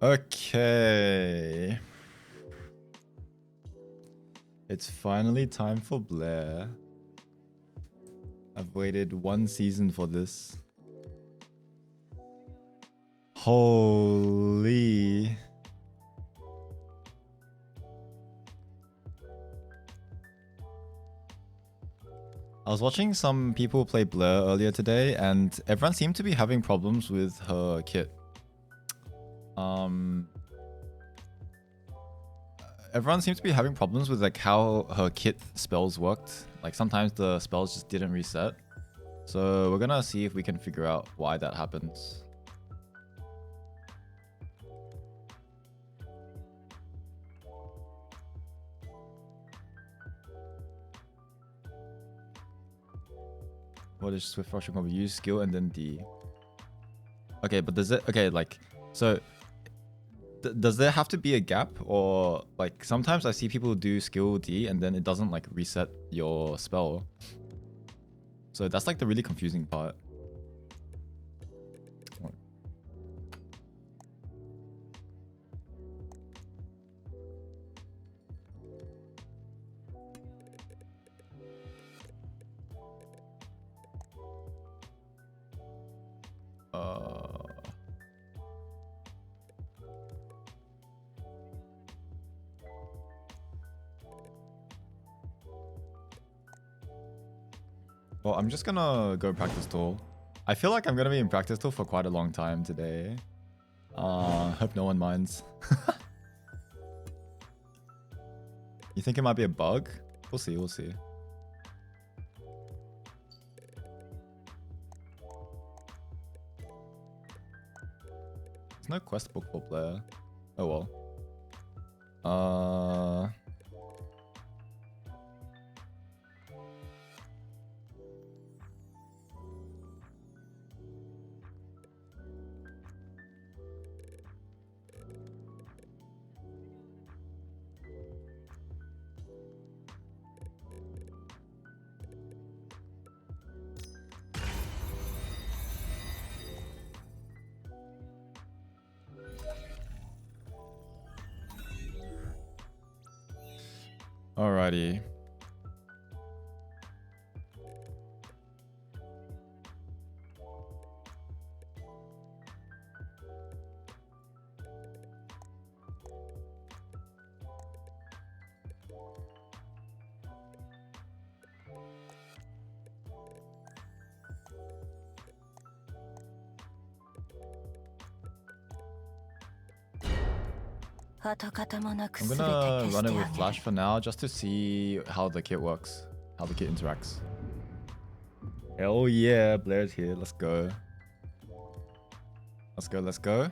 Okay. It's finally time for Blair. I've waited 1 season for this. Holy. I was watching some people play Blair earlier today, and everyone seemed to be having problems with her kit. Everyone seems to be having problems with like how her kit spells worked. Like sometimes the spells just didn't reset. So we're gonna see if we can figure out why that happens. What is Swift Rushing combo? Use skill and then D. Okay, but does it... Okay, like... So... does there have to be a gap? Or... Like, sometimes I see people do skill D and then it doesn't, like, reset your spell. So that's, like, the really confusing part. Well, I'm just gonna go practice tool. I feel like I'm gonna be in practice tool for quite a long time today. Hope no one minds. You think it might be a bug? We'll see, we'll see. There's no quest book for Blair. Oh well. Alrighty. I'm gonna run it with Flash for now, just to see how the kit works, how the kit interacts. Hell yeah, Blair's here. Let's go. Let's go, let's go.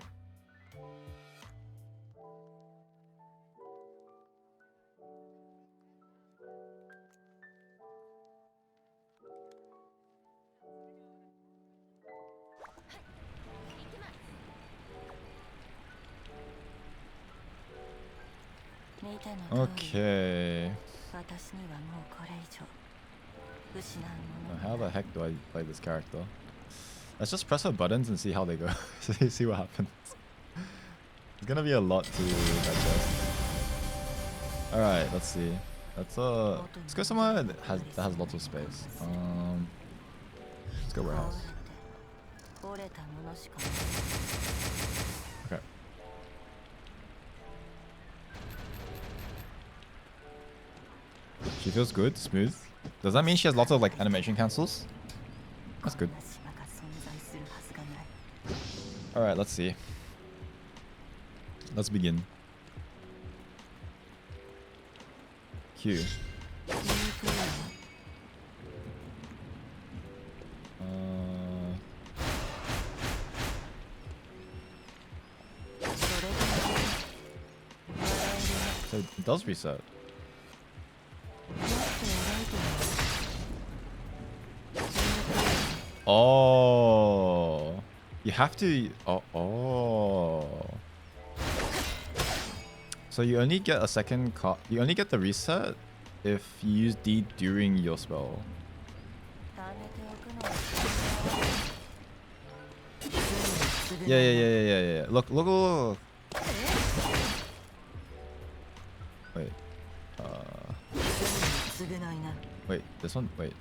Okay. How the heck do I play this character? Let's just press her buttons and see how they go. See what happens. It's gonna be a lot to digest. Alright, let's see. Let's go somewhere that has lots of space. Let's go warehouse. Okay. She feels good, smooth. Does that mean she has lots of like animation cancels? That's good. Alright, let's see. Let's begin. Q. So it does reset. Oh, you have to. Oh. So you only get a second card. You only get the reset if you use D during your spell. Yeah. Look. Wait, this one? Wait.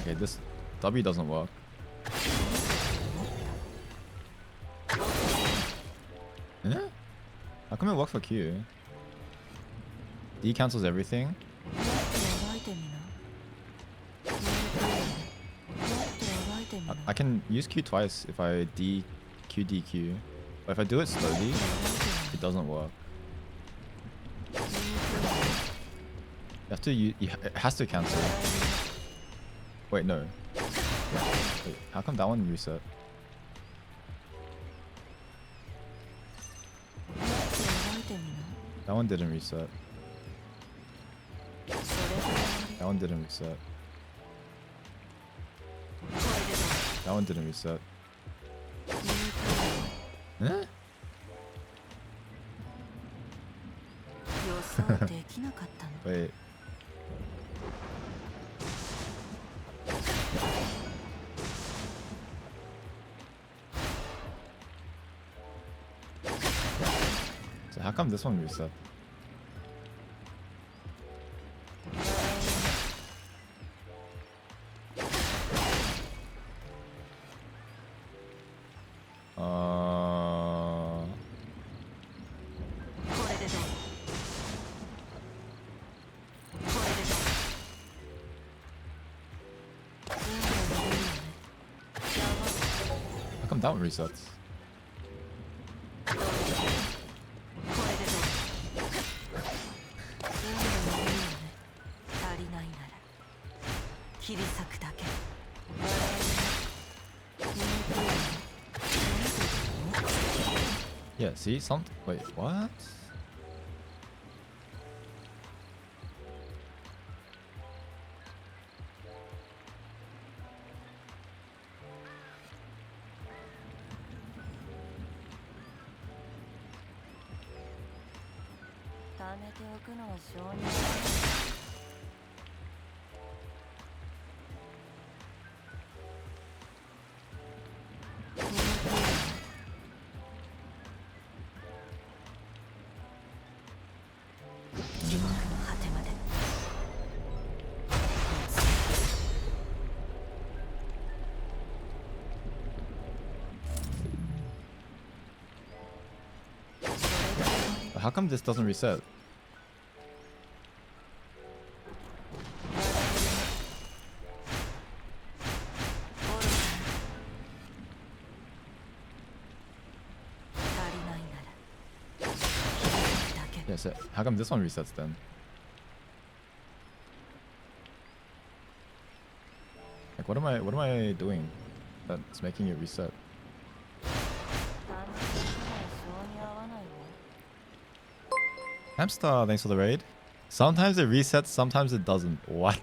Okay, this W doesn't work. Yeah? How come it worked for Q? D cancels everything? I can use Q twice if I D Q D Q. But if I do it slowly, it doesn't work. You have to use, it has to cancel. Wait, no. Wait, how come that one reset? That one didn't reset. That one didn't reset. That one didn't reset. Eh? Wait. So how come this one reset? How come that one resets? Yeah, see? Wait, what? How come this doesn't reset? Yes, how come this one resets then? Like what am I doing that's making it reset? Hamster, thanks for the raid. Sometimes it resets, sometimes it doesn't. What?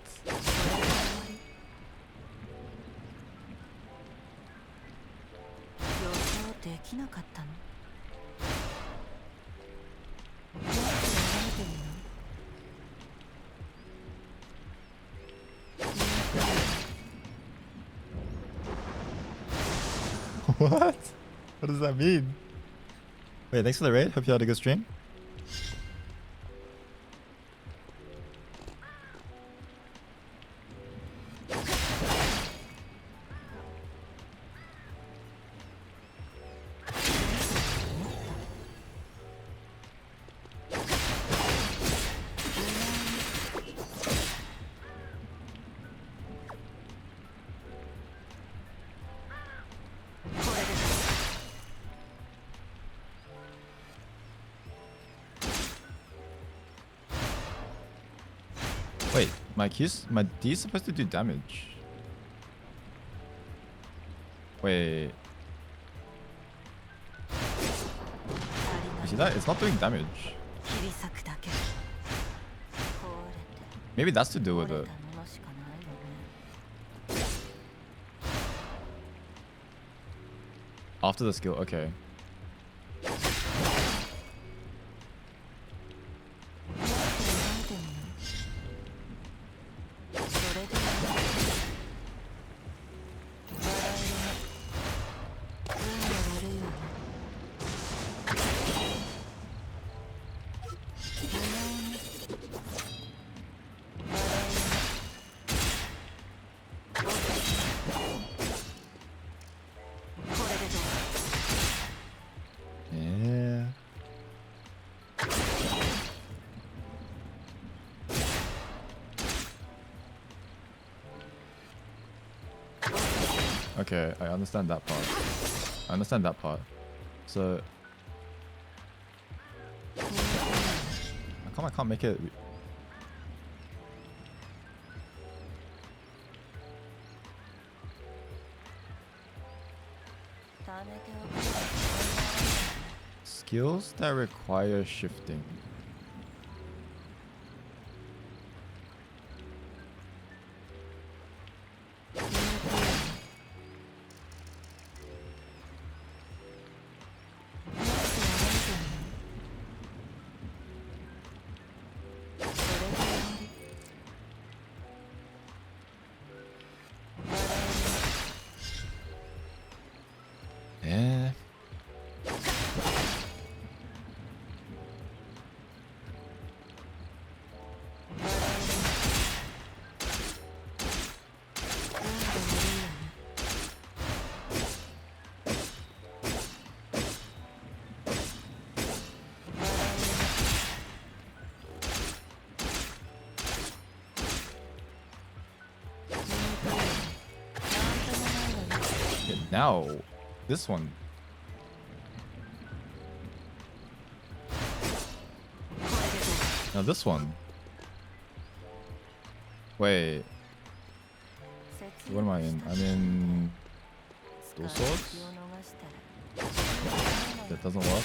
What? What does that mean? Wait, thanks for the raid. Hope you had a good stream. Wait, my D is supposed to do damage. Wait. You see that? It's not doing damage. Maybe that's to do with it. After the skill, okay. Okay, I understand that part. I understand that part. So I can't make it. Skills that require shifting. Eh. Yeah, now, this one. Now this one. Wait. What am I in? I'm in dual swords? That doesn't work.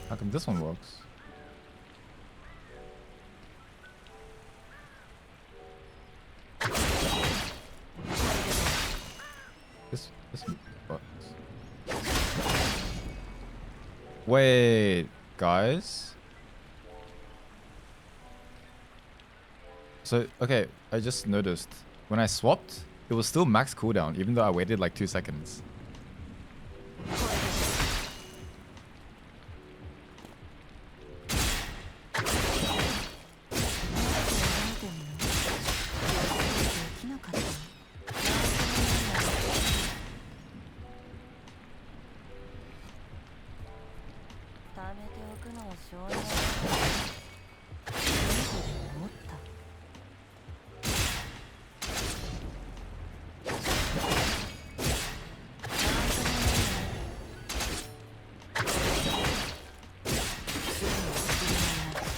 How come this one works? This works. Wait, guys. So, okay, I just noticed when I swapped, it was still max cooldown, even though I waited like 2 seconds.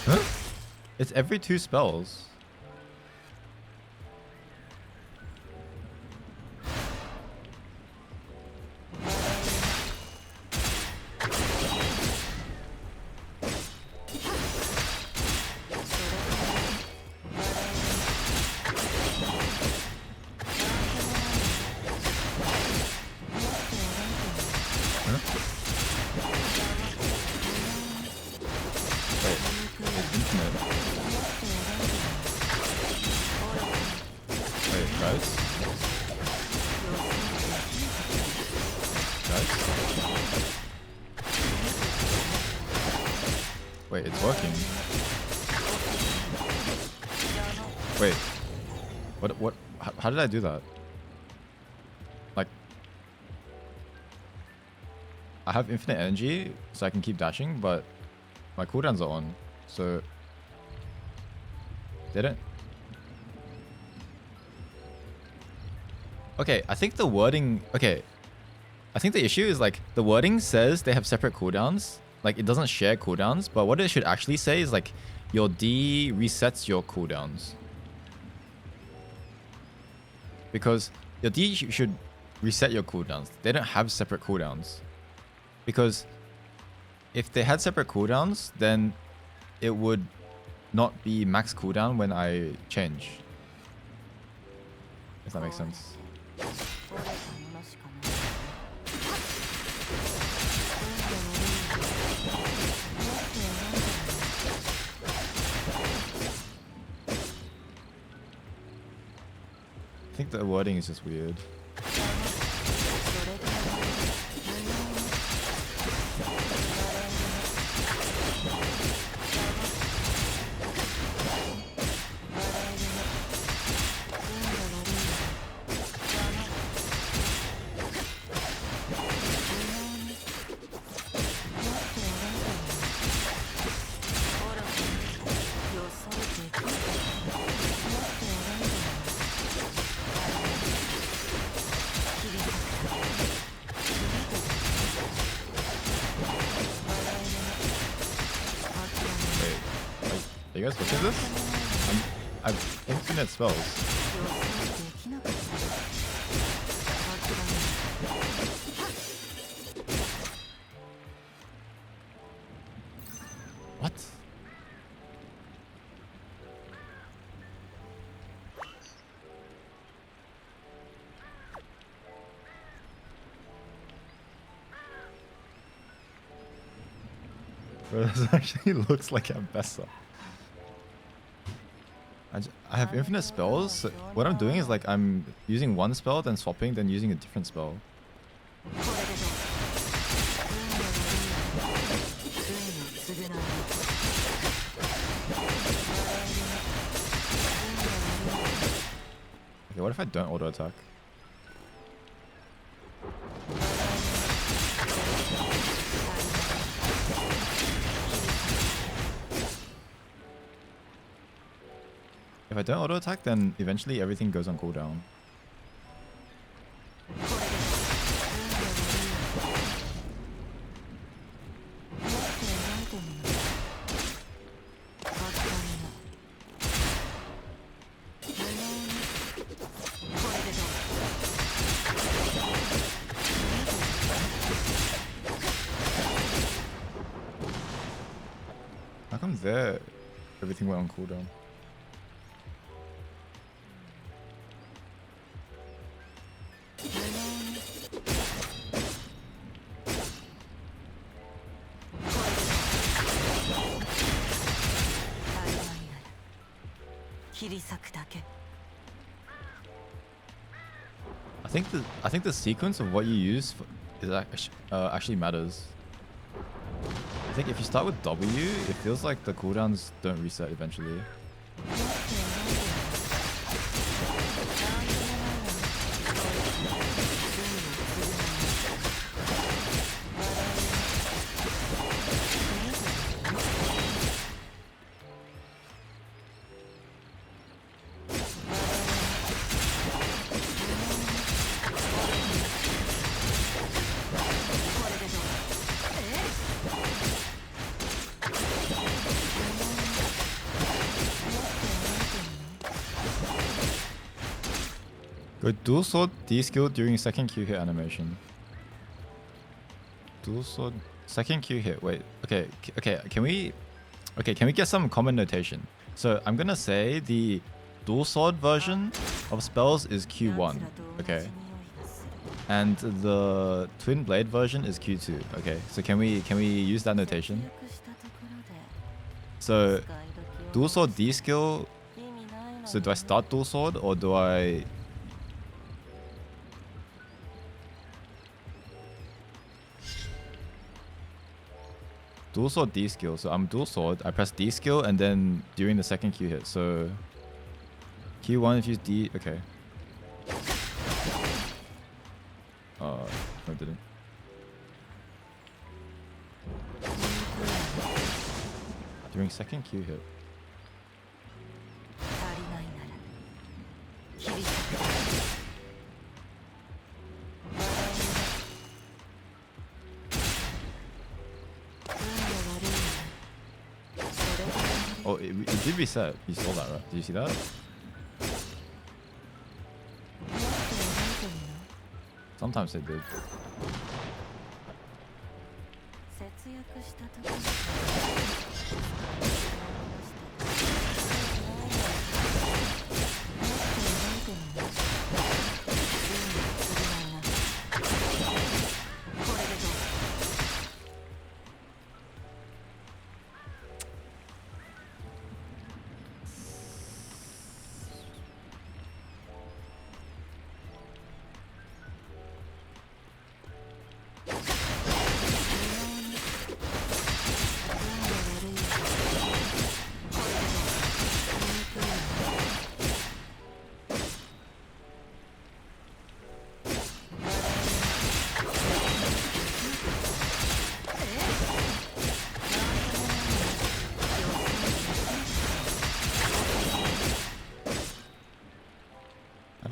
Huh? It's every 2 spells. Wait, it's working. Wait. What? How did I do that? Like, I have infinite energy, so I can keep dashing, but my cooldowns are on, so they don't. Okay, I think the wording. Okay, I think the issue is like the wording says they have separate cooldowns. Like, it doesn't share cooldowns, but what it should actually say is like your D resets your cooldowns. Because your D should reset your cooldowns. They don't have separate cooldowns. Because if they had separate cooldowns, then it would not be max cooldown when I change. If that makes sense. I think the wording is just weird. Are you guys looking at this? I've infinite spells. What? Bro, this actually looks like Ambessa. I have infinite spells. So what I'm doing is like I'm using one spell, then swapping, then using a different spell. Okay, what if I don't auto attack? If I don't auto attack, then eventually everything goes on cooldown. How come there everything went on cooldown? I think the sequence of what you use is actually matters. I think if you start with W, it feels like the cooldowns don't reset eventually. Go dual sword D skill during second Q hit animation. Dual sword second Q hit. Wait. Okay. Can we get some common notation? So I'm gonna say the dual sword version of spells is Q1. Okay. And the twin blade version is Q2. Okay. So can we use that notation? So dual sword D skill. So do I start dual sword or do I? Dual sword D skill. So I'm dual sword. I press D skill and then during the second Q hit. So Q1 if you use D. Okay. No, it didn't. During second Q hit. Oh, it did reset. You saw that, right? Did you see that? Sometimes it did.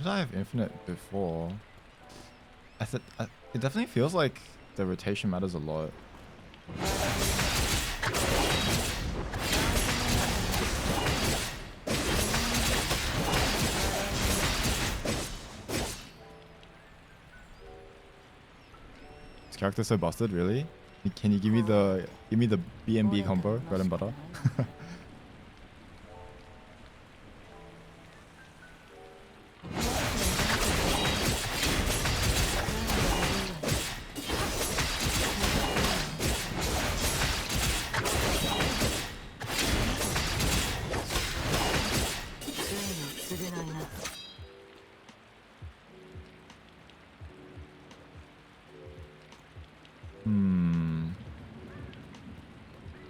I have infinite before. It definitely feels like the rotation matters a lot. This character's so busted, really? Can you give me the BNB combo, bread and butter?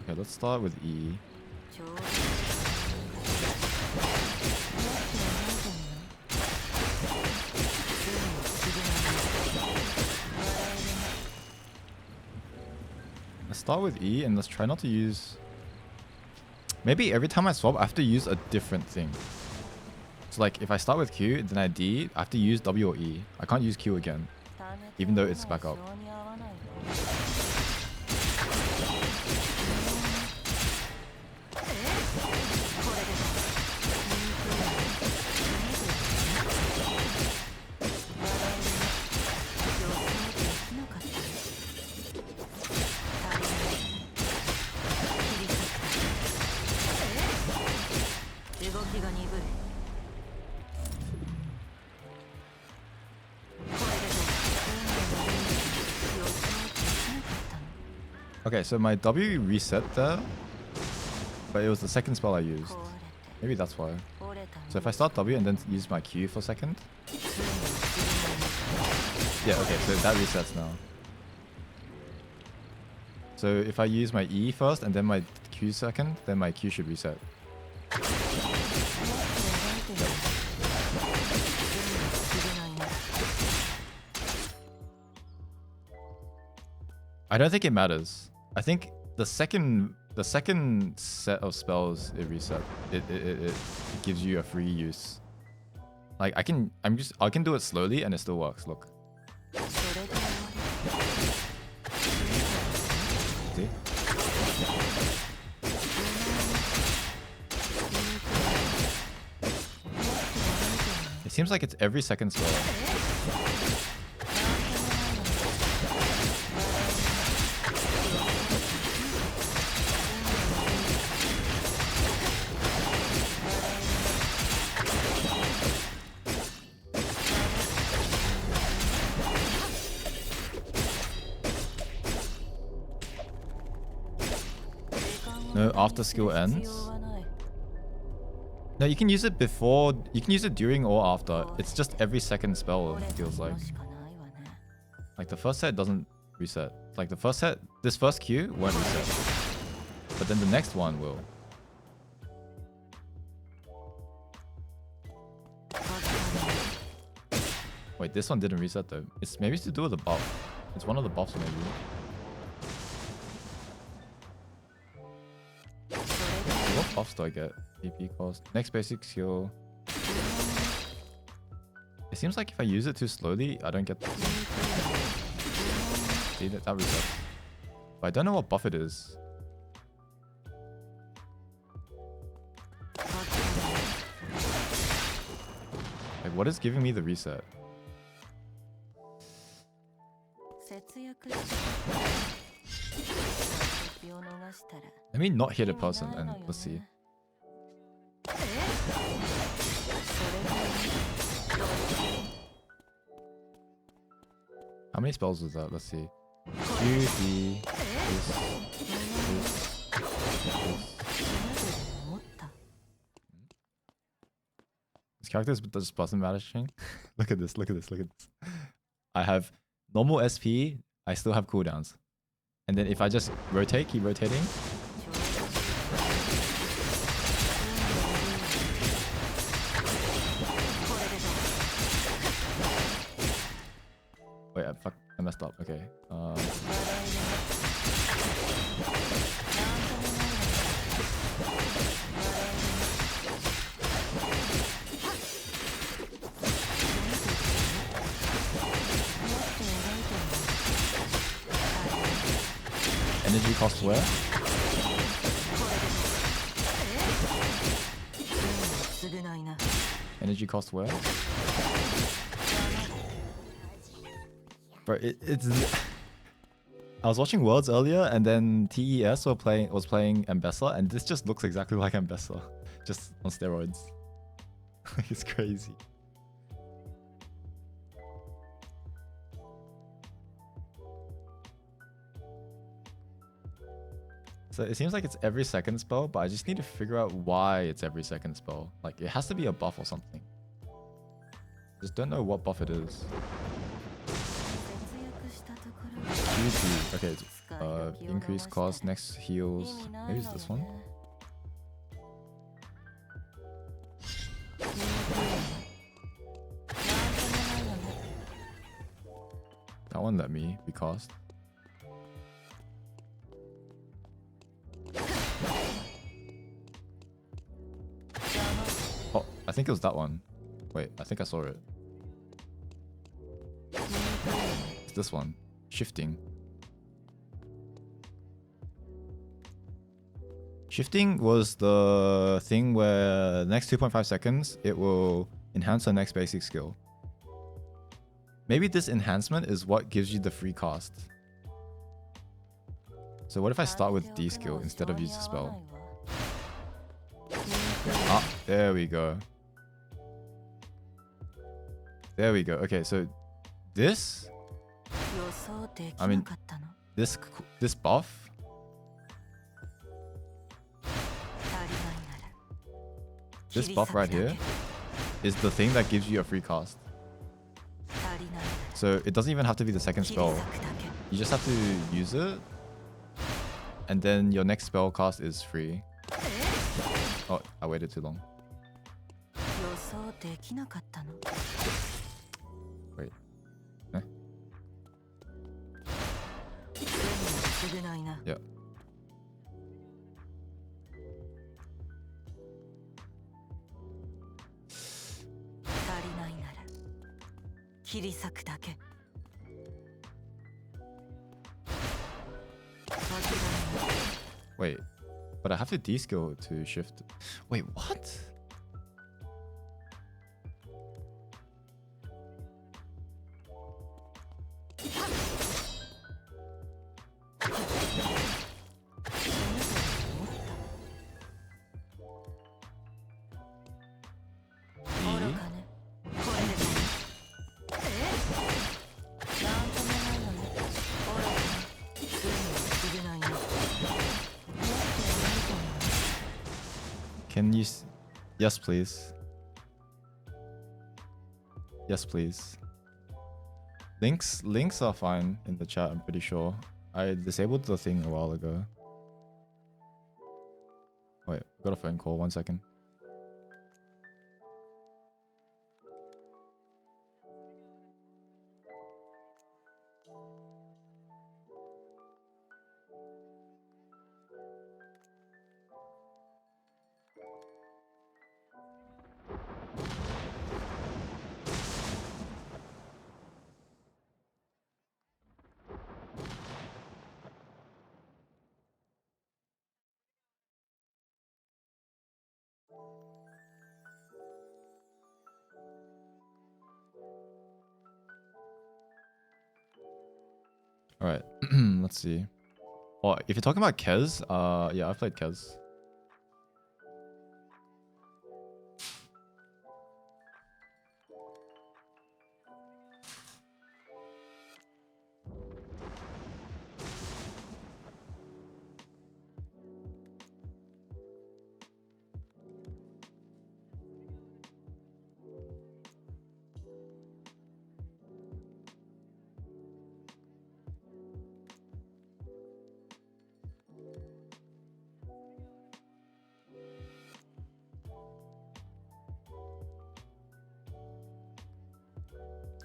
Okay, let's start with E. Let's start with E and let's try not to use... Maybe every time I swap, I have to use a different thing. So like, if I start with Q, then I D, I have to use W or E. I can't use Q again, even though it's back up. Okay, so my W reset there, but it was the second spell I used. Maybe that's why. So if I start W and then use my Q for a second. Yeah, okay, so that resets now. So if I use my E first and then my Q second, then my Q should reset. I don't think it matters. I think the second set of spells it reset. It gives you a free use. Like I can do it slowly and it still works. Look. See? It seems like it's every second spell. No, after skill ends. No, you can use it before, you can use it during or after. It's just every second spell, it feels like. Like the first set doesn't reset. Like the first set, this first Q won't reset. But then the next one will. Wait, this one didn't reset though. Maybe it's to do with the buff. It's one of the buffs maybe. What buffs do I get? AP cost. Next basic skill. It seems like if I use it too slowly, I don't get the... See, that resets. But I don't know what buff it is. Like, what is giving me the reset? Let me not hit a person and let's see. How many spells was that? Let's see. Q, D, this. This character just doesn't matter. Look at this, look at this, look at this. I have normal SP, I still have cooldowns. And then if I just rotate, keep rotating. Wait, I messed up. Okay. Energy cost where? Energy cost where? Bro, it's I was watching Worlds earlier, and then TES was playing M-Bessa, and this just looks exactly like M-Bessa, just on steroids. It's crazy. So it seems like it's every second spell, but I just need to figure out why it's every second spell. Like, it has to be a buff or something. Just don't know what buff it is. Okay, increase cost, next heals. Maybe it's this one? That one let me be cost. Oh, I think it was that one. Wait, I think I saw it. It's this one. Shifting. Shifting was the thing where the next 2.5 seconds, it will enhance the next basic skill. Maybe this enhancement is what gives you the free cast. So what if I start with D skill instead of use the spell? Ah, there we go. There we go. Okay, so this... I mean, this buff... This buff right here is the thing that gives you a free cast. So it doesn't even have to be the second spell. You just have to use it, and then your next spell cast is free. Oh, I waited too long. Wait. Eh? Yeah. Wait, but I have to D-skill to shift. Wait, what? Can you... Yes, please. Yes, please. Links are fine in the chat, I'm pretty sure. I disabled the thing a while ago. Wait, got a phone call, 1 second. Alright, let's see. Oh, if you're talking about Kez, yeah, I've played Kez.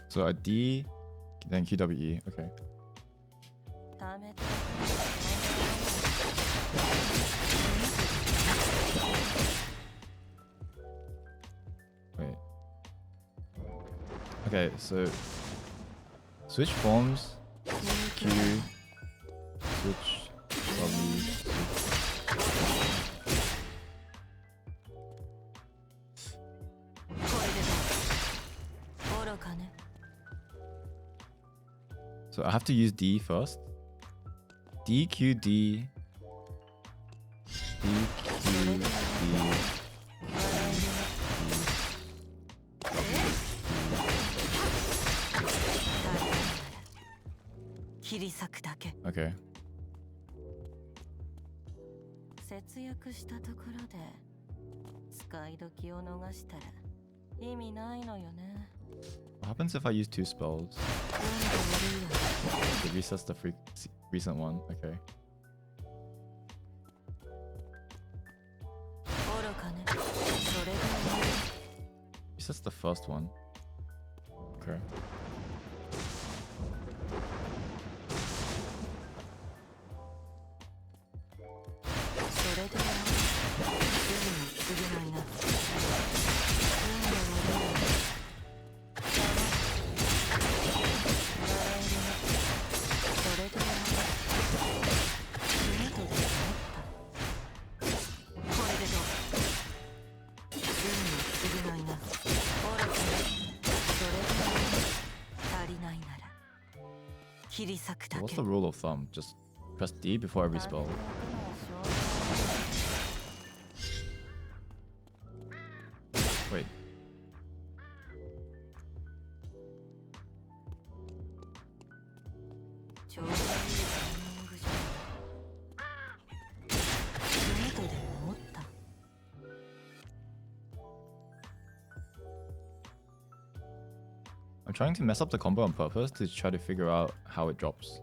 So a D, then QWE. Okay. Wait. Okay, so switch forms, Q, switch W, switch. So I have to use D first. DQD. DQD. 切り裂くだけ。 Okay. 節約したところで使い時を逃したら意味ないのよね。 What happens if I use 2 spells? It resets the recent one. Okay. 愚かね。それが Resets the first one. Okay. それではすぐに償いな。運が悪いわ。笑えるね。それでは夢とで思った。これでどう？運の償いな。愚かね。それでは足りないなら切り裂くだ So け。 what's the rule of thumb? Just press D before every spell. Wait. I'm trying to mess up the combo on purpose to try to figure out how it drops.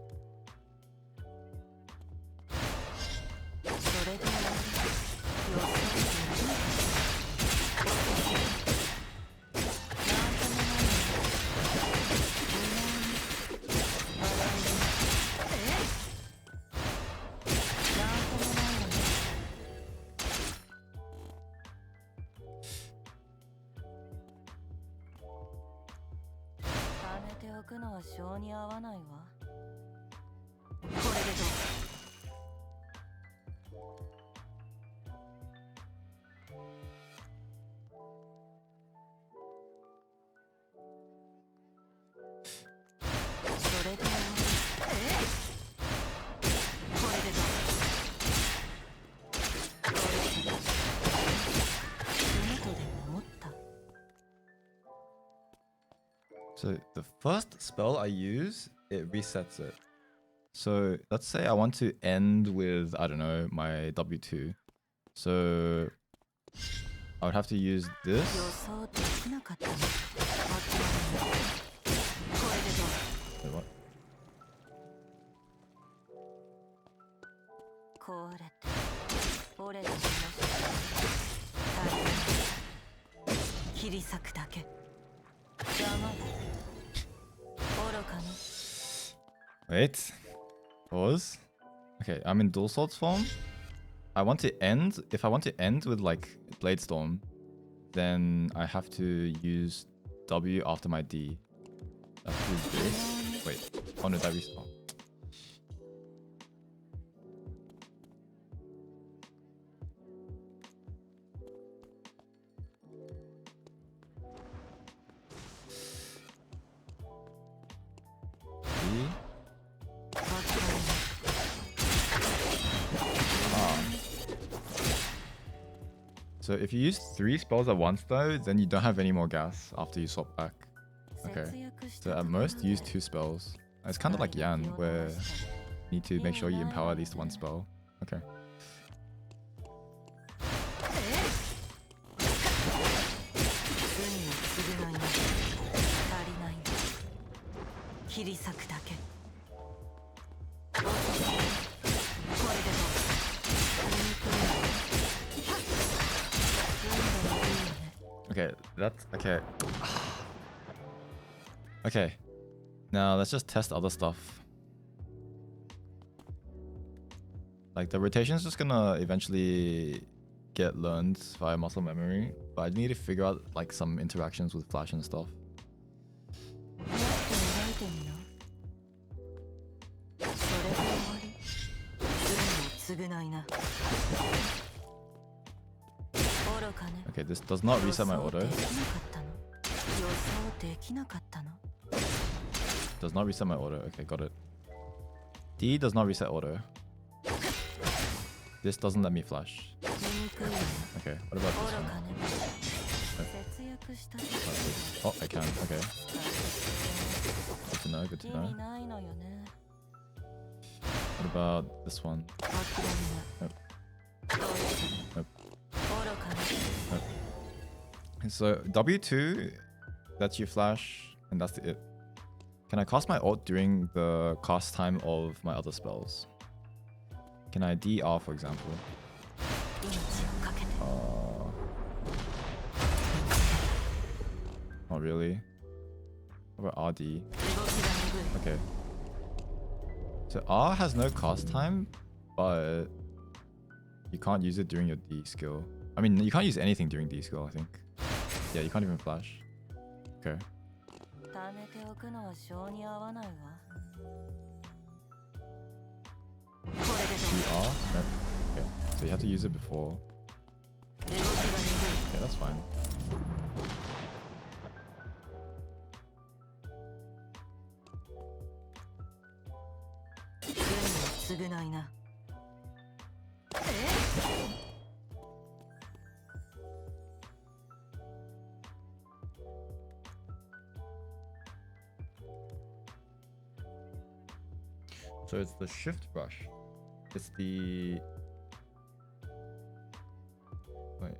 So the first spell I use, it resets it. So let's say I want to end with, I don't know, my W2. So I would have to use this. Wait, what? Wait. Pause. Okay, I'm in dual swords form. I want to end. If I want to end with like Blade Storm, then I have to use W after my D. I have to do this. Wait. Oh no, that respawn. So if you use 3 spells at once though, then you don't have any more gas after you swap back. Okay. So at most use 2 spells. It's kind of like Yan, where you need to make sure you empower at least 1 spell. Okay. Okay, that's okay. Okay, now let's just test other stuff. Like the rotation is just gonna eventually get learned via muscle memory, but I need to figure out like some interactions with flash and stuff. Okay, this does not reset my order. Does not reset my order. Okay, got it. D does not reset auto. This doesn't let me flash. Okay, what about this one? Oh, I can. Okay. Good to know. Good to know. What about this one? Nope. Nope. Nope. So W2 lets you flash, and that's it. Can I cast my ult during the cast time of my other spells? Can I DR, for example? Not really. What about RD? Okay. So R has no cast time, but you can't use it during your D skill. I mean, you can't use anything during D skill, I think. Yeah, you can't even flash. Okay. DR? Nope. Okay. So you have to use it before. Okay, that's fine. So it's the shift brush. It's the... Wait.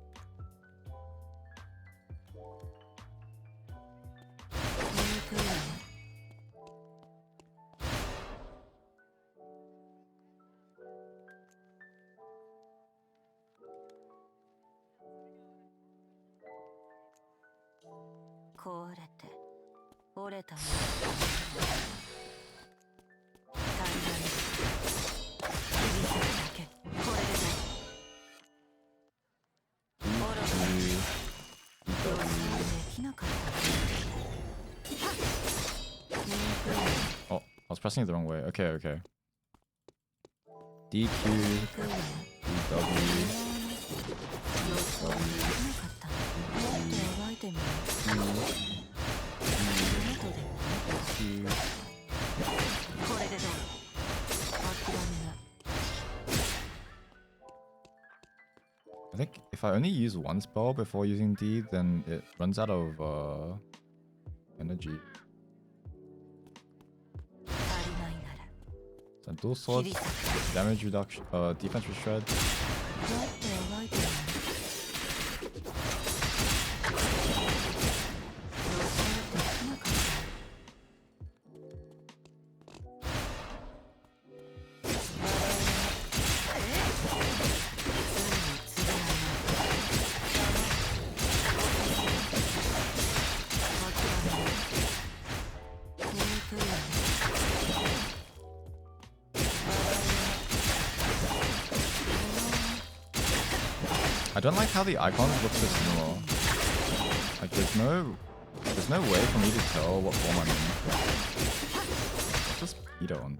Oh, I was pressing it the wrong way. Okay, okay. DQ, DW, I think if I only use one spell before using D, then it runs out of energy. So dual swords, damage reduction, defense shred. I don't like how the icons look so similar. Like there's no way for me to tell what form I'm in. What's this meter on?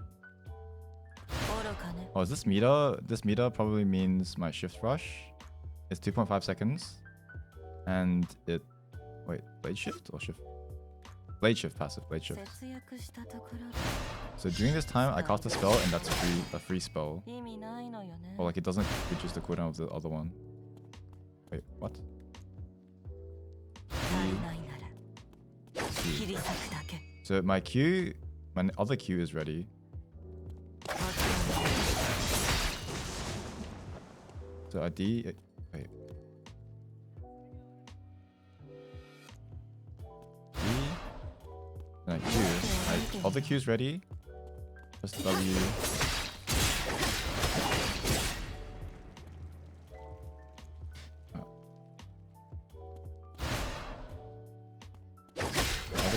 Oh, is this meter? This meter probably means my shift rush. It's 2.5 seconds. And it... Wait, blade shift or shift? Blade shift, passive, blade shift. So during this time, I cast a spell and that's a free spell. Or like it doesn't reduce the cooldown of the other one. Wait, what? Q. So my Q, my other Q is ready. So I D, wait. D, and I Q. My other Q is ready. Just W.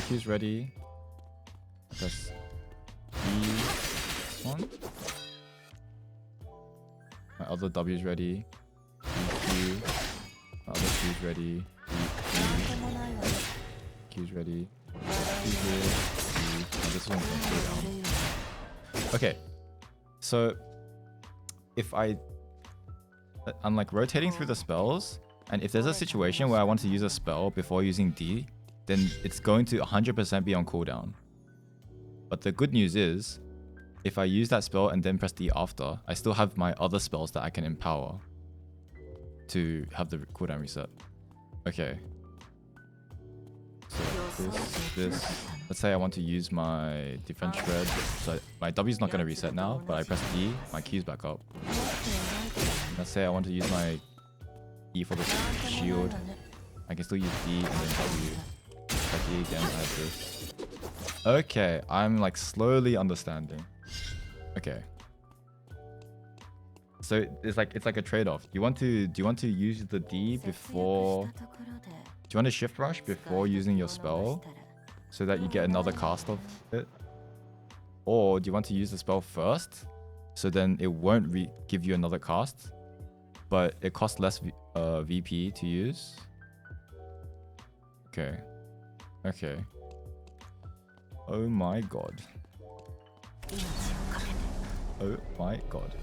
Q's ready. Press D, this one. My other W is ready. Q. My other Q is ready. Q is ready. Q here. And this one's going to go down. Okay. So if I'm like rotating through the spells, and if there's a situation where I want to use a spell before using D, then it's going to 100% be on cooldown. But the good news is, if I use that spell and then press D after, I still have my other spells that I can empower to have the cooldown reset. Okay. So this. Let's say I want to use my defense shred. So my W is not going to reset now, but I press D, my Q's back up. Let's say I want to use my E for the shield. I can still use D and then W. Press D again, I have this. Okay, I'm like slowly understanding. Okay. So it's like a trade-off. Do you want to use the D before? Do you want to shift rush before using your spell, so that you get another cast of it? Or do you want to use the spell first, so then it won't give you another cast, but it costs less VP to use? Okay. Okay. Oh my god. Oh my god.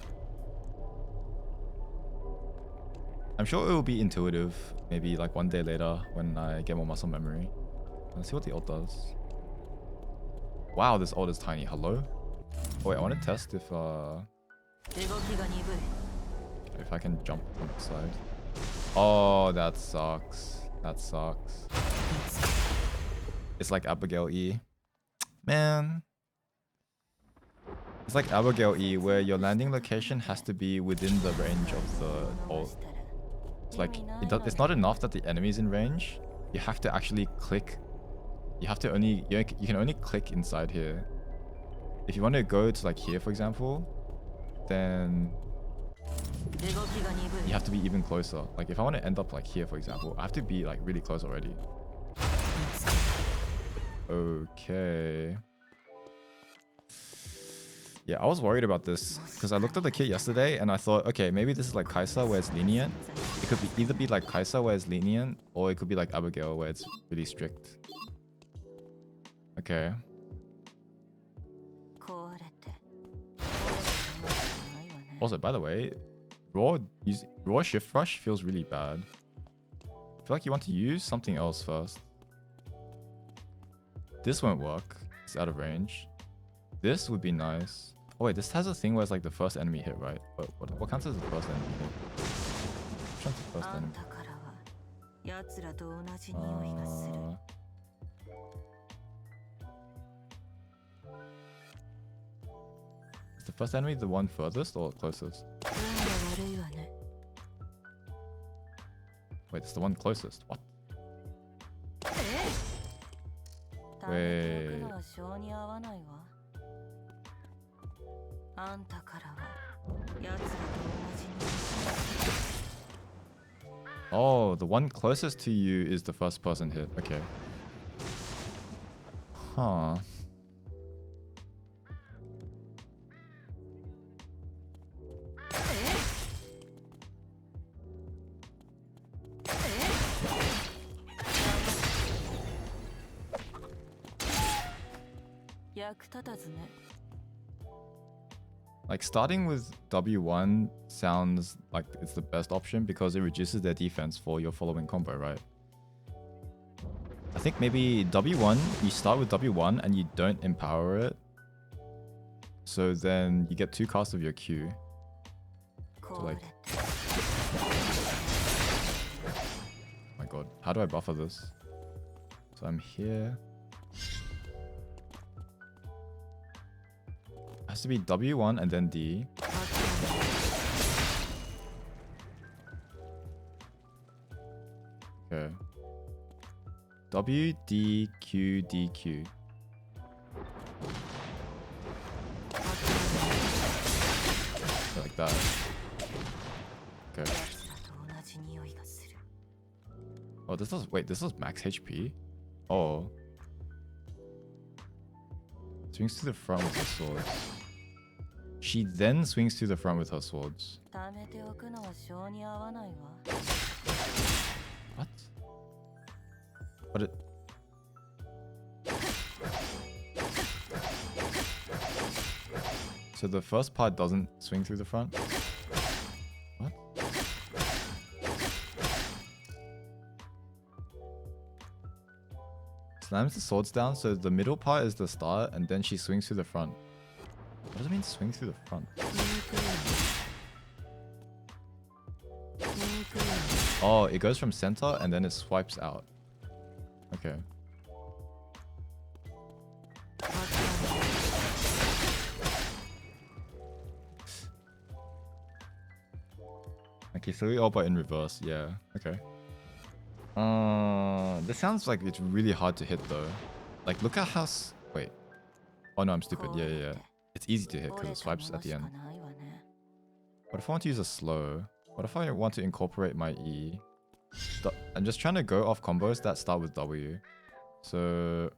I'm sure it will be intuitive, maybe like one day later when I get more muscle memory. Let's see what the ult does. Wow, this ult is tiny. Hello? Oh, wait, I want to test if I can jump on the side. Oh, that sucks. That sucks. It's like Abigail E. Man. It's like Abigail E, where your landing location has to be within the range of the ult. It's like, it's not enough that the enemy's in range. You have to actually click. You have to only, you can only click inside here. If you want to go to like here, for example, then you have to be even closer. Like if I want to end up like here, for example, I have to be like really close already. Okay. Yeah, I was worried about this because I looked at the kit yesterday and I thought, okay, maybe this is like Kai'Sa where it's lenient. It could be either be like Kai'Sa where it's lenient, or it could be like Abigail where it's really strict. Okay. Also, by the way, raw shift rush feels really bad. I feel like you want to use something else first. This won't work. It's out of range. This would be nice. Oh wait, this has a thing where it's like the first enemy hit, right? What counts as the first enemy hit? Which one's the first enemy? Is the first enemy the one furthest or closest? Wait, it's the one closest. What? Wait. Oh, the one closest to you is the first person hit. Okay. Huh. Like starting with W1 sounds like it's the best option because it reduces their defense for your following combo, right? I think maybe W1, you start with W1 and you don't empower it. So then you get 2 casts of your Q. So like... Oh my god, how do I buffer this? So I'm here. Has to be W1 and then D. Okay. W, D, Q, D, Q. Like that. Okay. Oh, this was, wait, this was max HP? Oh. Swings to the front with her swords. She then swings to the front with her swords. What? But it... So the first part doesn't swing through the front? What? Slams the swords down, so the middle part is the start, and then she swings through the front. What does it mean swing through the front? Oh, it goes from center and then it swipes out. Okay. Okay, so we all but in reverse. Yeah. Okay. This sounds like it's really hard to hit though. Like, look at how. Wait. Oh no, I'm stupid. Yeah, yeah, yeah. It's easy to hit because it swipes at the end. What if I want to use a slow? What if I want to incorporate my E? I'm just trying to go off combos that start with W. So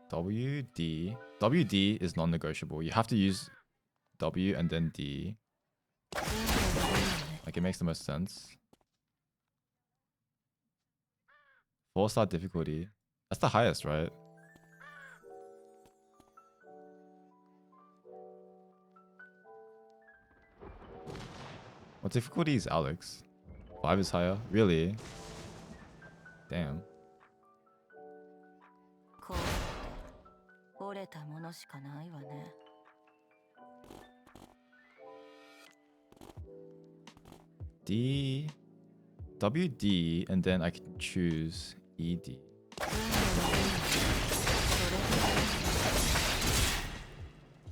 W, D. W, D is non-negotiable. You have to use W and then D. Like, it makes the most sense. 4-star difficulty. That's the highest, right? What difficulty is Alex? 5 is higher? Really? Damn. D, W, D, and then I can choose E, D.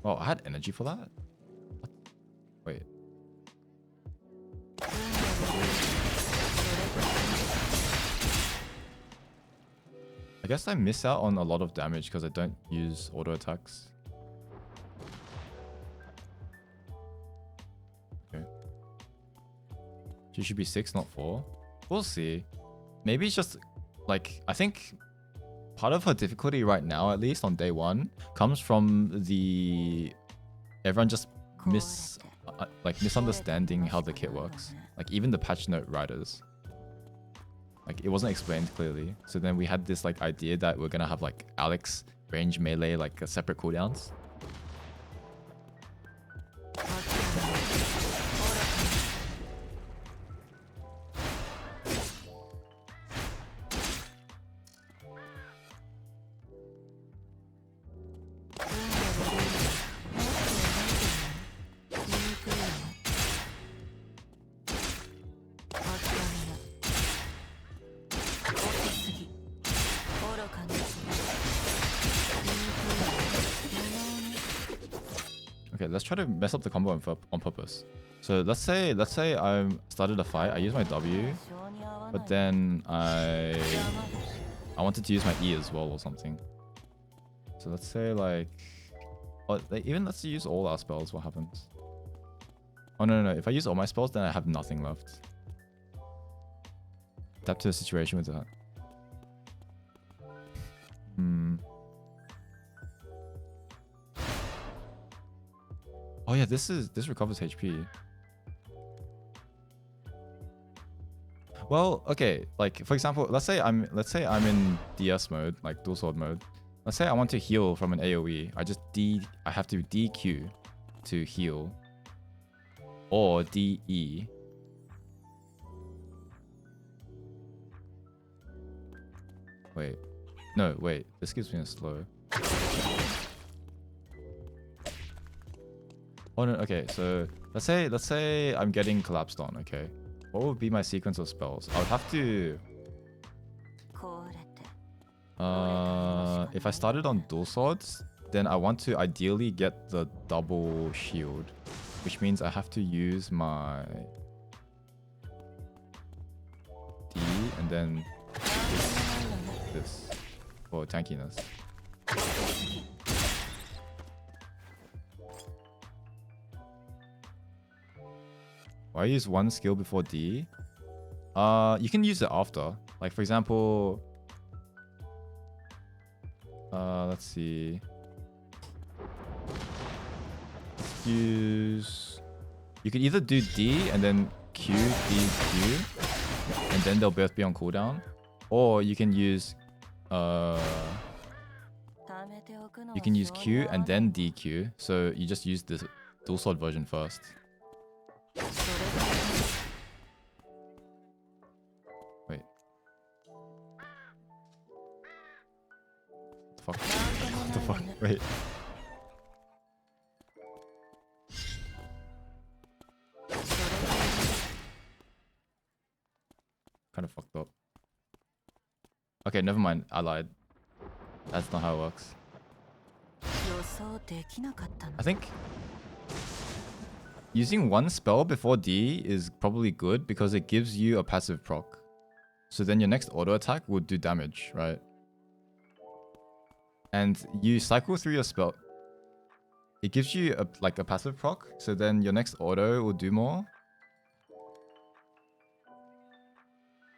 Oh, I had energy for that? What? Wait. I guess I miss out on a lot of damage because I don't use auto attacks. Okay. She should be 6, not 4. We'll see. Maybe it's just like, I think part of her difficulty right now, at least on day 1, comes from the everyone just misunderstanding how the kit works. Like, even the patch note writers, like, it wasn't explained clearly. So then we had this like idea that we're gonna have like Alex range melee like a separate cooldowns. Okay, let's try to mess up the combo on purpose. So let's say I started a fight, I use my W, but then I wanted to use my E as well or something. So let's say like even let's use all our spells, what happens? Oh no, if I use all my spells then I have nothing left. Adapt to the situation with that. Oh yeah, this recovers HP. Well, okay, like for example, let's say I'm in DS mode, like dual sword mode. Let's say I want to heal from an AoE. I have to DQ to heal, or DE. Wait, this gives me a slow. Oh no, okay, so let's say I'm getting collapsed on, okay? What would be my sequence of spells? I would have to if I started on dual swords, then I want to ideally get the double shield, which means I have to use my D and then this for tankiness. Why use one skill before D? You can use it after. Like for example, let's see. You could either do D and then Q, D, Q, and then they'll both be on cooldown, or you can use Q and then DQ. So you just use the dual sword version first. Wait. What the fuck? What the fuck? Wait. Kind of fucked up. Okay, never mind. I lied. That's not how it works. I think using one spell before D is probably good because it gives you a passive proc. So then your next auto attack would do damage, right? And you cycle through your spell. It gives you a passive proc, so then your next auto will do more.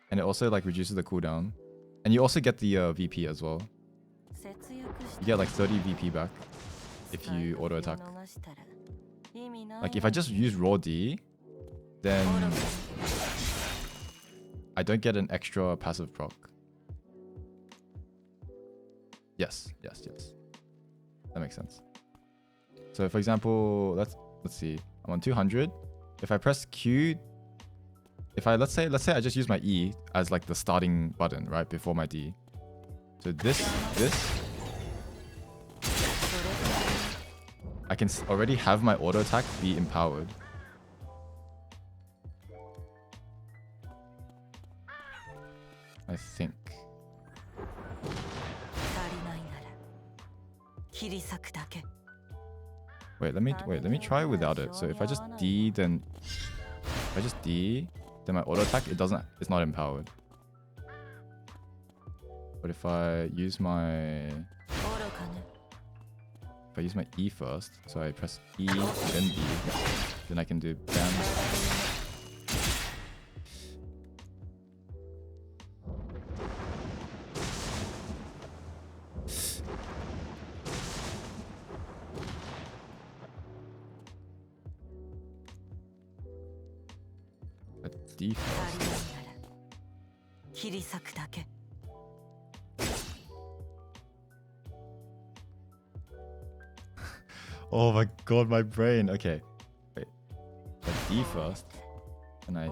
And it also like reduces the cooldown. And you also get the VP as well. You get like 30 VP back if you auto attack. Like if I just use raw D, then I don't get an extra passive proc. Yes. That makes sense. So for example, let's see. I'm on 200. If I press Q, if I let's say I just use my E as like the starting button, right, before my D. So this I can already have my auto attack be empowered. I think. Wait, let me try without it. So if I just D, then my auto attack it's not empowered. But if I use my E first, so I press E then D, then I can do bam. D first. Oh my god, my brain. Okay. Wait. D first. And I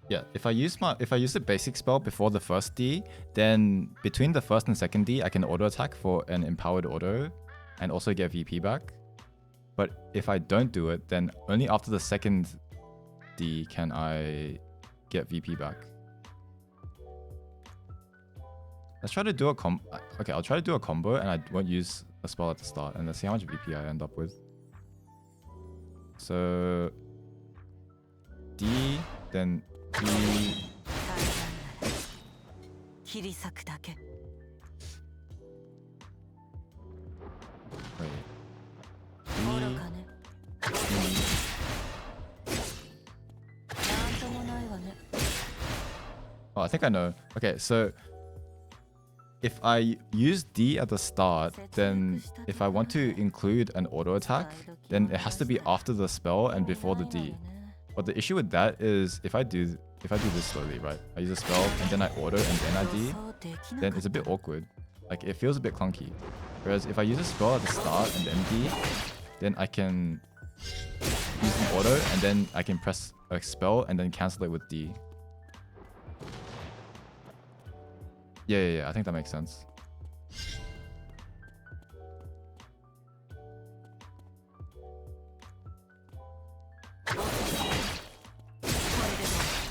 yeah, if I use the basic spell before the first D, then between the first and second D, I can auto attack for an empowered auto and also get VP back. But if I don't do it, then only after the second D can I get VP back. Let's try to do a okay, I'll try to do a combo and I won't use a spell at the start, and let's see how much VP I end up with. So D, then E. Wait. Oh, I think I know. Okay, so if I use D at the start, then if I want to include an auto attack, then it has to be after the spell and before the D. But the issue with that is if I do this slowly, right? I use a spell and then I auto and then I D, then it's a bit awkward. Like it feels a bit clunky. Whereas if I use a spell at the start and then D, then I can use an auto and then I can press a spell and then cancel it with D. Yeah, I think that makes sense.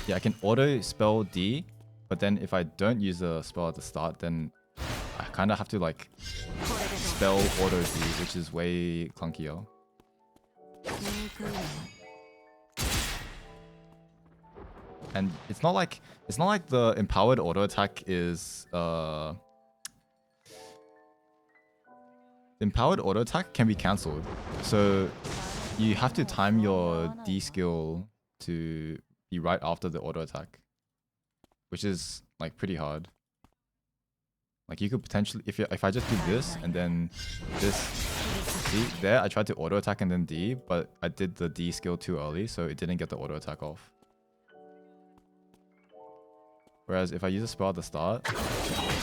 Yeah, I can auto spell D, but then if I don't use a spell at the start, then I kind of have to like spell auto D, which is way clunkier. And it's not like the empowered auto attack is the empowered auto attack can be cancelled. So you have to time your D skill to be right after the auto attack, which is like pretty hard. Like you could potentially, if I just do this and then this, see there I tried to auto attack and then D, but I did the D skill too early, so it didn't get the auto attack off. Whereas if I use a spell at the start,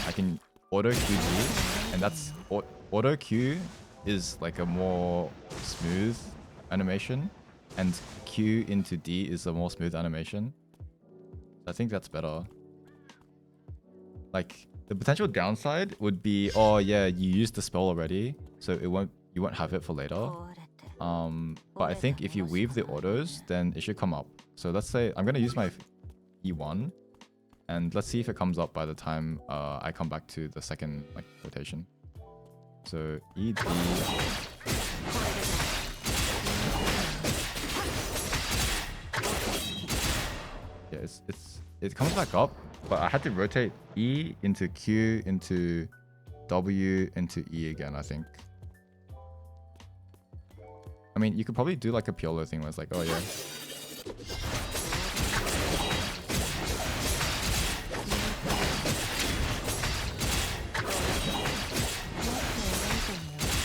I can auto QG, and that's auto Q is like a more smooth animation, and Q into D is a more smooth animation. I think that's better. Like The potential downside would be, oh yeah, you used the spell already, so you won't have it for later. But I think if you weave the autos, then it should come up. So let's say I'm gonna use my E1, and let's see if it comes up by the time I come back to the second like rotation. So ED. Yeah, it comes back up, but I had to rotate E into Q into W into E again, I think. I mean, you could probably do like a Piolo thing where it's like, oh yeah.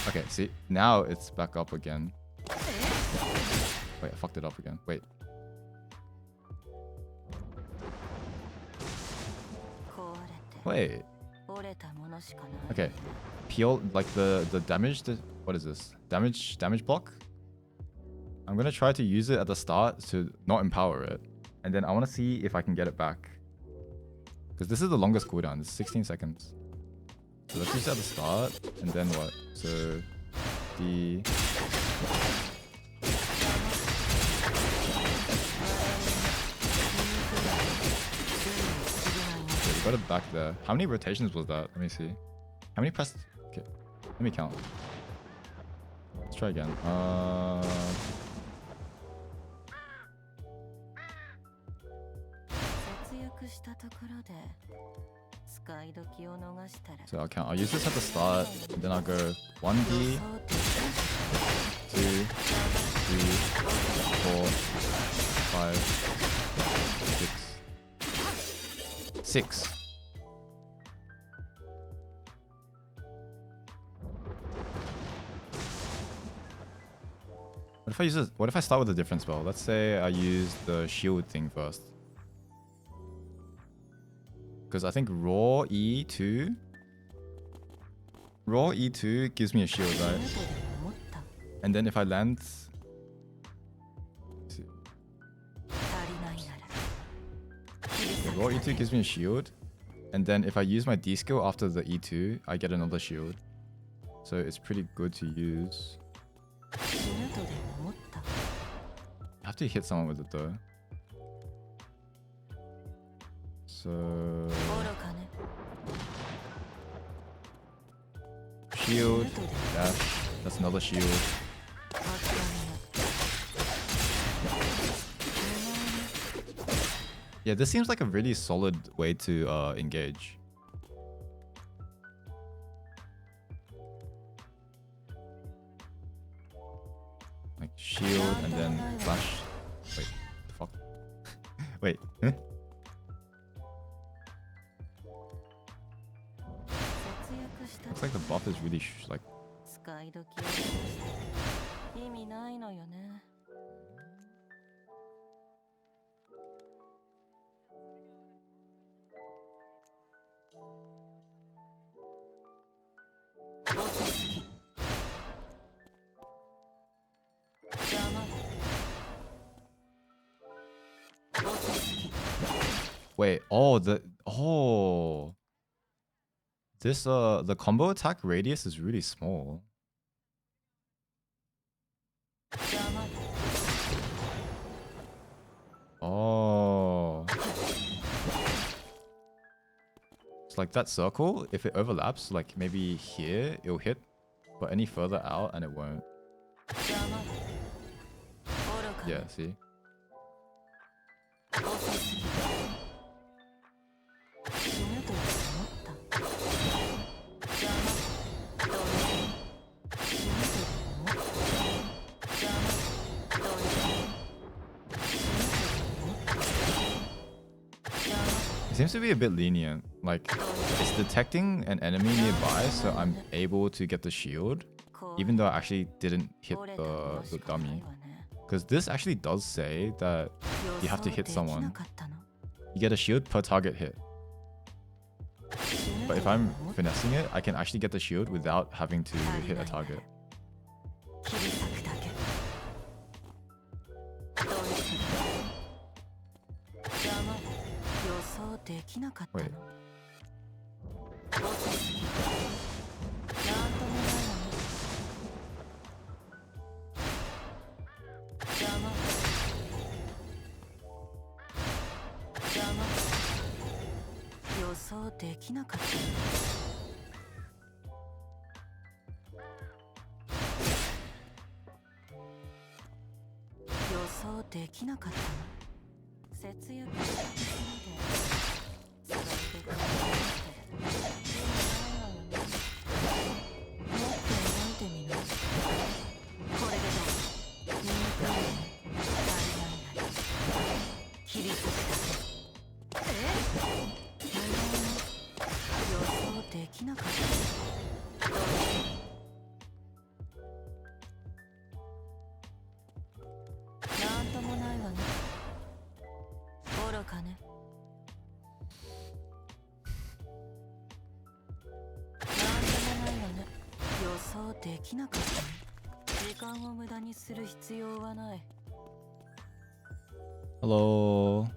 Okay, see, now it's back up again. Wait, I fucked it up again. Wait. Wait. Okay. Peel, like the damage, what is this? Damage block? I'm gonna try to use it at the start to not empower it. And then I wanna see if I can get it back. Because this is the longest cooldown, it's 16 seconds. So let's use it at the start, and then what? So, the... Okay, we got it back there. How many rotations was that? Let me see. How many pressed? Okay, let me count. Let's try again. So I'll count. I'll use this at the start, and then I'll go 1D, 2, 3, 4, 5, 6. 6. What if I use this? What if I start with a different spell? Let's say I use the shield thing first. Because I think raw E2 gives me a shield, right? And then if I land... Yeah, raw E2 gives me a shield. And then if I use my D skill after the E2, I get another shield. So it's pretty good to use. I have to hit someone with it though. So... Shield, dash, that's another shield. Yeah, this seems like a really solid way to engage. Like shield and then flash. Wait, the fuck? Wait, huh? Looks like the buff is really like... Wait, oh, this, the combo attack radius is really small. Oh. It's like that circle, if it overlaps, like maybe here, it'll hit, but any further out and it won't. Yeah, see? It seems to be a bit lenient. Like, it's detecting an enemy nearby, so I'm able to get the shield, even though I actually didn't hit the dummy. Because this actually does say that you have to hit someone. You get a shield per target hit. But if I'm finessing it, I can actually get the shield without having to hit a target. Wait. 予想できなかった。予想できなかった。節約したところで使ってくれてもっと動いてみな。これでどう？醜いね。足りないなり切り裂くだけ。予想できなかった。どうしてなんともないわね。愚かね。なんともないわね。予想できなかったね。時間を無駄にする必要はない。Hello.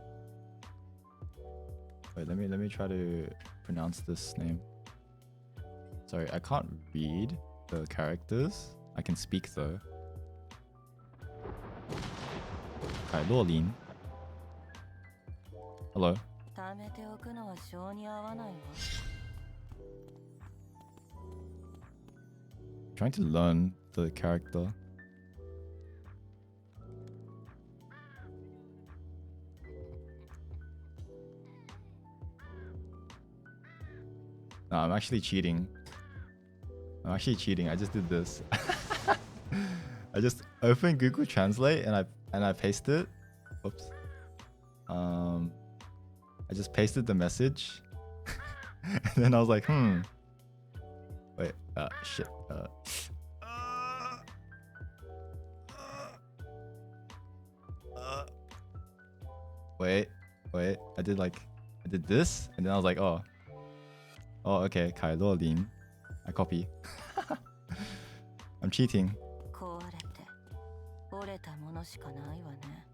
Wait, let me try to pronounce this name. Sorry, I can't read the characters. I can speak though. Lolin. Hello. 貯めておくのは性に合わないわ。Trying to learn the character. No, I'm actually cheating. I just did this. I just opened Google Translate and I pasted. Oops. I just pasted the message. And then I was like, wait, shit. Wait, I did this, and then I was like, oh, okay, Lolin. I copy. I'm cheating. 壊れて折れたものしかないわね。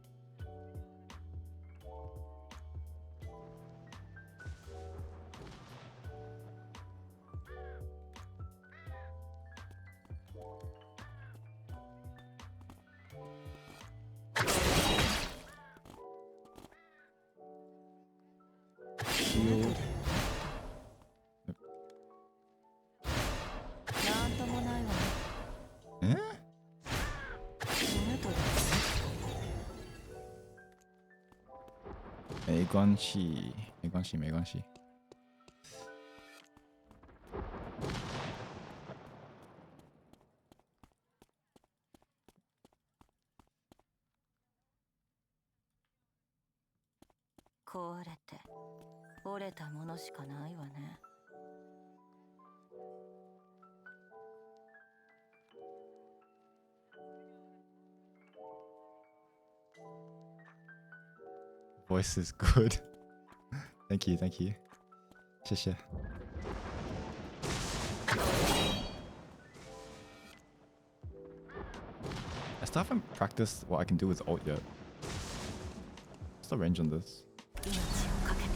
Shield. なんともないわね。死ぬとで没关系，没关系，没关系。壊れて折れたものしかないわね。Voice is good. Thank you. 谢谢。I still haven't practiced what I can do with ult yet. What's the range on this? 命をかけて。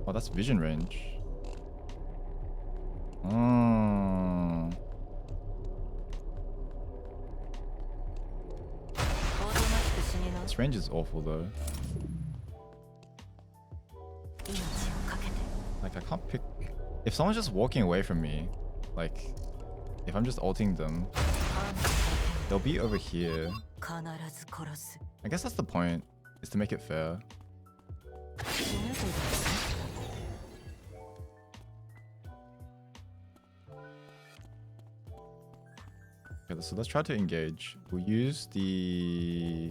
Oh, that's vision range. This range is awful though. 命をかけて。 Like I can't pick. If someone's just walking away from me, like if I'm just ulting them, they'll be over here. 必ず殺す。 I guess that's the point, is to make it fair. 死ぬとで。Okay, so let's try to engage. We'll use the...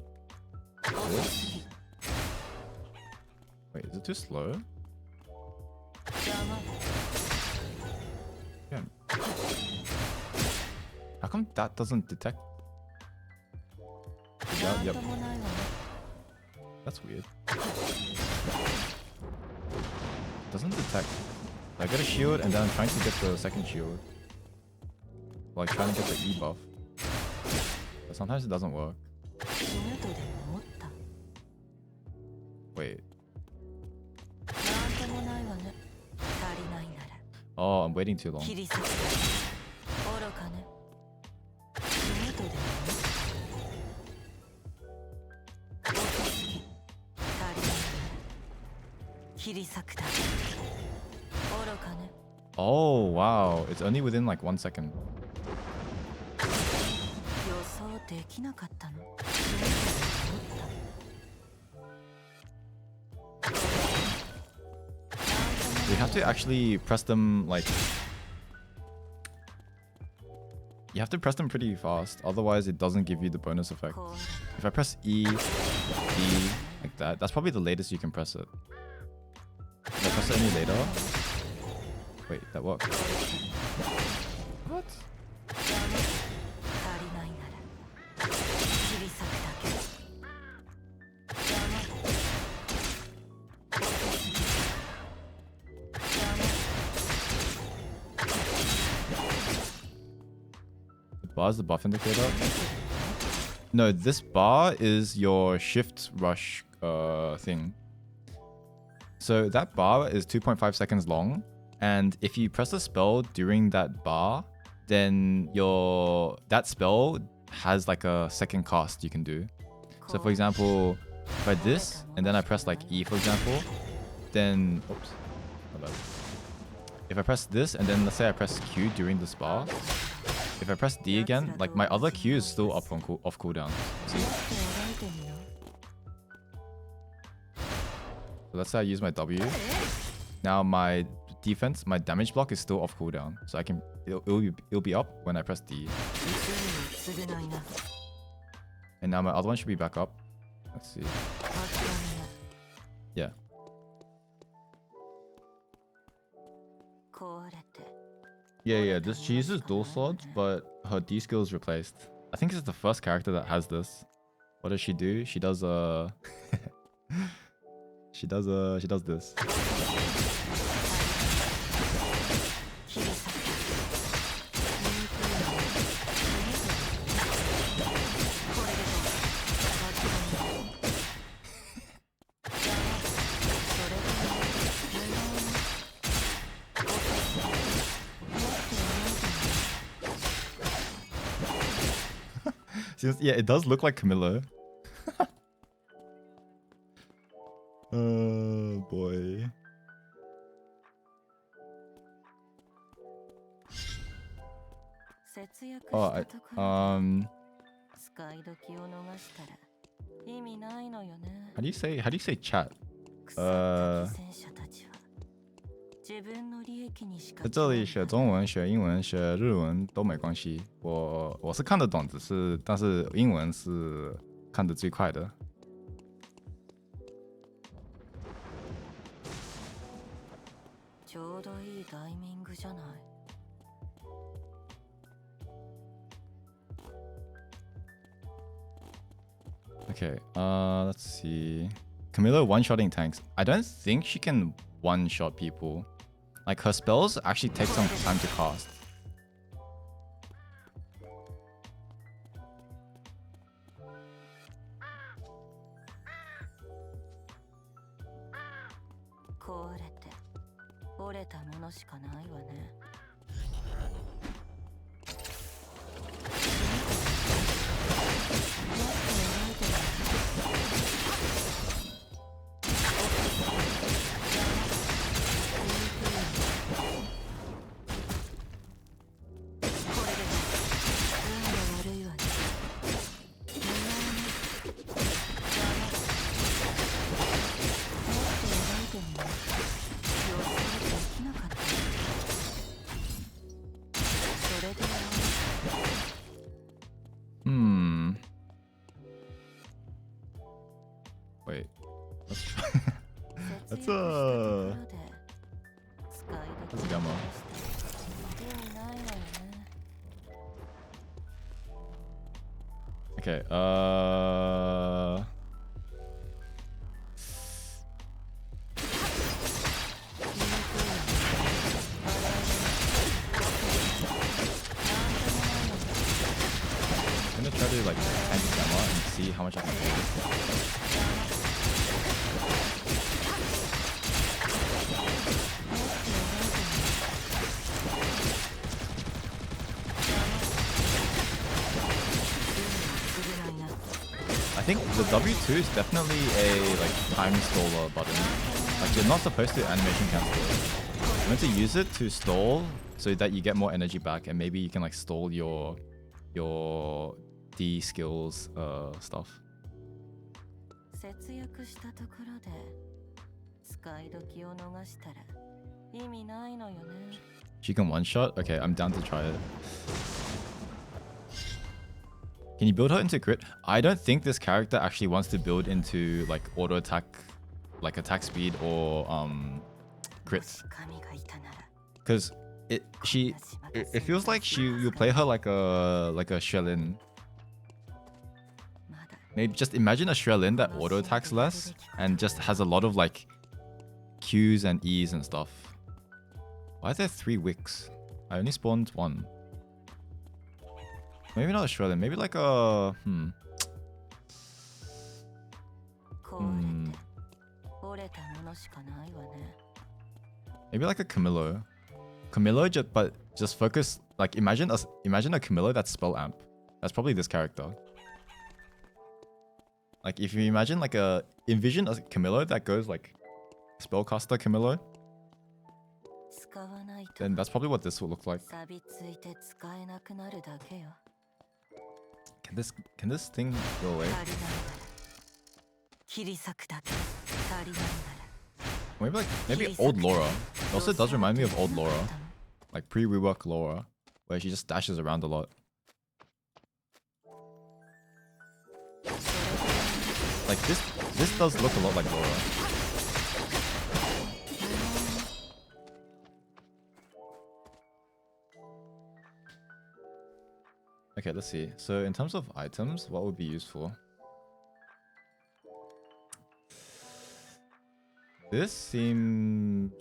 Wait, is it too slow? Yeah. How come that doesn't detect? Yep. That's weird. Doesn't detect. I get a shield and then I'm trying to get the second shield. Like trying to get the E buff. But sometimes it doesn't work. Wait. Oh, I'm waiting too long. 切り裂く愚かね君とでも遅すぎ足りない切り裂くだけ愚かね Oh, wow. It's only within like 1 second. 予想できなかったの君とでも You have to actually press them like... You have to press them pretty fast, otherwise it doesn't give you the bonus effect. If I press E, D, like that, that's probably the latest you can press it. If I press it any later... Wait, that worked. What? 足りないなら切り裂くだけBar is the buff indicator? No, this bar is your shift rush thing. So that bar is 2.5 seconds long, and if you press a spell during that bar, then that spell has like a second cast you can do. So for example, if I this and then I press like E for example, then oops, my bad. If I press this and then let's say I press Q during this bar, if I press D again, like my other Q is still up on off cooldown. See? So let's say I use my W. Now my defense, my damage block is still off cooldown, so I can it'll be up when I press D. And now my other one should be back up. Let's see. Yeah. Yeah, she uses dual swords, but her D skill is replaced. I think it's the first character that has this. What does she do? She does she does this. Yeah, it does look like Camilla. Oh boy. Oh, how do you say chat? 这里学中文、学英文、学日文都没关系。我是看得懂，但是英文是看得最快的。ちょうどいいタイミングじゃない。Okay, let's see. Camilla one-shotting tanks. I don't think she can one-shot people. Like, her spells actually take some time to cast. Wait. That's a gamma. Okay, I'm gonna try to like anti-gamma and see how much I can do. think the W2 is definitely a like time staller button. Like you're not supposed to animation cancel it. You're meant to use it to stall so that you get more energy back, and maybe you can like stall your D skills stuff. 節約したところで使い時を逃したら意味ないのよね。 She can one shot? Okay, I'm down to try it. Can you build her into crit? I don't think this character actually wants to build into like auto attack, like attack speed or crit. Because it feels like you play her like a Shrelin. Maybe just imagine a Shrelin that auto attacks less and just has a lot of like Qs and Es and stuff. Why are there 3 wicks? I only spawned 1. Maybe not a Shrelin, maybe like a maybe like a Camillo. Camillo, but just focus. Like imagine a Camillo that's spell amp. That's probably this character. Like if you imagine envision a Camillo that goes like spellcaster Camillo, then that's probably what this will look like. Can this thing go away? Maybe old Laura. It also does remind me of old Laura, like pre-rework Laura, where she just dashes around a lot. Like this does look a lot like Laura. Okay, let's see. So in terms of items, what would be useful? This seems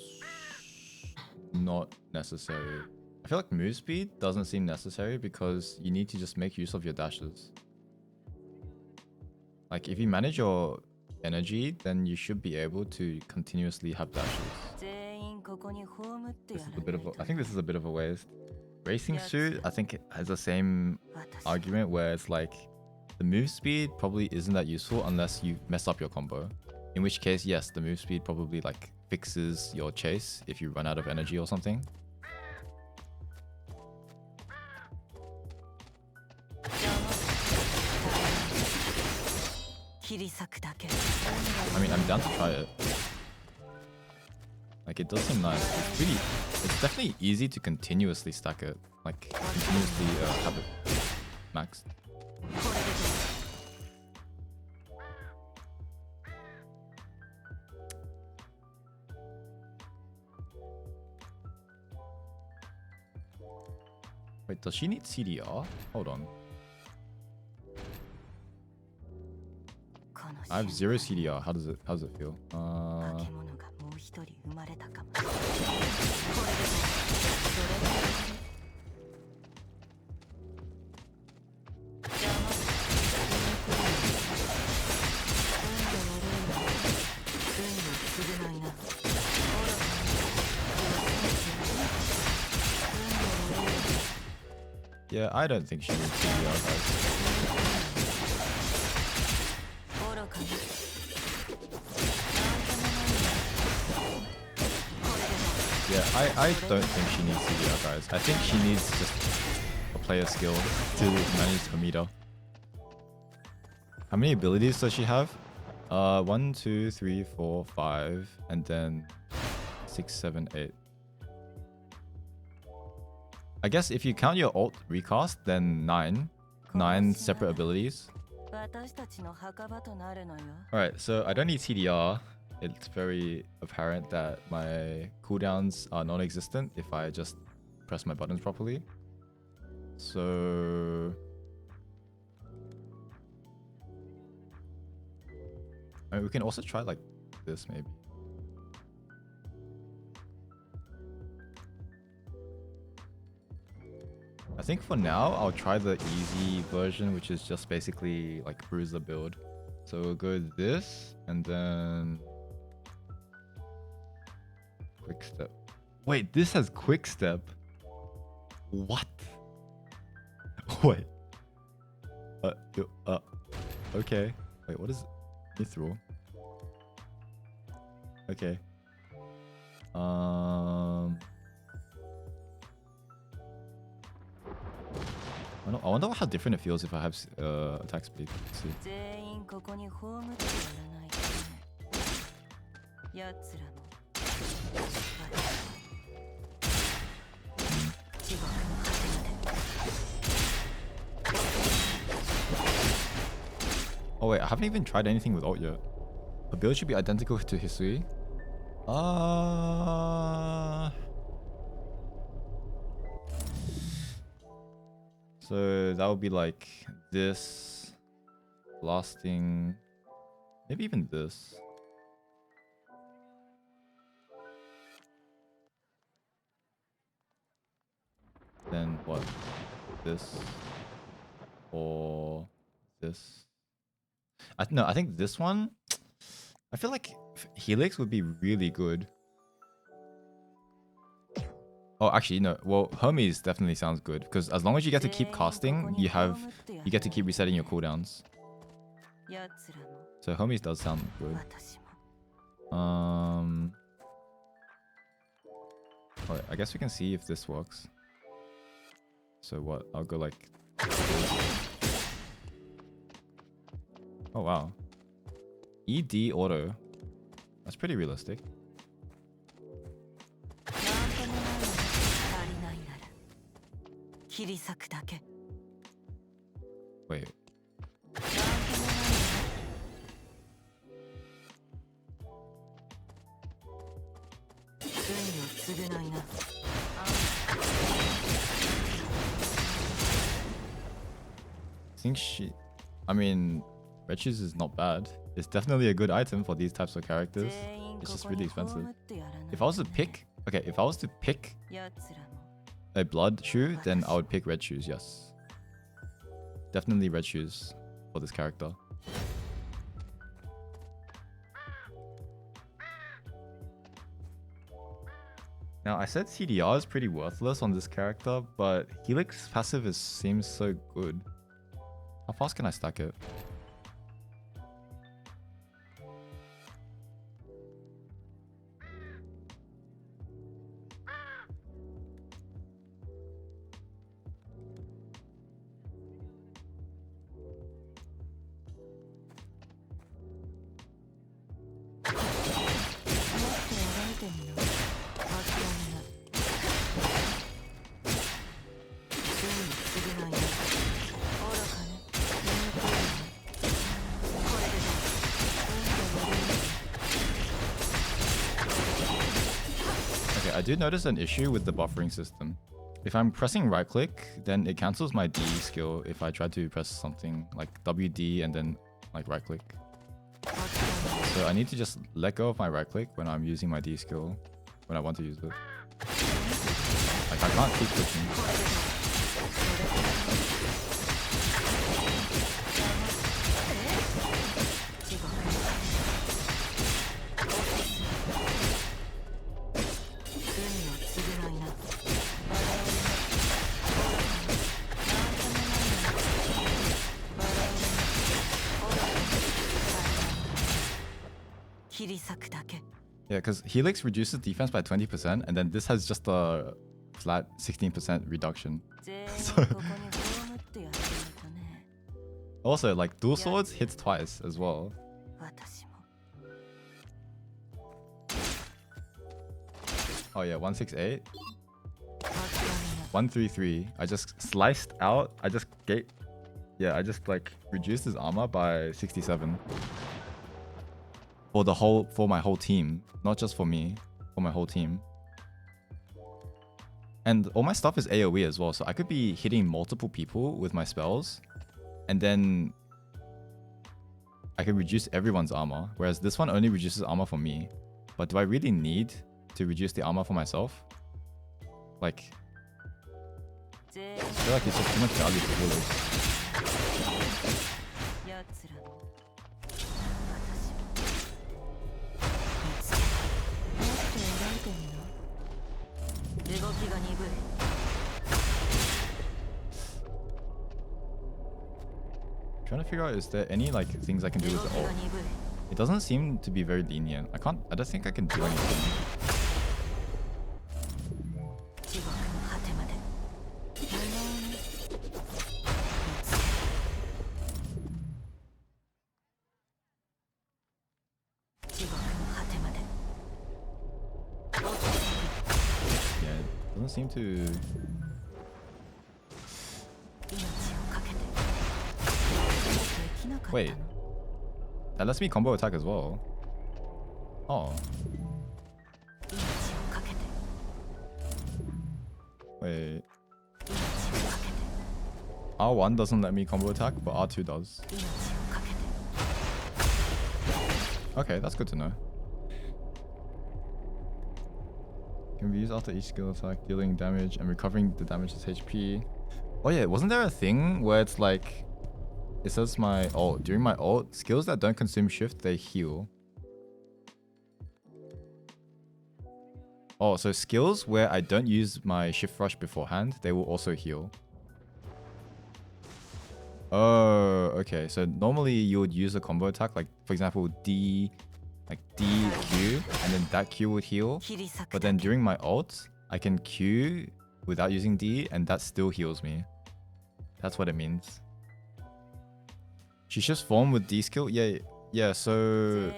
not necessary. I feel like move speed doesn't seem necessary because you need to just make use of your dashes. Like if you manage your energy, then you should be able to continuously have dashes. This is a bit of I think this is a bit of a waste. Racing suit, I think it has the same argument where it's like the move speed probably isn't that useful unless you mess up your combo. In which case, yes, the move speed probably like fixes your chase if you run out of energy or something. I mean, I'm down to try it. Like, it does seem nice. It's definitely easy to continuously stack it. Like, continuously have it maxed. Wait, does she need CDR? Hold on. I have 0 CDR. How does it feel? Yeah, I don't think she needs CDR, guys. Yeah, I don't think she needs CDR, guys. I think she needs just a player skill to manage her meter. How many abilities does she have? 1, 2, 3, 4, 5, and then 6, 7, 8. I guess if you count your ult recast, then 9. 9 separate abilities. Alright, so I don't need CDR. It's very apparent that my cooldowns are non-existent if I just press my buttons properly. So I mean, we can also try like this maybe. I think for now, I'll try the easy version, which is just basically like bruiser build. So we'll go this and then quick step. Wait, this has quick step. What? Wait. Okay. Wait, what is mithril? Okay. I wonder how different it feels if I have attack speed. Let's see. 全員ここに葬ってやらないとね。奴らも地獄の果てまで。 Oh wait, I haven't even tried anything with ult yet. A build should be identical to Hisui. So that would be like this, blasting, maybe even this. Then what? This or this? I think this one. I feel like Helix would be really good. Oh, actually, no. Well, Hermes definitely sounds good because as long as you get to keep casting, you get to keep resetting your cooldowns. So Hermes does sound good. Alright, I guess we can see if this works. So what? I'll go like. Oh wow. ED auto. That's pretty realistic. Wait. I mean, Red Shoes is not bad. It's definitely a good item for these types of characters. It's just really expensive. If I was to pick, okay, if I was to pick a blood shoe, then I would pick Red Shoes, yes. Definitely Red Shoes for this character. Now, I said CDR is pretty worthless on this character, but Helix passive seems so good. How fast can I stack it? I did notice an issue with the buffering system. If I'm pressing right click, then it cancels my D skill if I try to press something like WD and then like right click. So I need to just let go of my right click when I'm using my D skill when I want to use it. Like I can't keep clicking. Yeah, because Helix reduces defense by 20%, and then this has just a flat 16% reduction. So also, like, dual swords hits twice as well. Oh yeah, 168. 133. I just sliced out. I just like reduced his armor by 67. For my whole team, not just for me, for my whole team. And all my stuff is AoE as well, so I could be hitting multiple people with my spells, and then I can reduce everyone's armor, whereas this one only reduces armor for me. But do I really need to reduce the armor for myself? Like, I feel like it's just too much value to Helix. Trying to figure out, is there any like things I can do with the ult? It doesn't seem to be very lenient. I don't think I can do anything. Yeah, it doesn't seem to. Wait, that lets me combo attack as well. Oh. Wait. R1 doesn't let me combo attack, but R2 does. Okay, that's good to know. Can be used after each skill attack, dealing damage and recovering the damage as HP. Oh yeah, wasn't there a thing where it's like, it says my ult, during my ult, skills that don't consume shift, they heal. Oh, so skills where I don't use my shift rush beforehand, they will also heal. Oh, okay. So normally you would use a combo attack, like for example, D, Q, and then that Q would heal. But then during my ult, I can Q without using D, and that still heals me. That's what it means. She shifts form with D skill? Yeah, so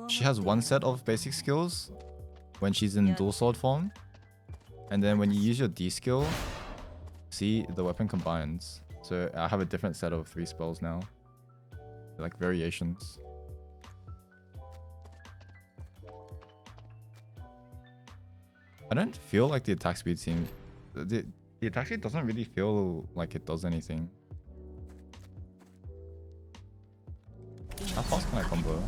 she has one set of basic skills when she's in dual sword form. And then when you use your D skill, see, the weapon combines. So I have a different set of 3 spells now. Like variations. I don't feel like the attack speed seems... The attack speed doesn't really feel like it does anything. How fast can I combo?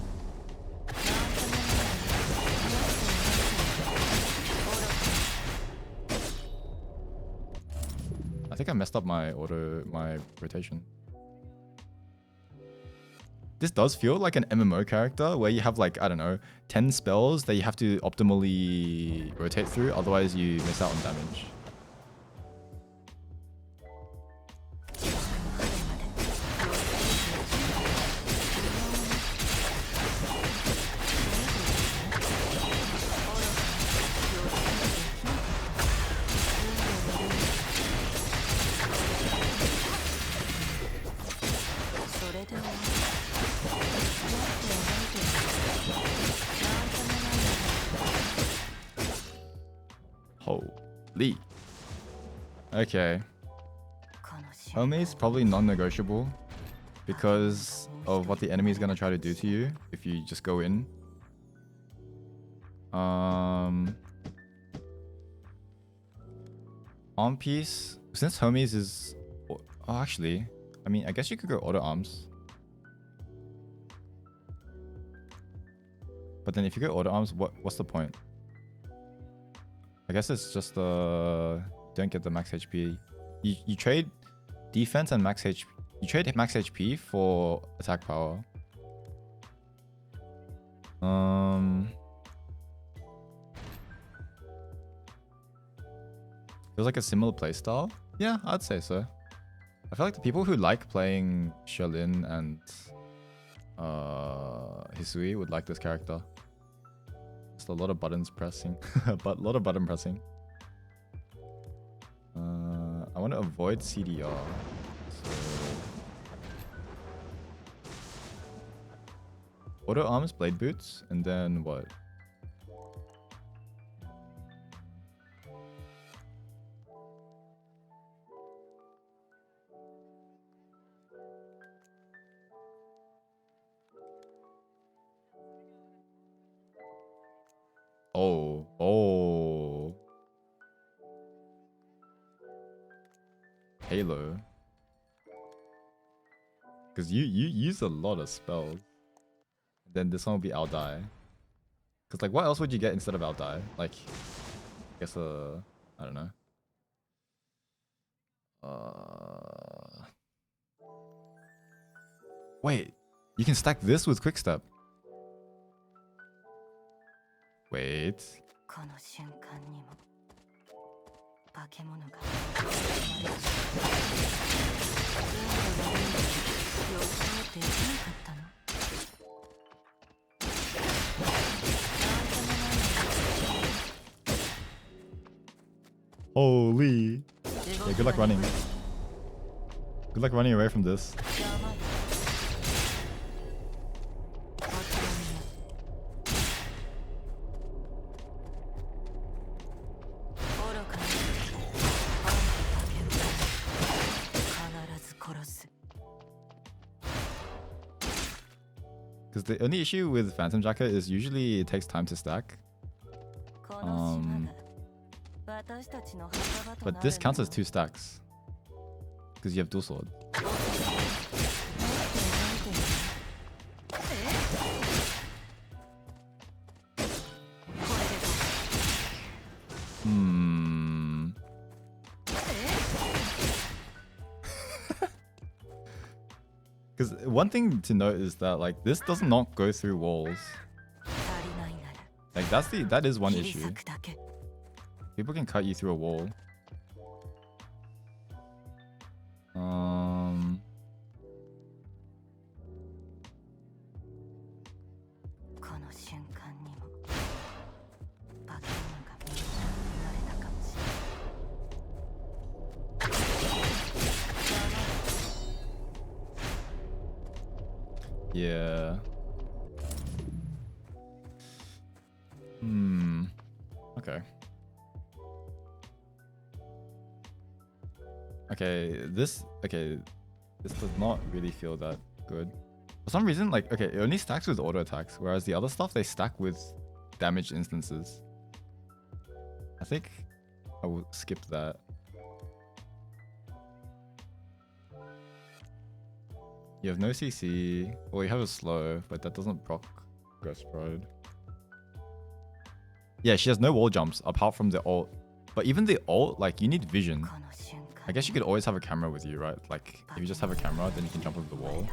I think I messed up my rotation. This does feel like an MMO character where you have like, I don't know, 10 spells that you have to optimally rotate through, otherwise you miss out on damage. Holy. Okay. Homie's probably non-negotiable because of what the enemy is going to try to do to you if you just go in. Arm piece, since homies is... Oh, actually, I mean, I guess you could go auto arms. But then if you go auto arms, what's the point? I guess it's just don't get the max HP. You trade defense and max HP. You trade max HP for attack power. Feels like a similar playstyle. Yeah, I'd say so. I feel like the people who like playing Shalin and Hisui would like this character. Just a lot of buttons pressing. But a lot of button pressing. I want to avoid CDR. So... Auto arms, blade boots, and then what? Oh. Halo. Because you use a lot of spells. Then this one will be I'll die. Because like what else would you get instead of I'll die? Like, I guess I don't know. Wait, you can stack this with quickstep. Wait. できなかったの。Holy. Yeah, good luck running. Good luck running away from this. Because the only issue with Phantom Jacket is usually it takes time to stack. But this counts as 2 stacks. Because you have dual sword. Because one thing to note is that like this does not go through walls. Like that is one issue. People can cut you through a wall. Yeah. Okay. This does not really feel that good. For some reason, like, okay, it only stacks with auto attacks, whereas the other stuff, they stack with damaged instances. I think I will skip that. You have no CC, or you have a slow, but that doesn't proc Ghost Pride. Yeah, she has no wall jumps apart from the ult. But even the ult, like, you need vision. I guess you could always have a camera with you, right? Like, if you just have a camera, then you can jump over the wall.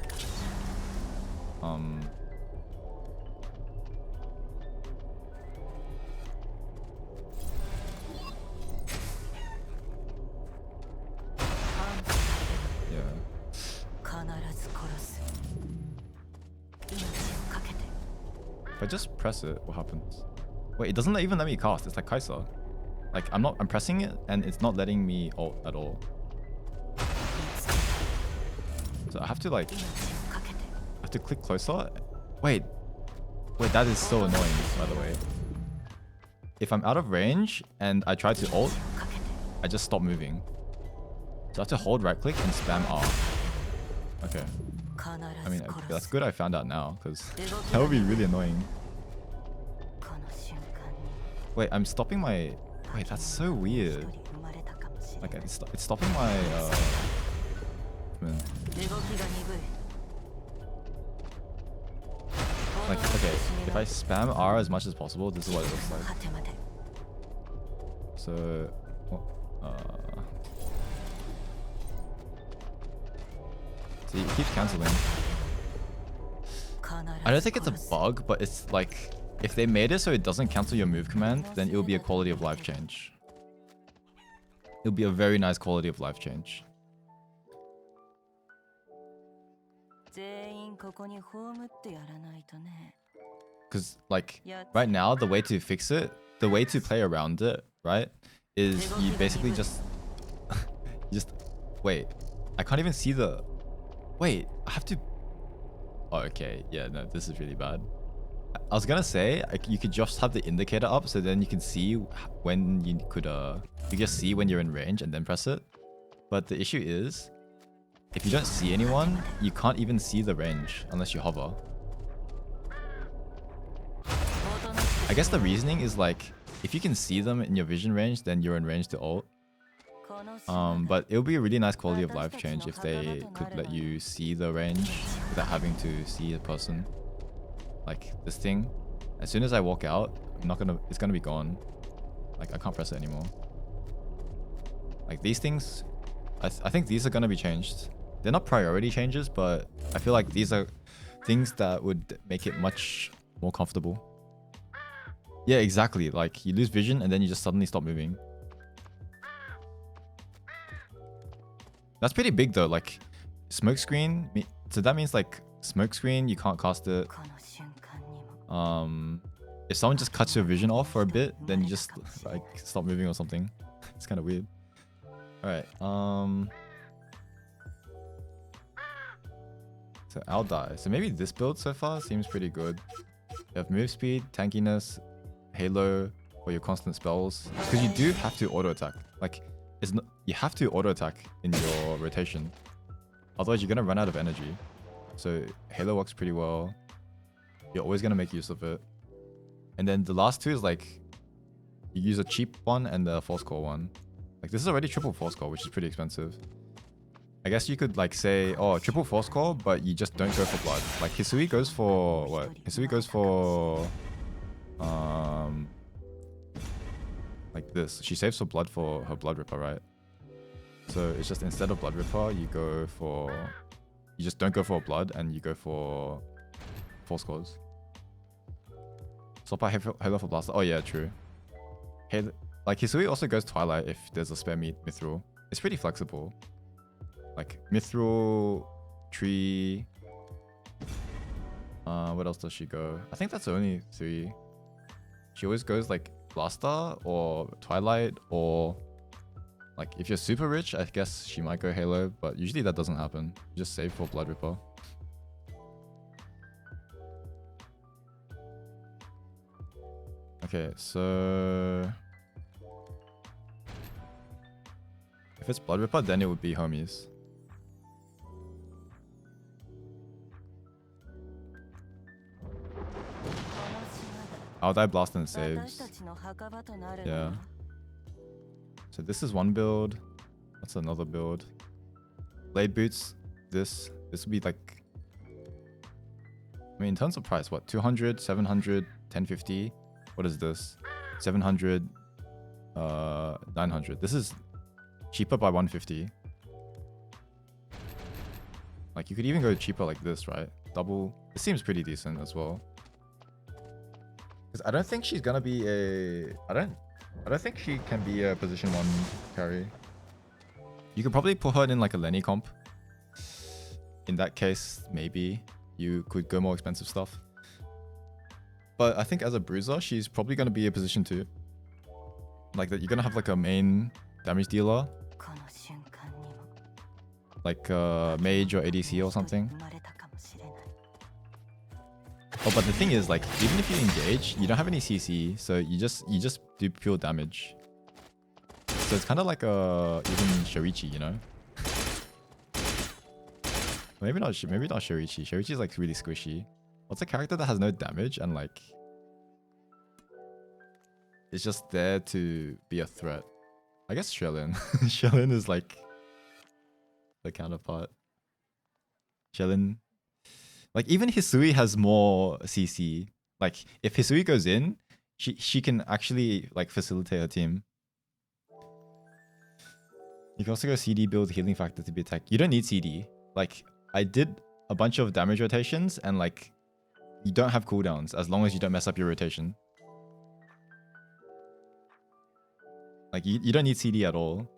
Yeah. If I just press it, what happens? Wait, it doesn't even let me cast. It's like Kai'Sa. Like, I'm pressing it and it's not letting me ult at all. So I have to like, click closer. Wait, that is so annoying, by the way. If I'm out of range and I try to ult, I just stop moving. So I have to hold right click and spam R. Okay. I mean, that's good I found out now, because that would be really annoying. Wait, I'm stopping my... Wait, that's so weird. Like, it's stopping my... Like, okay, if I spam R as much as possible, this is what it looks like. So... See, it keeps cancelling. I don't think it's a bug, but it's like... If they made it so it doesn't cancel your move command, then it will be a quality of life change. It'll be a very nice quality of life change. Because, like, right now, the way to fix it, the way to play around it, right, is you basically just... Wait, I can't even see the... Wait, I have to... Oh, okay. Yeah, no, this is really bad. I was gonna say, like, you could just have the indicator up, so then you can see when you could, you just see when you're in range and then press it. But the issue is, if you don't see anyone, you can't even see the range unless you hover. I guess the reasoning is like, if you can see them in your vision range, then you're in range to ult. But it would be a really nice quality of life change if they could let you see the range without having to see a person. Like this thing, as soon as I walk out, it's gonna be gone. Like, I can't press it anymore. Like these things, I think these are gonna be changed. They're not priority changes, but I feel like these are things that would make it much more comfortable. Yeah, exactly. Like, you lose vision and then you just suddenly stop moving. That's pretty big though. Like, smoke screen, So that means like smoke screen, you can't cast it. この瞬間にも If someone just cuts your vision off for a bit, then you just like stop moving or something. It's kind of weird. All right. So I'll die. So maybe this build so far seems pretty good. You have move speed, tankiness, halo, or your constant spells. Because you do have to auto attack. Like, it's not, you have to auto attack in your rotation. Otherwise, you're gonna run out of energy. So halo works pretty well. You're always gonna make use of it. And then the last two is like, you use a cheap one and a force core one. Like this is already triple force core, which is pretty expensive. I guess you could like say, oh, triple force core, but you just don't go for blood. Like Hisui goes for what? Hisui goes for like this. She saves for blood for her blood ripper, right? So it's just instead of blood ripper, you go for, you just don't go for blood and you go for force cores. Swap out Halo for Blaster. Oh yeah, true. Halo, like Hisui also goes Twilight if there's a spare Mithril. It's pretty flexible. Like Mithril, Tree. What else does she go? I think that's the only three. She always goes like Blaster or Twilight, or like if you're super rich, I guess she might go Halo, but usually that doesn't happen. You just save for Blood Ripper. Okay, so if it's Blood Ripper, then it would be homies. I'll die blast and saves. Yeah. So this is one build. That's another build. Blade boots. This would be like, I mean, in terms of price, what? 200, 700, 1050. What is this? 700, 900. This is cheaper by 150. Like you could even go cheaper like this, right? Double. It seems pretty decent as well. Because I don't think she's gonna be a. I don't think she can be a position 1 carry. You could probably put her in like a Lenny comp. In that case, maybe you could go more expensive stuff. But I think as a bruiser, she's probably going to be a position 2. Like that, you're going to have like a main damage dealer. Like mage or ADC or something. Oh, but the thing is, like, even if you engage, you don't have any CC, so you just do pure damage. So it's kind of like even Shoichi, you know? Maybe not Shoichi. Shoichi is like really squishy. What's a character that has no damage and like it's just there to be a threat? I guess Shelin. Shelin is like the counterpart. Shelin. Like even Hisui has more CC. Like if Hisui goes in, she can actually like facilitate her team. You can also go CD build healing factor to be attacked. You don't need CD. Like I did a bunch of damage rotations and like you don't have cooldowns as long as you don't mess up your rotation. Like you don't need CD at all.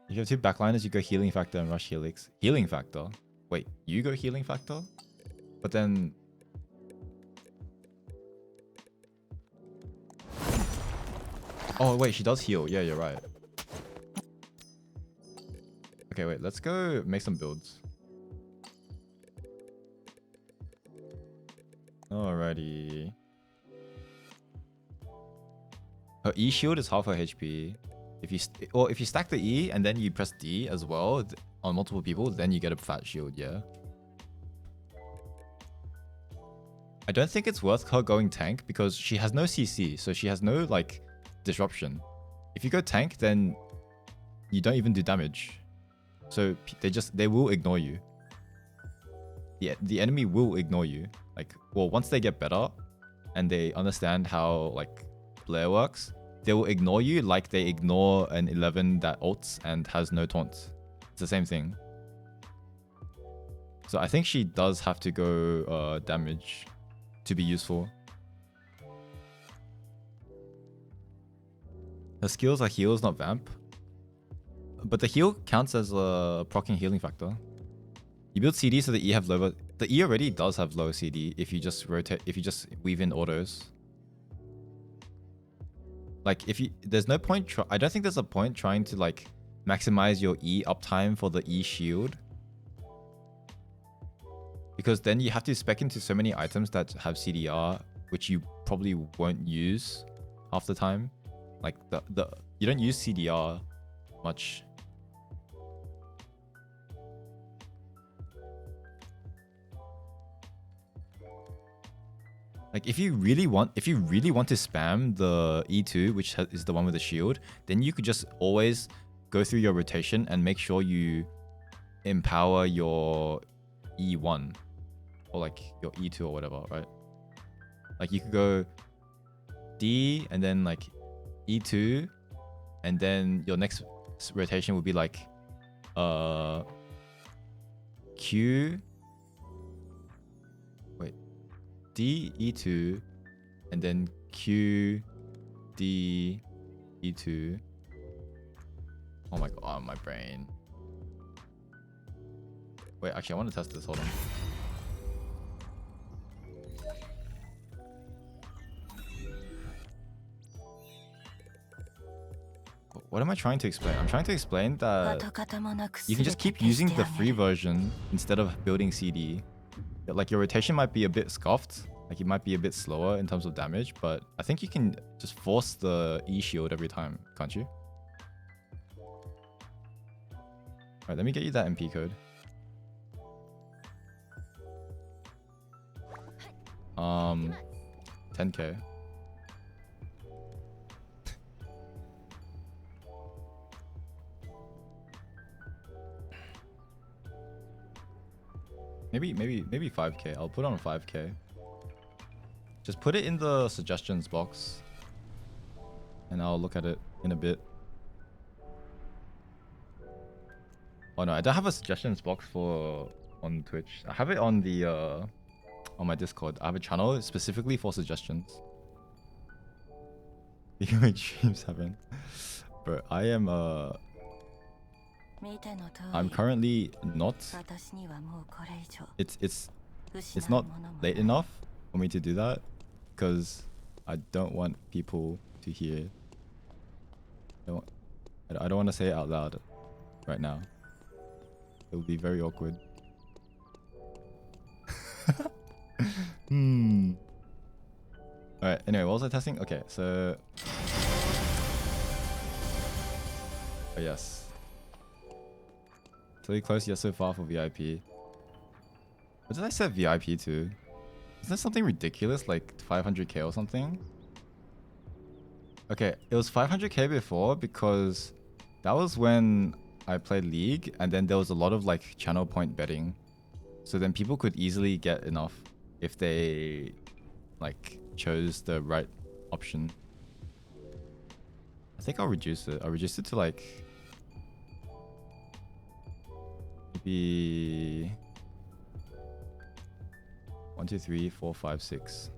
If you have 2 backliners, you go healing factor and rush helix. Healing factor? Wait, you go healing factor? But then... Oh wait, she does heal. Yeah, you're right. Okay, wait, let's go make some builds. Alrighty. Her E shield is half her HP. If you stack the E and then you press D as well on multiple people, then you get a fat shield, yeah. I don't think it's worth her going tank because she has no CC, so she has no like disruption. If you go tank, then you don't even do damage. So they will ignore you. The enemy will ignore you. Like, well, once they get better and they understand how like Blair works, they will ignore you like they ignore an 11 that ults and has no taunt. It's the same thing. So I think she does have to go damage to be useful. Her skills are heals, not vamp. but the heal counts as a proccing healing factor. You build CD so the E have lower. The E already does have low CD if you just rotate. If you just weave in autos. Like if you, there's no point. I don't think there's a point trying to like maximize your E uptime for the E shield. Because then you have to spec into so many items that have CDR, which you probably won't use half the time. Like you don't use CDR much. Like if you really want to spam the E2, which is the one with the shield, then you could just always go through your rotation and make sure you empower your E1 or like your E2 or whatever, right? Like you could go D and then like E2, and then your next rotation would be like Q. Wait, D E2, and then Q D E2. Oh my god, my brain. Wait, actually, I want to test this. Hold on. What am I trying to explain? I'm trying to explain that you can just keep using the free version instead of building CD. Like your rotation might be a bit scuffed, like it might be a bit slower in terms of damage, but I think you can just force the E shield every time, can't you? Alright, let me get you that MP code. 10k. Maybe 5k. I'll put on 5k. Just put it in the suggestions box, and I'll look at it in a bit. Oh no, I don't have a suggestions box on Twitch. I have it on the on my Discord. I have a channel specifically for suggestions. You can make streams happen. Bro, I'm currently not. It's not late enough for me to do that, because I don't want people to hear. I don't want to say it out loud right now. It would be very awkward. Alright, anyway, what was I testing? Okay, so... Oh, yes. Totally close, yes, so far for VIP. What did I set VIP to? Isn't that something ridiculous, like 500k or something? Okay, it was 500k before because that was when I played League, and then there was a lot of like channel point betting. So then people could easily get enough if they like chose the right option. I think I'll reduce it. I'll reduce it to like maybe 1, 2, 3, 4, 5, 6.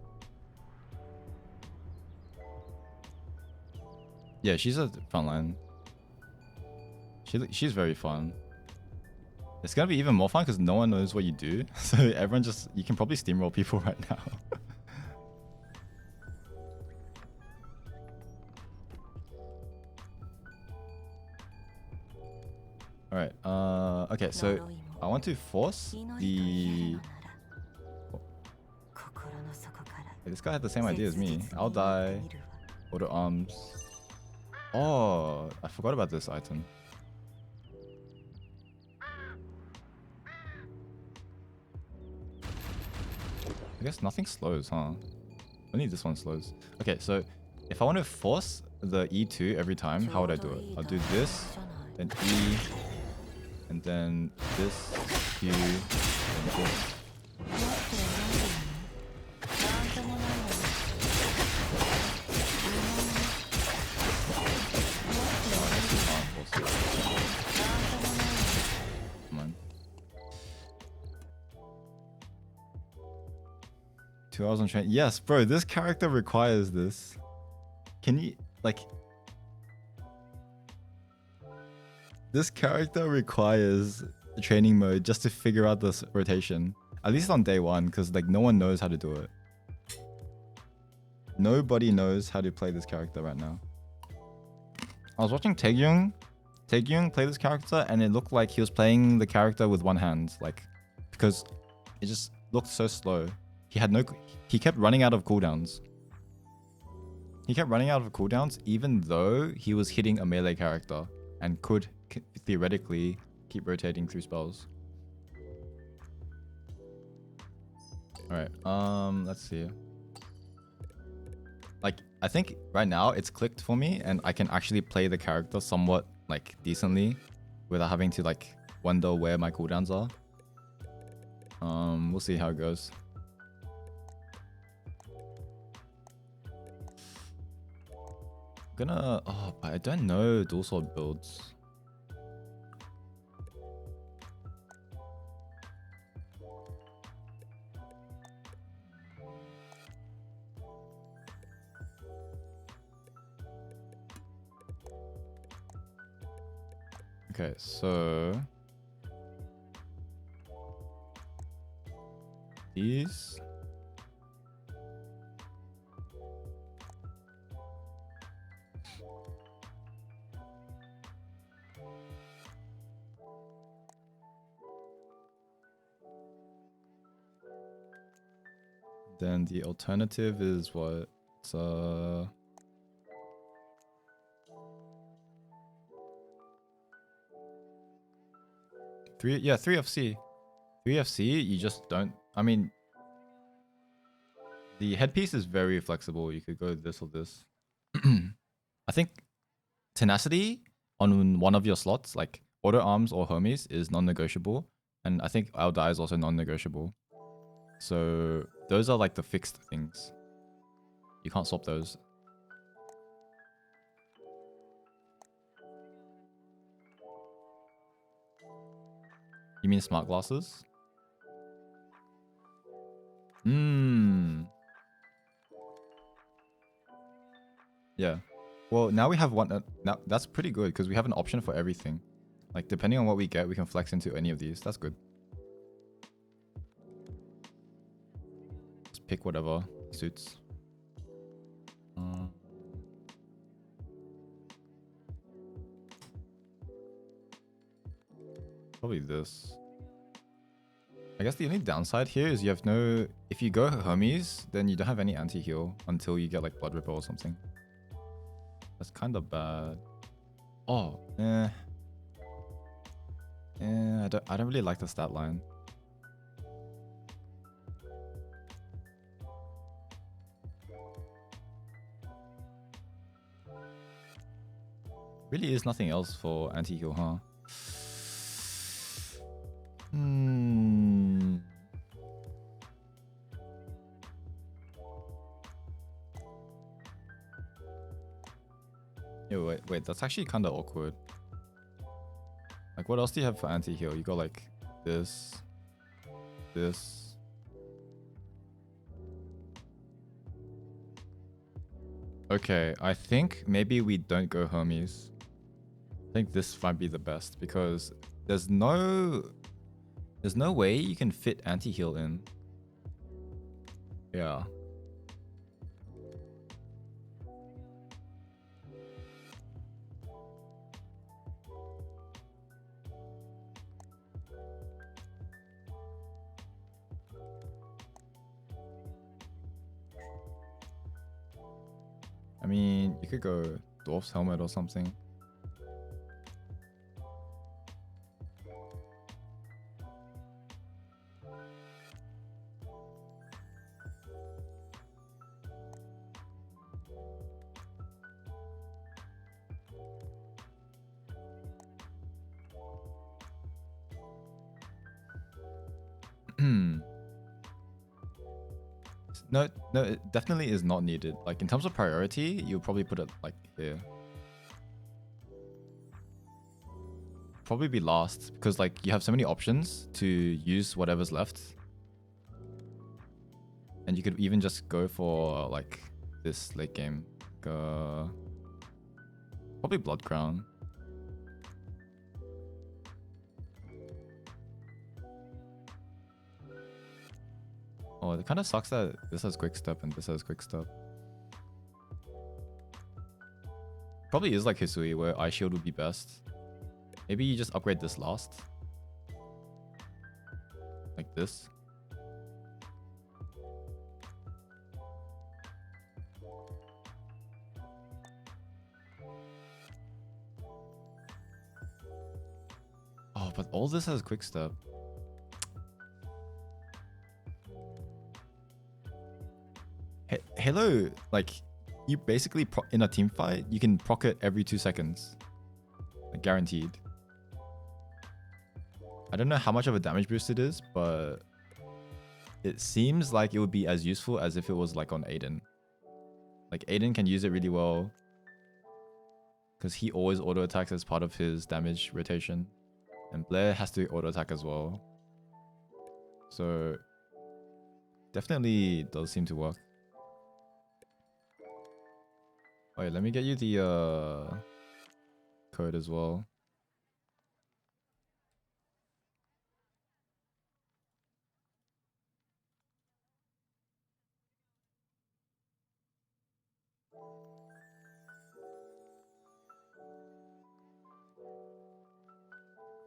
Yeah, she's a frontline. She's very fun. It's gonna be even more fun because no one knows what you do. So everyone just, you can probably steamroll people right now. Alright, okay, so I want to force the... Hey, this guy had the same idea as me. I'll die. Order arms. Oh, I forgot about this item. I guess nothing slows, huh? Only this one slows. Okay, so if I want to force the E2 every time, how would I do it? I'll do this, then E, and then this, Q, and this. Come on. 2 hours on train. Yes, bro, this character requires this. Can you, like... This character requires training mode just to figure out this rotation. At least on day one, because like no one knows how to do it. Nobody knows how to play this character right now. I was watching Taegyung play this character, and it looked like he was playing the character with one hand, like, because it just looked so slow. He kept running out of cooldowns. He kept running out of cooldowns even though he was hitting a melee character and could theoretically keep rotating through spells. Alright, let's see. Like, I think right now it's clicked for me and I can actually play the character somewhat, like, decently without having to, like, wonder where my cooldowns are. We'll see how it goes. Oh, but I don't know dual sword builds. Okay, so these. Then the alternative is what? It's three FC. 3FC, you just don't. I mean, the headpiece is very flexible. You could go this or this. I think tenacity on one of your slots, like auto arms or homies, is non-negotiable, and I think our die is also non-negotiable. So those are like the fixed things. You can't swap those. You mean smart glasses? Yeah. Well, now we have one. Now that's pretty good because we have an option for everything. Like, depending on what we get, we can flex into any of these. That's good. Just pick whatever suits. Probably this. I guess the only downside here is you have no... If you go homies, then you don't have any anti-heal until you get like Blood Ripper or something. That's kind of bad. Oh, I don't really like the stat line. Really is nothing else for anti-heal, huh? Yo, wait, that's actually kind of awkward. Like, what else do you have for anti-heal? You got like this. Okay, I think maybe we don't go homies. I think this might be the best because there's no way you can fit anti-heal in. Yeah. I mean, you could go Dwarf's Helmet or something. No, it definitely is not needed. Like, in terms of priority, you'll probably put it like here. Probably be last because like you have so many options to use whatever's left. And you could even just go for like this late game. Probably Blood Crown. Oh, it kind of sucks that this has quick step and this has quick step. Probably is like Hisui, where Ice Shield would be best. Maybe you just upgrade this last. Like this. Oh, but all this has quick step. Halo, like, you basically in a team fight, you can proc it every 2 seconds. Like, guaranteed. I don't know how much of a damage boost it is, but it seems like it would be as useful as if it was like on Aiden. Like, Aiden can use it really well because he always auto attacks as part of his damage rotation, and Blair has to auto attack as well. So definitely does seem to work. Wait, let me get you the code as well.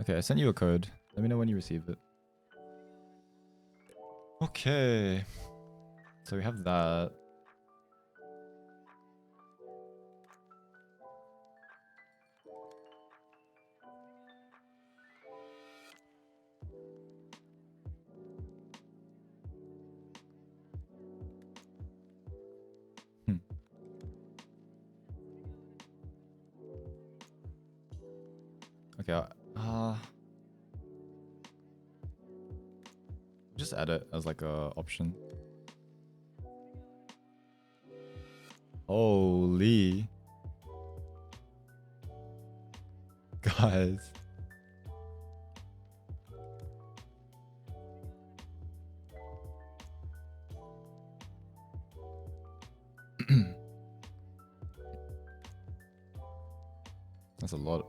Okay, I sent you a code. Let me know when you receive it. Okay. So we have that. Okay, just add it as like a option. Holy. Guys. That's a lot.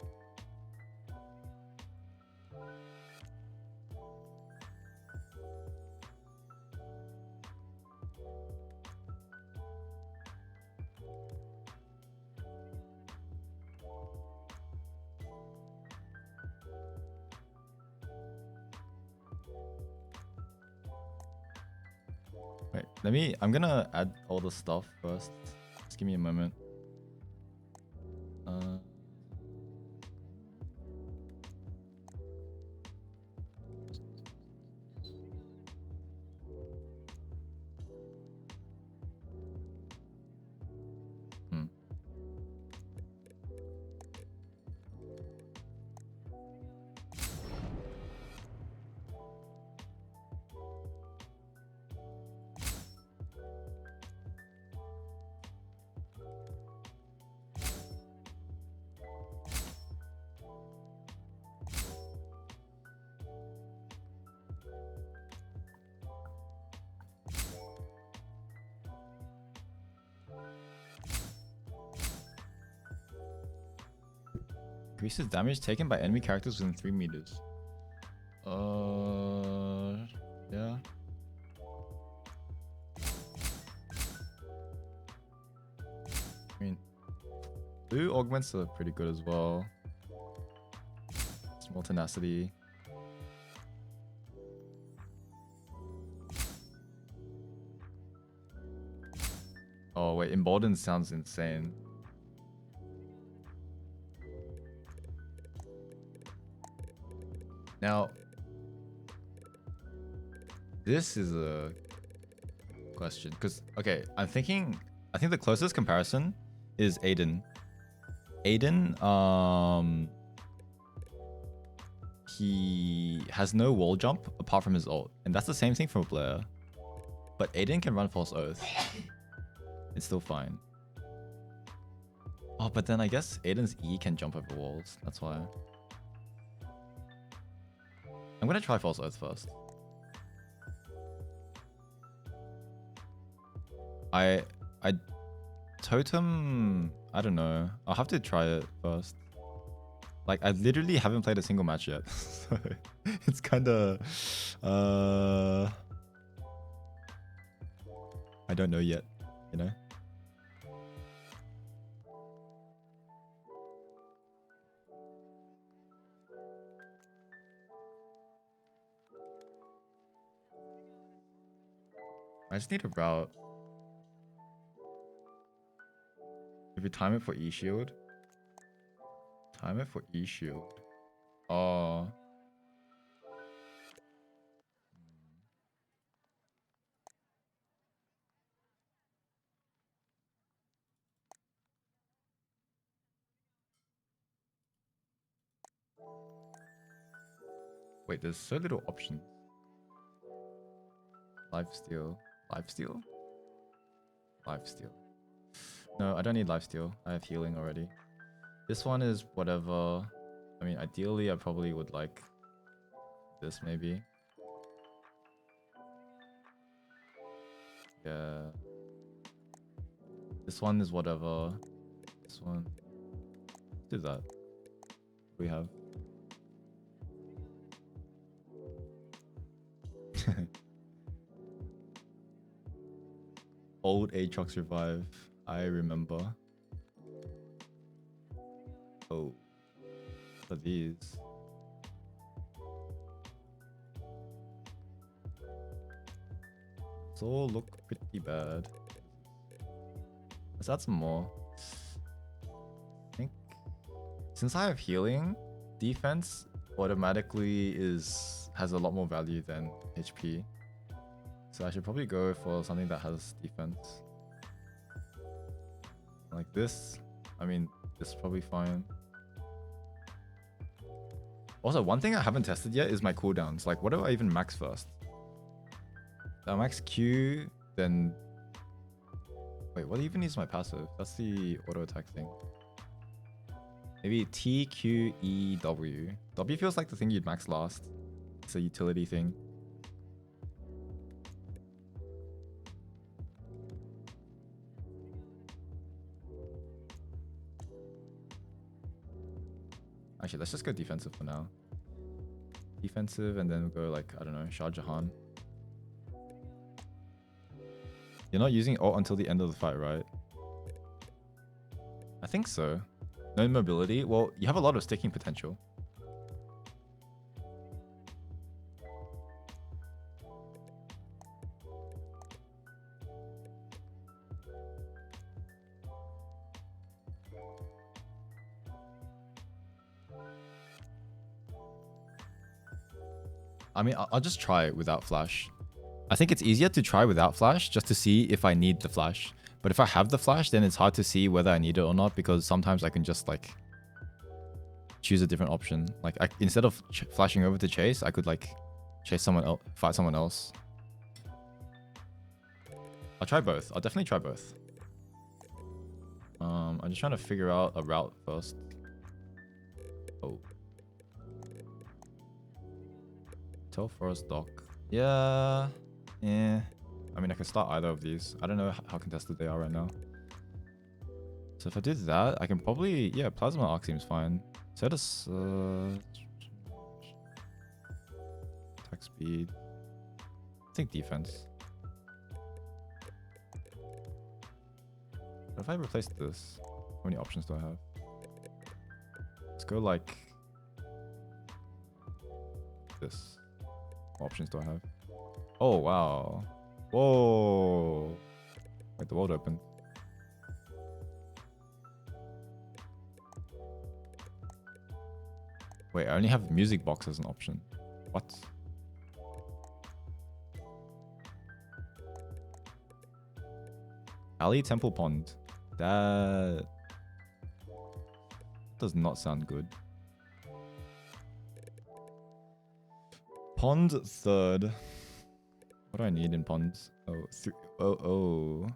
Wait, I'm gonna add all the stuff first. Just give me a moment. Increases damage taken by enemy characters within 3 meters. Yeah. I mean, blue augments are pretty good as well. Small tenacity. Oh wait, emboldened sounds insane. Now, this is a question because okay, I think the closest comparison is Aiden. Aiden, he has no wall jump apart from his ult, and that's the same thing for Blair. But Aiden can run False Oath. It's still fine. Oh, but then I guess Aiden's E can jump over walls. That's why. I'm gonna try False Oath first. I Totem, I don't know. I'll have to try it first. Like, I literally haven't played a single match yet. So it's kinda I don't know yet, you know? I just need a route. If you time it for E shield. Time it for E shield. Oh. Wait, there's so little options. Lifesteal. Lifesteal? Lifesteal. No, I don't need lifesteal. I have healing already. This one is whatever. I mean, ideally, I probably would like this maybe. Yeah. This one is whatever. This one. Do that. We have. Old Aatrox revive. I remember. Oh. What are these? These all look pretty bad. Let's add some more. I think since I have healing, defense automatically has a lot more value than HP. So I should probably go for something that has defense. Like this. I mean, this is probably fine. Also, one thing I haven't tested yet is my cooldowns. Like, what do I even max first? Do I max Q, then... Wait, what even is my passive? That's the auto attack thing. Maybe T, Q, E, W. W feels like the thing you'd max last. It's a utility thing. Actually, let's just go defensive for now. Defensive, and then we'll go like, I don't know, Shah Jahan. You're not using ult until the end of the fight, right? I think so. No mobility? Well, you have a lot of sticking potential. I mean, I'll just try it without flash. I think it's easier to try without flash just to see if I need the flash. But if I have the flash, then it's hard to see whether I need it or not because sometimes I can just like choose a different option. Like instead of flashing over to chase, I could like chase someone else, fight someone else. I'll try both. I'll definitely try both. I'm just trying to figure out a route first. Oh. Tell Forest Dock. Yeah. Yeah. I mean, I can start either of these. I don't know how contested they are right now. So if I do that, I can probably... Yeah, Plasma Arc seems fine. Set us... attack speed. I think defense. What if I replace this? How many options do I have? Let's go like... this. What options do I have? Oh, wow. Whoa. Wait, the world opened. Wait, I only have music box as an option. What? Ali Temple Pond. That does not sound good. Pond third. What do I need in ponds? Oh.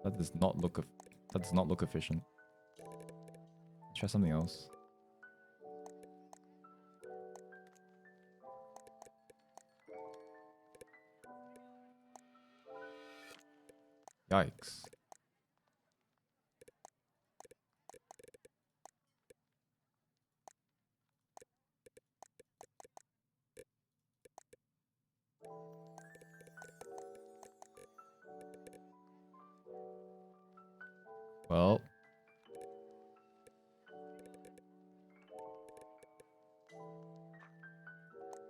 That does not look efficient. Try something else. Yikes. Well.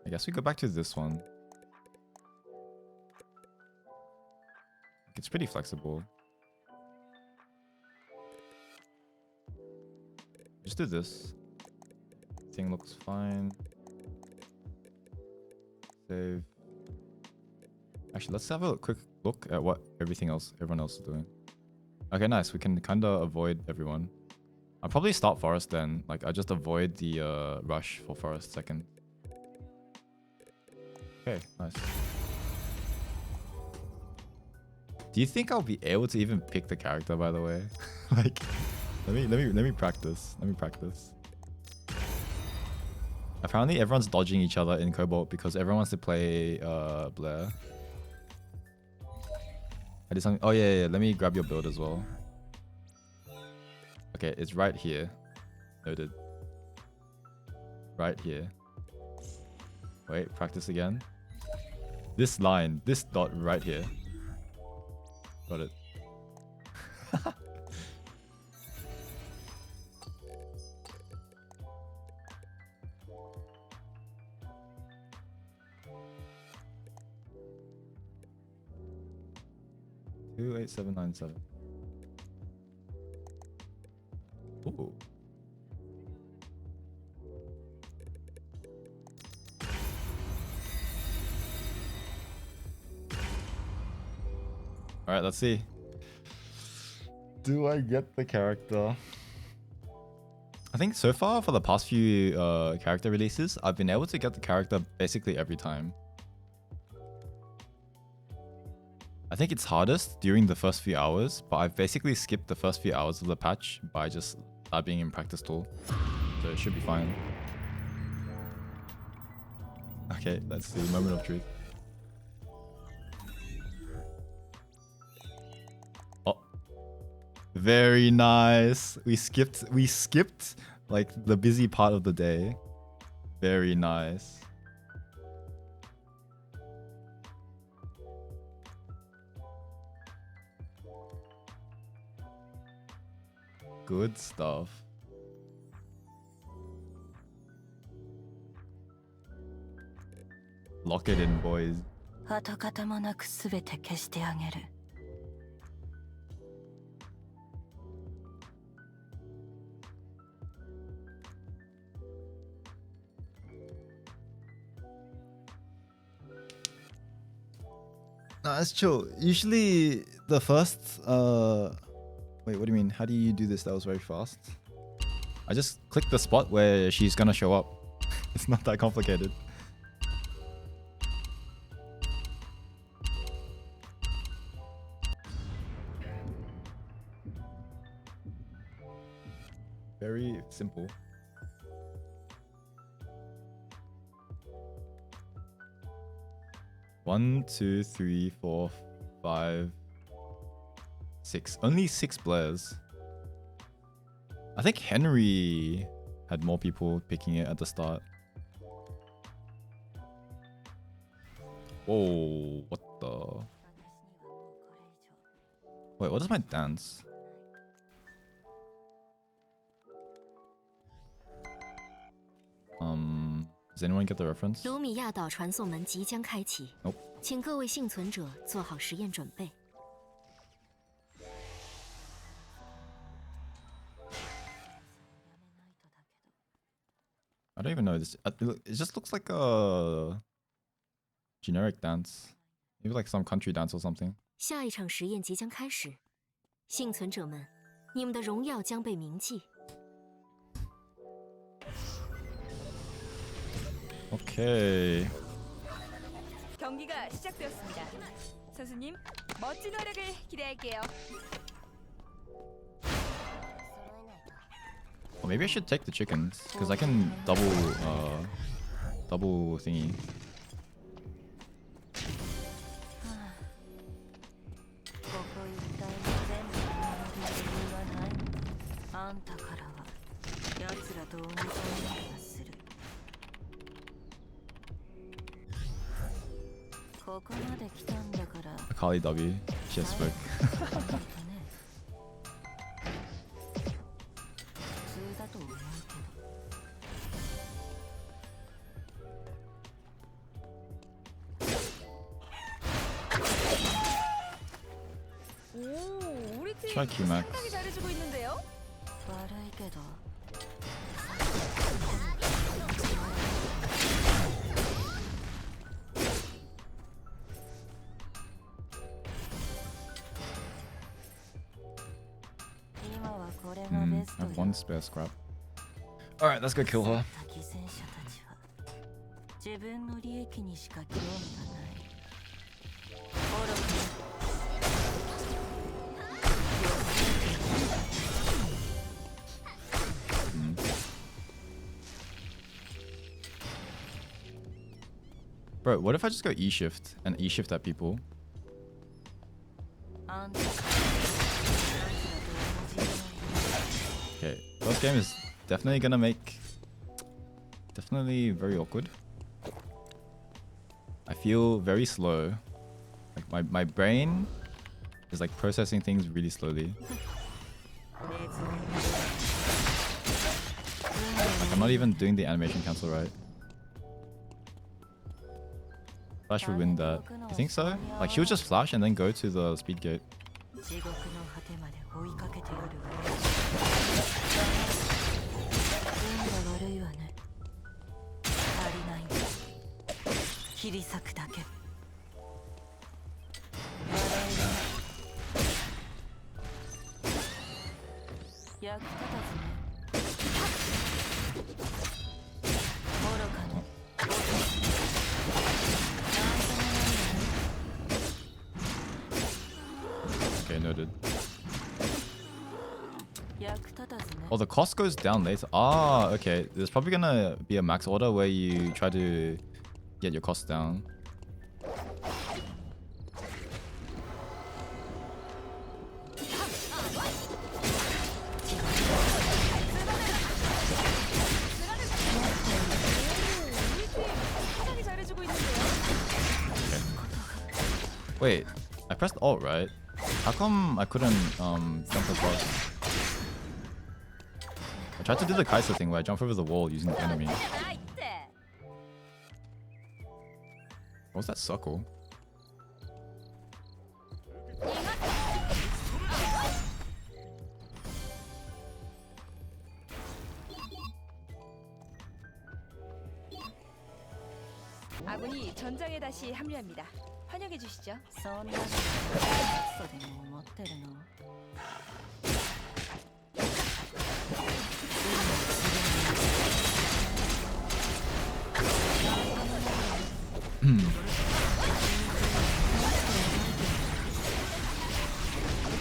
I guess we go back to this one. It's pretty flexible. Just do this. Thing looks fine. Save. Actually, let's have a quick look at what everyone else is doing. Okay, nice. We can kind of avoid everyone. I'll probably start forest then. Like, I just avoid the rush for forest second. Okay, nice. Do you think I'll be able to even pick the character, by the way? Like, let me practice. Let me practice. Apparently, everyone's dodging each other in Cobalt because everyone wants to play Blair. I did something. Oh yeah. Let me grab your build as well. Okay, it's right here. Noted. Right here. Wait, practice again. This line, this dot right here. Got it. Two 8797. Ooh. All right, let's see. Do I get the character? I think so far for the past few character releases, I've been able to get the character basically every time. I think it's hardest during the first few hours, but I've basically skipped the first few hours of the patch by just being in practice tool. So it should be fine. Okay, let's see. Moment of truth. Oh. Very nice. We skipped like the busy part of the day. Very nice. Good stuff. Lock it in, boys. 跡形もなく全て消してあげる。Nah, it's chill. Usually the first wait, what do you mean? How do you do this? That was very fast. I just click the spot where she's gonna show up. It's not that complicated. Very simple. One, two, three, 4, 5, 6. Only 6 Blairs. I think Henry had more people picking it at the start. Whoa, what the? Wait, what is my dance? Does anyone get the reference? 卢米亚岛传送门即将开启， Nope. 请各位幸存者做好实验准备。 I don't even know this. It just looks like a generic dance. Maybe like some country dance or something. 下一场实验即将开始，幸存者们，你们的荣耀将被铭记。 Okay. 경기가 시작되었습니다. 선수님, 멋진 활약을 기대할게요. Well, maybe I should take the chickens because I can double thingy. Akali W. She has spoke. Try Q max. 상당히 잘해주고 있는데요. 悪いけど 今はこれがベス I ト have よ one spare scrap. Alright, let's go kill her. 犠牲者たちは自分の利益にしか興味がない愚かな Bro, what if I just go E shift and E shift at people? あんたあいつらと同じように Okay, first game is definitely gonna make definitely very awkward. I feel very slow. Like my brain is like processing things really slowly. Like, I'm not even doing the animation cancel right. Flash would win that. You think so? Like she'll just flash and then go to the speed gate. 地獄の果てまで追いかけてやるわ運が悪いわね足りないんだ切り裂くだけ笑いだ役立たずね愚かね Okay, noted. 役立たずね Oh, the cost goes down later. Ah, okay. There's probably gonna be a max order where you try to get your costs down. 상당히 잘해주고 있는데요. Wait, I pressed alt, right? How come I couldn't jump across? I tried to do the Kaiser thing where I jump over the wall using the enemy. What was that suckle? 아군이 전장에 다시 합류합니다. 환영해 주시죠. そんなにクソでも思ってるの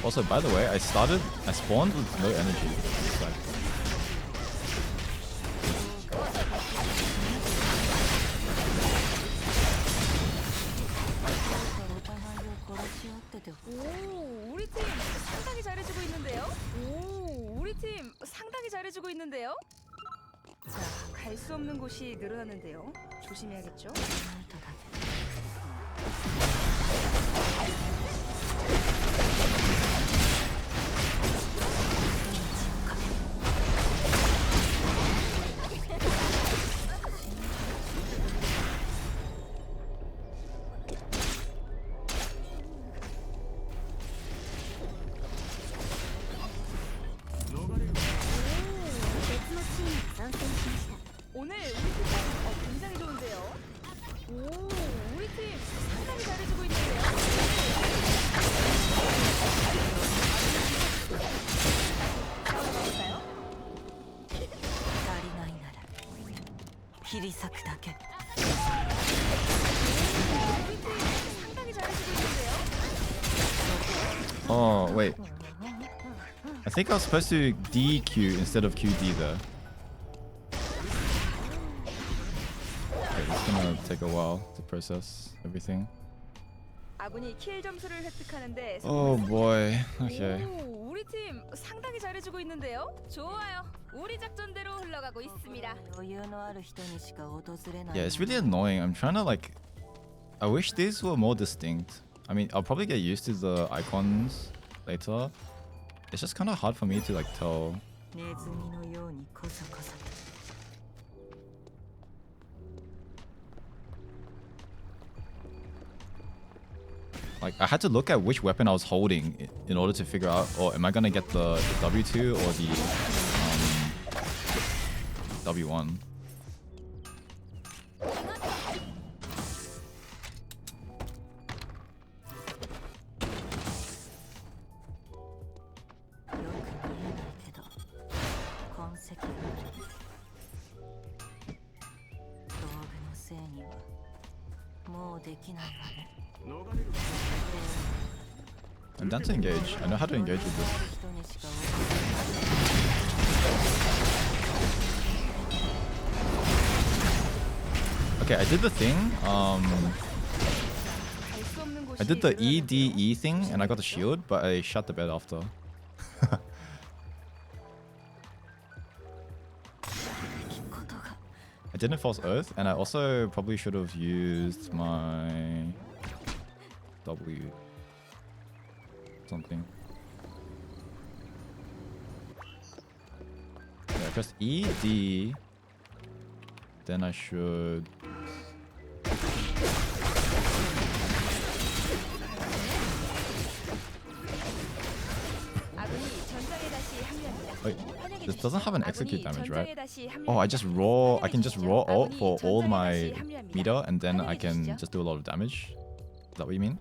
Also, by the way, I spawned with no energy. It's like, 오, 우리 팀 상당히 잘해주고 있는데요. 오, 우리 팀 상당히 잘해주고 있는데요. 자, 갈 수 없는 곳이 늘어났는데요. 조심해야겠죠. 오늘 우리 팀 굉장히 좋은데요. 오, 우리 팀 상당히 잘해주고 있는데요. 싸워볼까요? 足りないなら切り裂くだけ 우리 팀 상당히 잘해주고 있는데요. oh wait, I think I was supposed to DQ instead of QD there. Okay, it's gonna take a while to process everything. 아군이 킬 점수를 획득하는데 Oh 성공했습니다. boy. Okay. 오, 우리 팀 상당히 잘해주고 있는데요. 좋아요. 우리 작전대로 흘러가고 있습니다. 余裕のある人にしか訪れない Yeah, it's really annoying. I'm trying to like. I wish these were more distinct. I mean, I'll probably get used to the icons later. It's just kind of hard for me to like tell. ネズミのようにコソコソと 敵のチームに参戦しました Like I had to look at which weapon I was holding in order to figure out, oh, am I gonna get the W2 or the W1? I'm down to engage. I know how to engage with this. Okay, I did the thing. I did the EDE thing and I got the shield, but I shut the bed after. I didn't false earth, and I also probably should have used my W something. Yeah, I pressed ED, then I should. Wait, this doesn't have an execute damage, right? Oh, I can just raw ult for all my meter and then I can just do a lot of damage. Is that what you mean?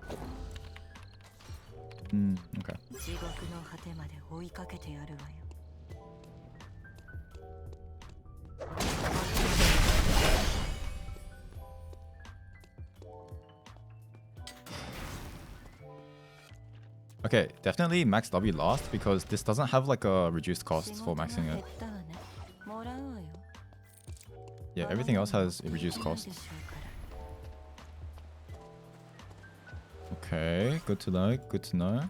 Okay. Okay, definitely max W last because this doesn't have like a reduced cost for maxing it. Yeah, everything else has a reduced cost. Okay, good to know, good to know.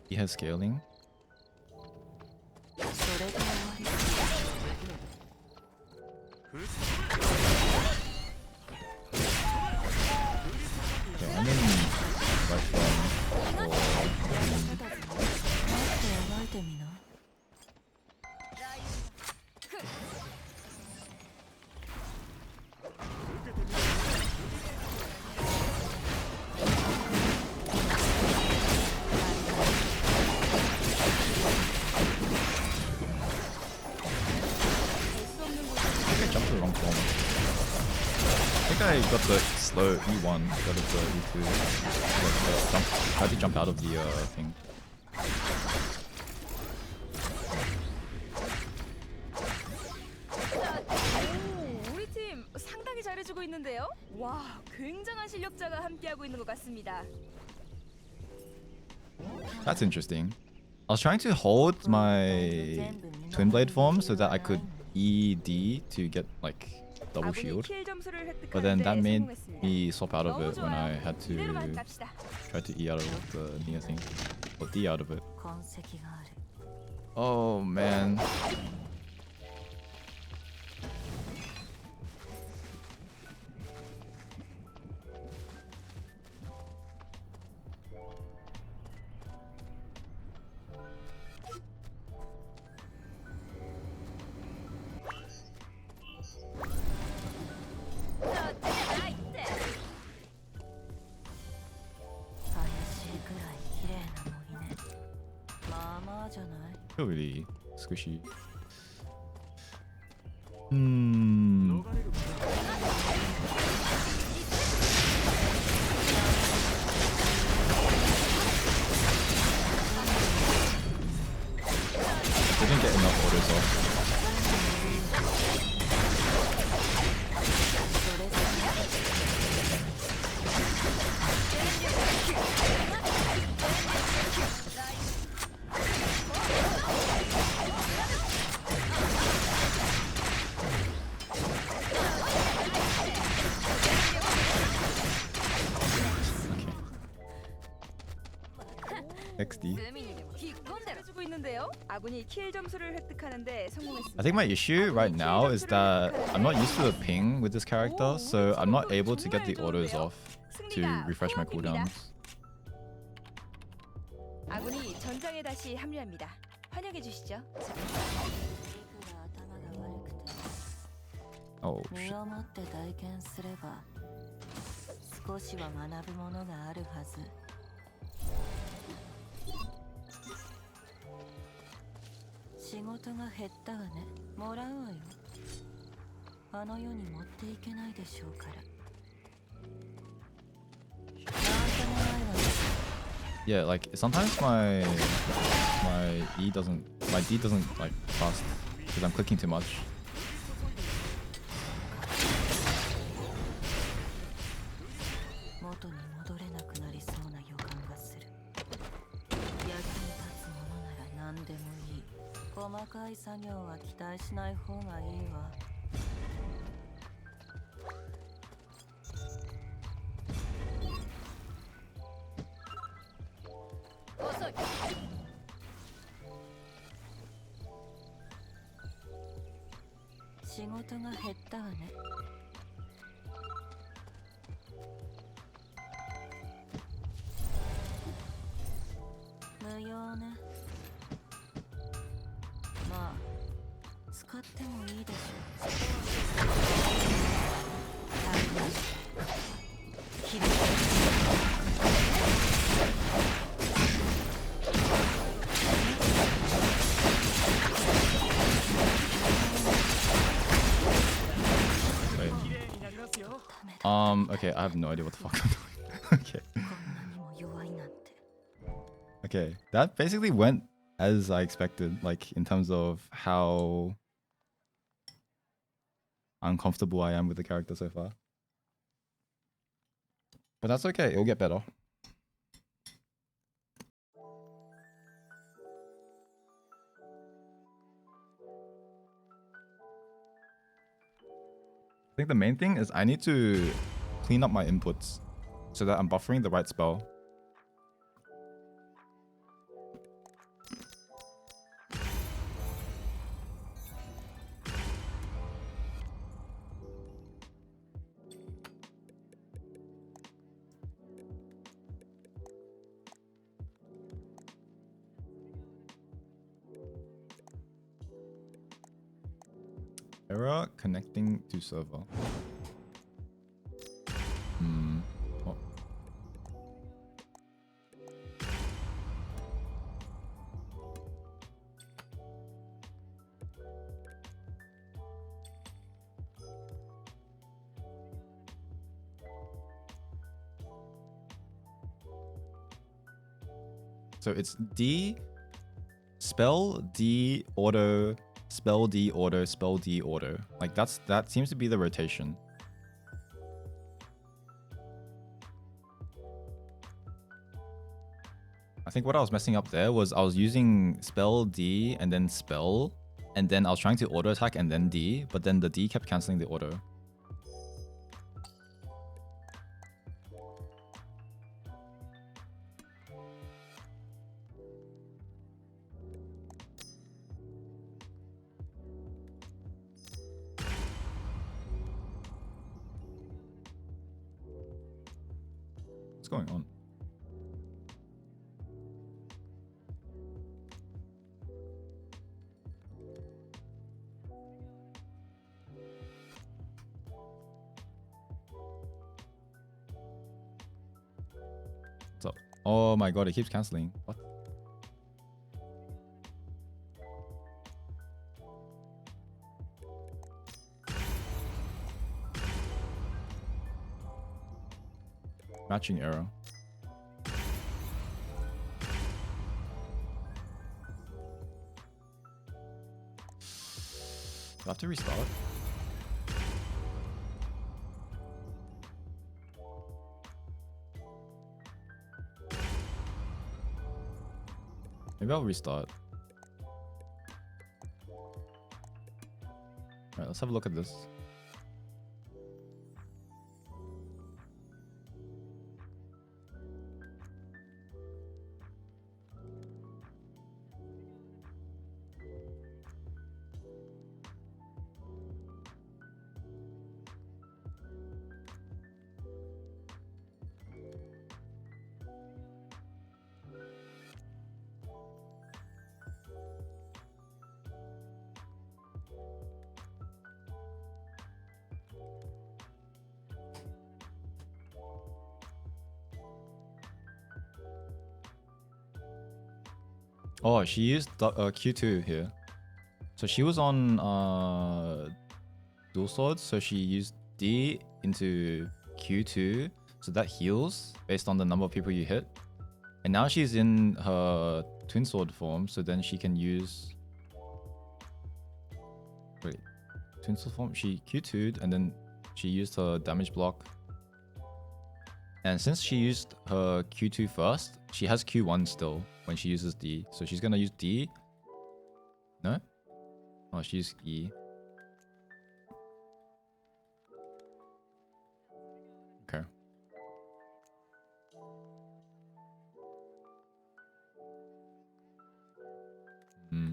He has scaling. Okay, I'm in right from I got the slow E1 instead of the E2. I had to jump out of the thing. 오, 우리 팀 상당히 잘해주고 있는데요. 와, 굉장한 실력자가 함께하고 있는 것 같습니다. That's interesting. I was trying to hold my twin blade form so that I could ED to get like double shield, but then that made me swap out of it when I had to try to E out of the Nia thing, or D out of it. Oh man. Really squishy. Didn't get enough orders off. XD. I think my issue right now is that I'm not used to the ping with this character, so I'm not able to get the orders off. to refresh my cooldowns. 아군이 전장에 다시 합류합니다. 환영해 주시죠. Oh 身 shit. をもって体験すれば少しは学ぶものがあるはず。仕事が減ったわね。もらうわよ。あの世に持っていけないでしょうから。なんともないわね。 Yeah, like sometimes my D doesn't like fast because I'm clicking too much. 元に戻れなくなりそうな予感がする。役に立つものなら何でもいい。細かい作業は期待しない方がいいわ。遅い。仕事が減ったわね。無用ね。まあ使ってもいいでしょう。切り Wait. Okay, I have no idea what the fuck I'm doing. Okay. こんなにも弱いなんて。 Okay, that basically went as I expected, like in terms of how uncomfortable I am with the character so far. But that's okay, it'll get better. I think the main thing is I need to clean up my inputs so that I'm buffering the right spell. Error connecting to server. Oh. So it's D, spell D, auto, spell D, auto, spell D, auto. Like that seems to be the rotation. I think what I was messing up there was I was using spell D and then spell, and then I was trying to auto attack and then D, but then the D kept cancelling the auto. What's going on? What's up? Oh my god, it keeps cancelling. What? Matching error. Do I have to restart? Maybe I'll restart. Alright, let's have a look at this. Oh, she used Q2 here. So she was on dual swords, so she used D into Q2, so that heals based on the number of people you hit. And now she's in her twin sword form, so then she can use... Wait, twin sword form? She Q2'd and then she used her damage block. And since she used her Q2 first, she has Q1 still when she uses D. So she's gonna use D. No? Oh, she used E. Okay. Hmm.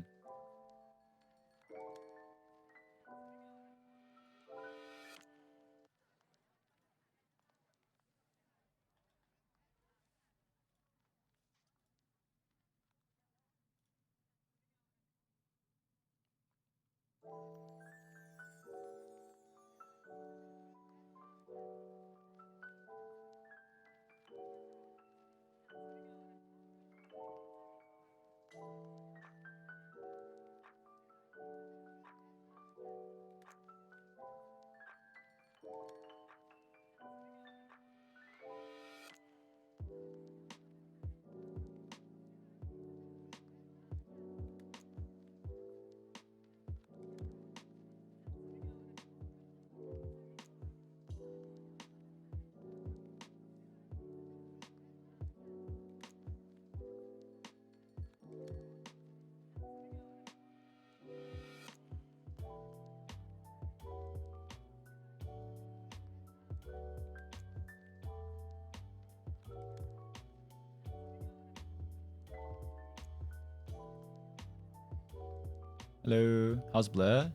Hello, how's Blair?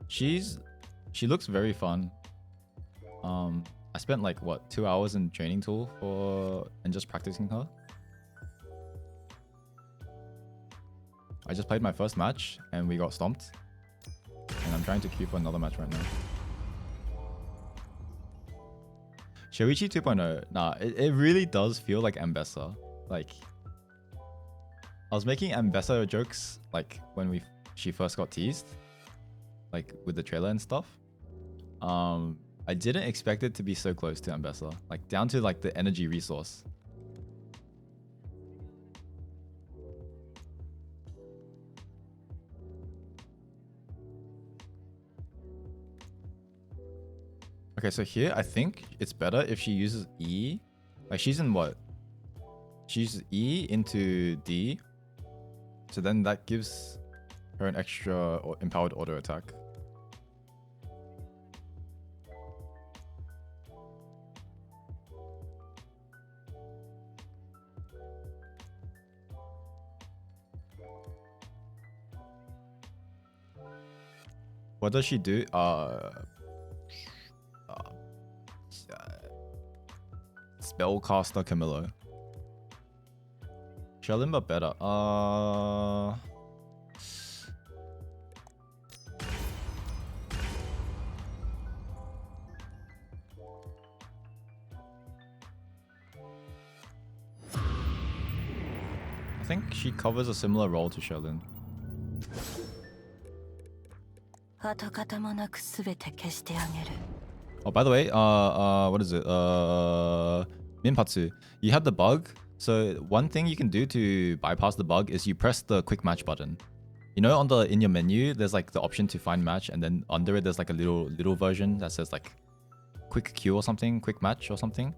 She looks very fun. I spent like what 2 hours in training tool and just practicing her. I just played my first match and we got stomped. And I'm trying to queue for another match right now. Shoichi 2.0. Nah, it really does feel like Ambessa. Like, I was making Ambessa jokes like when she first got teased, like with the trailer and stuff. I didn't expect it to be so close to Ambessa, like down to like the energy resource. Okay, so here I think it's better if she uses E. Like she's in what? She uses E into D. So then that gives her an extra empowered auto attack. What does she do? Spellcaster Camillo. Shalimba better. I think she covers a similar role to Sherlin. 跡形もなく全て消してあげる。 Oh, by the way, what is it? Minpatsu. You have the bug. So one thing you can do to bypass the bug is you press the quick match button. You know, in your menu, there's like the option to find match, and then under it, there's like a little version that says like quick queue or something, quick match or something.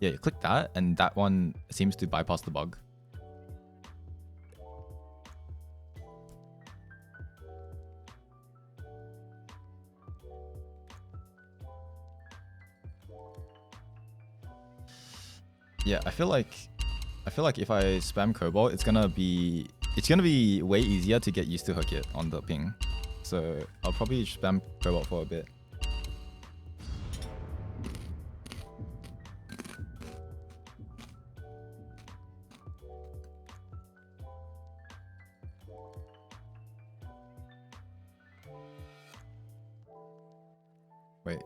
Yeah, you click that, and that one seems to bypass the bug. Yeah, I feel like if I spam Cobalt, it's gonna be way easier to get used to her kit on the ping. So I'll probably spam Cobalt for a bit. Wait,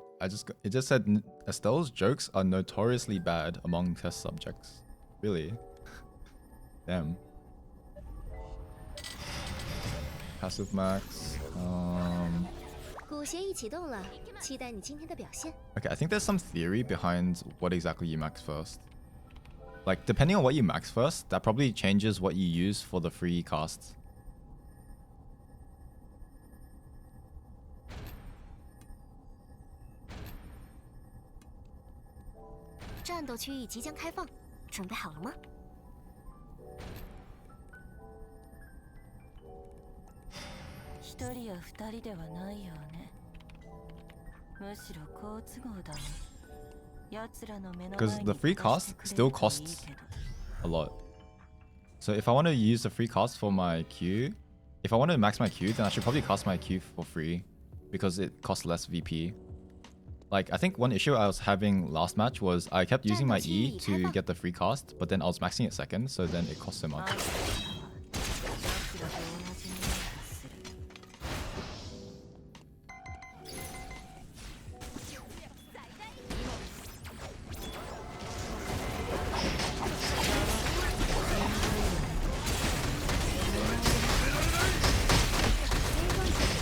it just said Estelle's jokes are notoriously bad among test subjects. Really? Damn. passive max. 古协议启动了，期待你今天的表现。 Okay, I think there's some theory behind what exactly you max first. Like, depending on what you max first, that probably changes what you use for the free casts. 战斗区域即将开放，准备好了吗？一人や二人ではないよね。むしろ好都合だわ。奴らの目の前 Because に the free 出 cast してくれ still ればいい costs けど。 a lot. So if I want to use the free cast for my Q, if I want to max my Q, then I should probably cast my Q for free because it costs less VP. Like, I think one issue I was having last match was I kept using my E to get the free cast, but then I was maxing it second, so then it cost so much. 奴らと同じ匂いがする。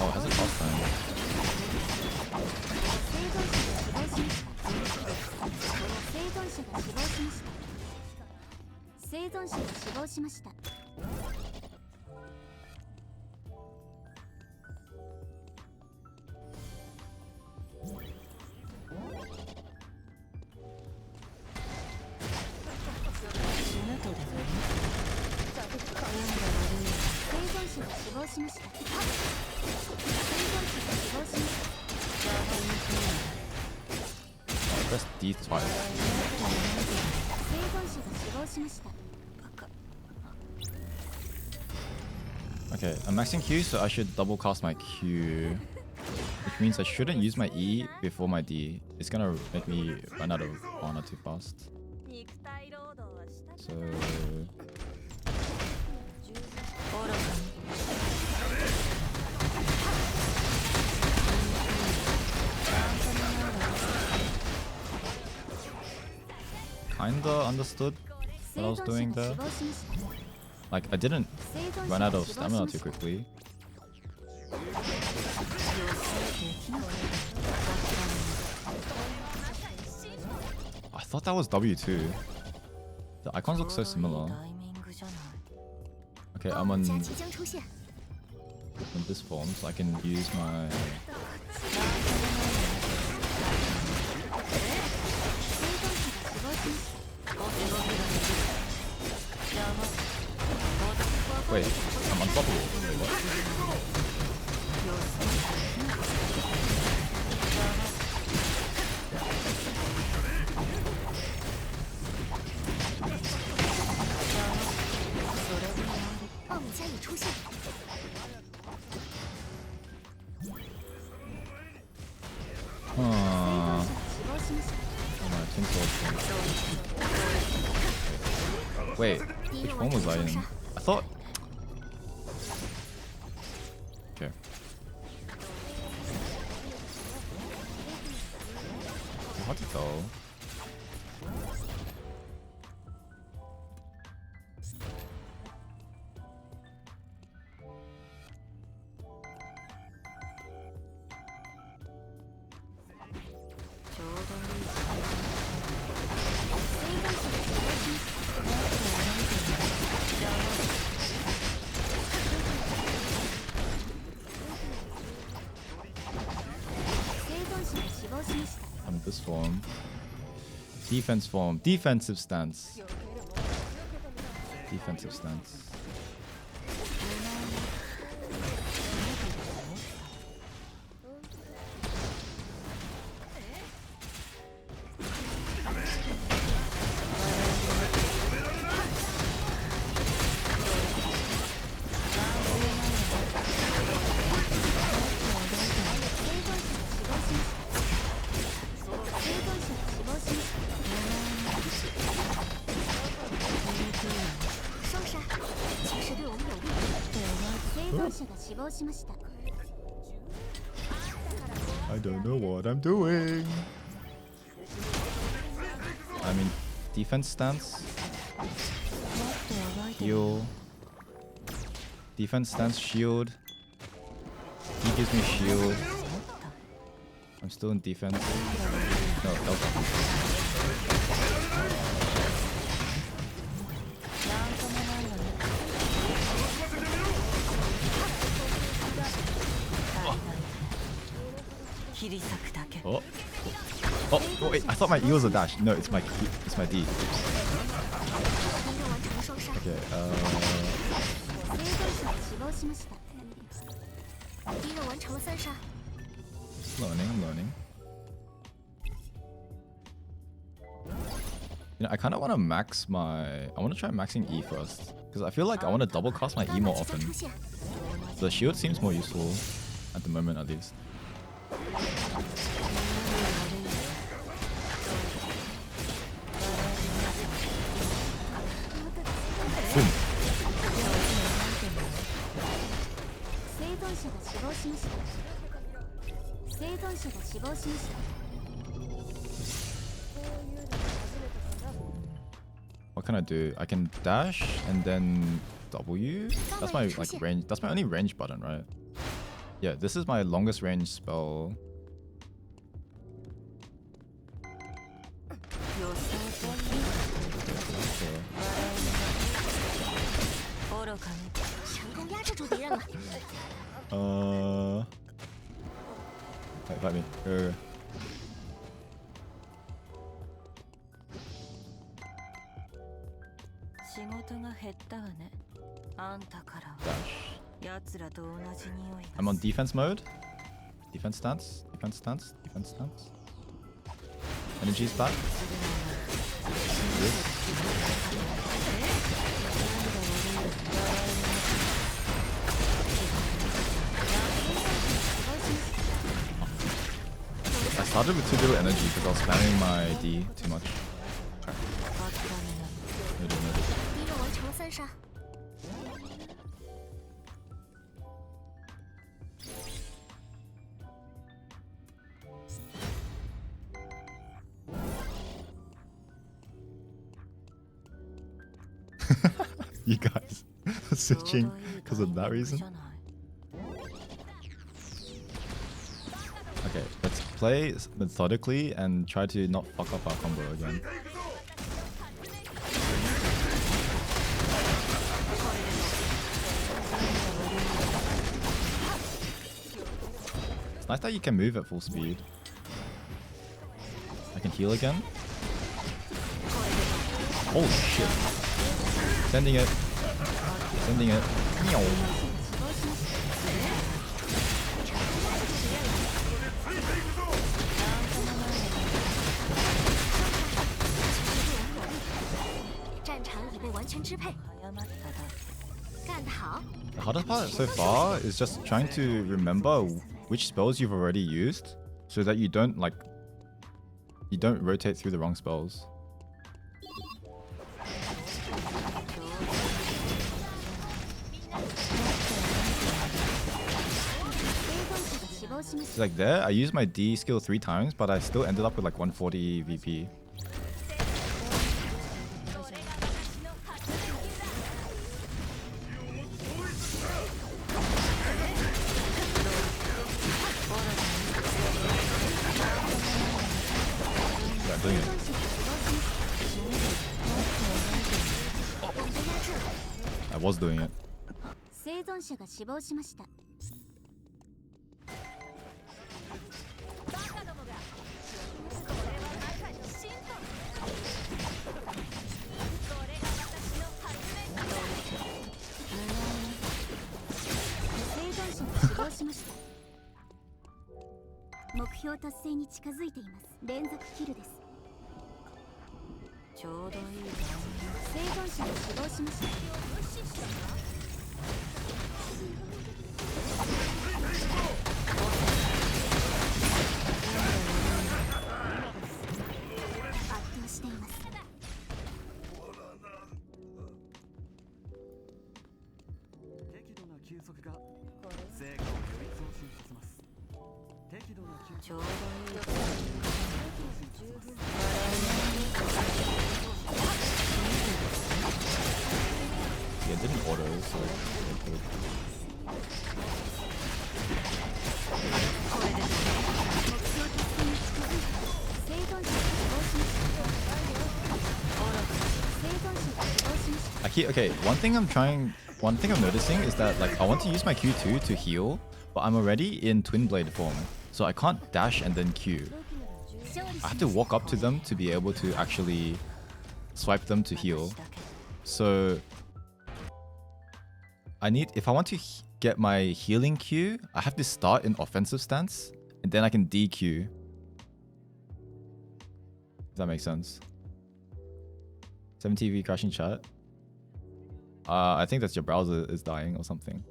Oh, it hasn't cost time. 生存者が死亡しました。 死ぬとでもいい？運が悪い。生存者が死亡しました。生存者が死亡しました。 Oh, press D twice. 生存者が死亡しました。 Okay, I'm maxing Q, so I should double cast my Q. Which means I shouldn't use my E before my D. It's gonna make me run out of mana too fast. 肉体労働はしたく So... 愚かに。 Kinda understood what I was doing there. Like, I didn't run out of stamina too quickly. I thought that was W2. The icons look so similar. タイミングじゃない。 Okay, 报 I'm 告 on 家即将出现。 this form, so I can use my... 生存者が死亡しました。 Wait, I'm unstoppable. Wait, what? Huh. Oh, my twin sword thing. Wait, which form was I in? I thought... Okay. Hard to tell. On this form. Defense form. Defensive stance. Defensive stance. I don't know what I'm doing. I mean, defense stance. Heal. Defense stance, shield. He gives me shield. I'm still in defense. No, that was not defense. なんともないわね。切り裂くだけ。 Oh. Oh, wait, I thought my E was a dash. No, it's my D. Oops. 敌人完成了双杀， Okay, 生存者死亡しました。敌人完成了三杀， I'm learning. You know, I kind of want to max my... I want to try maxing E first. Because I feel like I want to double cast my E 钢 more 弹即将 often. 出现， The shield seems more useful. At the moment, at least. Boom. 生存者が死亡しました。生存者が死亡しました。 What can I do? I can dash and then W? That's my like range. That's my only range button, right? Yeah, this is my longest range spell. 予想的 So, 愚かね。成功压制住敌人了。 fight me. Go. 仕事が減ったわね。あんたからは Dash. 奴らと同じ匂いが I'm on する。 defense mode. Defense stance. Defense stance. Defense stance. Energy's back. Good. I started with too little energy because I was spamming my D too much. Noted, noted. 敌人完成了三杀， You guys switching because of that reason? Okay, let's play methodically and try to not fuck up our combo again. It's nice that you can move at full speed. I can heal again. Holy shit. Sending it. Sending it. Meow. The hardest part so far is just trying to remember which spells you've already used so that you don't rotate through the wrong spells. It's like there, I used my D skill 3 times, but I still ended up with like 140 VP. Yeah, doing it. I was doing it. 生存者が死亡しました。 目標達成に近づいています。連続キルです。ちょうどいいタイミング。生存者が死亡しました。圧倒しています。適度な休息が成果をより増進させます。適度な休息。ちょうどいいタイミング。 Yeah, it didn't auto, so... Okay, one thing I'm noticing is that like I want to use my Q2 to heal, but I'm already in Twin Blade form, so I can't dash and then Q. I have to walk up to them to be able to actually swipe them to heal. So if I want to get my healing Q, I have to start in offensive stance and then I can DQ. If that makes sense. 7TV crashing chat. I think that's your browser is dying or something.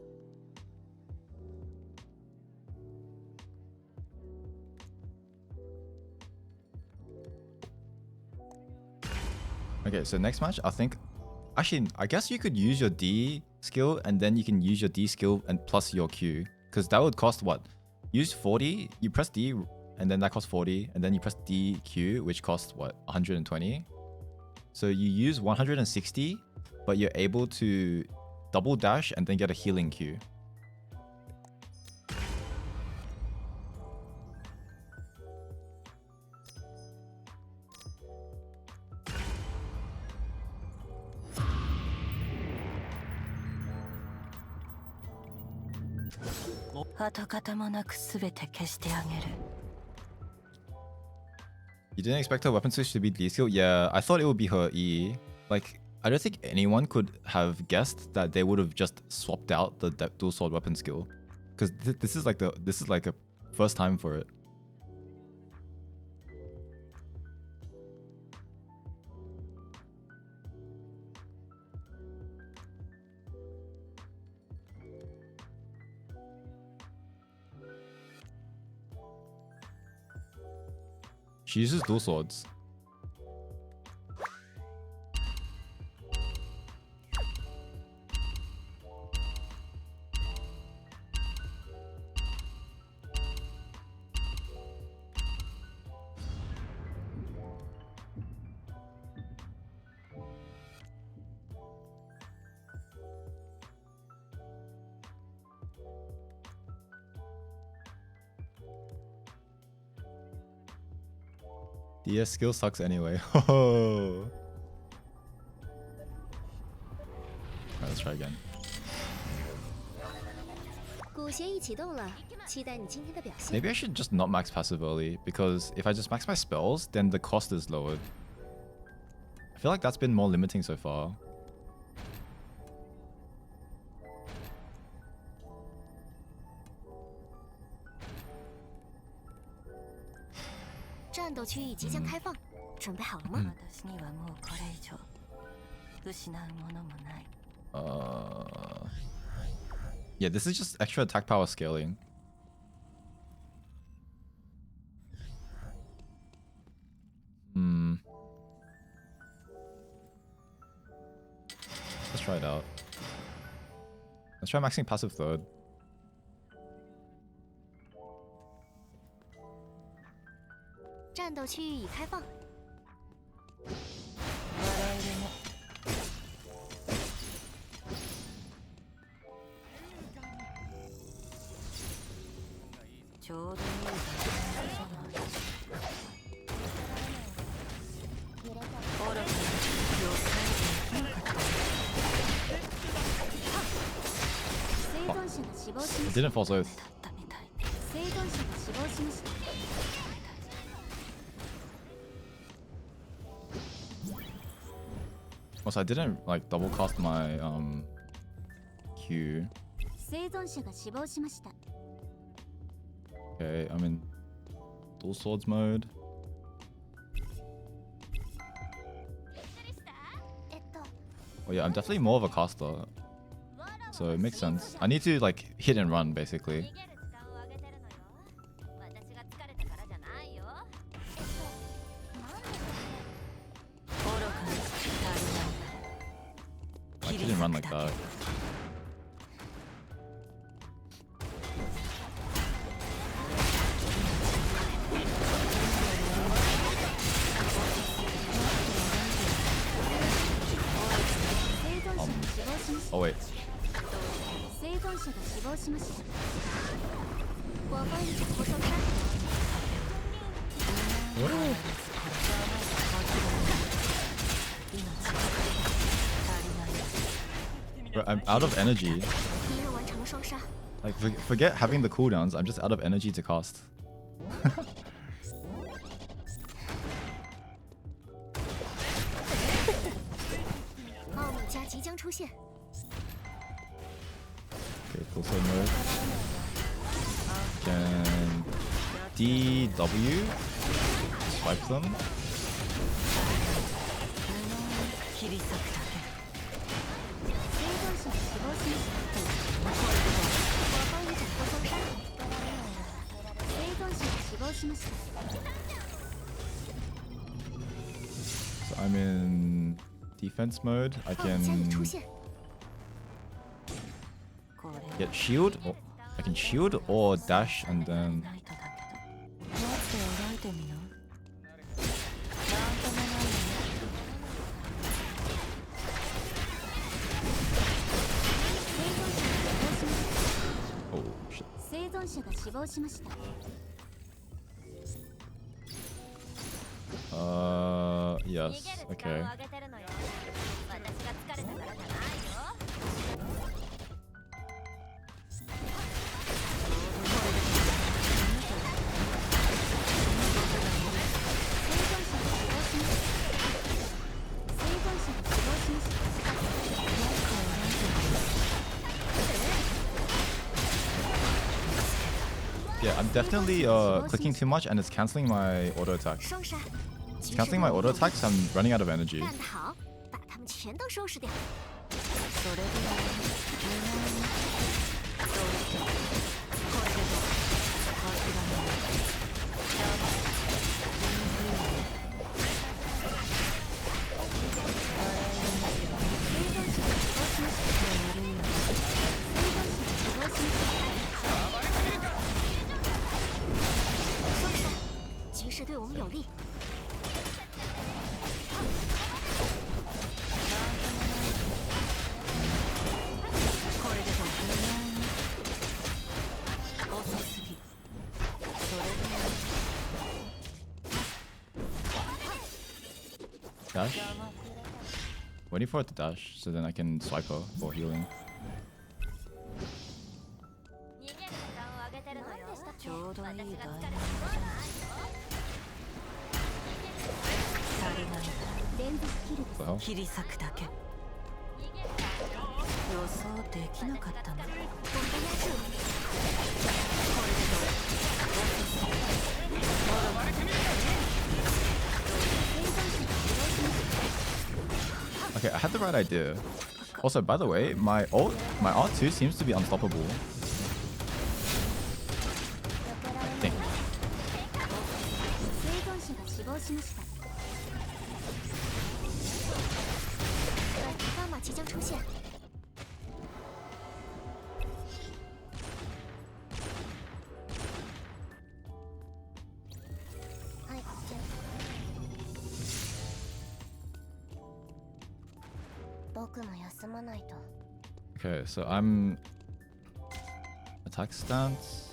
Okay, so next match, actually, I guess you could use your D skill and then you can use your D skill and plus your Q. Because that would cost what? Use 40, you press D and then that costs 40, and then you press DQ, which costs what? 120. So you use 160, but you're able to double dash and then get a healing Q. You didn't expect her weapon switch to be D skill? Yeah, I thought it would be her E. Like, I don't think anyone could have guessed that they would have just swapped out the dual sword weapon skill, because this is like a first time for it. She uses dual swords. DS skill sucks anyway. Oh. Alright, let's try again. Maybe I should just not max passive early, because if I just max my spells, then the cost is lowered. I feel like that's been more limiting so far. Yeah, this is just extra attack power scaling. Let's try it out. Let's try maxing passive third. It didn't fall oath. Also, I didn't like double cast my Q. Okay, I'm in dual swords mode. Oh yeah, I'm definitely more of a caster, so it makes sense. I need to like hit and run basically. I didn't run like that. Oh wait. Bro, I'm out of energy. 敌人完成了双杀， Like, forget having the cooldowns. I'm just out of energy to cast. 奥米加即将出现， Okay, full sword mode. Can DW swipe them? 切り裂くだけ。生存者が死亡しました。5ポイントの双殺。生存者が死亡しました。 So I'm in defense mode. I 奥米加已 can 出现， get shield. Or I can shield or dash and then. ナイトだけど。もっと描いてみな。なんともないよ。 Oh shit. 生存者が死亡しました。 Yes. Okay. あげてるのよ。私が疲れたからじゃないよ。 Yeah, I'm definitely clicking too much and it's canceling my auto attack. 双杀， It's canceling my auto attacks. I'm running out of energy. 干得好，把他们全都收拾掉。それぐらい無難にそうしてこれでどう諦めない。 局势对我们有利。 これでどう無難に遅すぎ。それぐらい Dash. Waiting for it to dash so then I can swipe her for healing. 逃げる時間をあげてるのよ。ちょうどいいタイミングじゃない。 足りない。連続キルです What the hell? 切り裂くだけ。予想できなかったの。これでどう。 Okay, I had the right idea. Also, by the way, my R2 seems to be unstoppable. Dang. 生存者が死亡しました。伽马即将出现。はい、じゃあ僕も休まないと。 Okay, so I'm attack stance.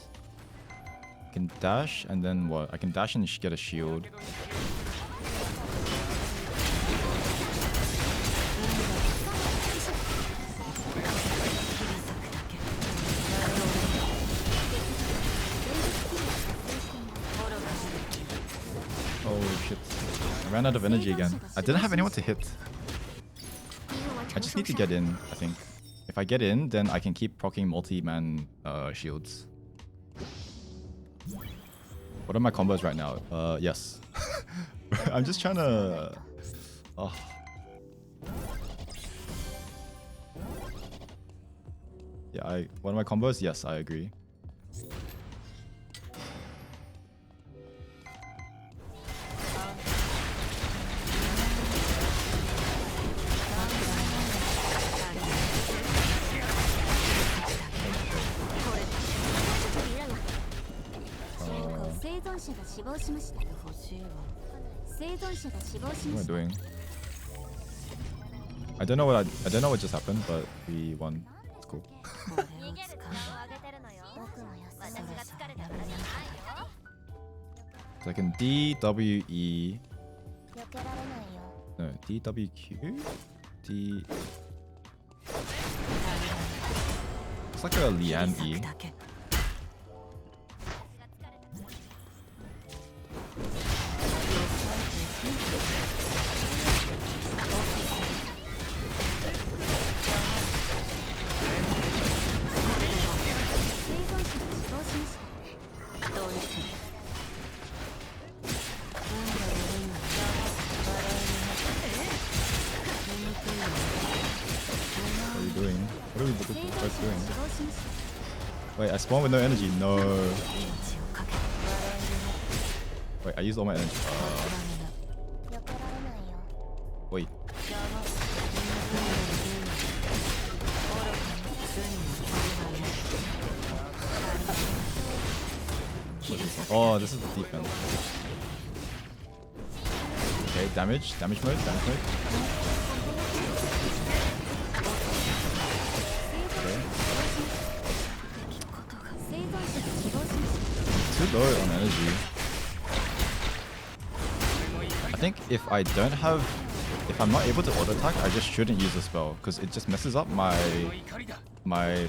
I can dash and then what? I can dash and get a shield. Oh shit. I ran out of energy again. I didn't have anyone to hit. I just need to get in, I think. If I get in, then I can keep proccing multi-man shields. What are my combos right now? Yes. I'm just trying to... Oh. Yeah, one of my combos? Yes, I agree. What am I doing? I don't know what just happened, but we won. It's cool. So I can DWE. No, DWQ? It's like a Lian E. だけ What are you doing? What are we both doing? Wait, I spawned with no energy. No. Wait, I used all my energy. Wait. Oh, this is the defense. Okay, damage mode, damage mode. Okay. Too low on energy. I think if I'm not able to auto attack, I just shouldn't use the spell because it just messes up my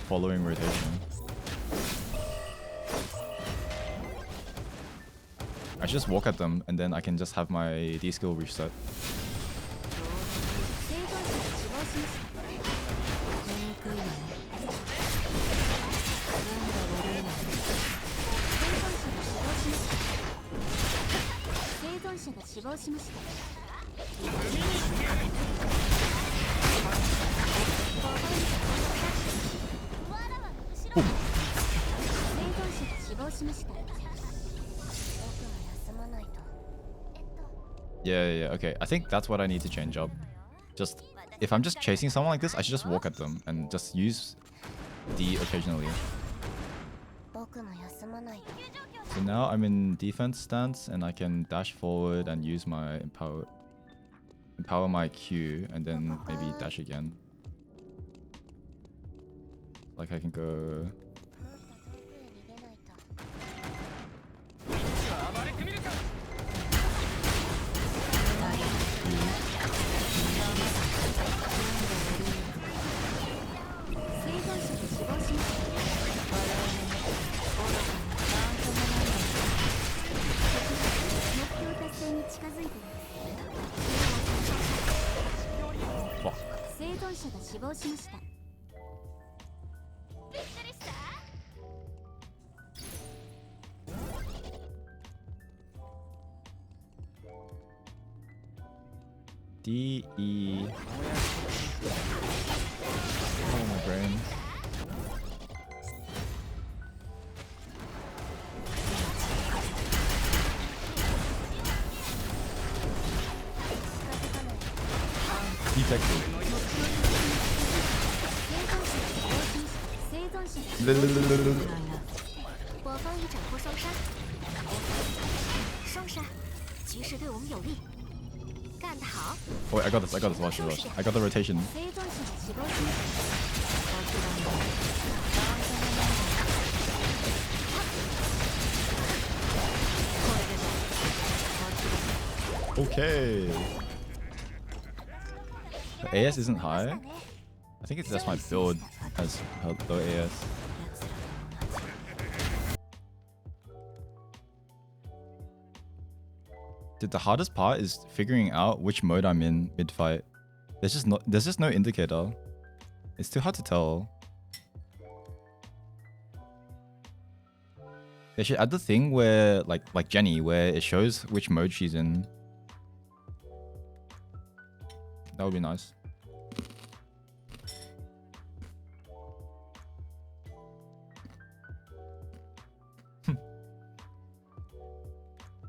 following rotation. I should just walk at them and then I can just have my D skill reset. Boom. Yeah, okay. I think that's what I need to change up. Just, if I'm just chasing someone like this, I should just walk at them and just use D occasionally. So now I'm in defense stance and I can dash forward and use my empower my Q and then maybe dash again. Like I can go... Fuck. D, E... Oh, my brain. Detected. Oh, wait, I got this, watch. I got the rotation. Okay. The AS isn't high. I think it's just my build has low AS. Dude, the hardest part is figuring out which mode I'm in mid-fight. There's just no indicator. It's too hard to tell. They should add the thing where like Jenny, where it shows which mode she's in. That would be nice.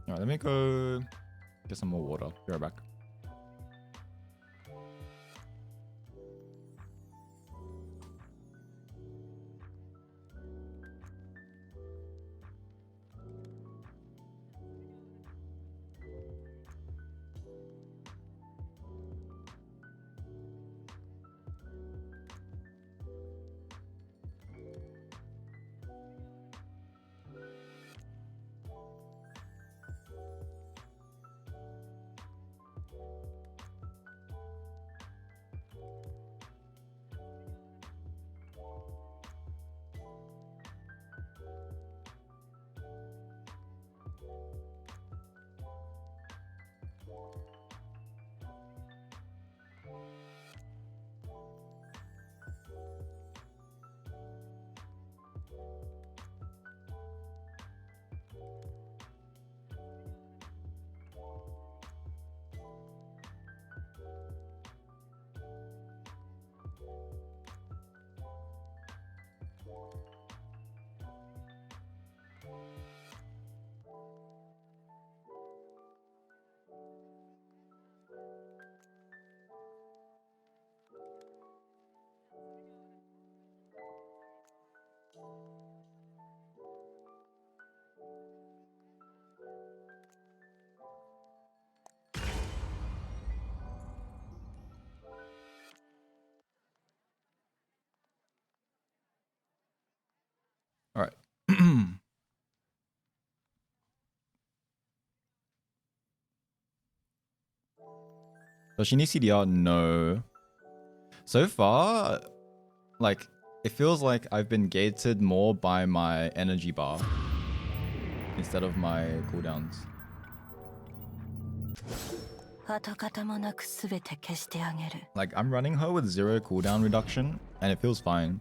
Alright, let me go get some more water. Be right back. Does she need CDR? No. So far, like, it feels like I've been gated more by my energy bar instead of my cooldowns. 跡形もなく全て消してあげる。 Like, I'm running her with 0 cooldown reduction, and it feels fine.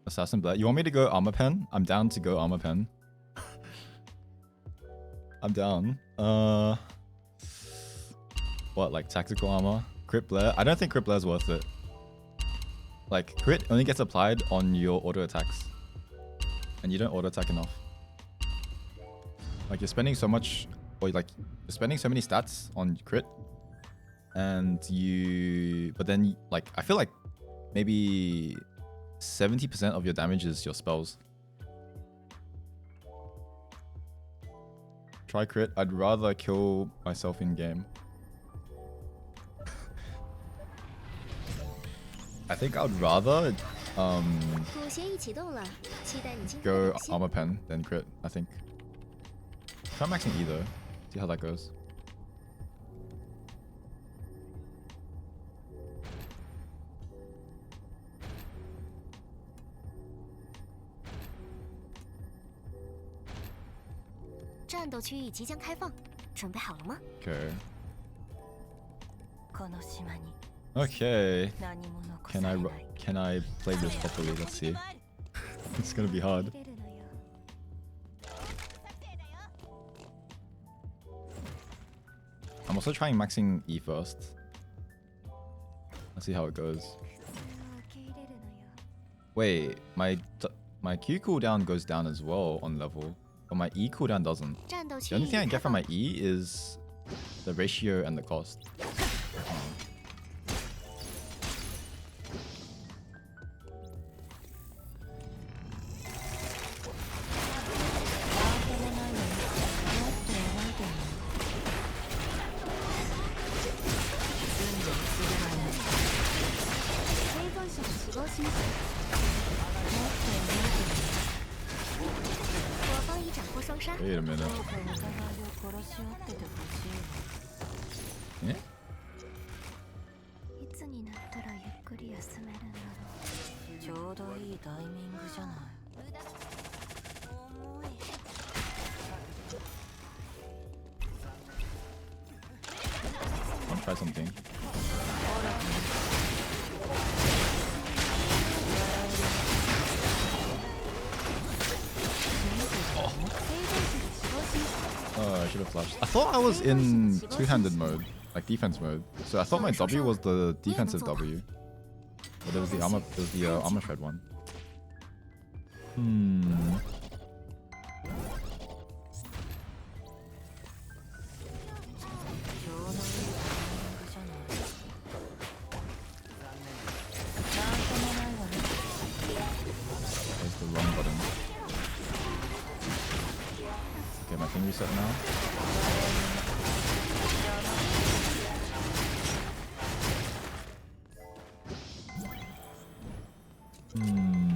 Assassin Blair. You want me to go armor pen? I'm down to go armor pen. I'm down. What, like tactical armor? Crit Blair? I don't think Crit Blair's worth it. Like, crit only gets applied on your auto attacks. And you don't auto attack enough. Like, you're spending so much, or like, you're spending so many stats on crit. And but then, like, I feel like maybe 70% of your damage is your spells. Try crit. I'd rather kill myself in game. I think I'd rather go armor pen than crit, I think. Try maxing E though. See how that goes. 战斗区域即将开放，准备好了吗？ Okay. この島に Okay. 何も残 Can さ I れない。 can I play this properly? Let's see. It's gonna be hard. I'm also trying maxing E first. Let's see how it goes. Wait, my Q cooldown goes down as well on level, but my E cooldown doesn't. 战斗 The 区 only 域 thing I 开 get from 放 my E is the ratio and the cost. Wait a minute. お互いを殺し合っててほしいわ。 Eh? いつになったらゆっくり休めるんだろう。ちょうどいいタイミングじゃない。 I want to try something. Oh, I should have flashed. I thought I was in two-handed mode, like defense mode. So I thought my W was the defensive W. But there was the armor shred one. Hmm. There's the wrong button. Okay, my thing reset now. Hmm.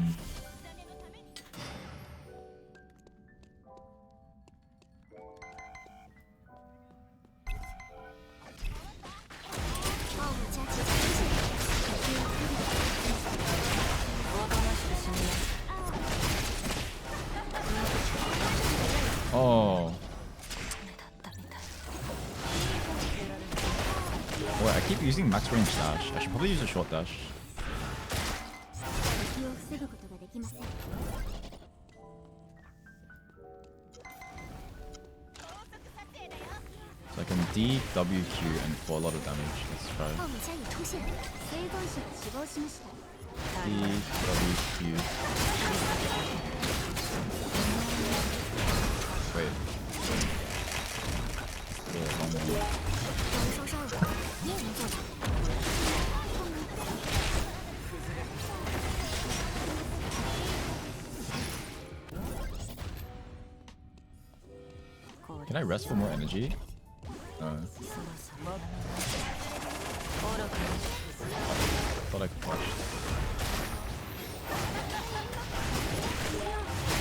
Oh. Wait, I keep using max range dash. I should probably use a short dash. 敵を防ぐことができません。 So I can D, W, Q, and for a lot of damage. Let's try. ホームジャイ出現。生存者が死亡しました。 D, W, Q. Wait. Yeah, wrong one. 有人受伤了，你也能做到。 Okay, Can I rest for more energy? No. そろそろ愚かな Thought I could flash.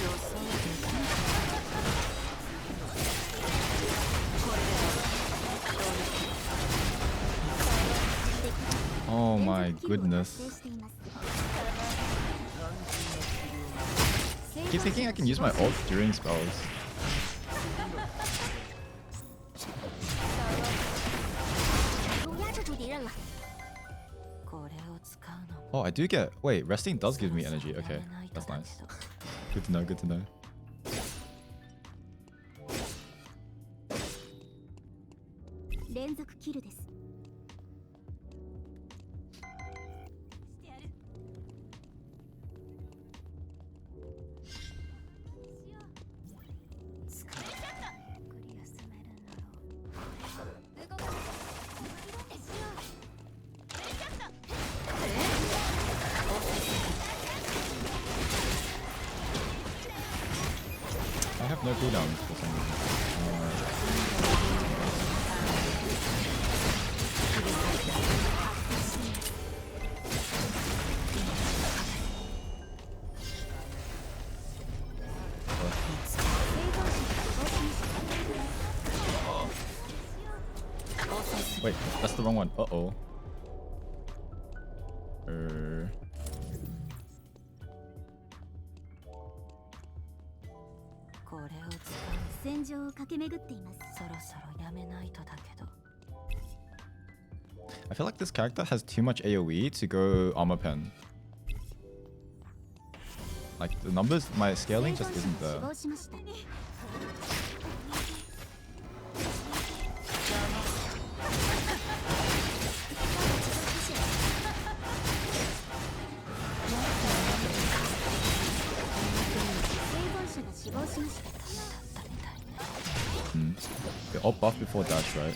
予想できなかったこれで Oh 連 my 続キルを達 goodness. 成しています I keep thinking I can use my ult during spells. 压制住敌人了 これを使うのも Oh, I do get. Wait, resting does give me energy. Okay, that's nice. Good to know. Good to know. 連続キルです動かないしよう I have no cooldowns for some reason. Wait, that's the wrong one. Uh-oh. これを使う戦場を駆け巡っていますそろそろやめないとだけど I feel like this character has too much AoE to go armor pen. Like the numbers, my scaling just 生存者 isn't が死 there. 亡しました 生存者が死亡しました だったみたいね They all buff before dash, right?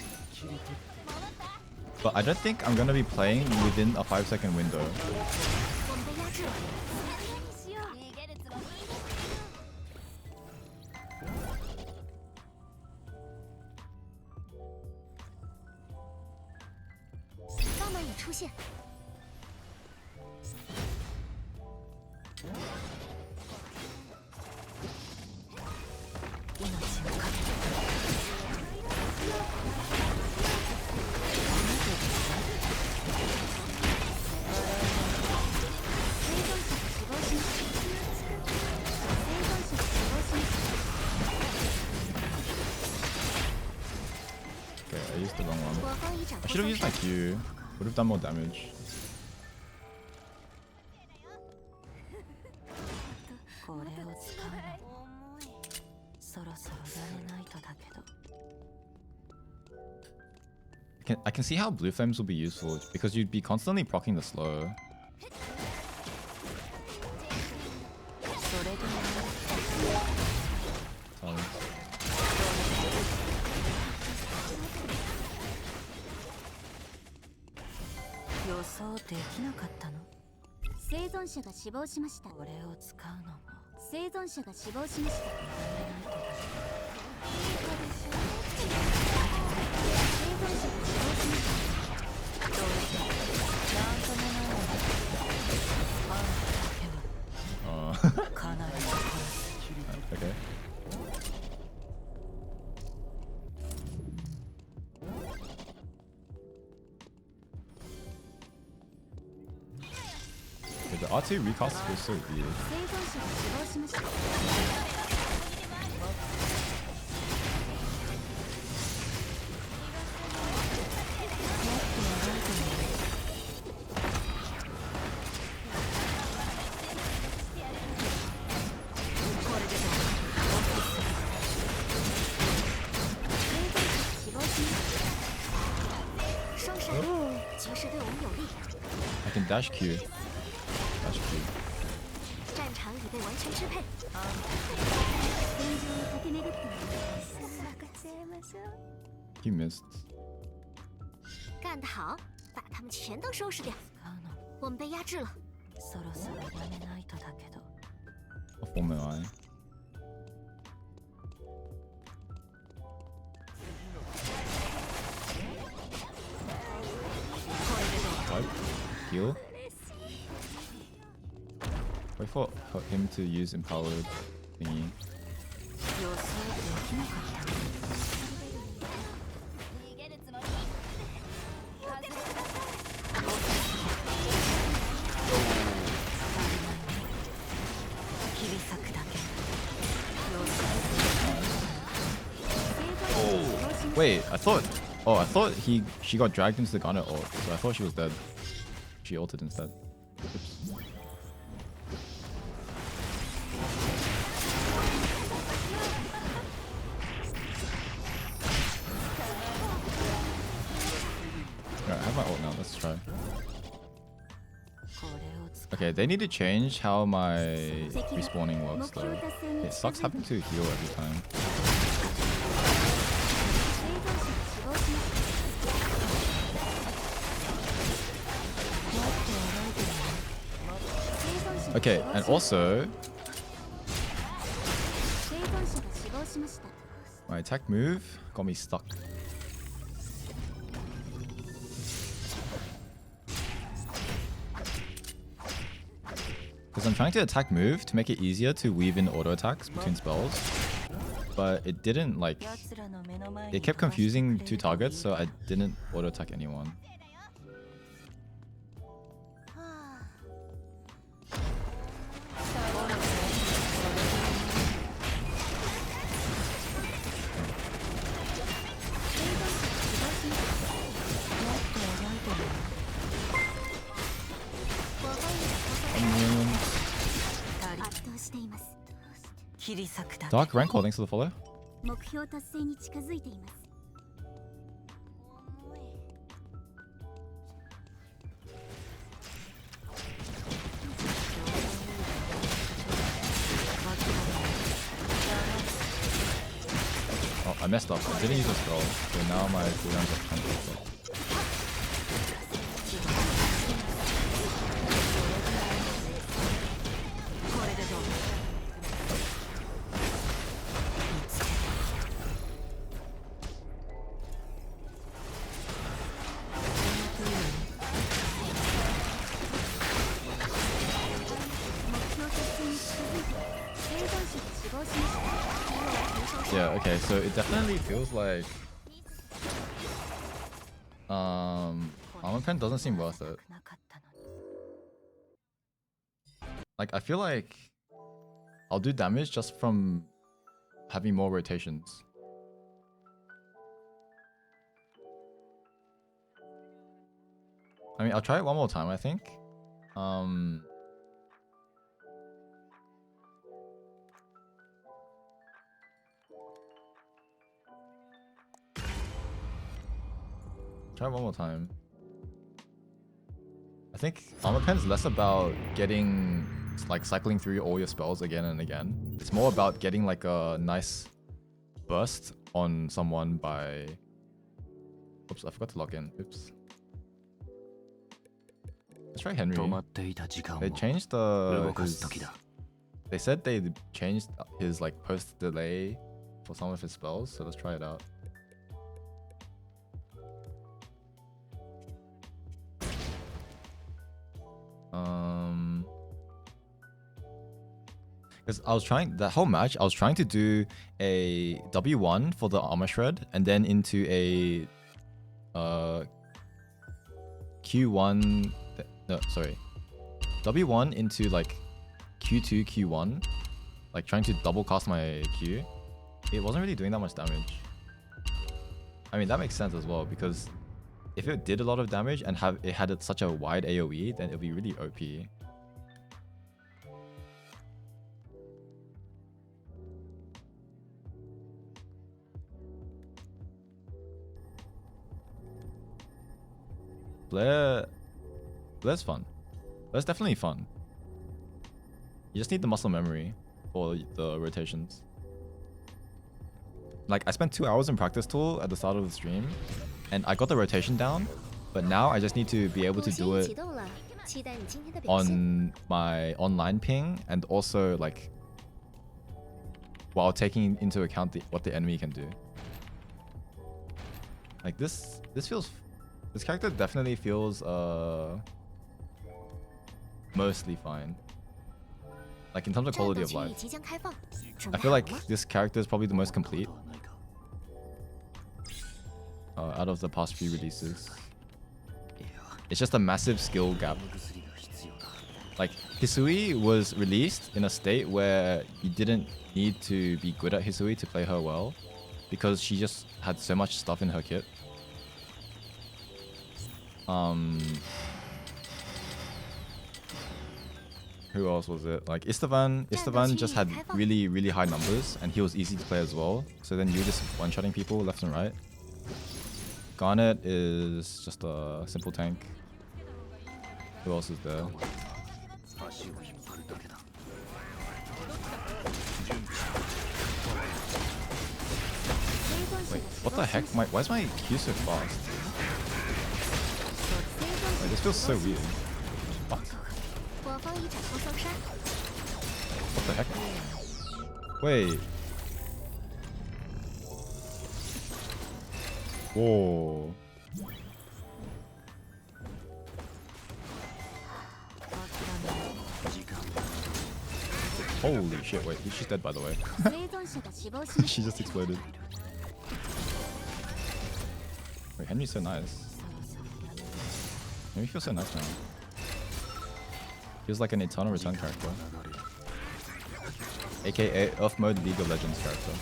But I don't think I'm gonna be playing within a 5-second window. 我们被压制了しよう逃げるつもり浪漫也出现命をかけて 生存者が死亡しました生存者が死亡しました Okay, I used the wrong one. 我方已掌 I 握 should have used my 方向 Q. Would have done more damage. これを使うのもそろそろやめないとだけど I can see how blue flames will be useful because you'd be constantly proccing the slow. それで Silence. 予想できなかったの生存者が死亡しましたこれを使うのも生存者が死亡しましたやめないとだけ生存者が死亡しましたどうしてなんともないのだあんただけは Uh, かなりの殺す okay. Okay, the R2 recast feels so weird. 生存者が死亡しました死亡しました双闪局势对我们有利 I can dash Q. Dash Q. 战场已被完全支配戦場を駆け巡っています He missed. 干得好把他们全都收拾掉使うのも我们被压制了そろそろやめないとだけど A form eye. heal. Wait for him to use empowered thingy. 予想できなかった。逃げるつもり。切り裂くだけ。 Wait, I thought she got dragged into the Garnet ult, so I thought she was dead. She ulted instead. Oops. Alright, I have my ult now, let's try. Okay, they need to change how my respawning works though. It sucks having to heal every time. Okay, and also my attack move got me stuck. Because I'm trying to attack move to make it easier to weave in auto attacks between spells, but it didn't like, it kept confusing two targets, so I didn't auto attack anyone. Dark rank, thanks for the follow. 目標達成に近づいています。 Oh, I messed up. I didn't use a spell, so now my cooldowns are kind of up. Yeah, okay, so it definitely feels like armor pen doesn't seem worth it. Like I feel like I'll do damage just from having more rotations. I mean, I'll try it one more time, I think. Try one more time. I think armor pen is less about getting, like, cycling through all your spells again and again. It's more about getting like a nice burst on someone by... Oops, I forgot to log in. Oops. Let's try Henry. They changed they said they changed his like post delay for some of his spells, so let's try it out. Because I was trying, that whole match, I was trying to do a W1 for the armor shred and then into a Q1, no, sorry, W1 into like Q2, Q1, like trying to double cast my Q. It wasn't really doing that much damage. I mean, that makes sense as well, because if it did a lot of damage and it had such a wide AoE, then it would be really OP. Blair's fun. Blair's definitely fun. You just need the muscle memory for the rotations. Like, I spent 2 hours in practice tool at the start of the stream, and I got the rotation down, but now I just need to be able to do it on my online ping, and also like while taking into account what the enemy can do. Like this character definitely feels mostly fine. Like in terms of 战 quality 斗 of 区域 life, 即将开放，准 I 备 feel 好 like 了吗？ this character is probably the most complete はないか out of the past few releases. いや It's just a massive skill gap. 薬が必要だ Like Hisui was released in a state where you didn't need to be good at Hisui to play her well, because she just had so much stuff in her kit. Who else was it? Like Istvan just had really high numbers, and he was easy to play as well. So then you were just one-shotting people left and right. Garnet is just a simple tank. Who else is there? 足を引っ張るだけだ Wait, what the heck? Why is my Q so fast? Wait, this feels so weird. Fuck. 我方一场脱搜杀， What the heck? Wait. Whoa. Holy shit, wait, she's dead by the way. 生存者が死亡しま She した just exploded. Wait, Henry's so nice. Henry feels so nice now. Feels like an Eternal Return character. AKA Earth Mode League of Legends character.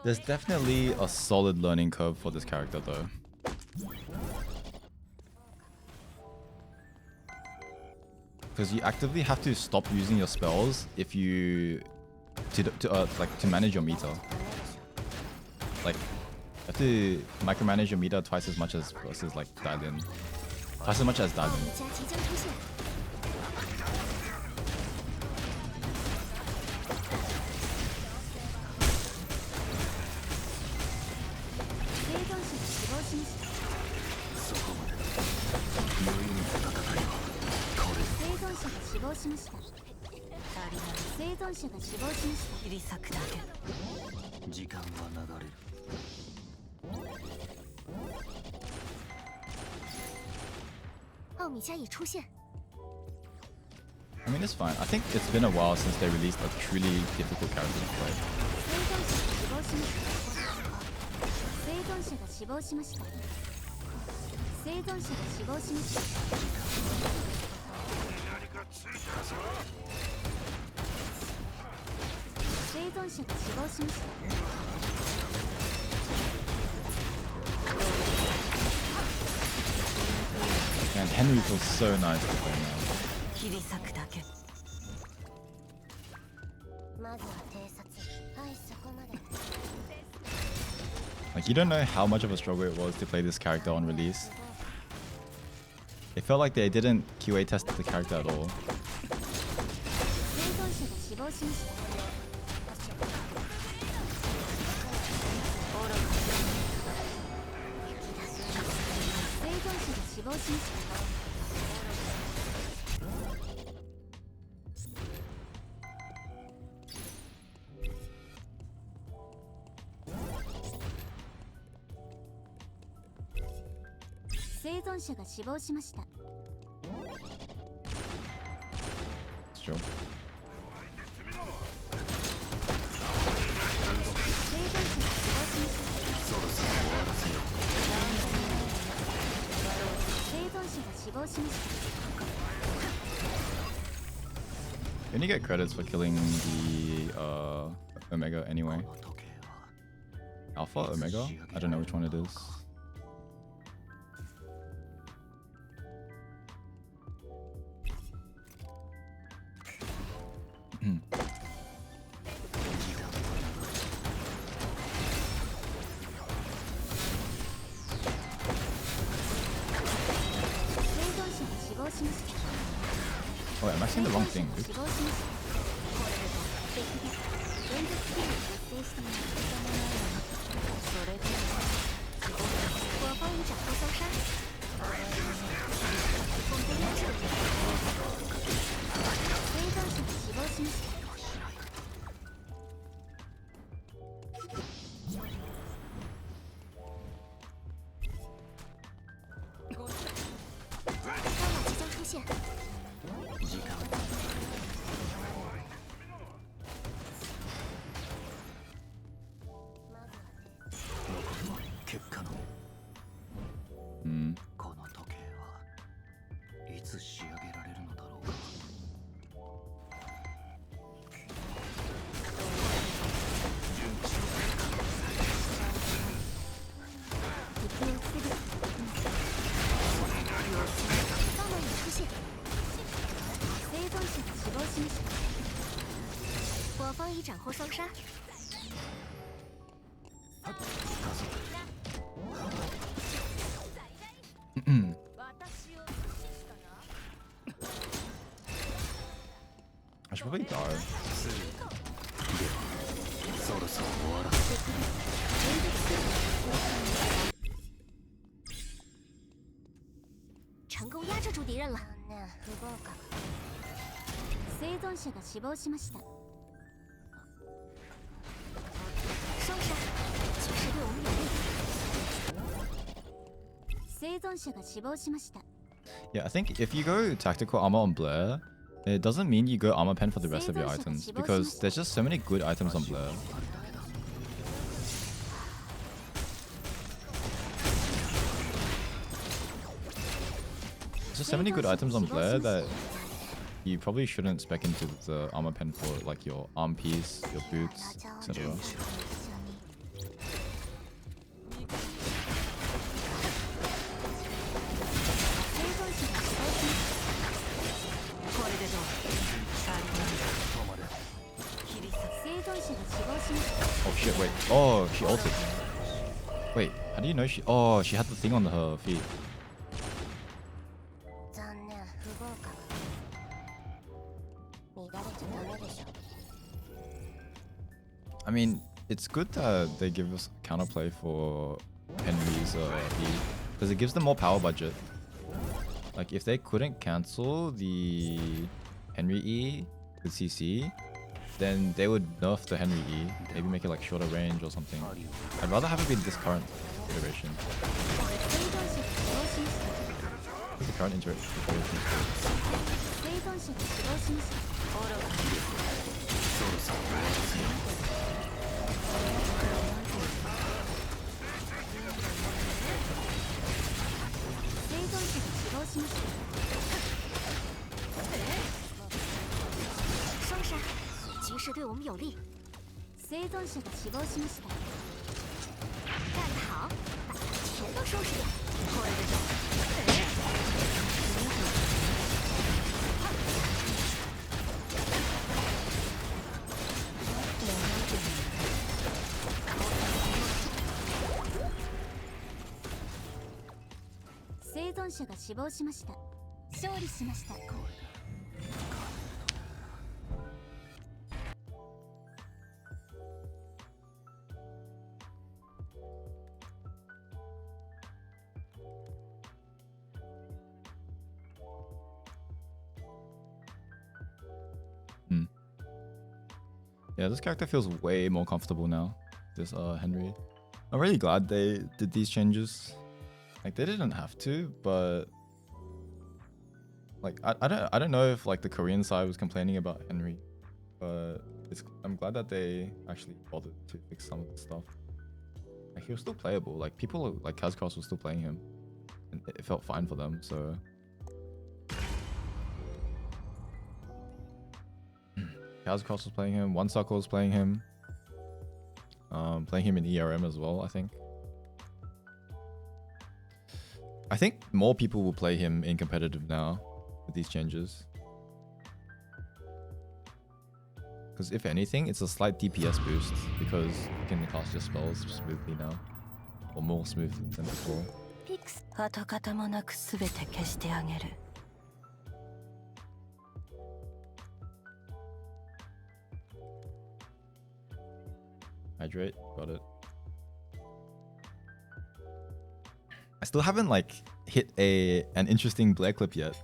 There's definitely a solid learning curve for this character though. Because you actively have to stop using your spells if you to manage your meter. Like you have to micromanage your meter twice as much as versus like Dalian. Twice as much as 奥 Dalian. 米加即将出现，生存者が死亡しました。そこまでだ無意味な戦いはこれ生存者が死亡しました。生存者が死亡しました。切り裂くだけ時間は流れる奥米加已出现， I mean, it's fine. I think it's been a while since they released a truly difficult character to play. 生存者が死亡しました。生存者が死亡しました。生存者が死亡しました。 Man, Henry feels so nice to play now. 切り裂くだけまずは偵察。はい、そこまで。 Like, you don't know how much of a struggle it was to play this character on release. It felt like they didn't QA test the character at all. 生存者が死亡しました。生存者が死亡しました。 生存者が死亡しました。 Sure. 生存者が死亡しました。そろそろ終わらせよう生存者が死亡しました。 You only get credits for killing the Omega anyway. この時計は Alpha? Omega? I don't know which one it is. Hmm. 生存者が死亡しました。 Oh, am I saying the wrong thing, 死 dude? 亡しました。これで敵が連続キルを達成。してもそれで我方已斩获搜杀，我被压制。微造者死亡しました。号码即将出现。時間残るは結果のHmm. この時計はいつ仕上げられるのだろうか。準備しろ。敵を防ぐ。号码已出现。生存者が死亡しました。我方已斩获搜杀。I should probably die. そろそろ終わらせて。成功压制住敌人了。不合格。生存者が死亡しました。双杀，局势对我们有利。生存者が死亡しました。 Yeah, I think if you go tactical armor on Blair, it doesn't mean you go armor pen for the rest of your items because there's just so many good items on Blair. There's just so many good items on Blair that you probably shouldn't spec into the armor pen for like your arm piece, your boots, etc. これでどう？生存者が死亡しました。 Oh shit, wait. Oh, she ulted. Wait, how do you know she... Oh, she had the thing on her feet. 残念、不合格。乱れちゃダメでしょ。 I mean, it's good that they give us counterplay for Henry's E, because it gives them more power budget. Like, if they couldn't cancel the Henry E with CC, then they would nerf the Henry E, maybe make it like shorter range or something. I'd rather have it be this current iteration. 生存者が死亡しました。The current iteration. 生存者が死亡しました。そろそろ終わらせよ生存者が死亡しました。双杀，局势对我们有利。生存者が死亡しました。干得好，把他们全都收拾掉。これでどう？生存者が死亡しました。勝利しました。Yeah, this character feels way more comfortable now. This Henry. I'm really glad they did these changes. Like they didn't have to, but like I don't know if like the Korean side was complaining about Henry, but I'm glad that they actually bothered to fix some of the stuff. Like he was still playable. Like people like Kazcross was still playing him, and it felt fine for them. So Kazcross was playing him. One Circle was playing him. Playing him in ERM as well, I think. I think more people will play him in competitive now with these changes. Because if anything, it's a slight DPS boost because you can cast your spells smoothly now. Or more smoothly than before. ピクス跡形もなくすべて消してあげる。Hydrate, got it. I still haven't like hit an interesting Blair clip yet.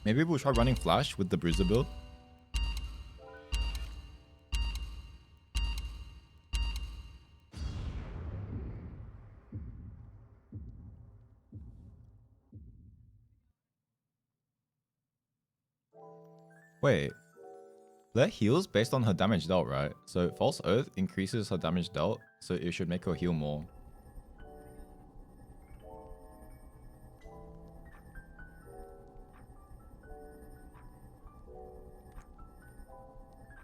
Maybe we'll try running Flash with the Bruiser build. Wait. Blair heals based on her damage dealt, right? So False Oath increases her damage dealt, so it should make her heal more.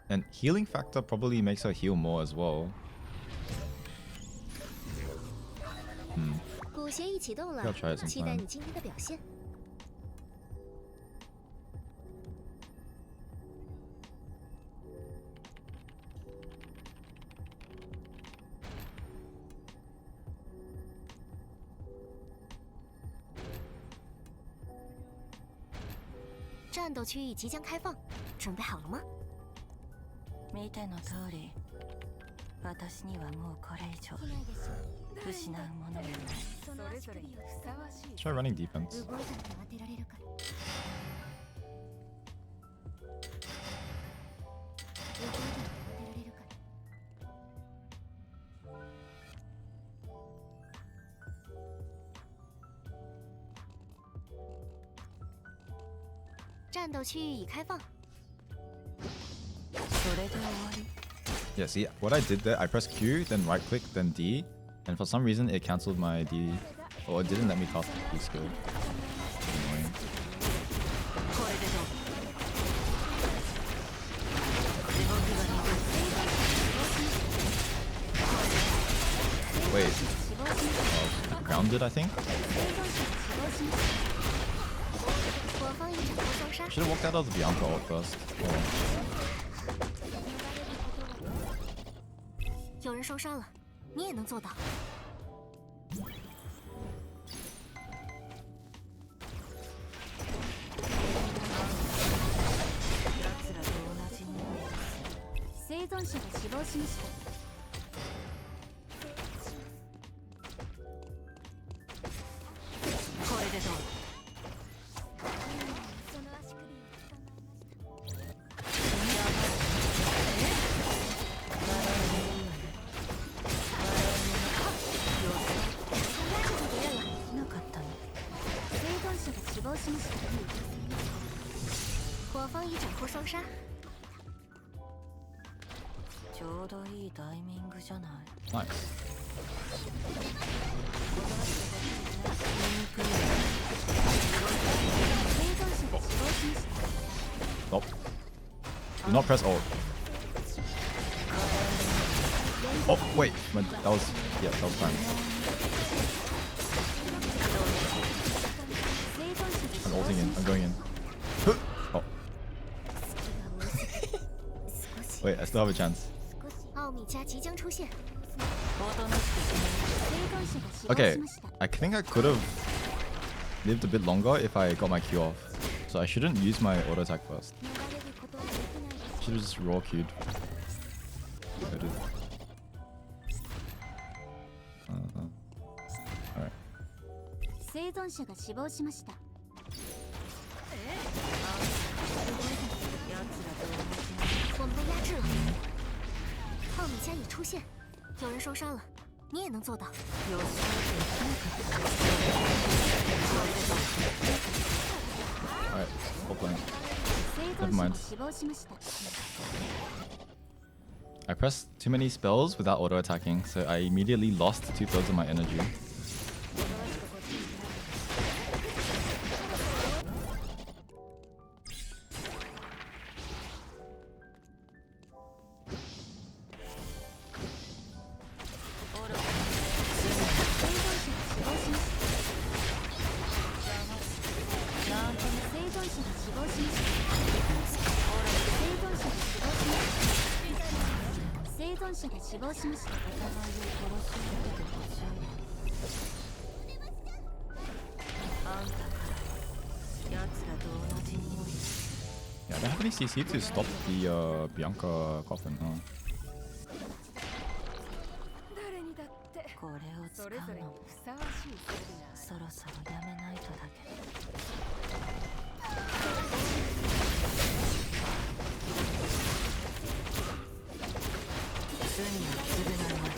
And healing factor probably makes her heal more as well. 鼓协议启动了， I'll try it 期待 sometime. 你今天的表现。战斗区域即将开放，准备好了吗？見ての通り、私にはもうこれ以上失うものはない。その足首を Try running defense. 動いたら当てられるから。動いたら当てられるから。战斗区域已开放。それで終わり。 Yeah, see, what I did there, I pressed Q, then right click, then D, and for some reason it cancelled my D, or it didn't let me cast the D skill. Annoying. これでどう？ Wait. Grounded, I think? 我方一掌双杀。 Should have walked out of the Bianca ult first. Oh. 有人受伤了，你也能做到。奴らと同じにおい。生存者が死亡しました。これでどう？その足首を捕まえました。なかったの。生存者が死亡しました。我方一掌或双杀。ちょうどいいタイミングじゃない。 Nice. 生存者が死亡しました。 Stop. Do not press ult. Oh, wait. That was... Yeah, that was fine. 生存者が死 I'm 亡 ulting し in. ま I'm した。 going in. Oh, 少し wait. I still have a chance. 奥米加即将出现。おとなしく生存者が死亡 Okay. しました。 I think I could have lived a bit longer if I got my Q off. So I shouldn't use my auto attack first. 逃れることはできないです。 Should have just raw Q'd. I did. Alright. 生存者が死亡しました。我们被压制了。奥米加已出现，有人受伤了，你也能做到。 Alright. Full plan. 生存者が死亡しました。 I pressed too many spells without auto attacking, so I immediately lost 2/3 of my energy. 存者が死亡しました。Yeah, I don't have any CC to stop the Bianca coffin, huh? 誰にだってこれを使そうれぞれにのふさわしい装備がある。そろそろやめないとだけ罪は償いない。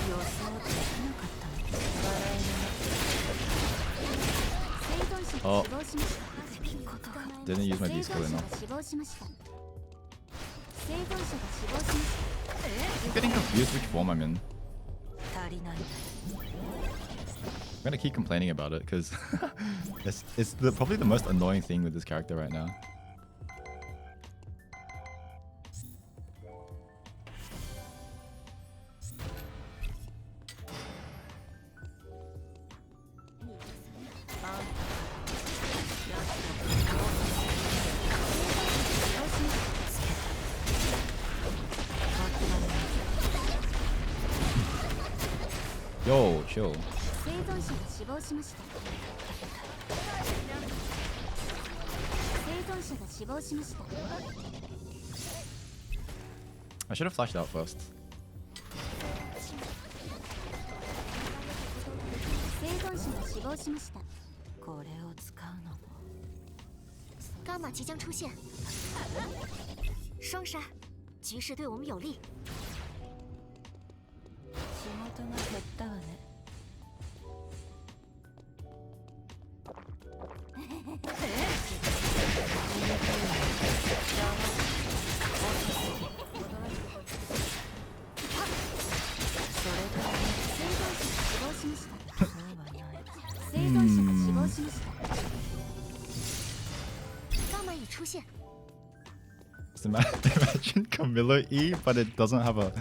予想できなかったの。笑生存者 Oh, が死亡しました。 didn't use my D 生 skill 存者 enough. が死亡しました。生存者が死亡しました。 I'm getting confused which form I'm in. 足りない。 I'm gonna keep complaining about it because it's probably the most annoying thing with this character right now. Yo, chill. 生存者が死亡しました。生存者が死亡しました。 I should have flashed out first. 生存者が死亡しました。これを使うのも伽马即将出现，双杀，局势对我们有利。仕事が減ったわね。生存者が死亡しました。伽马已出现。 Just imagine Camilla E, but it doesn't have a.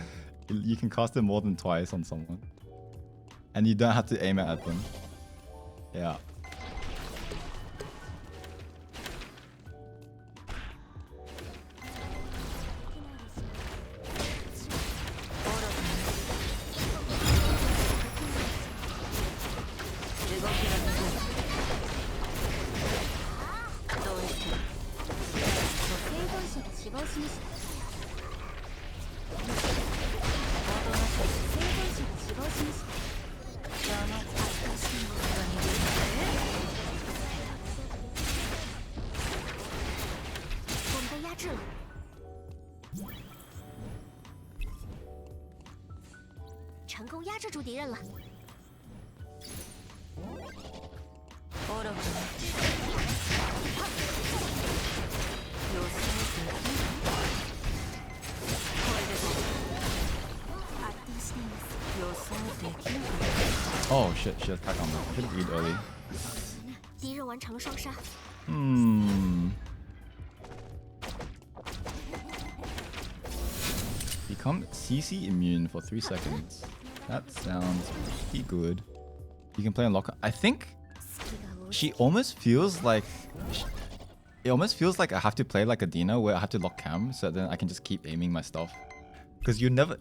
You can cast it more than twice on someone, and you don't have to aim it at them. Yeah. Oh shit, she has attack on me. I should have eat early. 敌人完成了双杀。Become CC immune for 3 seconds. That sounds pretty good. You can play on lock. I think she almost feels like it almost feels like I have to play like a Dina where I have to lock cam so then I can just keep aiming my stuff. Because you never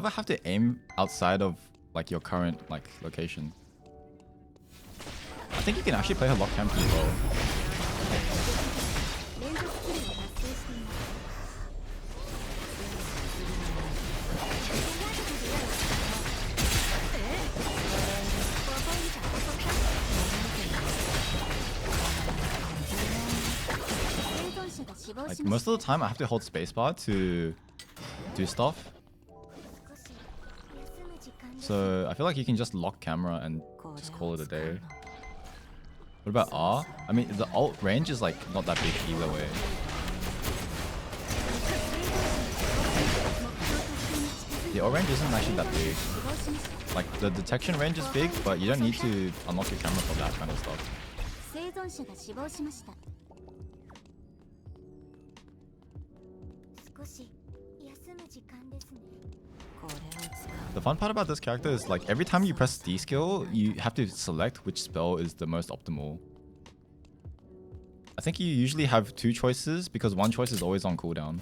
have to aim outside of like your current like location. I think you can actually play her lock cam pretty well. Like most of the time I have to hold spacebar to do stuff. So I feel like you can just lock camera and just call it a day. What about R? I mean the ult range is like not that big either way. The ult range isn't actually that big. Like the detection range is big, but you don't need to unlock your camera for that kind of stuff. The fun part about this character is like every time you press D skill, you have to select which spell is the most optimal. I think you usually have 2 choices because 1 choice is always on cooldown.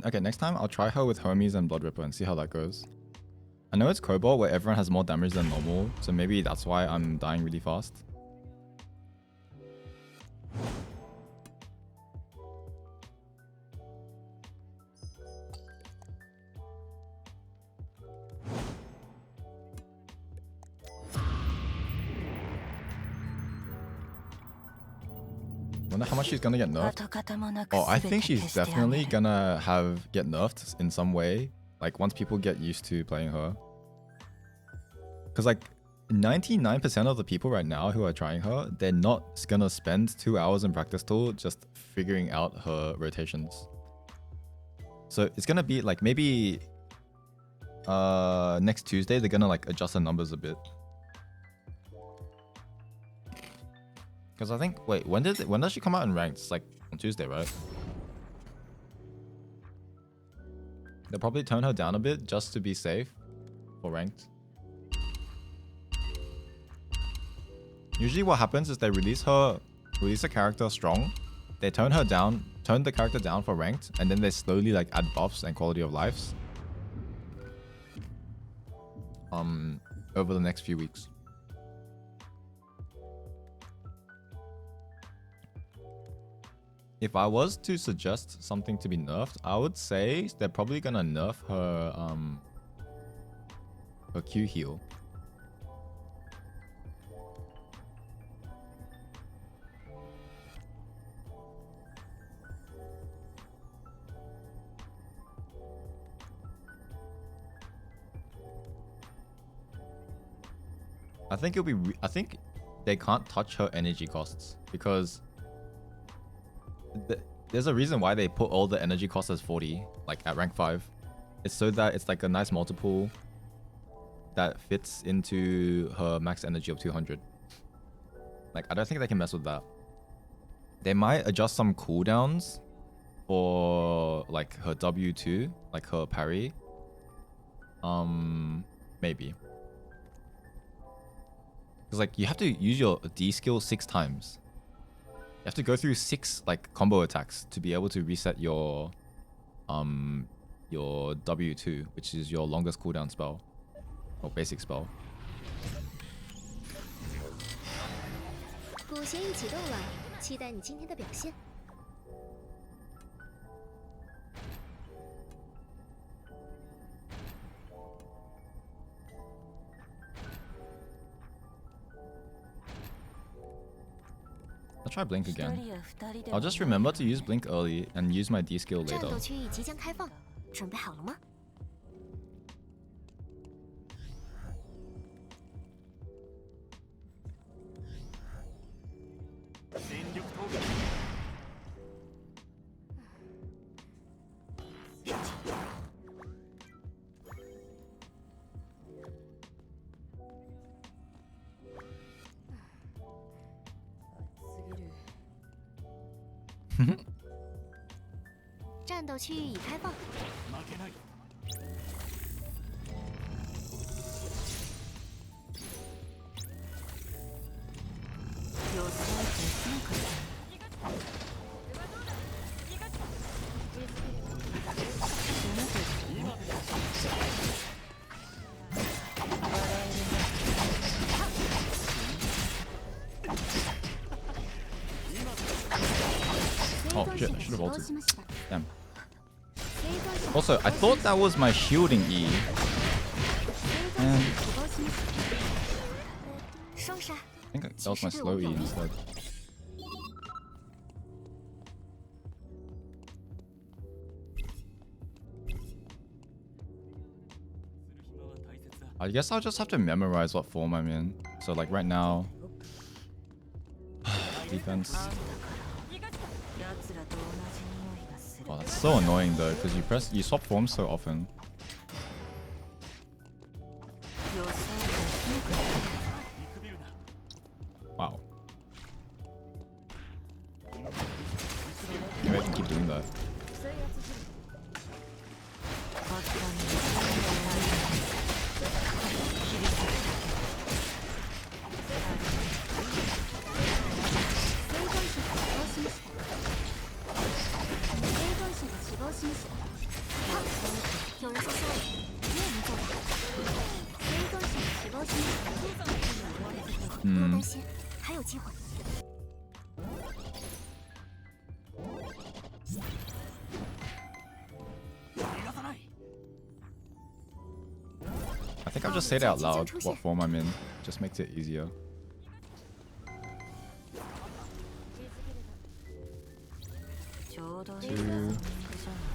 Okay, next time I'll try her with Hermes and Blood Ripper and see how that goes. I know it's Cobalt where everyone has more damage than normal, so maybe that's why I'm dying really fast. Wonder how much she's gonna get nerfed. Oh, I think she's definitely gonna get nerfed in some way. Like once people get used to playing her. Cause like 99% of the people right now who are trying her, they're not gonna spend 2 hours in practice tool just figuring out her rotations. So it's gonna be like maybe next Tuesday they're gonna like adjust the numbers a bit. Because I think, wait, when does she come out in ranked? It's like on Tuesday, right? They'll probably tone her down a bit just to be safe for ranked. Usually what happens is they release a character strong, they tone the character down for ranked, and then they slowly like add buffs and quality of lives over the next few weeks. If I was to suggest something to be nerfed, I would say they're probably gonna nerf her Q heal. I think I think they can't touch her energy costs because there's a reason why they put all the energy costs as 40, like at rank 5. It's so that it's like a nice multiple that fits into her max energy of 200. Like, I don't think they can mess with that. They might adjust some cooldowns for like her W2, like her parry. Maybe. Because like you have to use your D skill 6 times. You have to go through 6 like combo attacks to be able to reset your W2, which is your longest cooldown spell or basic spell. 鼓协议启动了，期待你今天的表现。I'll try Blink again. I'll just remember to use Blink early and use my D skill 战 later. 斗区域即将开放，准备好了吗？ 战斗区域已开放。Shit, I should have 死亡 ulted. しました。 Damn. 生存者が Also, I thought that was my shielding E. 生存者が死亡しました。双杀。 I think that was my slow E instead. I guess I'll just have to memorize what form I'm in. So like right now, defense. 奴らと同じ匂いがする。 Oh, that's so annoying though, because you swap forms so often. 予想 Wow. Maybe I can keep doing that. 死亡しました。有人受伤了，你也能做到。生存者が死亡しました。不用担心，还有机会。 I think I'll just say it out loud what form I'm in. Just makes it easier. ちょうどいい Two. タイミングじゃない。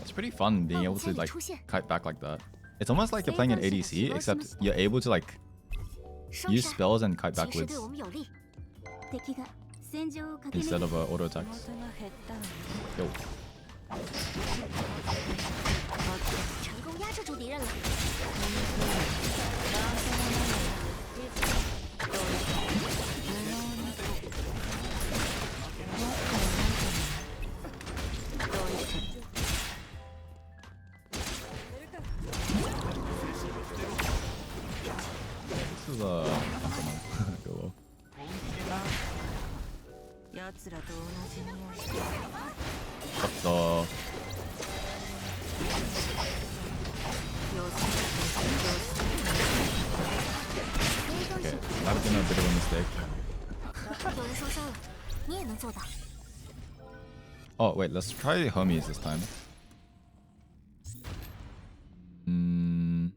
It's pretty fun being able to like kite back like that. It's almost like you're playing an ADC, except you're able to like use spells and kite backwards instead of auto attacks. Yo. 成功压制住敌人了。 This is go low. 奴らと同じ匂い。 What the? Okay, might have been a bit of a mistake. 有人受伤了，你也能做到。 Oh wait, let's try Hermes this time. Hmm.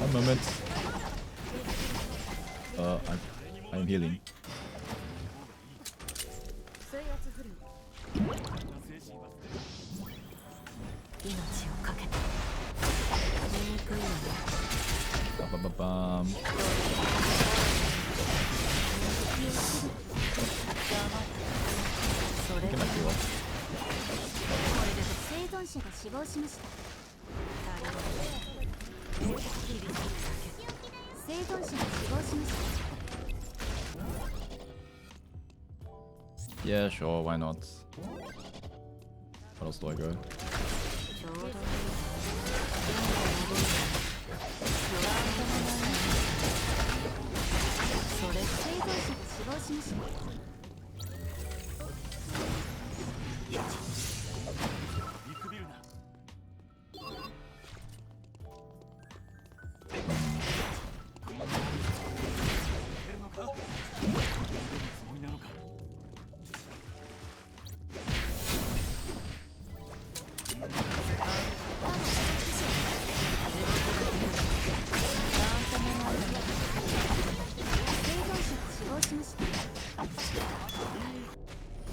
One moment. I'm healing. 命をかけて。醜いわね。 Ba-ba-ba-bam. Get my heal up. 生存者が死亡しました。生存者が死亡しました。 Yeah, sure, why not? What else do I go? ちょうどいい。 それ生存者が死亡しました。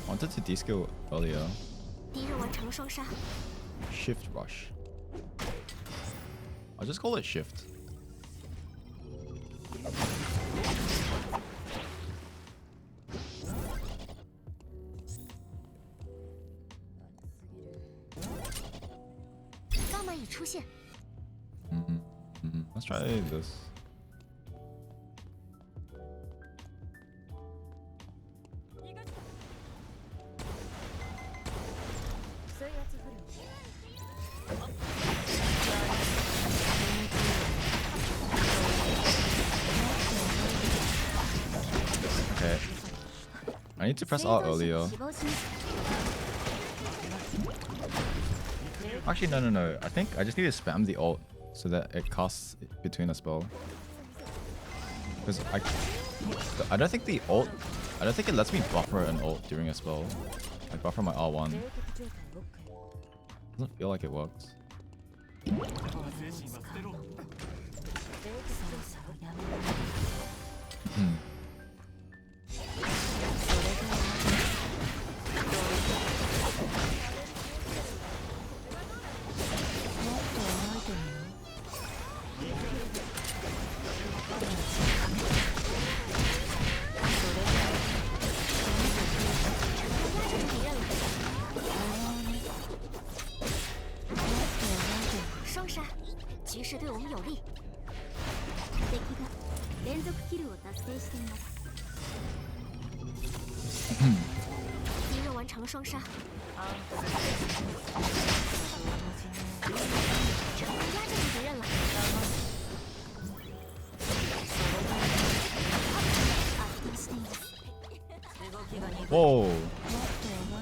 Wanted to D-skill earlier. 敌人完成了双杀。 Shift rush. I'll just call it shift. Let's try this. I need to press R 生存者 earlier. が死亡しました Actually, no. I think I just need to spam the ult so that it casts between a spell. Because I don't think the ult, I don't think it lets me buffer an ult during a spell. Like buffer my R1. Doesn't feel like it works. 精神は捨てろ 双杀，局势对我们有利。敵が連続キルを達成しています。敌人完成了双杀。压制住敌人了。圧倒しています。 Whoa! 本当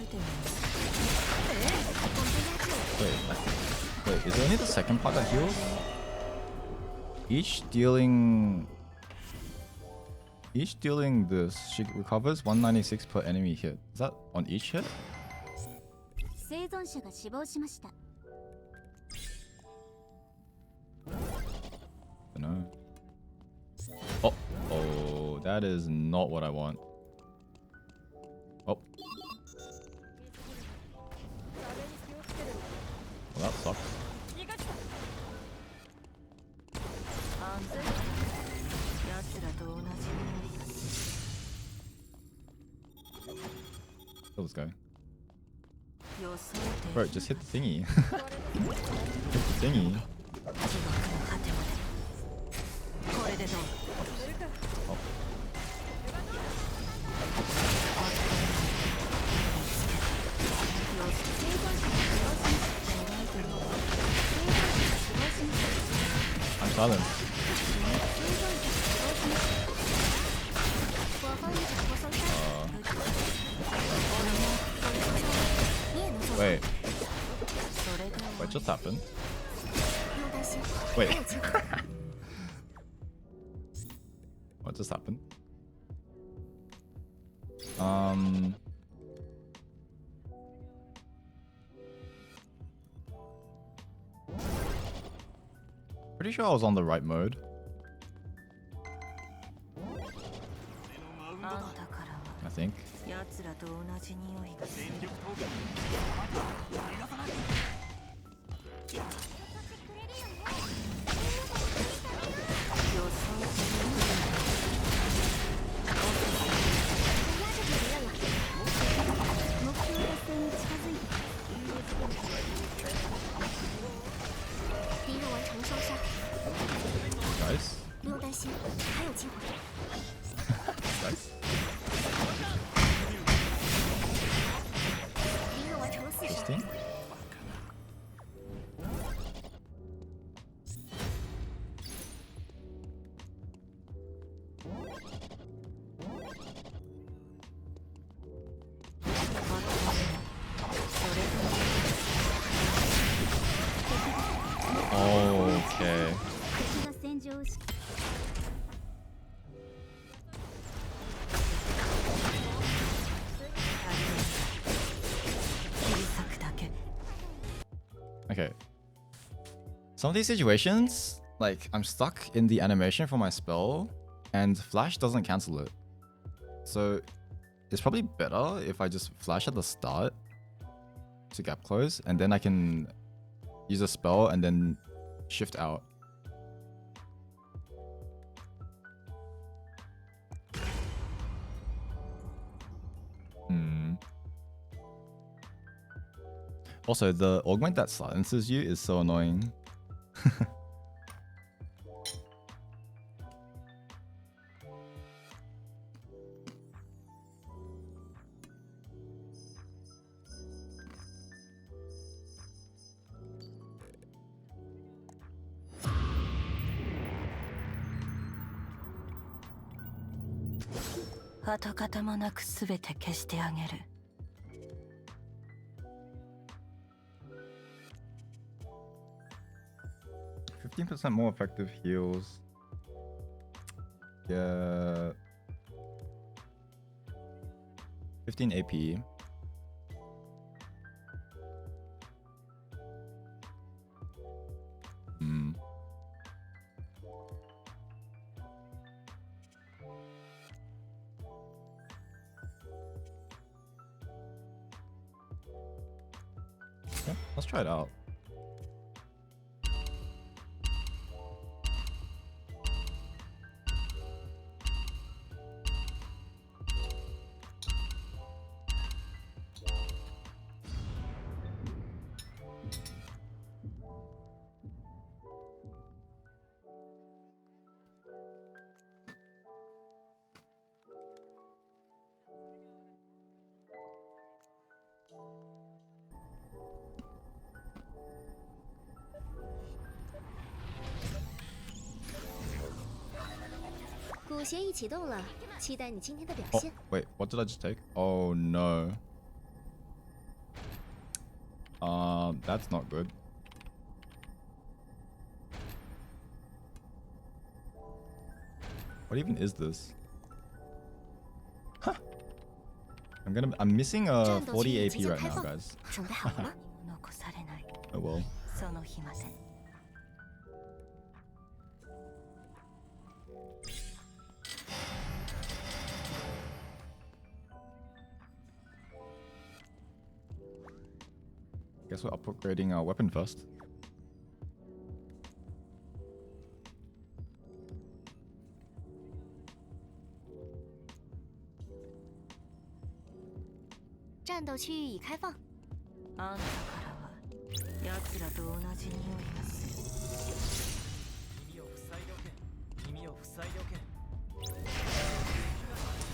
压制。 Wait, is it only the second part that heals? Each dealing this, she recovers 196 per enemy hit. Is that on each hit? 生存者が死亡しました。 I don't know. Oh, that is not what I want. Oh. Well, that sucks. Kill this guy. Bro, just hit the thingy. Hit the thingy. Oh. I'm silent. Wait. What just happened? Wait. What just happened? Pretty sure I was on the right mode. I think. Nice. Nice. Interesting. Okay. Okay. Some of these situations, like, I'm stuck in the animation for my spell, and flash doesn't cancel it. So, it's probably better if I just flash at the start to gap close, and then I can use a spell and then shift out. Also, the augment that silences you is so annoying. 跡形もなくすべて消してあげる。15% more effective heals. Yeah. 15 AP. Hmm. Yeah, let's try it out. Oh, wait, what did I just take? Oh no. That's not good. What even is this? Huh. I'm missing a 40 AP right now, guys. Oh well. Guess we're upgrading our weapon first.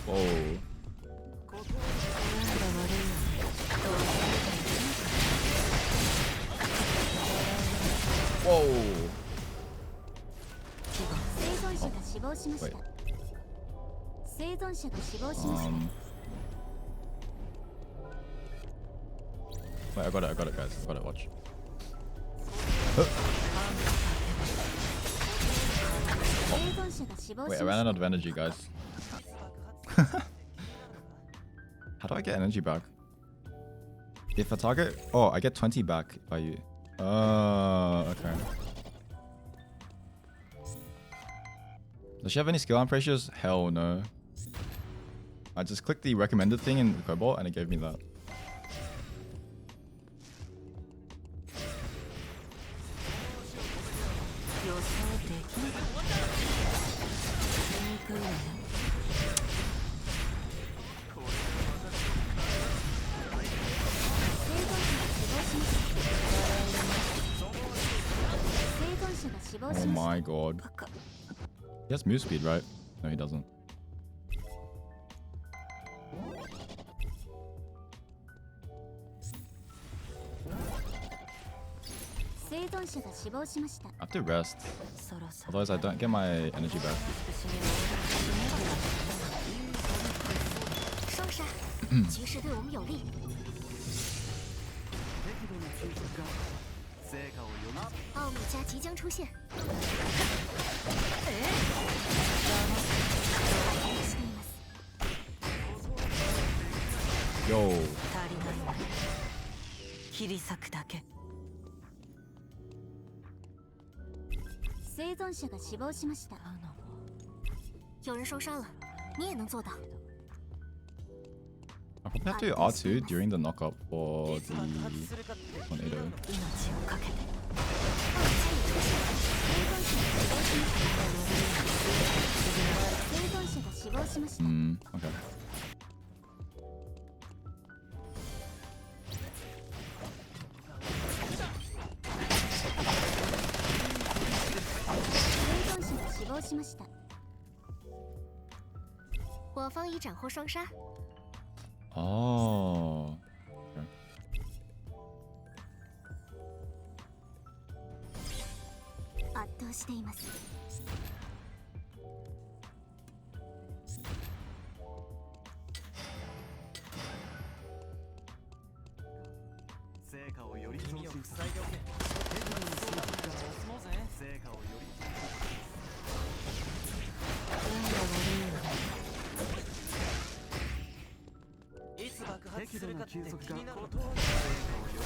Whoa. Whoa. Wait. Wait, I got it, guys. I got it, watch. Oh. Wait, I ran out of energy, guys. How do I get energy back? If a target... Oh, I get 20 back if I use... okay. Does she have any skill amp ratios? Hell no. I just clicked the recommended thing in Cobalt and it gave me that. Oh my god. He has move speed, right? No, he doesn't. I have to rest. Otherwise I don't get my energy back. Yo. I probably have to do R2 during the knockup for the tornado. Okay. Oh. Okay. 成果をより増進させ適度な進化が成果をよりいつ爆発適度なするかって気休息がになる成果をより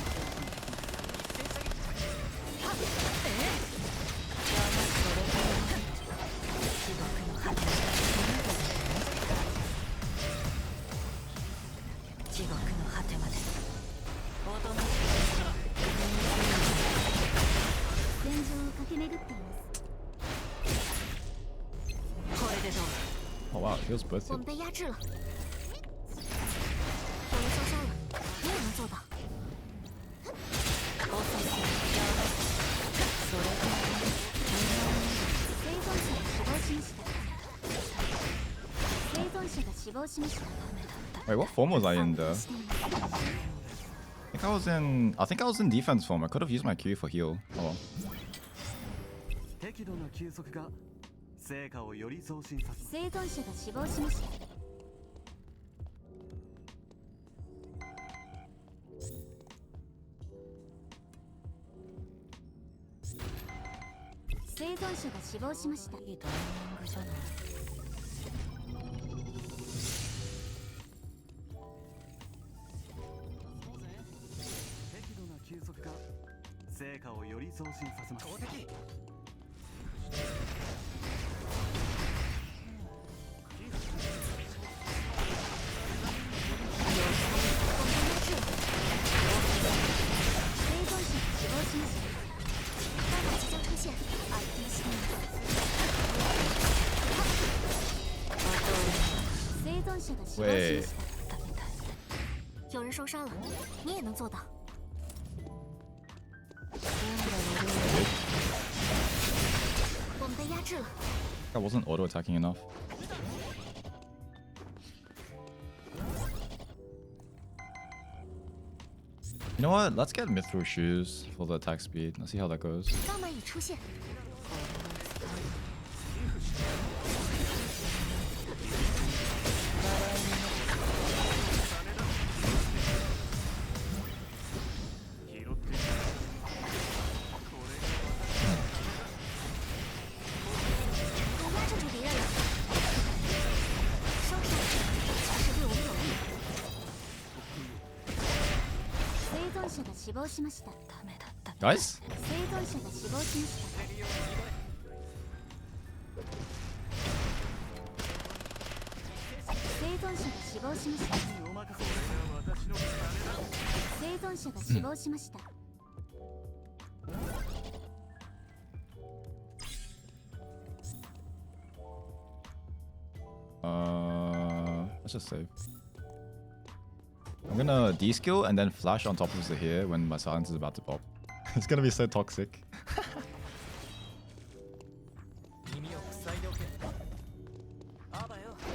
地獄の果てまでおとなし戦場を駆け巡っていますくこれでどう Oh wow, it was both 我们 hits. 被压制了，有人受伤了，你也能做到。遅すぎるそれから生存者が死亡しました生存者が死亡しました Wait, what form was I in there? しています I think I was in defense form. I could have used my Q for heal. Oh well. 適度な休息が成果をより増進させます生存者が死亡しました生存者が死亡しましたいいタイミングじゃない適度な休息が成果をより増進させます生存者が死亡しました他が地上出現相手にしています生存者が死亡しました有人受伤了你也能做到我们被压制了 I wasn't auto attacking enough. You know what? Let's get Mithril shoes for the attack speed. Let's see how that goes. 钢板已出现我压制住敌人了伤害其实对我们有利生存者が死亡しましたダメだった Guys? 生存者が死亡しました生存者が死亡しました生存者が死亡しました Let's just save. I'm gonna D-skill and then flash on top of the here when my silence is about to pop. It's gonna be so toxic. 耳を塞いでおけあばよ生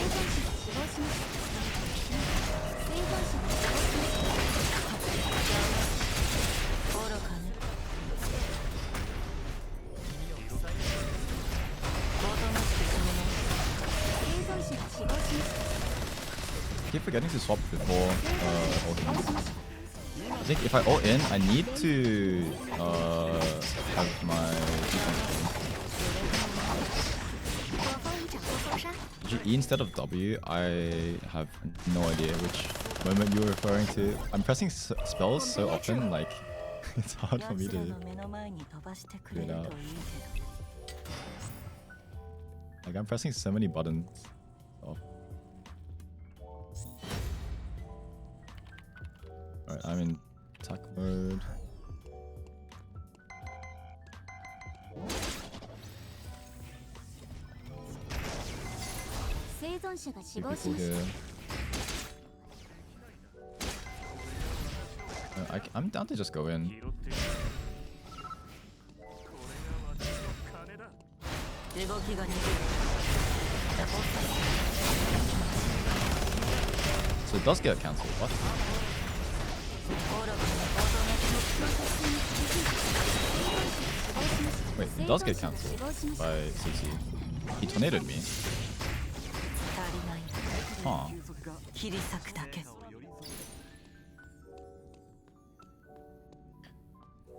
存者が死亡しました生存者が死亡しました愚かねおとなしく進めない生存者が死亡しました I keep forgetting to swap before ult in. 死亡しました I think if I ult in, I need to have my defense. 我方已斩获风沙 Actually, E instead of W, I have no idea which moment you were referring to. I'm pressing spells so often, like it's hard for me 奴ら to の目の前に飛ばしてくれるといいけど like. I'm pressing so many buttons. Oh. Alright, I'm in attack mode. 生存者が死 Two 亡し people まし here. た I'm down to just go in. 拾ってこれが私の金だ動きが鈍い So it does get cancelled. What? 愚かな Wait, it does get cancelled by CC. He tornadoed me. 足りない Huh. 急速が切り裂くだけ。成果をより増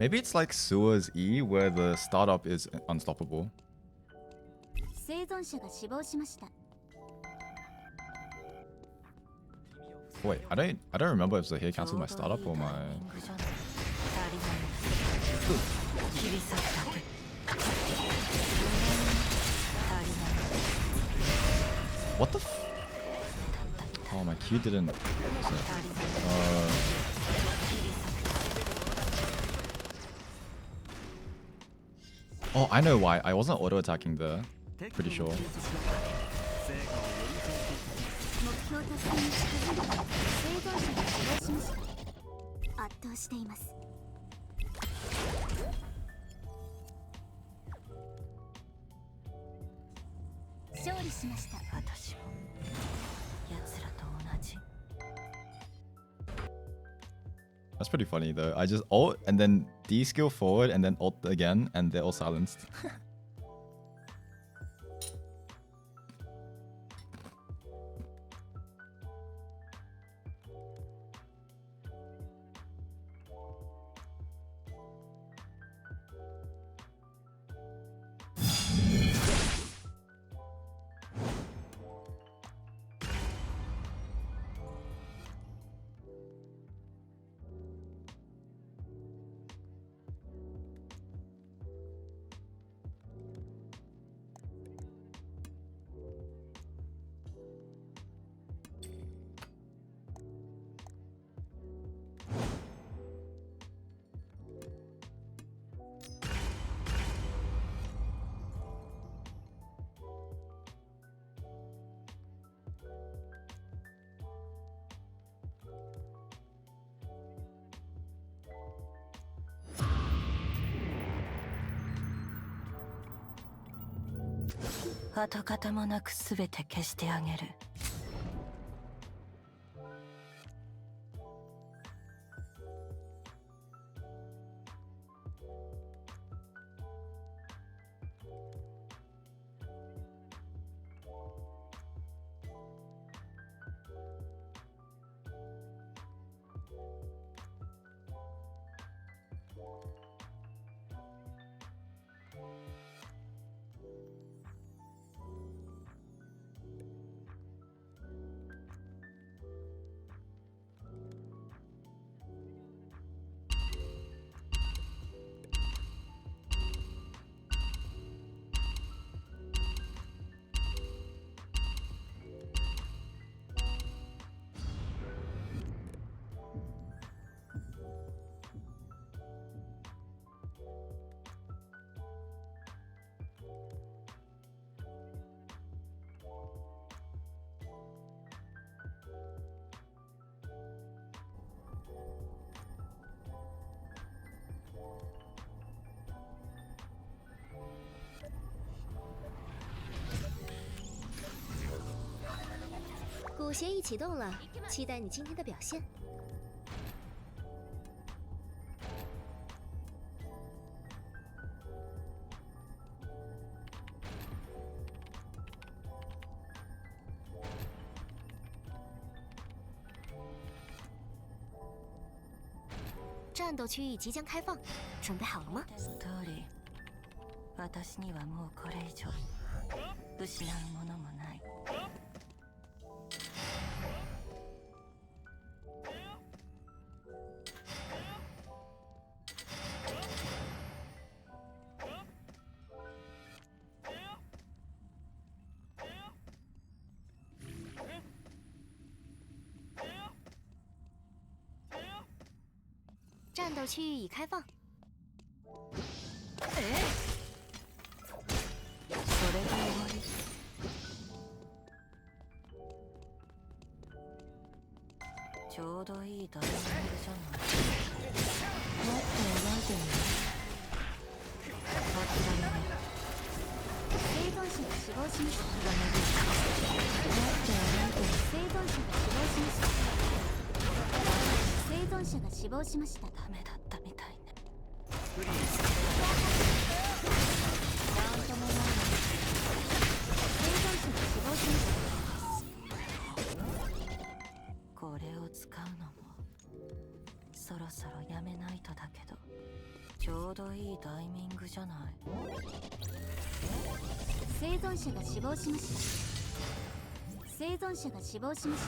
Maybe it's like Sua's E, where the startup is unstoppable. 生存者が死亡しました。 Wait, I don't remember if Zahir cancelled my startup or my. 切り裂くだけ。 What the? Oh, my Q didn't. Oh, I know why. I wasn't auto attacking there. Pretty sure. 成果をより増進目標達成に近づいた。生存者が死亡しました。圧倒しています。勝利しました。私も奴らと同じ。 That's pretty funny though. I just ult and then D skill forward and then ult again and they're all silenced.「跡形もなくすべて消してあげる」。鼓协议启动了，期待你今天的表现。战斗区域即将开放，准备好了吗？通り、私にはもうこれ以上失うものもない。战斗区域已开放。それで終わり。ちょうどいいタイミングじゃない。もっと描いてみる。諦める。生存者が死亡しました。もっと描いてみる。生存者が死亡しました。生存者が死亡しました。ダメだったみたいね。なんともない。生存者が死亡しました。どいいタイミングじゃない。生存者が死亡しました。生存者が死亡しました。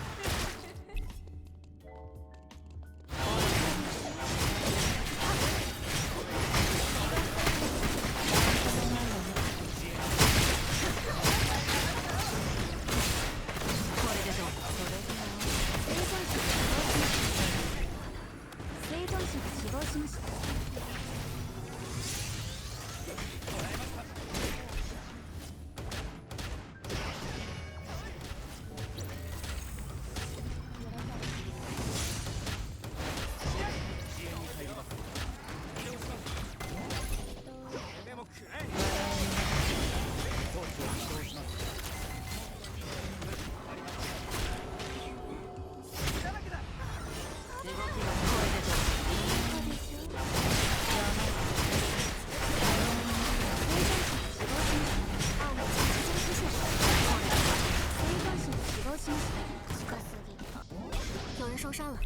受伤了，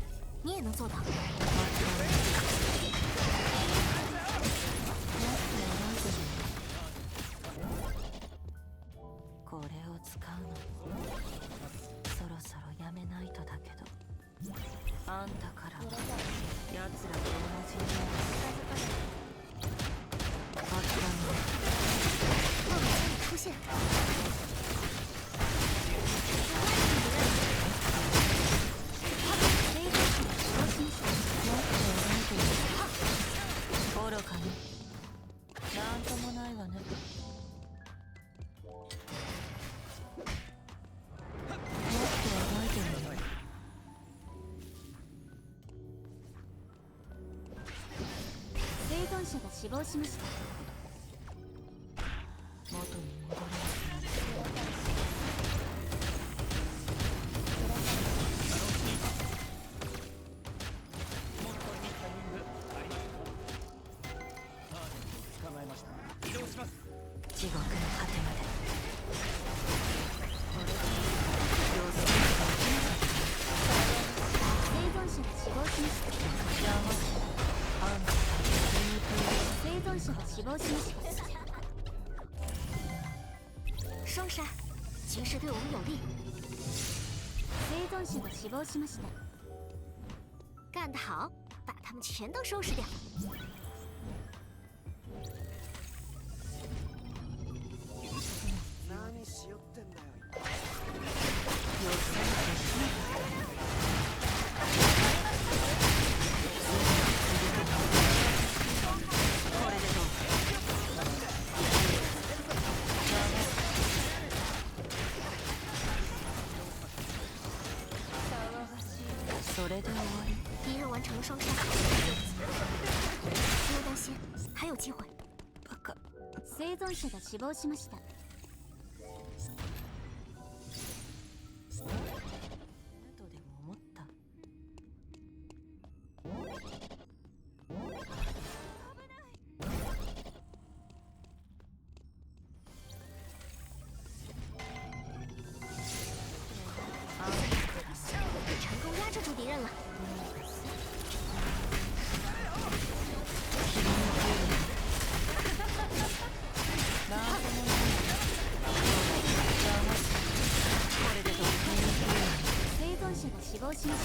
你也能做到。これを使うのそろそろやめないとだけど、あんたからは奴らと同じように諦我们家里出现。愚かになんともないわね。もっと覚えてるよ。生存者が死亡しました。元に戻れなくなる。地獄の果てまで。生存者が死亡しました。生存者が死亡しました。双杀，局势对我们有利。生存者が死亡しました。干得好，把他们全都收拾掉。何しよってんだよ。それで終わり。敌人完成了双杀，不用担心，还有机会。バカ。生存者が死亡しました。とでも思った。成功压制住敌人了。生存者が死亡しました。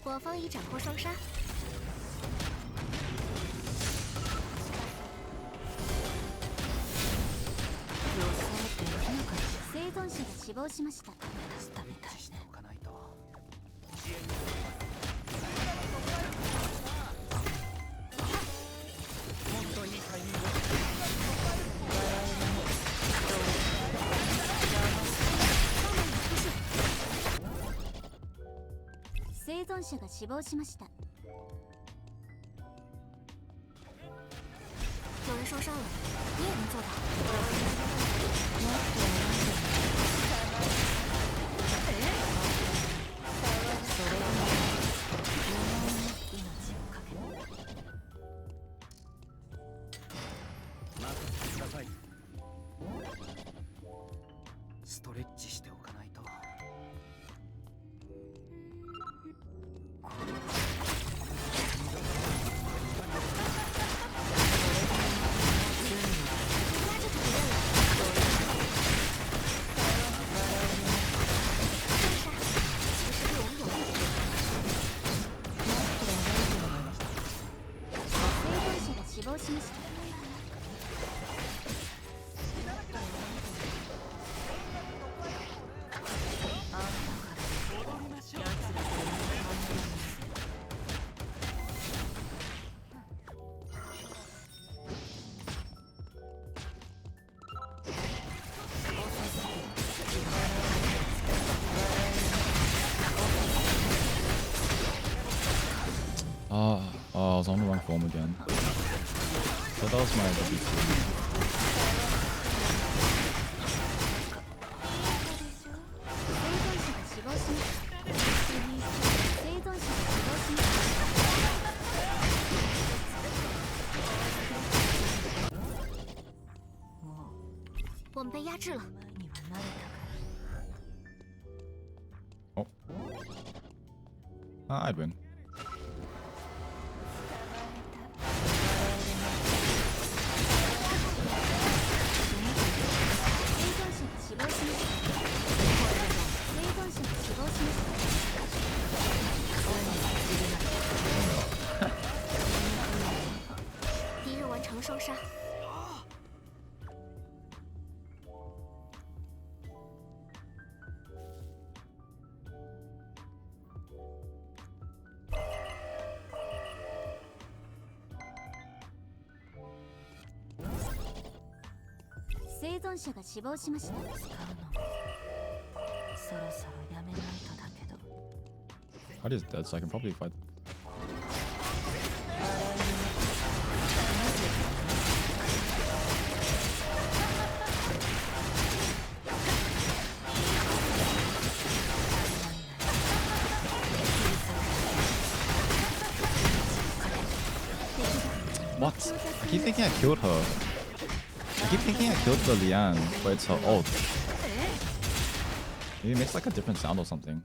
我方已斩获双杀。生存者が死亡しました。スタメたいね。置かないと。本当にいいタイミング。生存者が死亡しました。有人受伤了，你也能做到。任せてください。しました。 Oh, I was on the wrong form again. So that was my WC. 我们被压制了。 Oh. I'd win. Hard is dead, so I can probably fight. What? I keep thinking I killed her. I keep thinking I killed the Lian, but it's her ult. Maybe it makes like a different sound or something.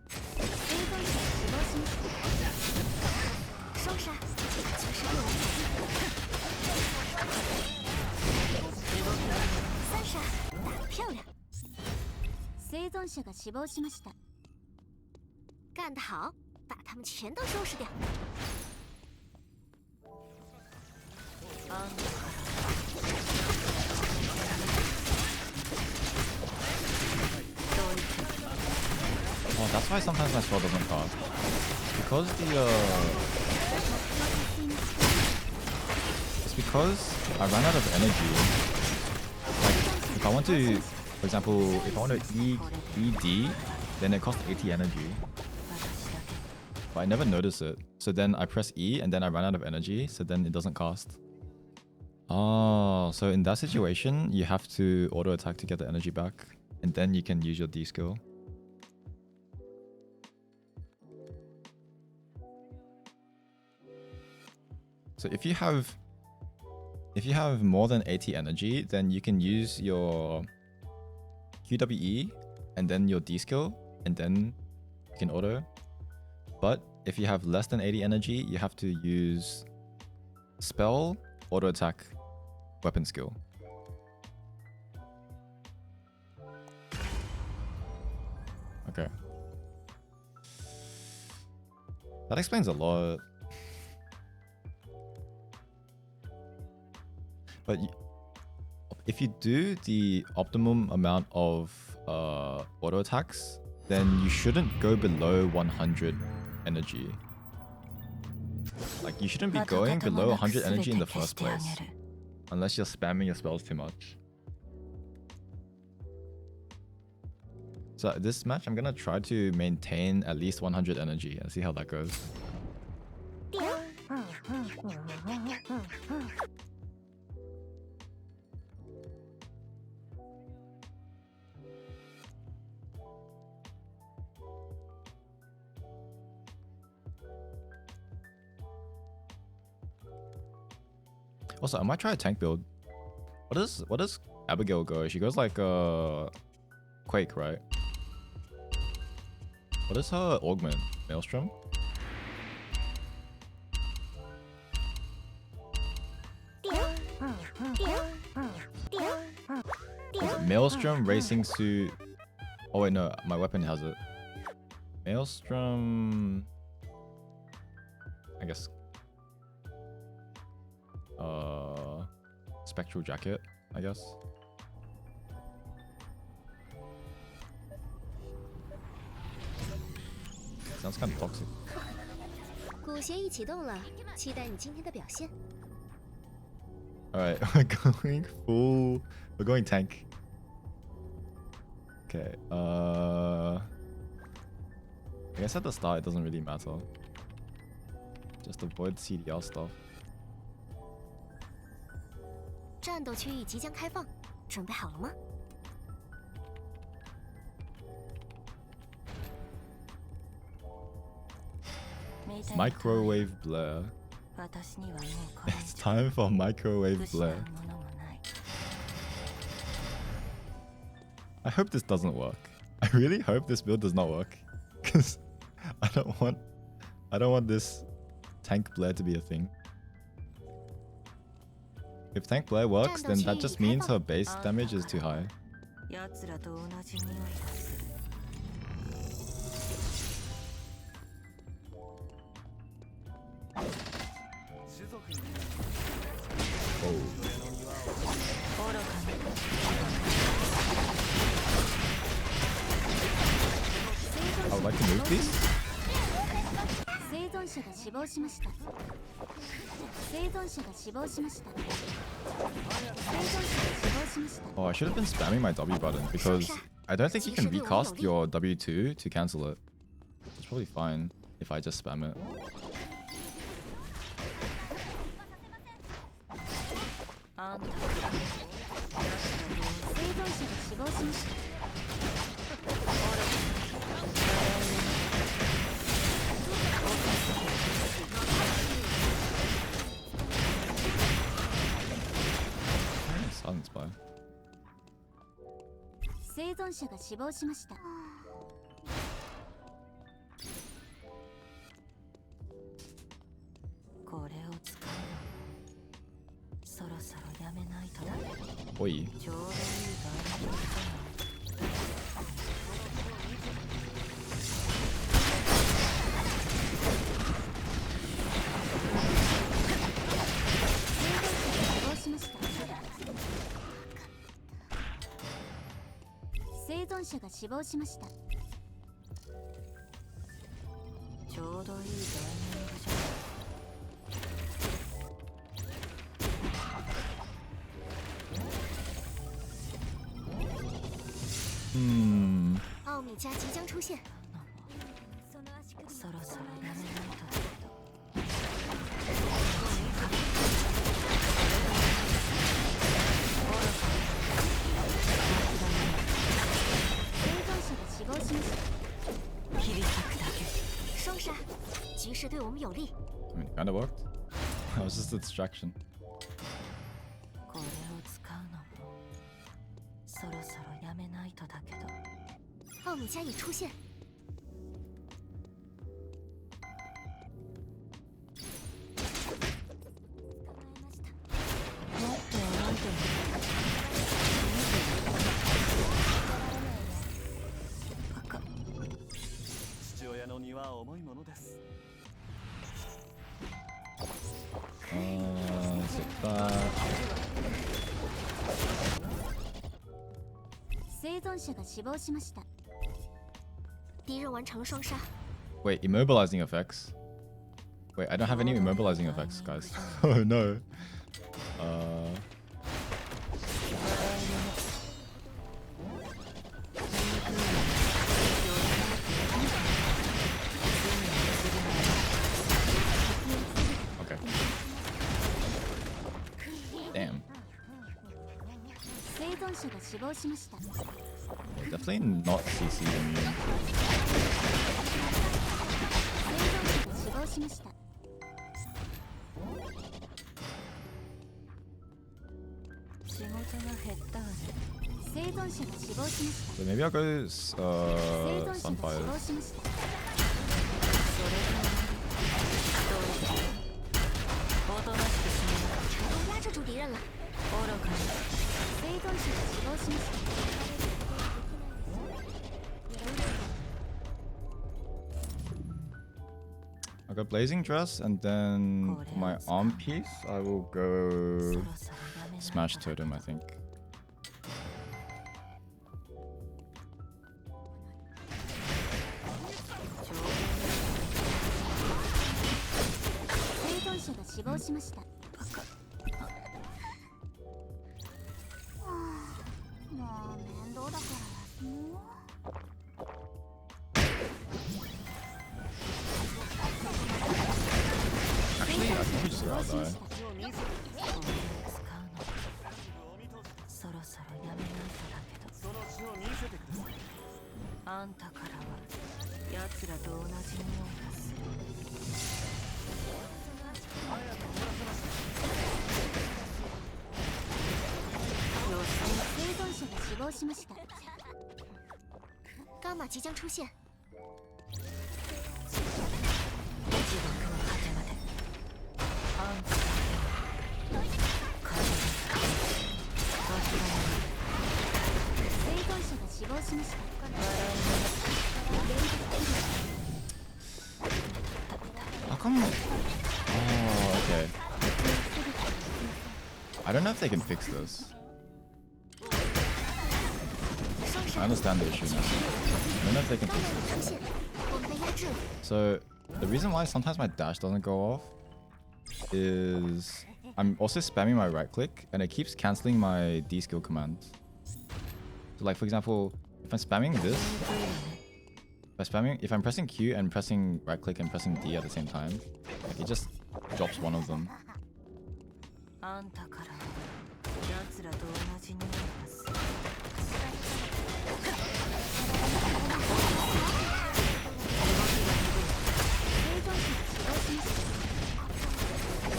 Oh, that's why sometimes my spell doesn't cast. Because it's because I ran out of energy. Like, if I want to, for example, if I want to ED, then it costs 80 energy. But I never notice it. So then I press E and then I run out of energy, so then it doesn't cast. Oh, so in that situation, you have to auto attack to get the energy back, and then you can use your D skill. So if you have more than 80 energy, then you can use your QWE and then your D skill, and then you can auto. But if you have less than 80 energy, you have to use spell, auto attack, weapon skill. Okay. That explains a lot. But if you do the optimum amount of auto attacks, then you shouldn't go below 100 energy. Like, you shouldn't be going below 100 energy in the first place, unless you're spamming your spells too much. So this match, I'm gonna try to maintain at least 100 energy and see how that goes. Also, I might try a tank build. What does Abigail go? She goes like Quake, right? What is her augment? Maelstrom? Is it Maelstrom, Racing Suit? Oh wait, no, my weapon has it. Maelstrom, I guess. spectral jacket, I guess. Sounds kind of toxic. 鼓弦一启动了，期待你今天的表现。 Alright, we're going full. We're going tank. Okay, I guess at the start it doesn't really matter. Just avoid CDR stuff. 战斗区域即将开放，准备好了吗？ Microwave Blair. 私にはもうこれ It's time for microwave 失う Blair. ものもない。 I hope this doesn't work. I really hope this build does not work. Because I don't want this tank Blair to be a thing. If tank Blair works, then that just means her base damage is too high. 奴らと同じ匂いがする。 I would like to move these. 生存者が死亡しました。生存者が死亡しました。生存者が死亡しました。 Oh, I should have been spamming my W button because I don't think you can recast your W2 to cancel it. It's probably fine if I just spam it. あんた生存者が死亡しました。 Silence by. 生存者が死亡しました。これを使うのそろそろやめないとだ。 Oi. ちょうどいいタイミングだな。 生存者が死亡しました。ちょうどいいタイミングじゃない。 奥米加即将出现。そろそろやめないとだ。 死亡しました。切り裂くだけ。双杀，局势对我们有利。 I mean, it kind of worked. That was just a distraction. これを使うのもそろそろやめないとだけど。奥米加已出现。 父親の荷は重いものです。 Sit back. 生存者が死亡しました。敌人完成双杀。 Wait, immobilizing effects? Wait, I don't have any immobilizing effects, guys. Oh no. Okay. Damn. 生存者が死亡しました。 Definitely not CC immune. 生存者が死亡しました。 仕事が減ったわね。生存者が死亡しました。 So maybe I'll go 生存者が死 Sunfire. 亡しました。 おとなしくしな。 压制住敌人了。 愚かに。生存者が死亡しました。 I I got Blazing Dress, and then for my arm piece, I will go Smash Totem, I think. 生存者が死亡しました。もう面倒だから休もう。 Actually, I think we just gotta die. そろそろやめないとだけど、その血を見せてください。あんたからは奴らと同じ匂いがする。生存者が死亡しました。伽马即将出现。地獄の果てまであんただけを風に吹かせ時が生存者が死亡しました。 How come? Oh, okay. I don't know if they can fix this. I understand the issue now. I don't know if they can fix this. So, the reason why sometimes my dash doesn't go off is I'm also spamming my right click and it keeps cancelling my D skill commands. So like for example, if I'm spamming this, if I'm pressing Q and pressing right click and pressing D at the same time, like it just drops one of them. あんたから奴らと同じ匂いがする。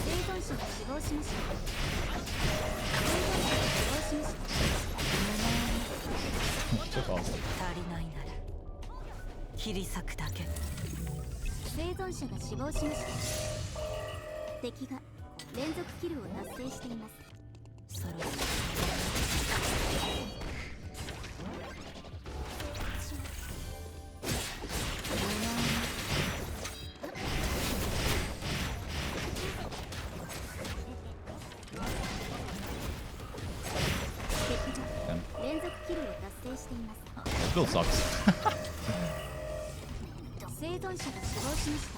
生存者が死亡しました。 Took off. 足りないなら切り裂くだけ。生存者が死亡しました。敵が連続キルを達成しています。そろそろ 連続キルを達成しています。 This build sucks. 生存者が死亡しました。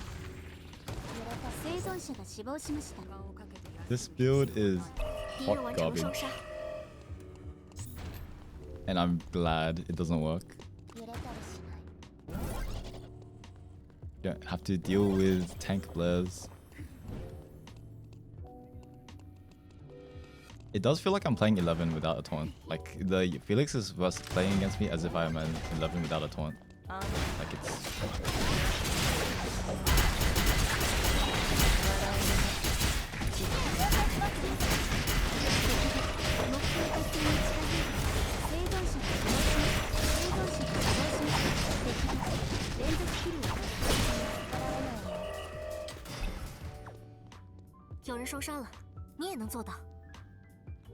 生存者が死亡しました。 This build is 敵 hot 人完成 garbage. 受伤。 And I'm glad it doesn't work. 揺れたりしない。 You don't have to deal with tank Blairs. It does feel like I'm playing 11 without a taunt. Like the Felix is playing against me as if I'm an 11 without a taunt. Like it's... "有人受伤了，你也能做到，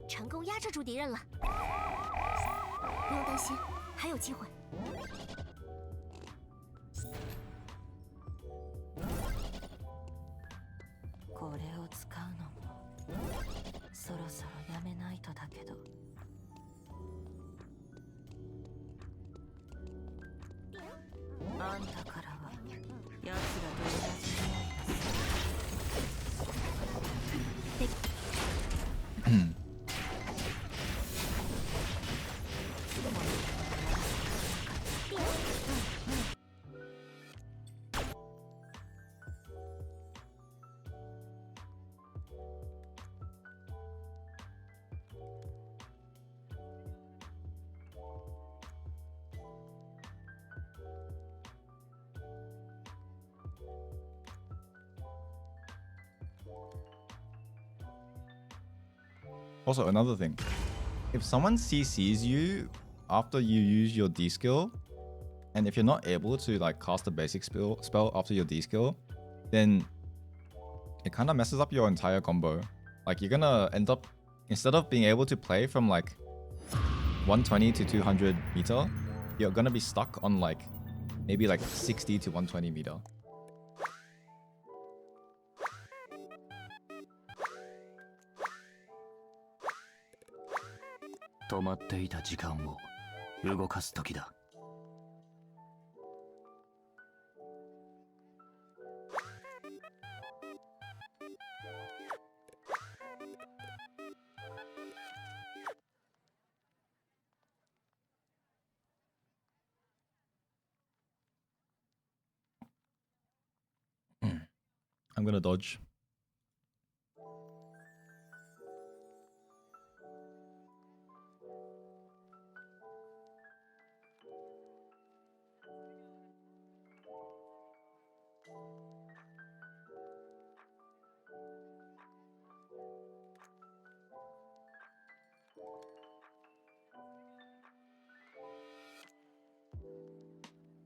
成功压制住敌人了。不用担心，还有机会。これを使うのもそろそろやめないとだけど。あんたからは奴らと同じ匂いがする。 Also, another thing. If someone CCs you after you use your D skill, and if you're not able to like cast a basic spell after your D skill, then it kind of messes up your entire combo. Like you're gonna end up, instead of being able to play from like 120 to 200 meter, you're gonna be stuck on like maybe like 60 to 120 meter. 止まっていた時間を動かす時だ。I'm gonna dodge.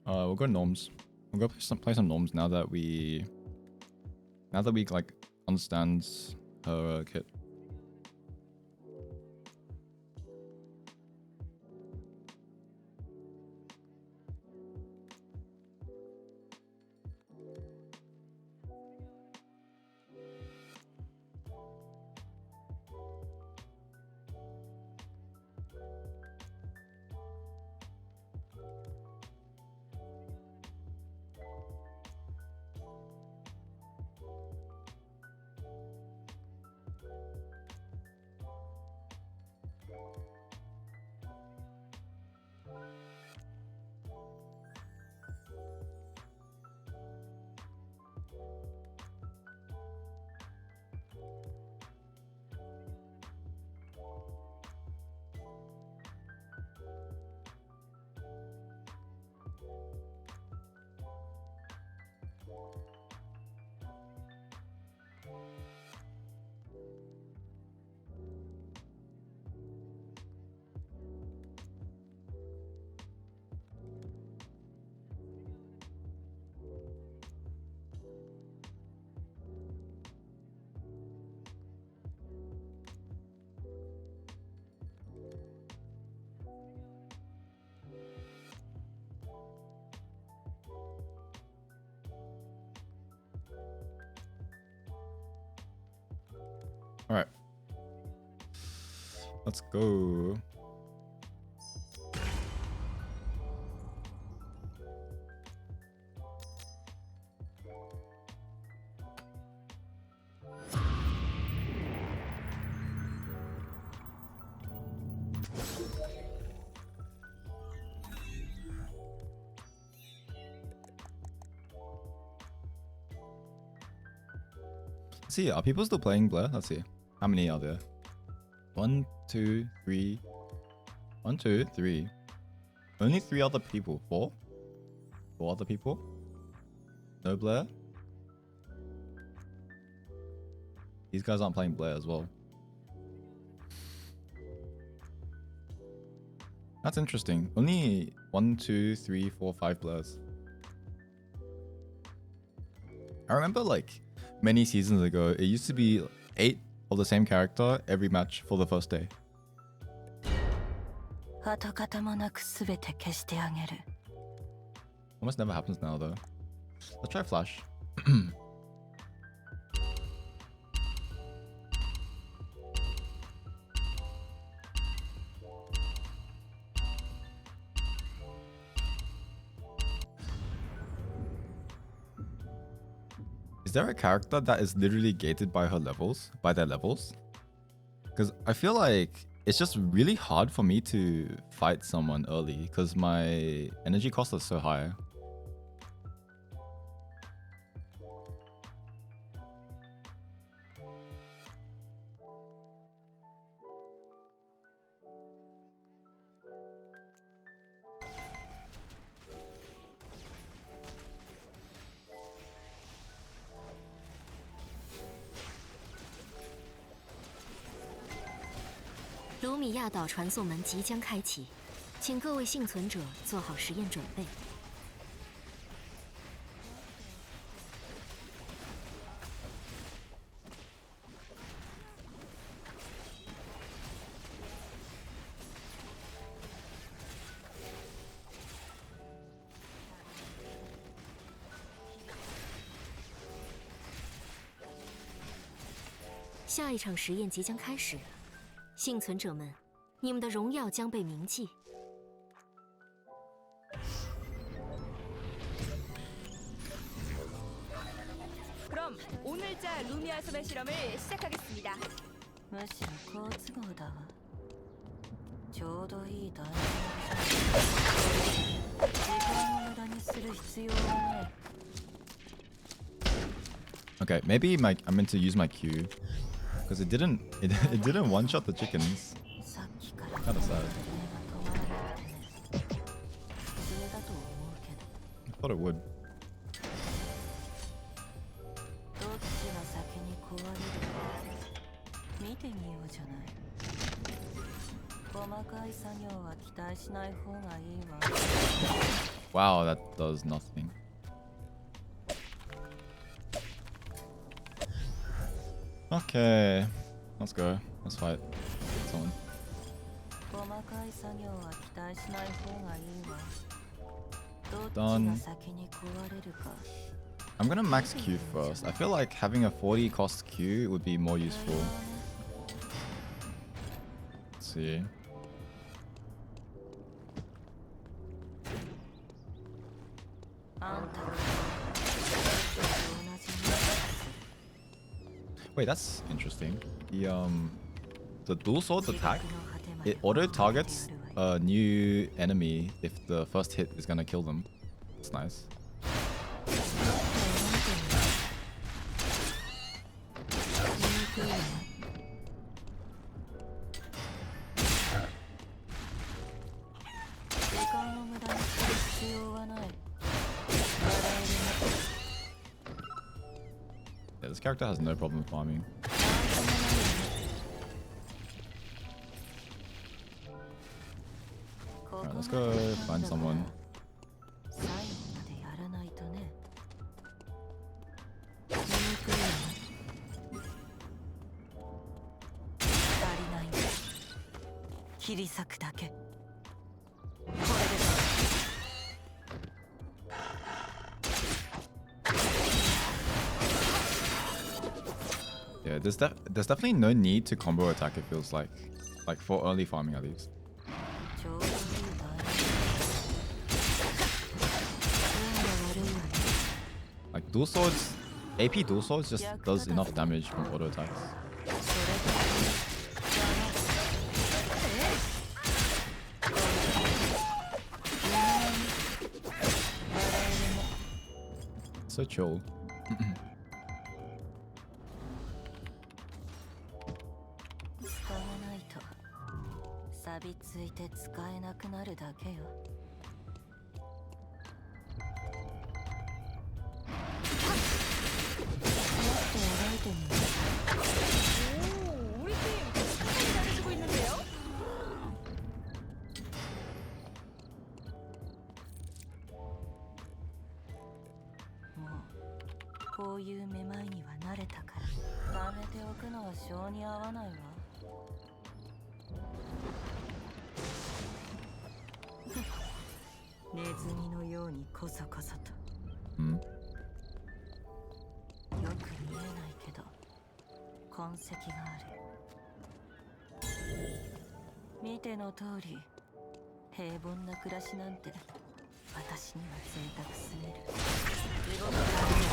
We'll go Gnomes. We'll go play some Gnomes now that we like understand her kit. All right, let's go. Let's see, are people still playing Blair? Let's see. How many are there? 1, 2, 3. 1, 2, 3. Only 3 other people. 4? 4 other people? No Blair? These guys aren't playing Blair as well. That's interesting. Only 1, 2, 3, 4, 5 Blairs. I remember like many seasons ago, it used to be 8 of the same character every match for the first day. 跡形もなく全て消してあげる。 Almost never happens now though. Let's try Flash. Is there a character that is literally gated by her levels, by their levels? Because I feel like it's just really hard for me to fight someone early because my energy cost is so high. "卢米亚岛传送门即将开启，请各位幸存者做好实验准备。下一场实验即将开始，幸存者们，你们的荣耀将被铭记。 그럼 오늘자 루미아 섬의 실험을 시작하겠습니다. むしろ好都合だわ。ちょうどいいタイミングだ。時間を無駄にする必要はない。 Okay, maybe I meant to use my Q because it didn't one shot the chickens. さっきから Kinda sad. 止まらなくてね。普通だと思うけど。 I thought it would. どっちが先に壊れるか見てみようじゃない。細かい作業は期待しない方がいいわ。 Wow, that does nothing. Okay, let's go. Let's fight someone. 細かい作業は期待しない方がいいわ。どっちが先に壊れるか。 I'm gonna max Q first. I feel like having a 40 cost Q would be more useful. Let's see. Wait, that's interesting. The dual sword attack, it auto targets a new enemy if the first hit is gonna kill them. That's nice. Yeah, this character has no problem farming. Alright, let's go find someone. Yeah, there's definitely no need to combo attack, it feels like for early farming at least. Like dual swords, AP dual swords just does enough damage from auto attacks. So chill. 使わないと錆びついて使えなくなるだけよ。もっと描いてみる。 오, 우리 팀 상당히 잘해주고 있는데요? もうこういうめまいには慣れたから貯めておくのは性に合わないわ。ネズミのようにコソコソと。 Hmm. よく見えないけど痕跡がある。見ての通り平凡な暮らしなんて私には贅沢すぎる。動くために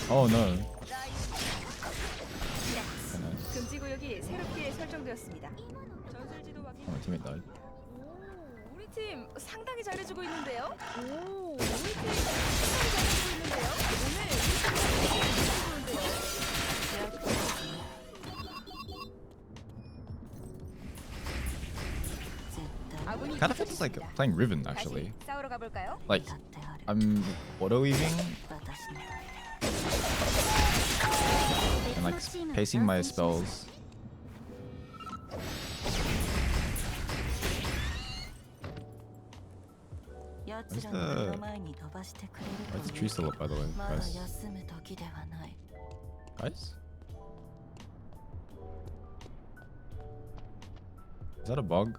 Oh no. 금지 구역이 새롭게 설정되었습니다. 전술 지도 확인. Oh, my teammate died. 오, 우리 팀 상당히 잘해주고 있는데요? 오, 우리 팀 상당히 잘해주고 있는데요? 오늘 우리 팀 잘해주고 있는데요? Kind of feels like playing Riven actually. 다시 싸우러 가볼까요? Like I'm auto weaving and like pacing my spells. 奴らの目の前に飛ばしてくれる Why is と the tree still up, by the way, まだ guys? 休む時ではない Guys? Is that a bug?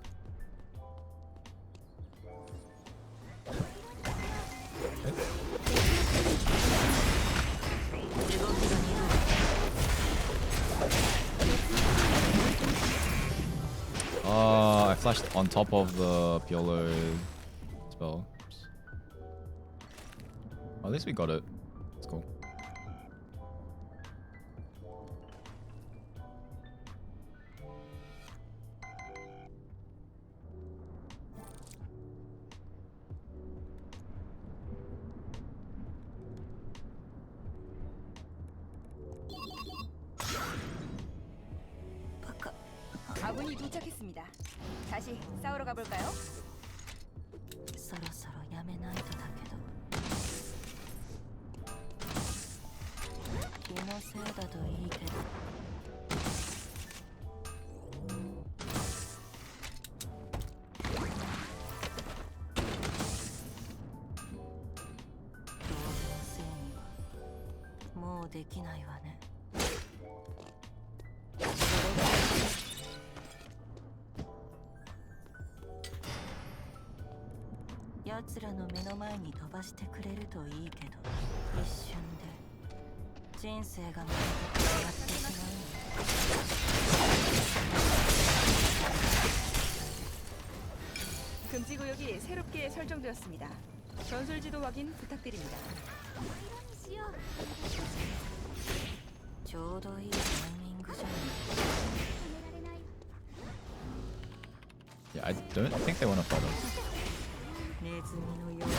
I flashed on top of the Piolo spell. Oops. At least we got it. It's cool. 아군이 도착했습니다. 다시 싸우러 가볼까요? そろそろやめないとだけど気のせいだといいけど当然せいにはもうできないわね奴らの目の前に飛ばしてくれるといいけど一瞬で人生がまるで変わってしまう 금지구역이 새롭게 설정되었습니다. 전술지도 확인 부탁드립니다. ちょうどいいタイミングじゃない Yeah, I don't think they want to fight us. ネズミのように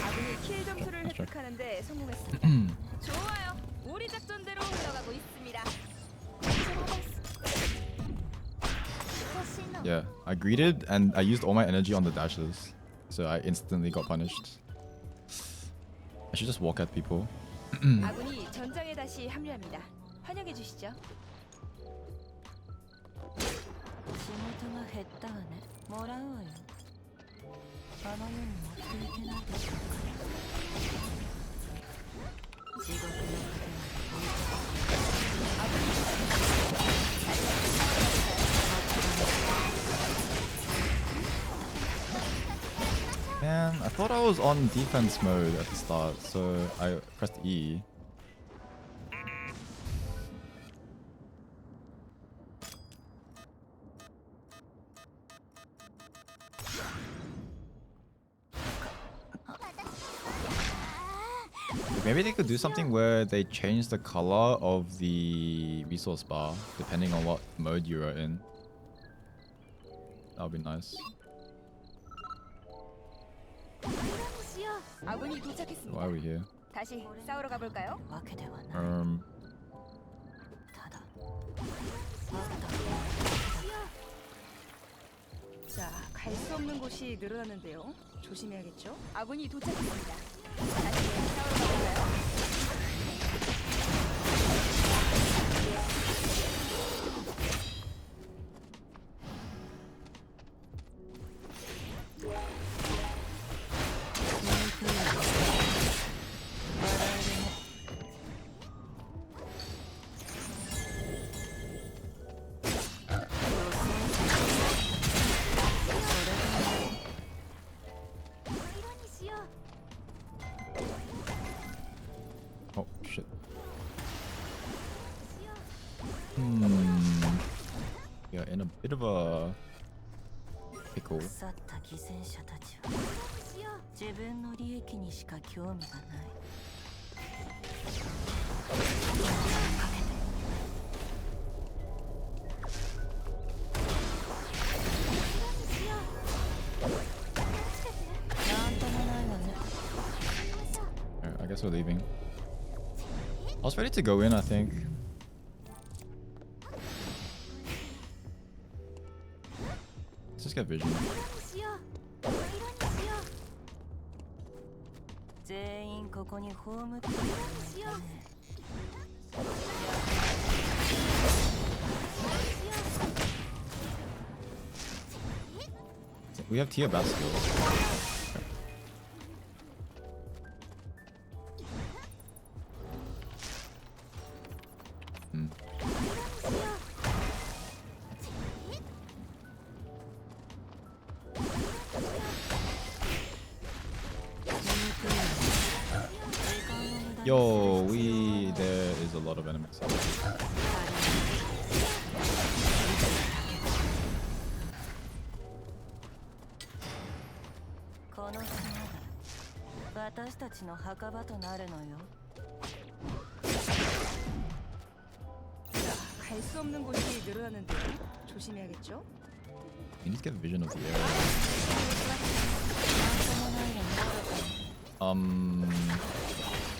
아군이 킬 점수를 획득하는데 성공했습니다. 좋아요. 우리 작전대로 흘러가고 있습니다. Yeah, I greeted and I used all my energy on the dashes. So I instantly got punished. I should just walk at people. 아군이 전장에 다시 합류합니다. 환영해 주시죠. 仕事が減ったわねもらうわよあの世に持っていけないでしょうか地獄の果てまで追いかけて Man, I thought I was on defense mode at the start, so I pressed E. Maybe they could do something where they change the color of the resource bar depending on what mode you are in. That would be nice. 아군이 도착했습니다. Why are we here? 다시 싸우러 가볼까요? わけではない ただ 자, 갈 수 없는 곳이 늘어났는데요. 조심해야겠죠? 아군이 도착했습니다. 다시 싸우러 가볼까요? Oh shit. Yeah, in a bit of a pickle. 腐った犠牲者たちは自分の利益にしか興味がないなんともないわね Alright, I guess we're leaving. was ready to go in, I think. Let's just get vision. しよう。色にしよう。全員ここに葬っているしよう。 We have Tia Bat skills. Yo, there is a lot of enemies. 갈 수 없는 곳이 늘어나는데요. 조심해야겠죠? You need to get vision of the area.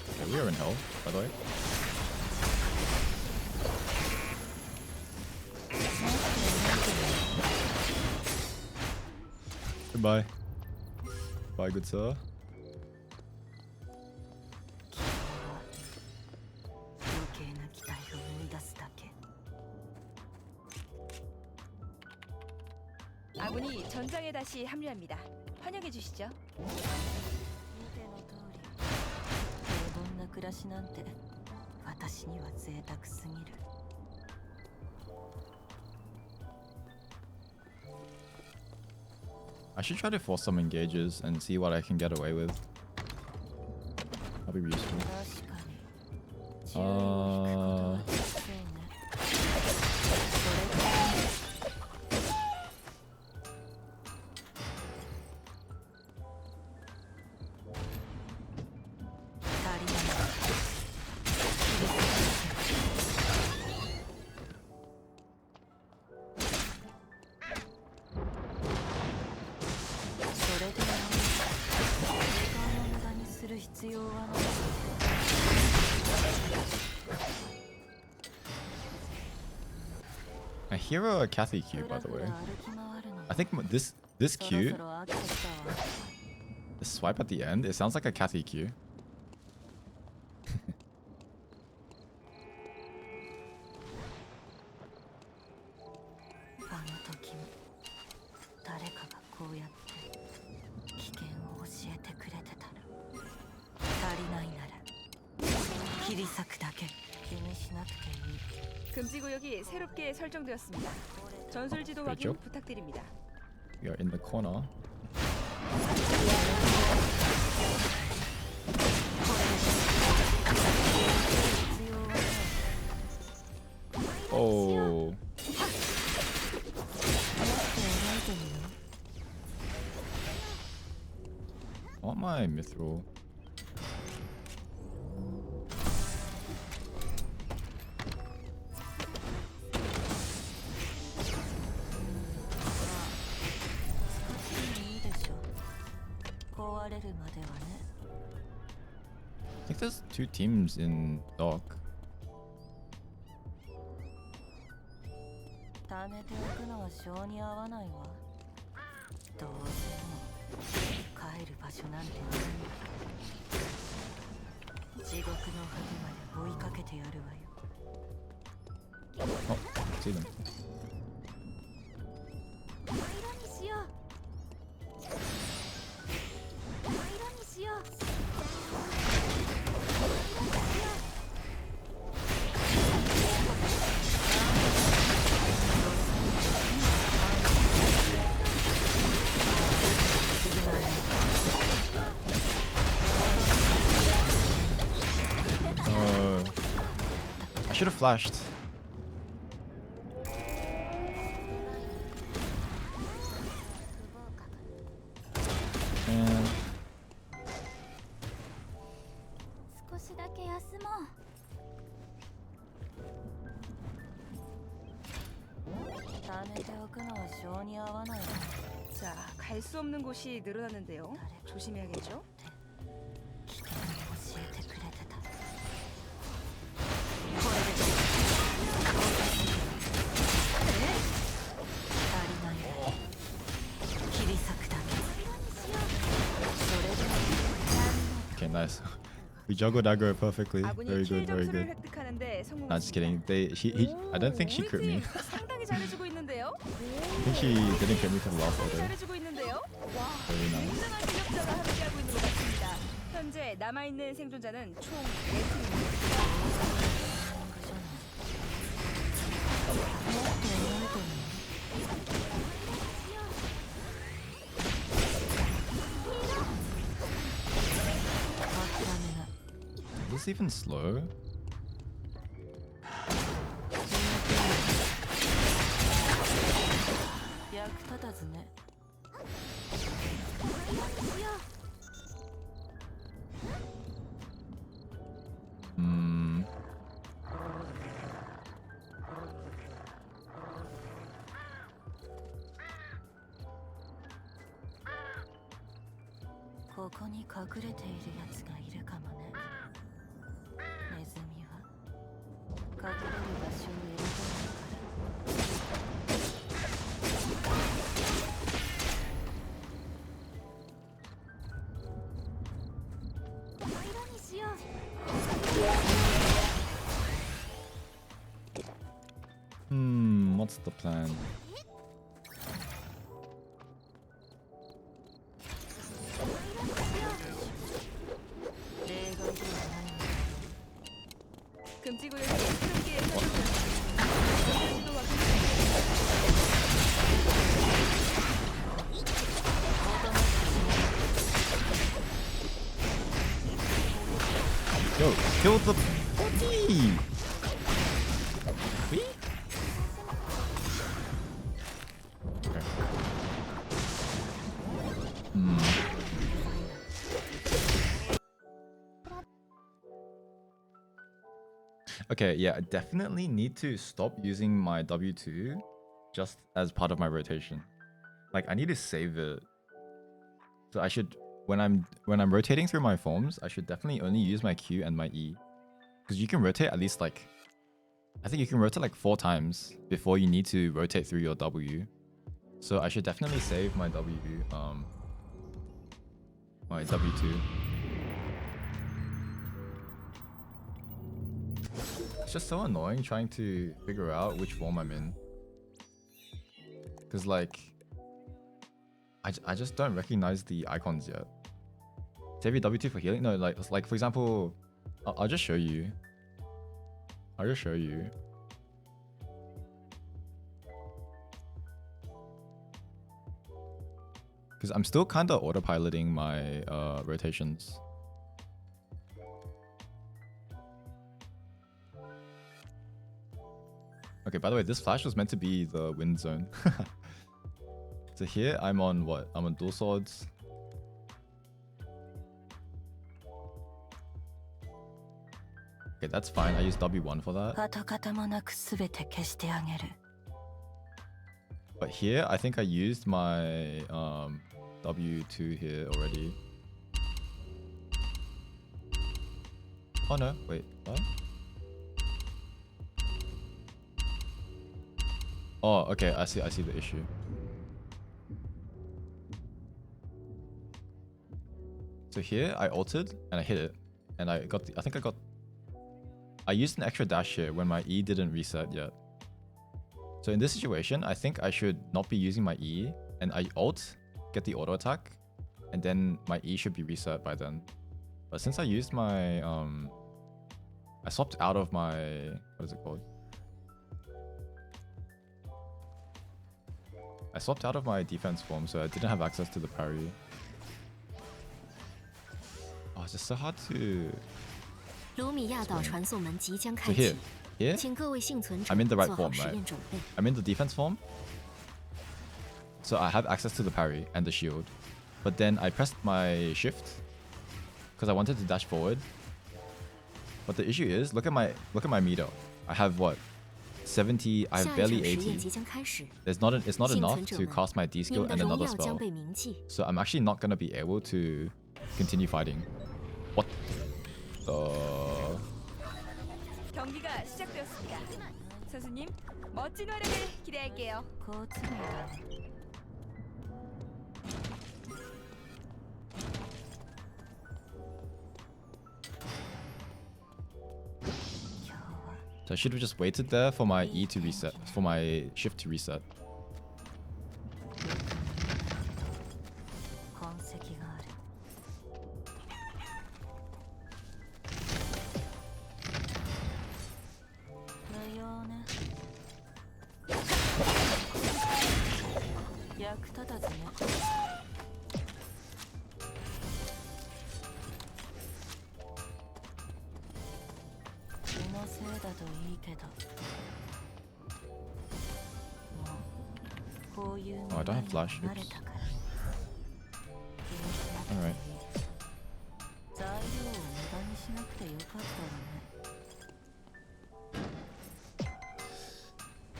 Okay, we are in hell, by the way. Goodbye. Bye, good sir. 아군이 전장에 다시 합류합니다. 환영해 주시죠. I should try to force some engages and see what I can get away with. That'd be useful. I hear a Kathy Q, by the way. I think this Q, the swipe at the end, it sounds like a Kathy Q. 금지 구역이 새롭게 설정되었습니다. 전술 지도 확인 그렇죠? 부탁드립니다. We are in the corner. Oh. I want my mithril. I think there's 2 teams in dock. Oh, see them. I should have flashed. And 少しだけ休もう。 자, 갈 수 없는 곳이 늘어나는데요. 조심해야겠죠? nice. We juggled aggro perfectly. 아군이 Very 킬 good, very 점수를 good. 획득하는데 성공했습니다. Nah, just kidding. I don't think she 우리 crit me. 팀 상당히 잘해주고 있는데요. I think she didn't crit me for the last order. 잘해주고 있는데요. 와, Very nice. 굉장한 실력자가 함께하고 있는 것 같습니다. 현재 남아있는 생존자는 총 4팀입니다. Is this even slow? Hmm. What's the plan? 금지구역에 새롭게 설정되었습니다. Yo, kill the body! Wee? Okay. Okay, yeah, I definitely need to stop using my W2 just as part of my rotation. Like, I need to save it. So I should, when I'm rotating through my forms, I should definitely only use my Q and my E. Because you can rotate at least like, I think you can rotate like 4 times before you need to rotate through your W. So I should definitely save my my W2. It's just so annoying trying to figure out which form I'm in. Because like, I just don't recognize the icons yet. Save your W2 for healing? No, like for example, I'll just show you. I'll just show you. Because I'm still kind of autopiloting my rotations. Okay, by the way, this flash was meant to be the wind zone. So here, I'm on what? I'm on dual swords. Okay, that's fine. I use W1 for that. But here, I think I used my W2 here already. Oh no, wait, what? Oh, okay, I see the issue. So here, I ulted and I hit it, and I got I used an extra dash here when my E didn't reset yet. So in this situation, I think I should not be using my E, and I ult, get the auto attack, and then my E should be reset by then. But since I used my, I swapped out of my, what is it called? I swapped out of my defense form, so I didn't have access to the parry. Oh, it's just so hard to... So here, I'm in the right form, right? I'm in the defense form. So I have access to the parry and the shield. But then I pressed my shift because I wanted to dash forward. But the issue is, look at my meter. I have what? 70, I have barely 80. It's not enough to cast my D skill and another spell. So I'm actually not gonna be able to continue fighting. What the... 경기가 시작되었습니다. 선수님, 멋진 활약을 기대할게요. So I should have just waited there for my E to reset, for my shift to reset. 痕跡がある。無用ね。役立たずね。気のせいだといいけど。もうこういう Oh, I don't have flash. 慣れ Oops. たから。気にしなくていい。 Alright. 材料を無駄にしなくてよかったわね。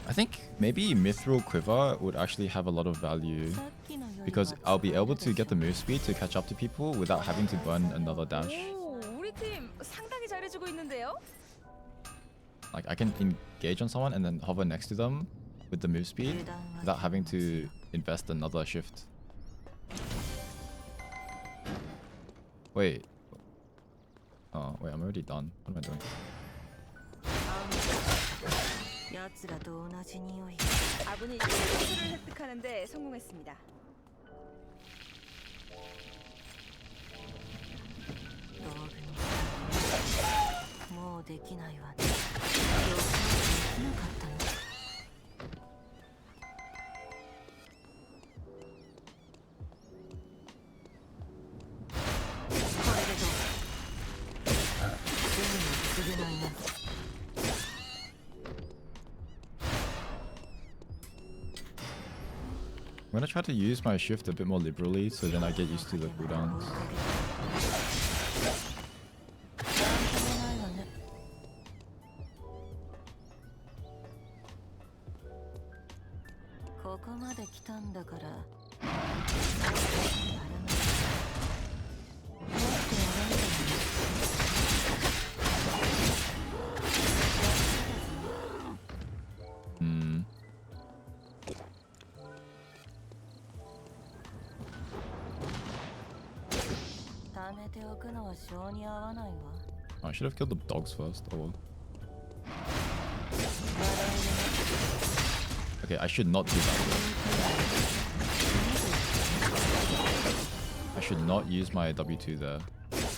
I think maybe Mithril Quiver would actually have a lot of value さっきのよりは because I'll be able to 疲れ get the move speed to catch up to people without having to burn another dash. 오, 우리 팀 상당히 잘해주고 있는데요. Like I can engage on someone and then hover next to them with the move speed without having to invest another shift. Wait. Oh, wait, I'm already done. What am I doing? 奴らと同じ匂い。 아군이 킬을 획득하는데 성공했습니다. 道具にもうできないわね。予想できなかったの。これでどう？すぐに償いな。 I'm gonna try to use my shift a bit more liberally so then I get used to the cooldowns. なんともないわね。ここまで来たんだから。やらない。もっとやらんとね。 Hmm. 貯めておくのは性に合わないわ。 I should have killed the dogs first. Oh well. Okay, I should not do that. I should not use my W2 there.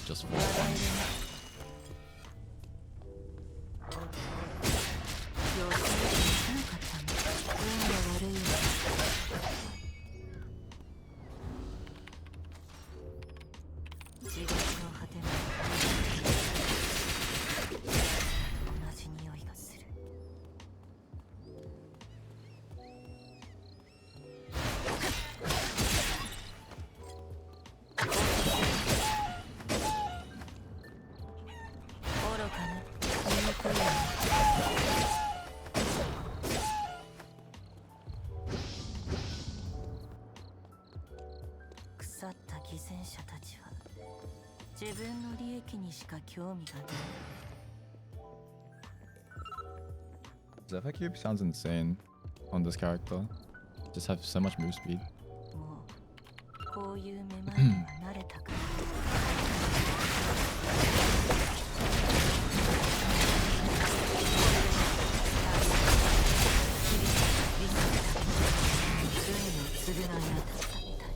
Just for fun. 予想できなかったの。運が悪いわ。地獄の果てまで同じ匂いがする。愚かね。醜いわね。腐った犠牲者たちは自分の利益にしか興味がない。 Zephyr Cube sounds insane on this character. Just have so much move speed. もうこういうめまいには慣れたから。罪の償いが立ったみたい。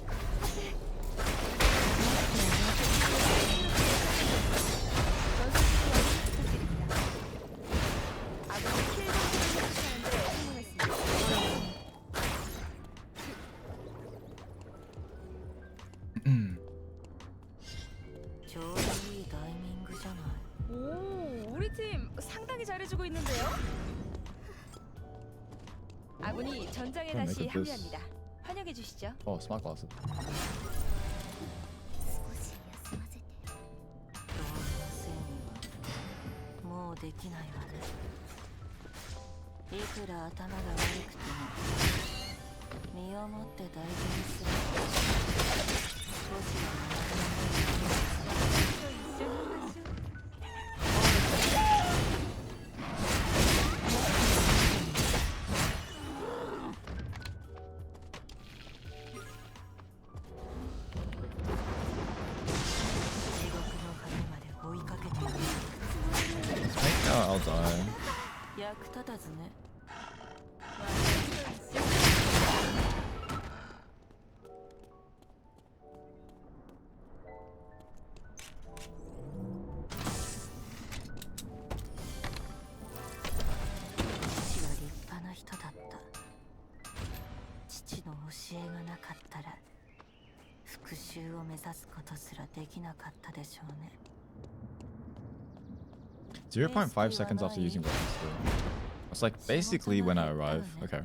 아군이 킬을 획득하는데 성공했습니다. ちょうどいいタイミングじゃない。 오, 우리 팀 상당히 잘해주고 있는데요. 아군이 전장에 그럼 다시 이거 this- 합류합니다. 환영해 주시죠. Oh, smart glasses. 少し休ませて。道具のせいにはもうできないわね。いくら頭が悪くても身をもって大事にする。少しは一緒にいましょう。 地獄の果てまで追いかけてやる。 I'll die. 役立たずね。父は立派な人だった。父の教えがなかったら復讐を目指すことすらできなかったでしょうね。 0.5 seconds after using weapon skill. It's like basically when I arrive. Okay.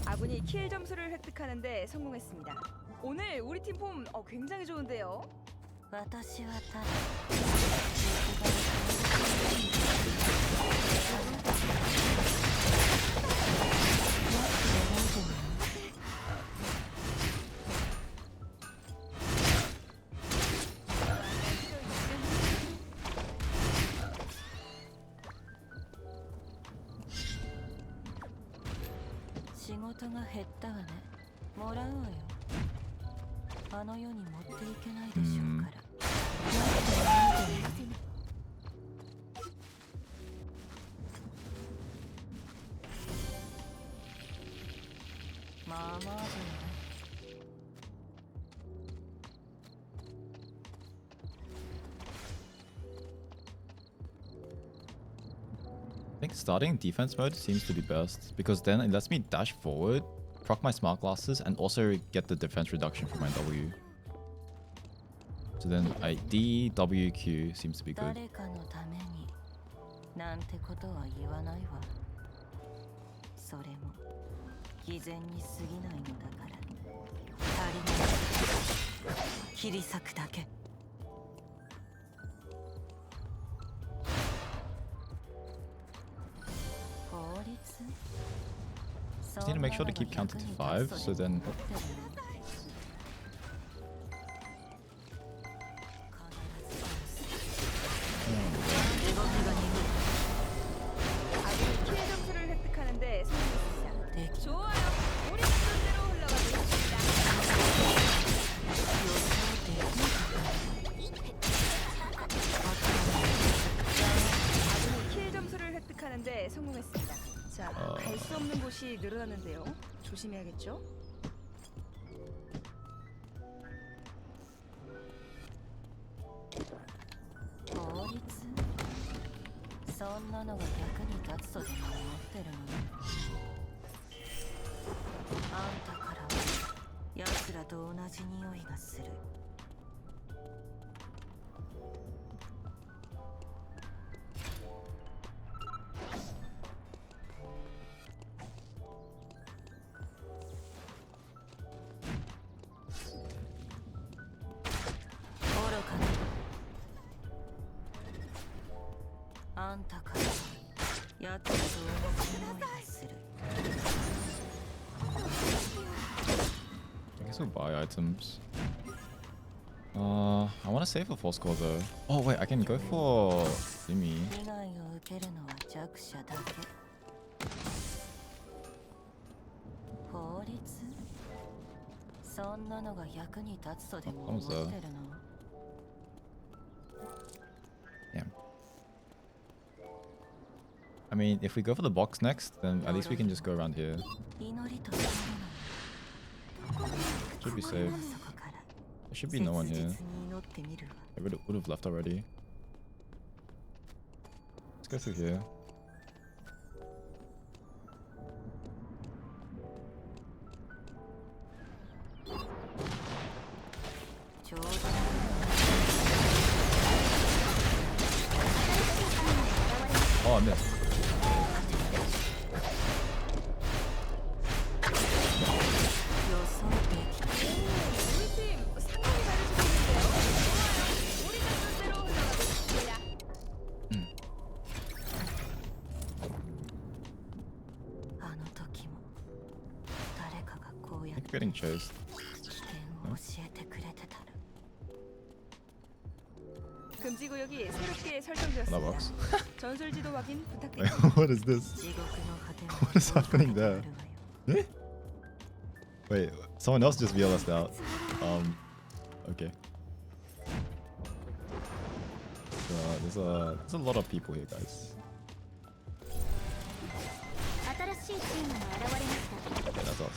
아군이 킬 점수를 획득하는데 성공했습니다. 오늘 우리 팀 폼 굉장히 좋은데요. 私はただ仕事が減ったわね。もらうわよ。あの世に持っていけないでしょうから。まあまあじゃない。I think starting defense mode seems to be best because then it lets me dash forward, proc my smart glasses, and also get the defense reduction for my W. So then D, W, Q seems to be good. 誰かのためになんてことは言わないわ。それも偽善に過ぎないのだから。足りない。切り裂くだけ。Just need to make sure to keep counting to 5, so then... 성공했습니다. 자, 갈 수 없는 곳이 늘어났는데요. 조심해야겠죠? 보리츠? そんなのが役に立つとでも思ってるの？あんたからは奴らと同じ匂いがする。あんたからやつと同じ匂いがする。I guess we'll buy items. I want to save for 4 score though. Oh wait, I can go for Jimmy. 被害を受けるのは弱者だけ。法律？そんなのが役に立つとでも思ってるの？Yeah. I mean, if we go for the box next, then at least we can just go around here. Should be safe. There should be no one here. I would have left already. Let's go through here. damage. 우리 팀 상당히 잘해주고 있는데요. 좋아요. 우리 작전대로 흘러가고 있습니다. I keep getting chased. 금지 구역이 새롭게 설정되었습니다. That works. 전술 지도 확인 Wait, 부탁드립니다. what is this? What is happening there? Eh? Wait, someone else just VLS'd out. Okay. There's a lot of people here, guys. 新しいチームが現れました Okay, that's us.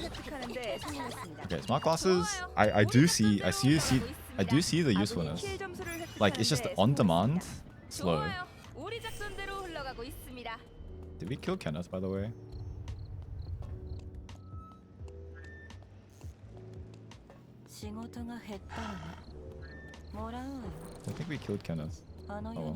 획득하는데 성공했습니다. Okay, smart glasses. I do see the usefulness. 킬 점수를 Like it's just 획득하는데 on demand, 성공했습니다. slow. 좋아요. 우리 작전대로 흘러가고 있습니다. Did we kill Kenneth, by the way? I think we killed Kenneth. Oh.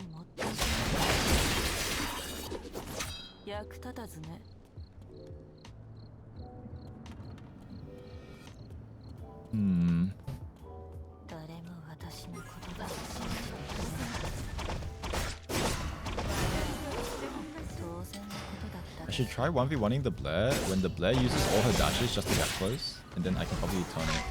Hmm. I should try 1v1ing the Blair when the Blair uses all her dashes just to get close, and then I can probably turn it.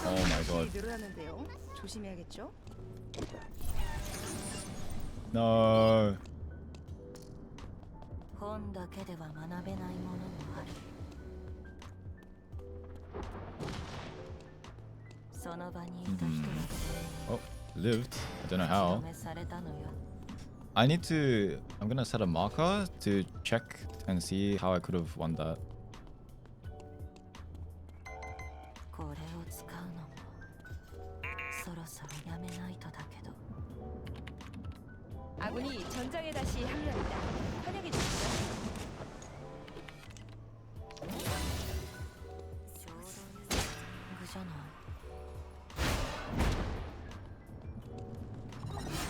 Oh my god. 늘어나는데요. 조심해야겠죠? No. 本だけでは学べないものもある。その場にいた人は Oh, lived. I don't know how. 示されたのよ。I need to. I'm gonna set a marker to check and see how I could have won that. これを使うのもそろそろやめないとだけど。 아군이 전장에 다시 합류합니다. 환영해 주시죠.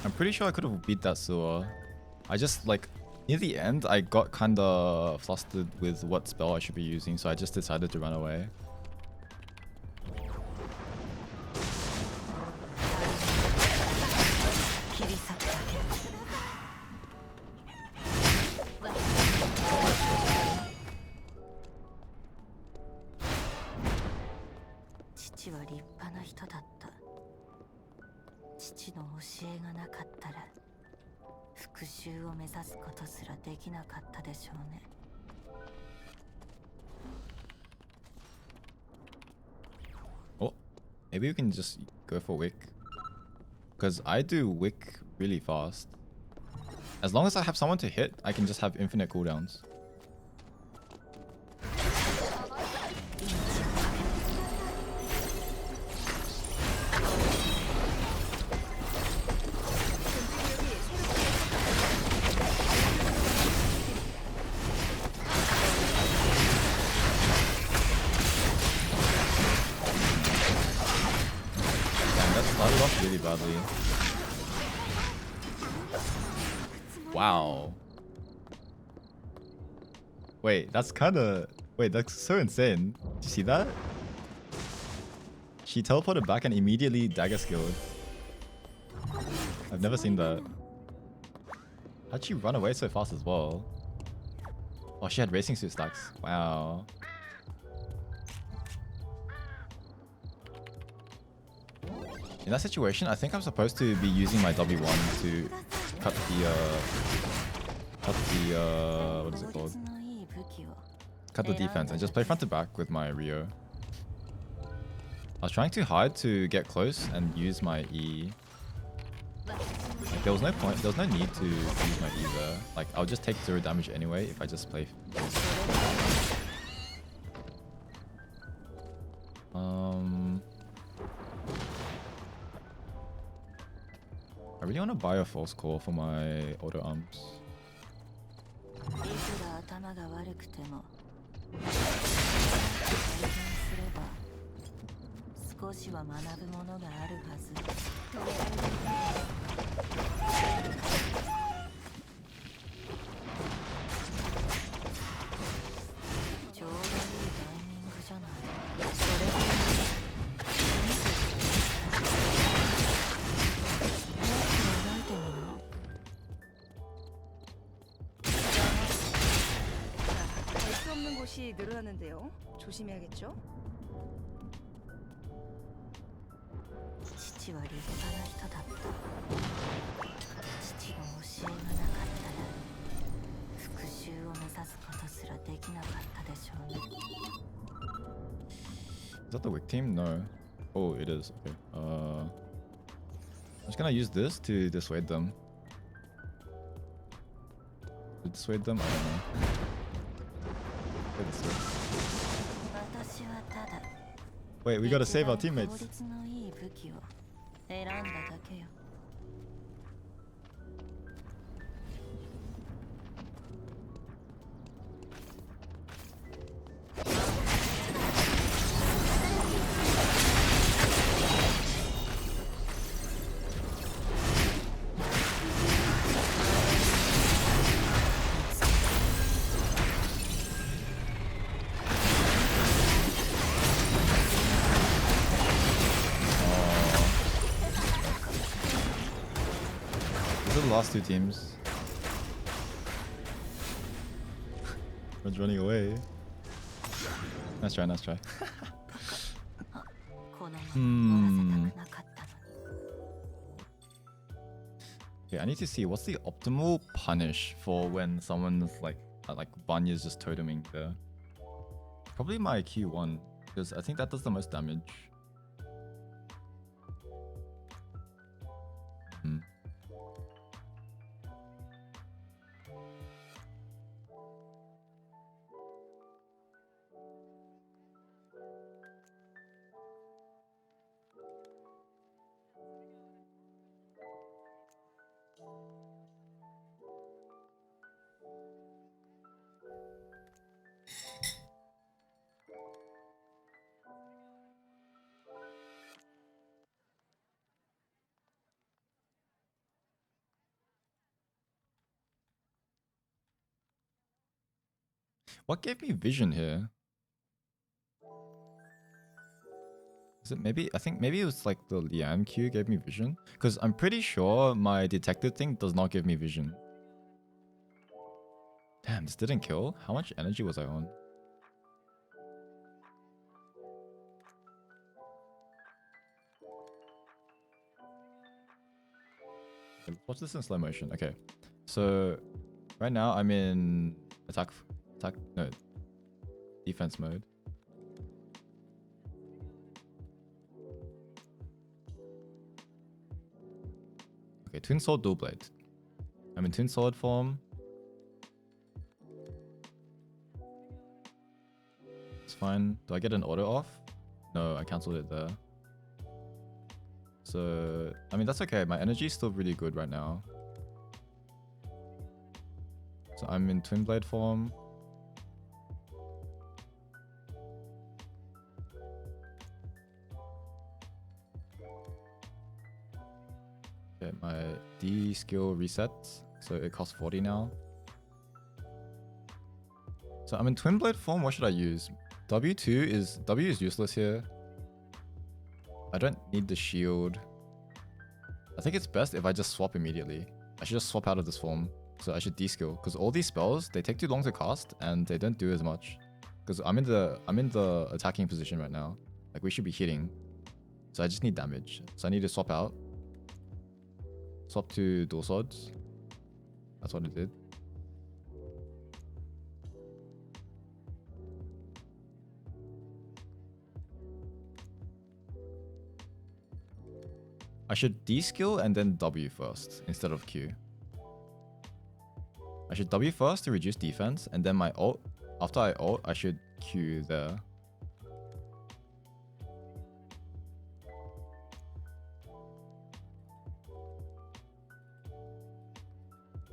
I'm pretty sure I could have beat that sewer. I just like near the end I got kinda flustered with what spell I should be using, so I just decided to run away. Oh, maybe we can just go for Wick. Because I do Wick really fast. As long as I have someone to hit, I can just have infinite cooldowns. Started off really badly. Wow. Wait, that's kinda... Wait, that's so insane. Did you see that? She teleported back and immediately dagger skilled. I've never seen that. How'd she run away so fast as well? Oh, she had racing suit stacks. Wow. In that situation, I think I'm supposed to be using my W1 to cut the what is it called? Cut the defense and just play front to back with my Rio. I was trying to hide to get close and use my E. Like, there was no point, there was no need to use my E there. Like, I'll just take 0 damage anyway if I just play. I really want to buy a false core for my auto arms. いくら頭が悪くても経験すれば少しは学ぶものがあるはず。止められないちょうどいいタイミングじゃない。それで갈 수 없는 곳이 늘어나는데요. 조심해야겠죠? 父は立派な人だった。父の教えがなかったら復讐を目指すことすらできなかったでしょうね。 Is that the weak team? No. Oh, it is. Okay. I'm just gonna use this to dissuade them. To dissuade them? I don't know. Go this way. 私はただ Wait, we gotta save our 一番 teammates. 効率のいい武器を選んだだけよ。These are the last two teams. Everyone's running away. Nice try, nice try. このまま終わらせたくなかったのに。 Okay, I need to see what's the optimal punish for when someone's like Banya's just toteming there. Probably my Q1 because I think that does the most damage. Hmm. What gave me vision here? Is it maybe? I think maybe it was like the Liam Q gave me vision. Because I'm pretty sure my detected thing does not give me vision. Damn, this didn't kill? How much energy was I on? Okay, watch this in slow motion. Okay. So right now I'm in defense mode. Okay, twin sword, dual blade. I'm in twin sword form. It's fine. Do I get an auto off? No, I cancelled it there. So, I mean, that's okay. My energy is still really good right now. So I'm in twin blade form. Okay, my D skill resets, so it costs 40 now. So I'm in twin blade form. What should I use? W is useless here. I don't need the shield. I think it's best if I just swap immediately. I should just swap out of this form. So I should D-skill, because all these spells, they take too long to cast and they don't do as much. Because I'm in the attacking position right now. Like, we should be hitting. So I just need damage. So I need to swap out. Swap to dual swords. That's what it did. I should D skill and then W first instead of Q. I should W first to reduce defense, and then my ult. After I ult, I should Q there.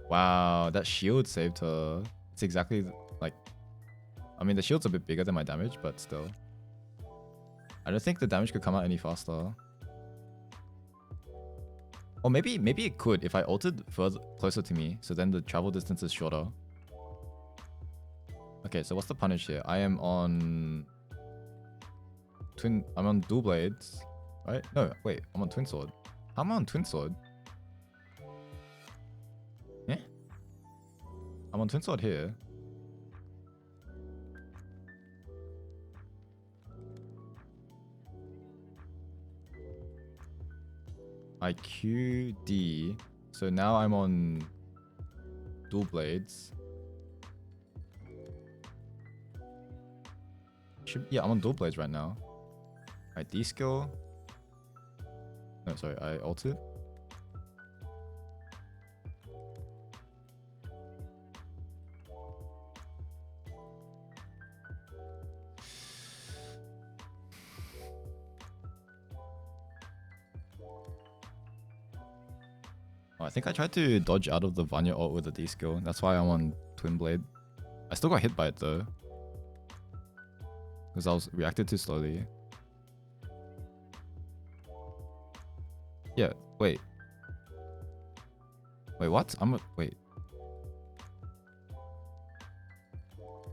Wow, that shield saved her. It's exactly like... I mean, the shield's a bit bigger than my damage, but still. I don't think the damage could come out any faster. Or maybe it could if I ulted further closer to me, so then the travel distance is shorter. Okay, so what's the punish here? I am on I'm on dual blades, right? No, wait, I'm on twin sword. How am I on twin sword? Yeah? I'm on twin sword here. I QD. So now I'm on dual blades. Yeah, I'm on dual blades right now. I D skill. No, sorry, I ulted. Oh, I think I tried to dodge out of the Vanya ult with a D skill. That's why I'm on Twin Blade. I still got hit by it though. Because I was reacted too slowly. Yeah, wait. Wait, what? Wait.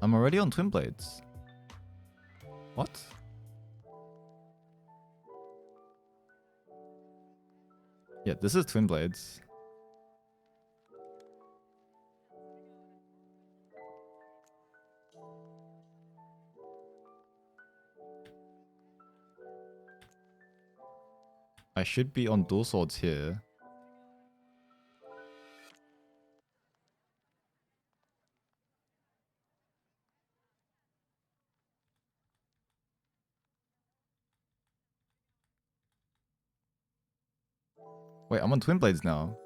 I'm already on Twin Blades. What? Yeah, this is Twin Blades. I should be on dual swords here. Wait, I'm on Twin Blades now.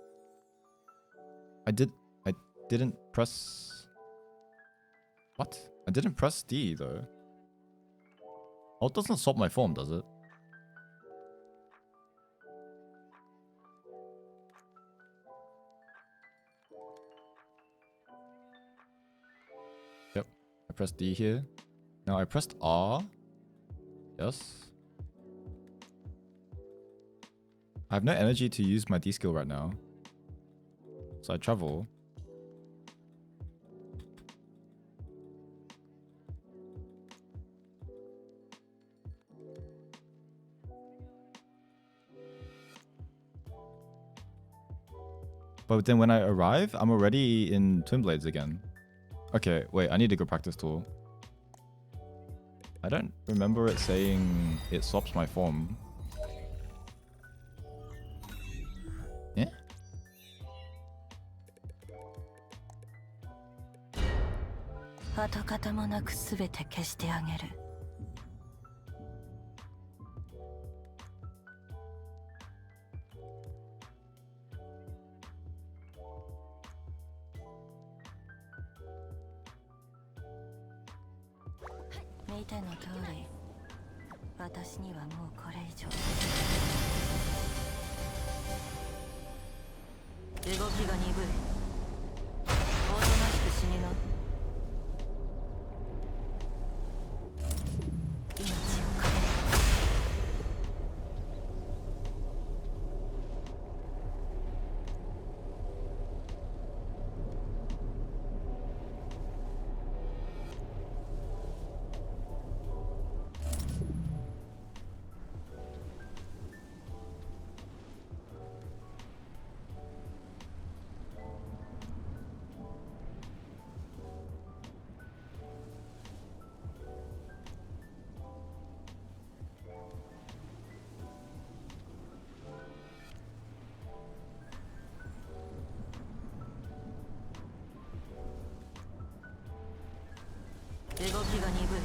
I didn't press... What? I didn't press D though. Oh, it doesn't swap my form, does it? Yep. I pressed D here. Now I pressed R. Yes. I have no energy to use my D skill right now. So I travel. But then when I arrive, I'm already in Twin Blades again. Okay, wait, I need to go practice tool. I don't remember it saying it swaps my form. Yeah? 動きが鈍い。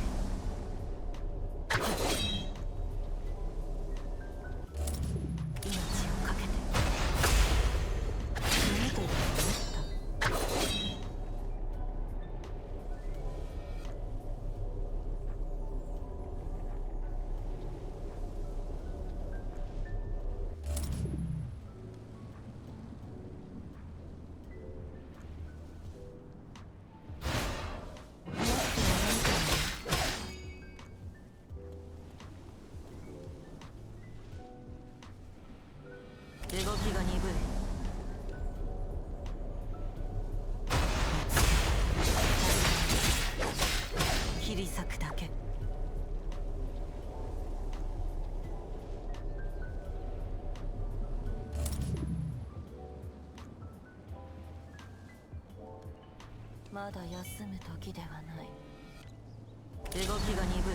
命をかけて。何と言った？動きが鈍い。切り裂くだけ。まだ休む時ではない。動きが鈍い。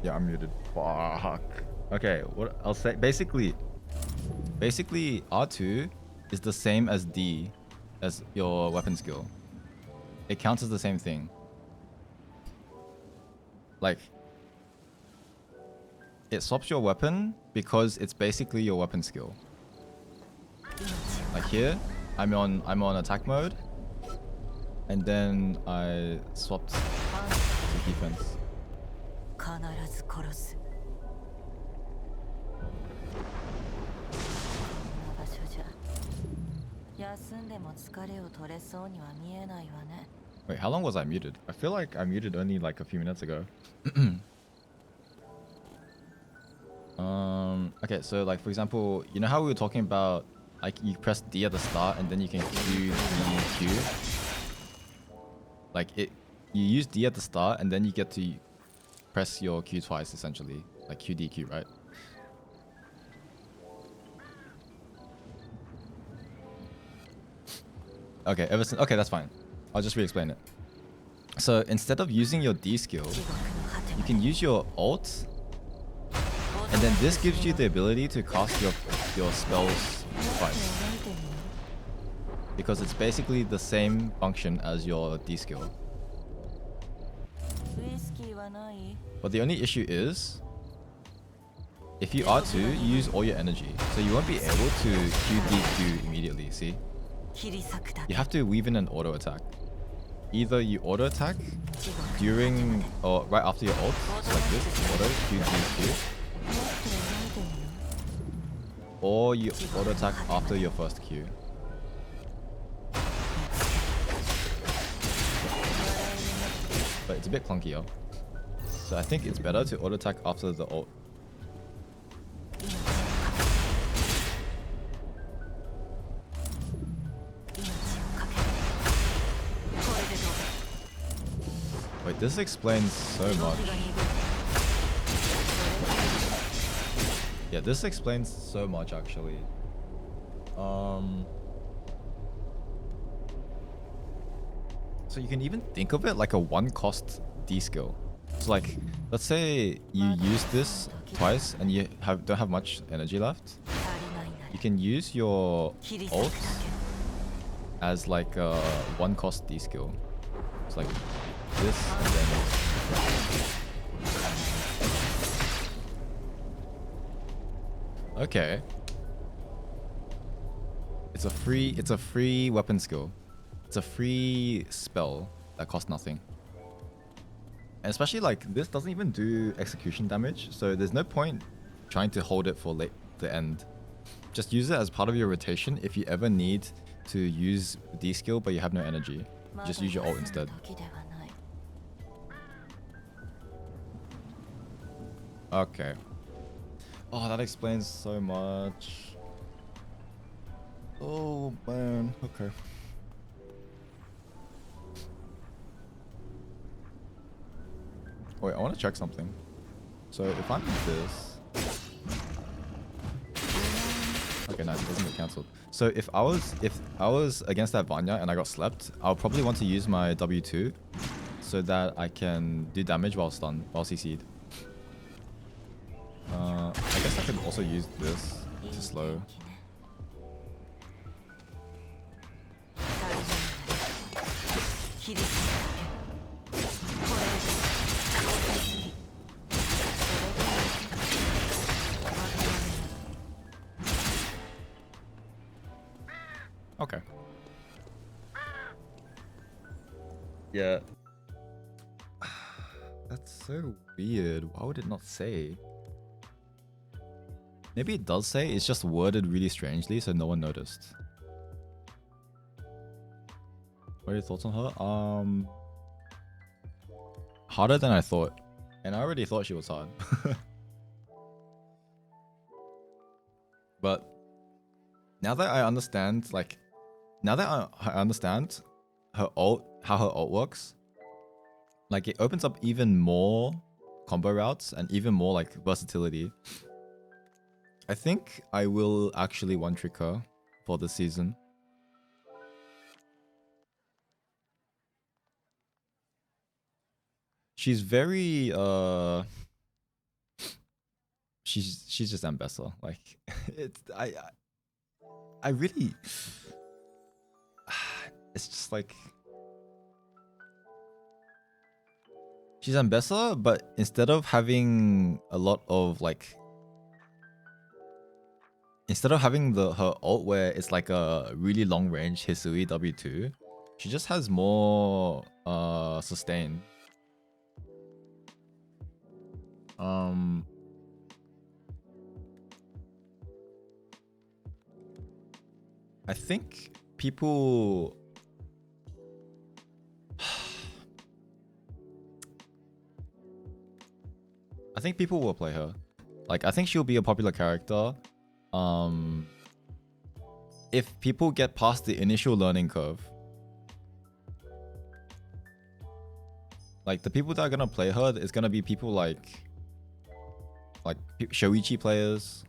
Yeah, I'm muted. Fuck. Okay, what I'll say basically R2 is the same as D as your weapon skill. It counts as the same thing. Like it swaps your weapon because it's basically your weapon skill. Like here, I'm on attack mode, and then I swapped to defense. 必ず殺す。こんな場所じゃ休んでも疲れを取れそうには見えないわね。 Wait, how long was I muted? I feel like I muted only like a few minutes ago. Okay, so like for example, you know how we were talking about like you press D at the start and then you can Q, D, Q? Like you use D at the start and then you get to press your Q twice essentially, like Q, D, Q, right? Okay, okay, that's fine. I'll just re-explain it. So instead of using your D skill, you can use your alt, and then this gives you the ability to cast your spells twice. Because it's basically the same function as your D skill. But the only issue is, if you R2, you use all your energy. So you won't be able to QDQ immediately, see? You have to weave in an auto attack. Either you auto attack during or right after your ult, so like this, auto QDQ. Or you auto attack after your first Q. But it's a bit clunkier. So I think it's better to auto attack after the ult. Wait, this explains so much. Yeah, this explains so much actually. So you can even think of it like a one cost D skill. So like, let's say you use this twice and you don't have much energy left. You can use your ult as like a one cost D skill. It's like this and then... Okay. It's a free weapon skill. It's a free spell that costs nothing. And especially like this doesn't even do execution damage, so there's no point trying to hold it for the end. Just use it as part of your rotation if you ever need to use D skill but you have no energy. Just use your ult instead. Okay. Oh, that explains so much. Oh man, okay. Wait, I want to check something. So if I'm this... Okay, nice, it doesn't get cancelled. So if I was against that Vanya and I got slept, I'll probably want to use my W2 so that I can do damage while stunned, while CC'd. I guess guess I could also use this to slow. Okay. Yeah. That's so weird. Why would it not say? Maybe it does say, it's just worded really strangely, so no one noticed. What are your thoughts on her? Harder than I thought. And I already thought she was hard. But now that I understand, like, now that I understand her ult, how her ult works, like, it opens up even more combo routes and even more, like, versatility. I think I will actually one-trick her for this season. She's very she's just Ambessa. Like it's I really it's just like she's Ambessa, but instead of having a lot of like instead of having her ult where it's like a really long range Hisui W2, she just has more sustain. I think people will play her. Like, I think she'll be a popular character. If people get past the initial learning curve. Like, the people that are gonna play her is gonna be people like Shoichi players.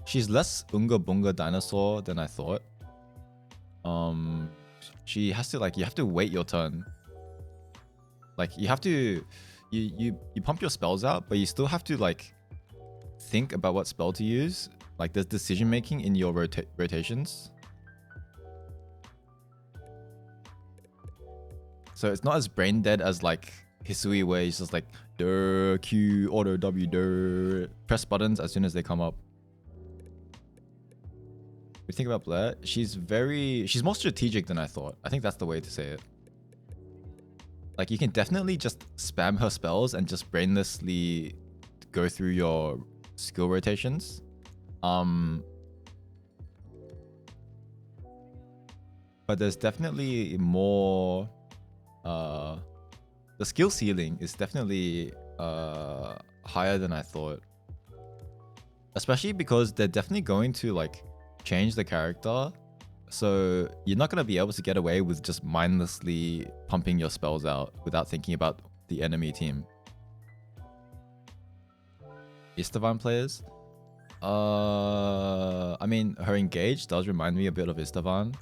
She's less Unga Bunga dinosaur than I thought. She has to like, you have to wait your turn. Like, you have to, you pump your spells out, but you still have to like think about what spell to use. Like, there's decision making in your rotations. So it's not as brain dead as like Hisui, where it's just like Q, auto W, press buttons as soon as they come up. We think about Blair, she's more strategic than I thought. I think that's the way to say it. Like, you can definitely just spam her spells and just brainlessly go through your skill rotations. But there's definitely more the skill ceiling is definitely higher than I thought. Especially because they're definitely going to like change the character, so you're not going to be able to get away with just mindlessly pumping your spells out without thinking about the enemy team. Istvan players, I mean, her engage does remind me a bit of Istvan.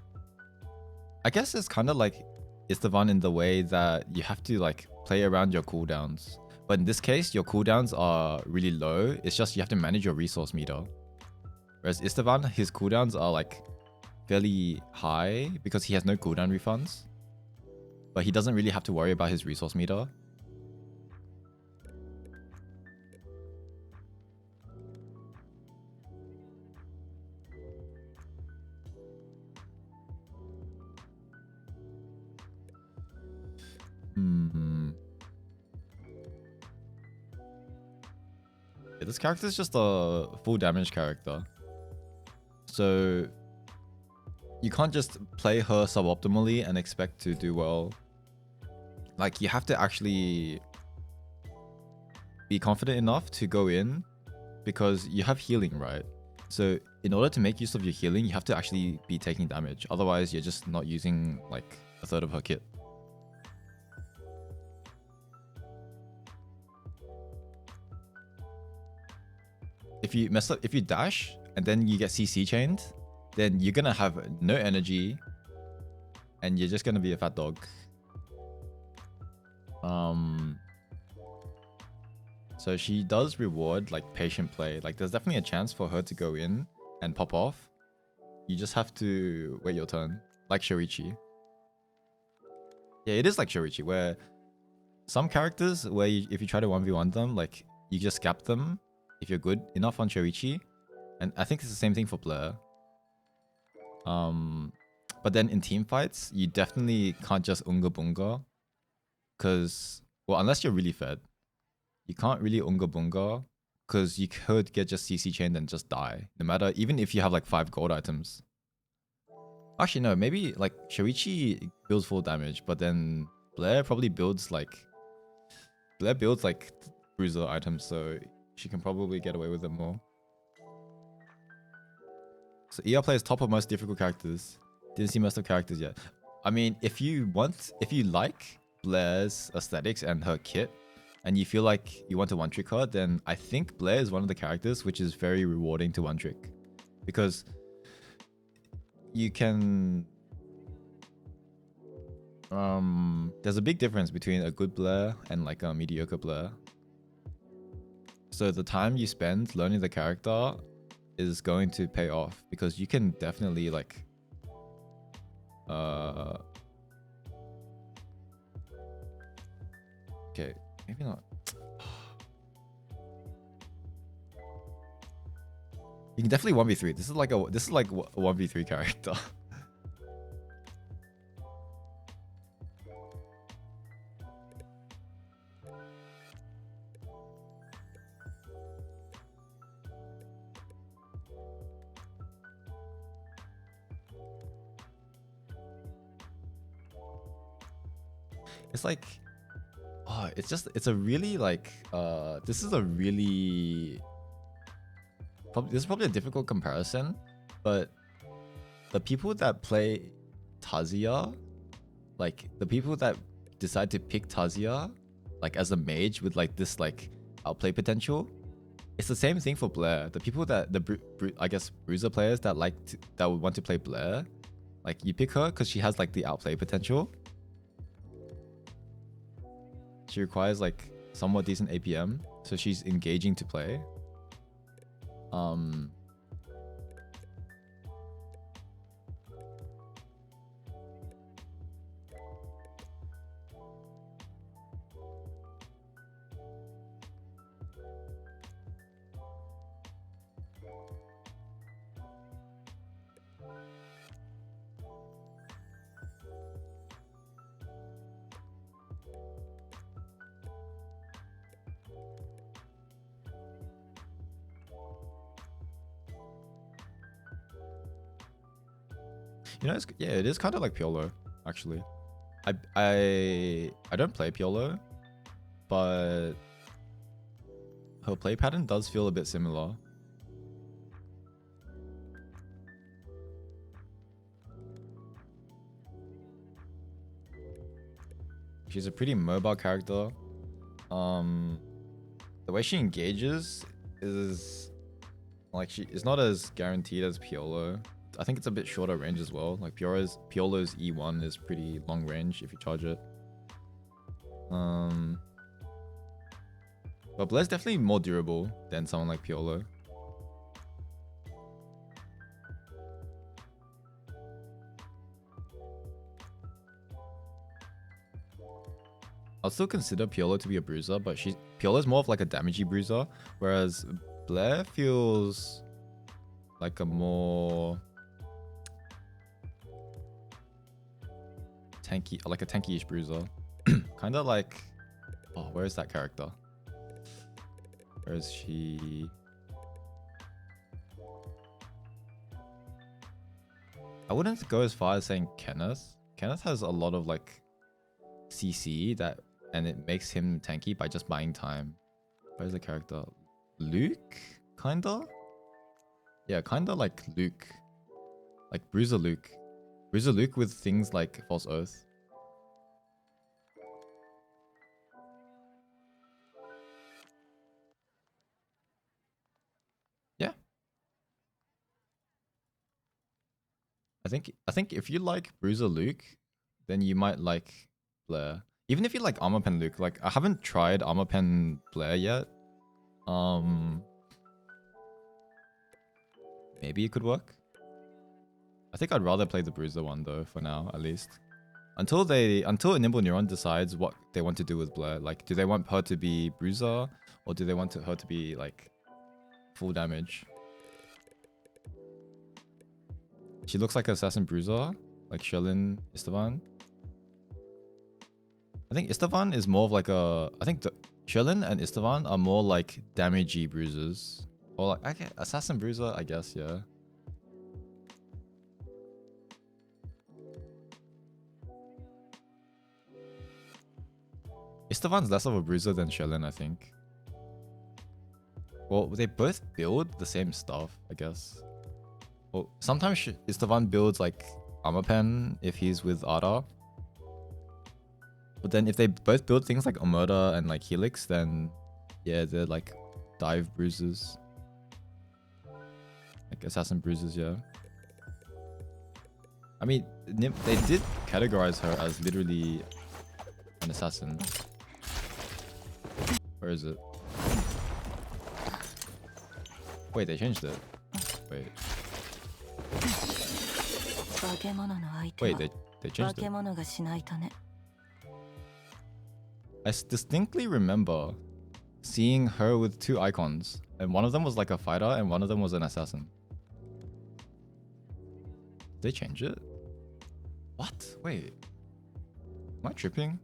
I guess it's kind of like Istvan in the way that you have to like play around your cooldowns, but in this case your cooldowns are really low. It's just you have to manage your resource meter. Whereas Istvan, his cooldowns are like fairly high because he has no cooldown refunds. But he doesn't really have to worry about his resource meter. Yeah, this character is just a full damage character. So you can't just play her suboptimally and expect to do well. Like, you have to actually be confident enough to go in because you have healing, right? So in order to make use of your healing, you have to actually be taking damage. Otherwise, you're just not using like a third of her kit. If you mess up, if you dash and then you get CC chained, then you're gonna have no energy and you're just gonna be a fat dog. So she does reward like patient play. Like there's definitely a chance for her to go in and pop off. You just have to wait your turn, like Shoichi. Yeah, it is like Shoichi, where some characters, where if you try to 1v1 them, like you just gap them if you're good enough on Shoichi. And I think it's the same thing for Blair. But then in team fights, you definitely can't just unga bunga. Because, well, unless you're really fed, you can't really unga bunga. Because you could get just CC chained and just die. No matter, even if you have like 5 gold items. Actually, no, maybe like Shoichi builds full damage, but then Blair probably builds like... Blair builds like bruiser items, so she can probably get away with it more. So ER plays top of most difficult characters. Didn't see most of characters yet. I mean, if you like Blair's aesthetics and her kit, and you feel like you want to one-trick her, then I think Blair is one of the characters which is very rewarding to one-trick. Because you can... there's a big difference between a good Blair and like a mediocre Blair. So the time you spend learning the character is going to pay off, because you can definitely like... Okay, maybe not. You can definitely 1v3. This is like a 1v3 character. It's like, oh, it's a really like, this is probably a difficult comparison, but the people that play Tazia, like the people that decide to pick Tazia, like as a mage with like this like outplay potential, it's the same thing for Blair. The people that I guess bruiser players that that would want to play Blair, like you pick her because she has like the outplay potential. She requires like somewhat decent APM, so she's engaging to play. You know, yeah, it is kind of like Piolo, actually. I don't play Piolo, but her play pattern does feel a bit similar. She's a pretty mobile character. The way she engages is like it's not as guaranteed as Piolo. I think it's a bit shorter range as well. Like Piolo's E1 is pretty long range if you charge it. But Blair's definitely more durable than someone like Piolo. I'll still consider Piolo to be a bruiser, but Piolo's more of like a damagey bruiser, whereas Blair feels like a more tanky, like a tanky-ish bruiser. Kind of like, oh, where is that character? Where is she? I wouldn't go as far as saying Kenneth. Kenneth has a lot of like CC and it makes him tanky by just buying time. Where's the character? Luke? Kinda? Yeah, kinda like Luke. Like Bruiser Luke. Bruiser Luke with things like False Oath. Yeah. I think if you like Bruiser Luke, then you might like Blair. Even if you like Armor Pen Luke, like I haven't tried Armor Pen Blair yet, Maybe it could work. I think I'd rather play the Bruiser one though, for now, at least. Until Nimble Neuron decides what they want to do with Blair. Like, do they want her to be Bruiser, or do they want her to be like full damage? She looks like Assassin Bruiser, like Sherlyn Istvan. I think Istvan is more of like a. I think Sherlyn and Istvan are more like damagey bruisers, or like okay, Assassin Bruiser, I guess, yeah. Istvan's less of a bruiser than Sherlyn, I think. Well, they both build the same stuff, I guess. Well, sometimes Istvan builds like armor pen if he's with Ada. But then if they both build things like Omerta and like Helix, then yeah, they're like dive bruisers. Like assassin bruisers, yeah. I mean, they did categorize her as literally an assassin. Where is it? Wait, they changed it. Wait. Wait, they changed it. I distinctly remember seeing her with two icons, and one of them was like a fighter and one of them was an assassin. Did they change it? What? Wait. Am I tripping?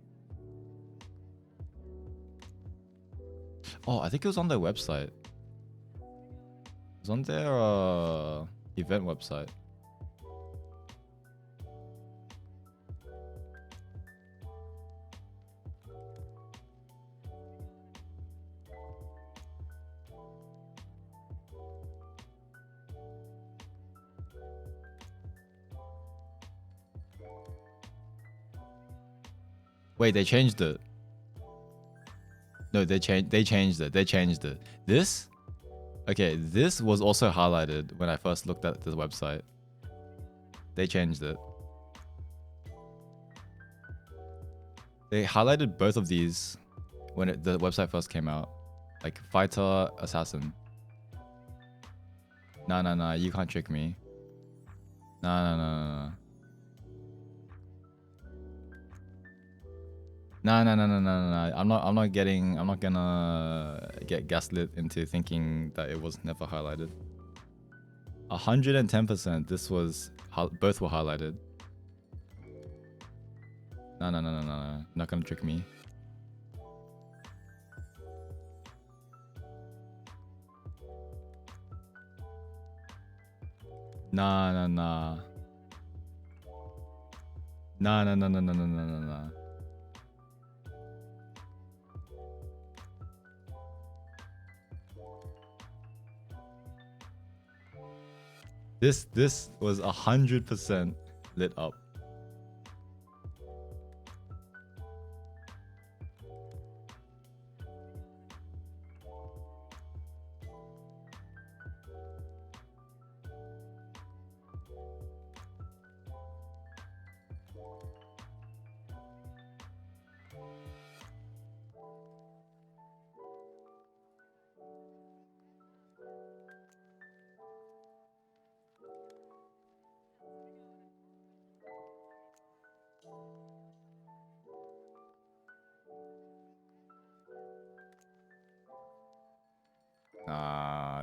Oh, I think it was on their website. It was on their event website. Wait, they changed it. No, they changed it. They changed it. This? Okay, this was also highlighted when I first looked at the website. They changed it. They highlighted both of these when the website first came out. Like fighter, assassin. Nah, you can't trick me. Nah. No. I'm not gonna get gaslit into thinking that it was never highlighted. 110%. This was both were highlighted. No. Not gonna trick me. Nah. Nah. This was 100% lit up.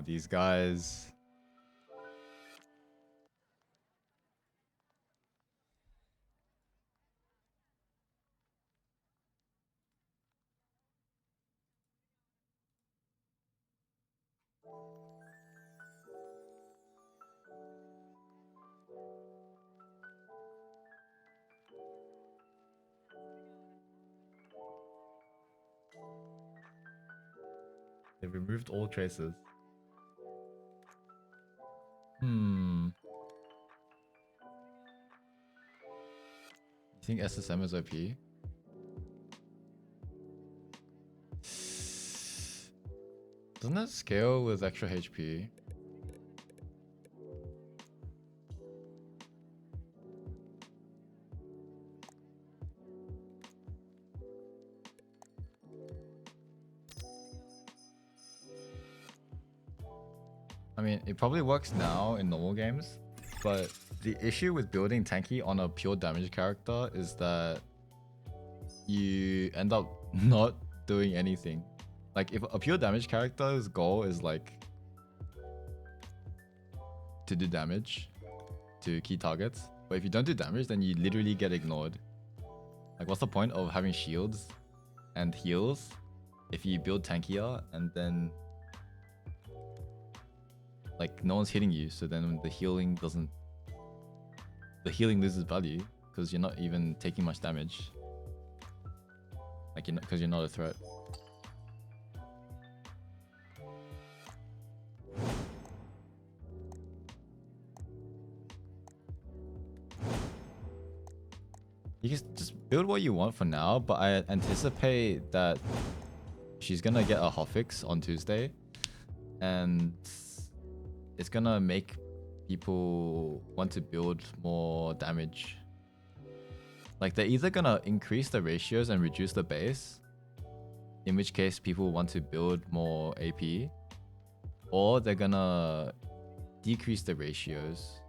These guys. They removed all traces. You think SSM is OP? Doesn't it scale with extra HP? I mean, it probably works now in normal games, but the issue with building tanky on a pure damage character is that you end up not doing anything. Like, if a pure damage character's goal is like to do damage to key targets, but if you don't do damage, then you literally get ignored. Like, what's the point of having shields and heals if you build tankier and then like no one's hitting you? So then the healing loses value because you're not even taking much damage. Like, because you're not a threat. You can just build what you want for now, but I anticipate that she's gonna get a hotfix on Tuesday, and it's gonna make people want to build more damage. Like, they're either gonna increase the ratios and reduce the base, in which case people want to build more AP, or they're gonna decrease the ratios,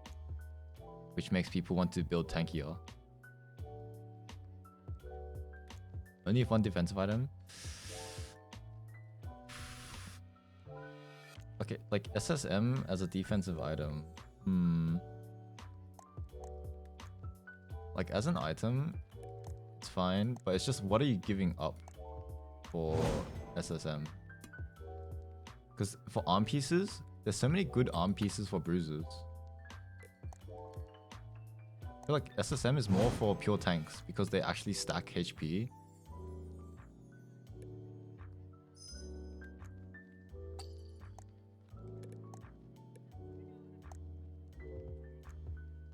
which makes people want to build tankier. Only if one defensive item. Okay, like SSM as a defensive item. Like, as an item, it's fine, but it's just, what are you giving up for SSM? Because for arm pieces, there's so many good arm pieces for bruisers. I feel like SSM is more for pure tanks because they actually stack HP.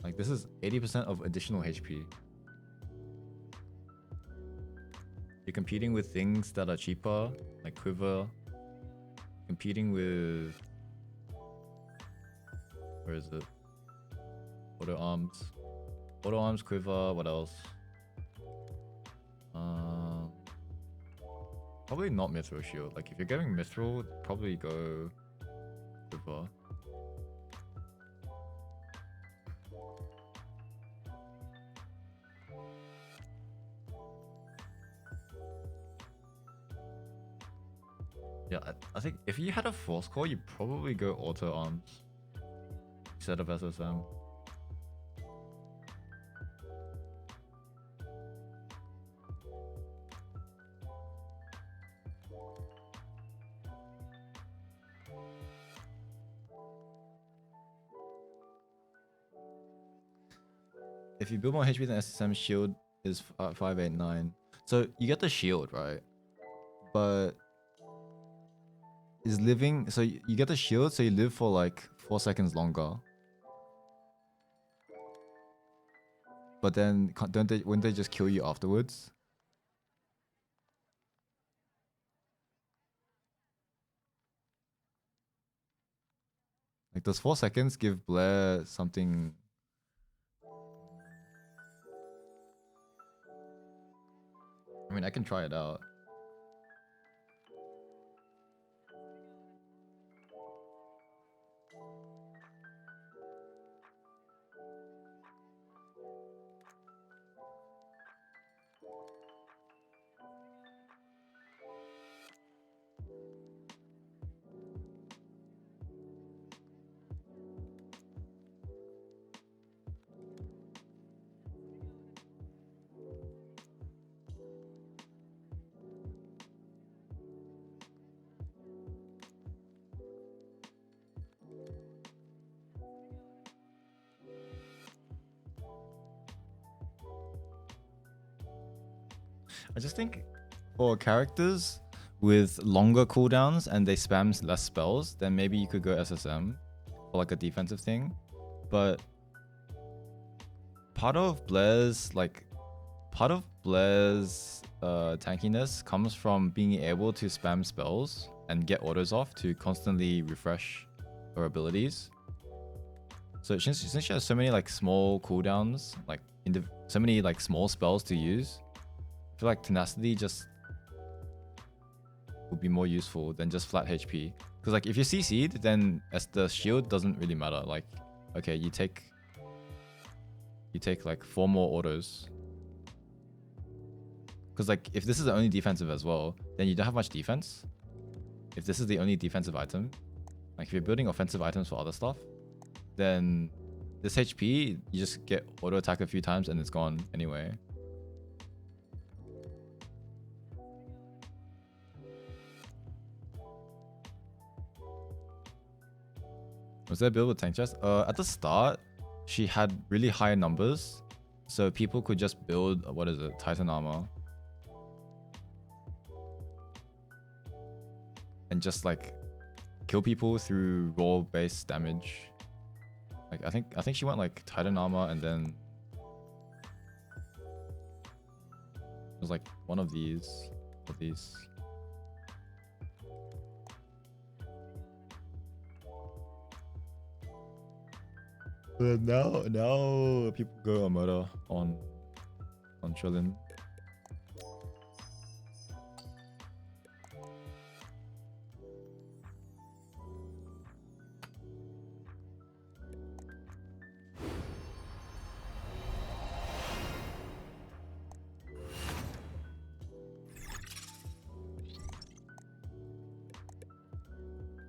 Like, this is 80% of additional HP. You're competing with things that are cheaper, like Quiver. Competing with... Where is it? Auto Arms. Auto Arms, Quiver, what else? Probably not Mithril Shield. Like, if you're getting Mithril, probably go Quiver. Yeah, I think if you had a Force Core, you'd probably go Auto Arms instead of SSM. If you build more HP than SSM, shield is 589. So you get the shield, right? But is living, so you get the shield, so you live for like 4 seconds longer. But then wouldn't they just kill you afterwards? Like, does 4 seconds give Blair something? I mean, I can try it out. I just think for characters with longer cooldowns and they spam less spells, then maybe you could go SSM for like a defensive thing. But part of Blair's tankiness comes from being able to spam spells and get autos off to constantly refresh her abilities. So since she has so many like small cooldowns, like so many like small spells to use, I feel like tenacity just would be more useful than just flat HP. Because like if you're CC'd, then as the shield doesn't really matter. Like, okay, you take like 4 more autos. Because like if this is the only defensive as well, then you don't have much defense. If this is the only defensive item, like if you're building offensive items for other stuff, then this HP, you just get auto attack a few times and it's gone anyway. Was there a build with tank chest? At the start, she had really high numbers, so people could just build, what is it, Titan armor. And just like kill people through raw base damage. Like I think she went like Titan armor and then it was like one of these. But now people go murder on Trillin.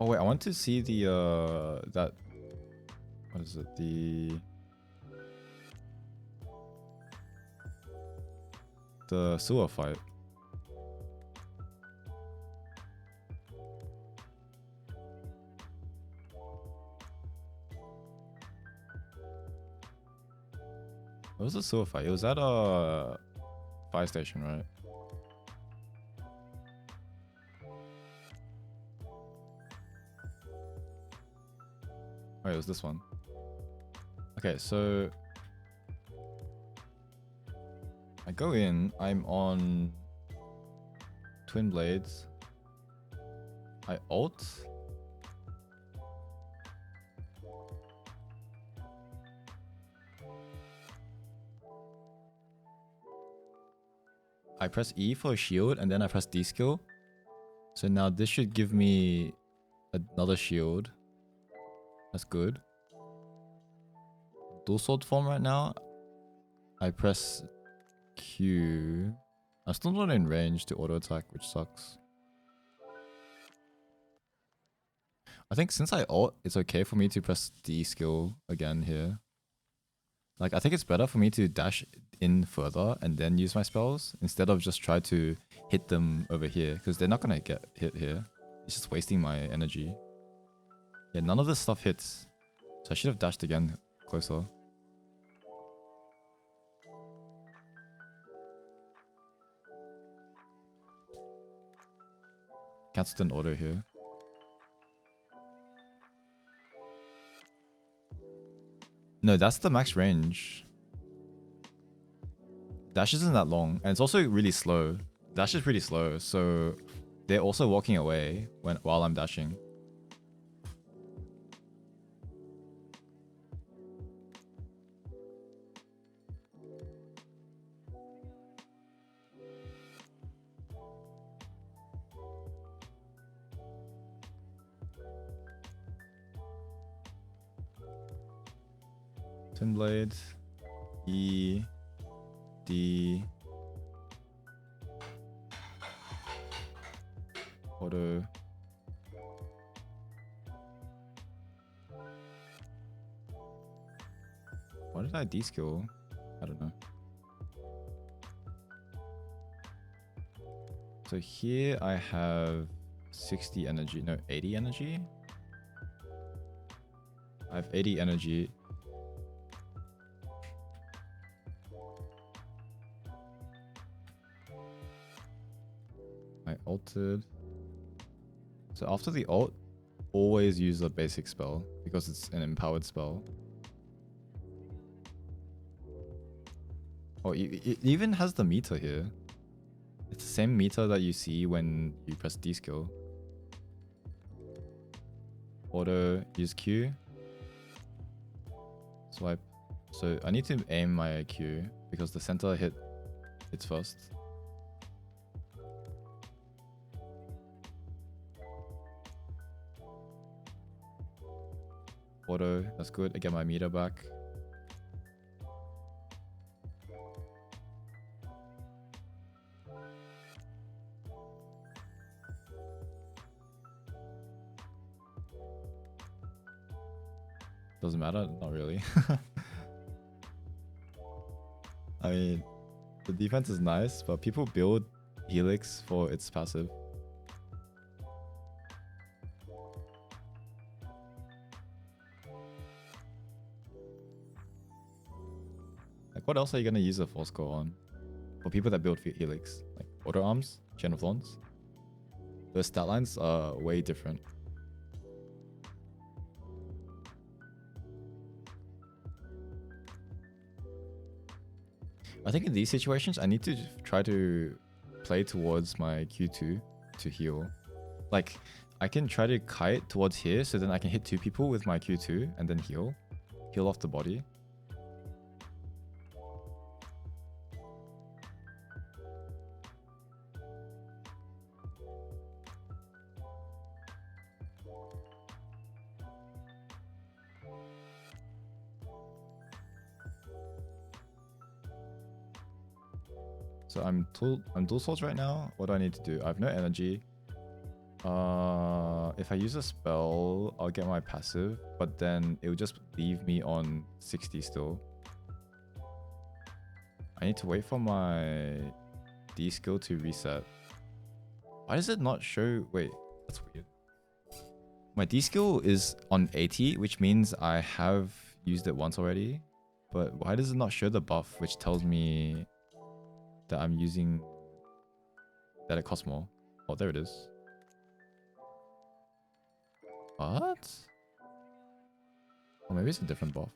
Oh wait, I want to see the that, what is it, the sewer fight. What was the sewer fight? It was at a fire station, right? Oh, it was this one. Okay, so I go in, I'm on twin blades. I ult. I press E for a shield and then I press D skill. So now this should give me another shield. That's good. Dual sword form right now. I press Q. I'm still not in range to auto attack, which sucks. I think since I ult, it's okay for me to press D skill again here. Like I think it's better for me to dash in further and then use my spells instead of just try to hit them over here, because they're not gonna get hit here. It's just wasting my energy. Yeah, none of this stuff hits. So I should have dashed again closer. Cancelled an auto here. No, that's the max range. Dash isn't that long, and it's also really slow. Dash is pretty slow, so they're also walking away while I'm dashing. Twin blade, E, D, auto. Why did I D skill? I don't know. So here I have 60 energy, no, 80 energy. I have 80 energy. I ulted. So after the ult, always use a basic spell because it's an empowered spell. Oh, it even has the meter here. It's the same meter that you see when you press D skill. Auto, use Q. Swipe. So I need to aim my Q because the center hits first. auto. That's good. I get my meter back. Doesn't matter, not really. I mean, the defense is nice, but people build Helix for its passive. Like, what else are you gonna use a force core on? For people that build Helix, like Auto Arms, Chain of Thorns, those stat lines are way different. I think in these situations, I need to try to play towards my Q2 to heal. Like, I can try to kite towards here, so then I can hit 2 people with my Q2 and then heal off the body. So I'm dual swords right now. What do I need to do? I have no energy. If I use a spell, I'll get my passive, but then it will just leave me on 60 still. I need to wait for my D skill to reset. Why does it not show? Wait, that's weird. My D skill is on 80, which means I have used it once already. But why does it not show the buff, which tells me that I'm using, that it costs more? Oh, there it is. What? Oh, maybe it's a different buff.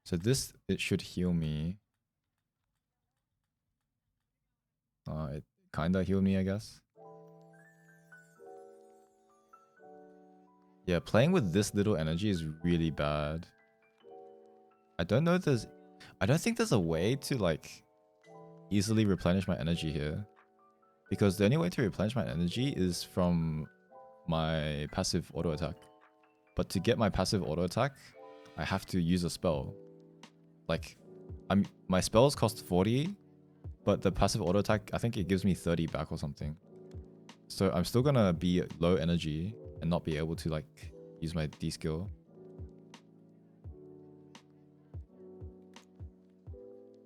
So this, it should heal me. It kinda healed me, I guess. Yeah, playing with this little energy is really bad. I don't know if there's... I don't think there's a way to, like, easily replenish my energy here. Because the only way to replenish my energy is from my passive auto attack. But to get my passive auto attack, I have to use a spell. Like, my spells cost 40, but the passive auto attack, I think it gives me 30 back or something. So I'm still gonna be low energy and not be able to, like, use my D skill.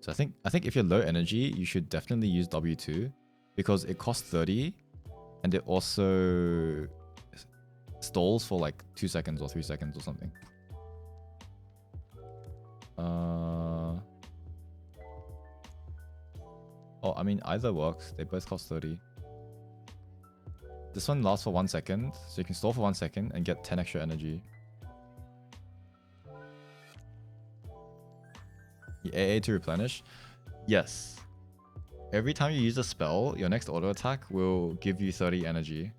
So I think if you're low energy, you should definitely use W2 because it costs 30 and it also stalls for like 2 seconds or 3 seconds or something. Oh, I mean, either works. They both cost 30. This one lasts for 1 second, so you can stall for 1 second and get 10 extra energy. AA to replenish? Yes. Every time you use a spell, your next auto attack will give you 30 energy.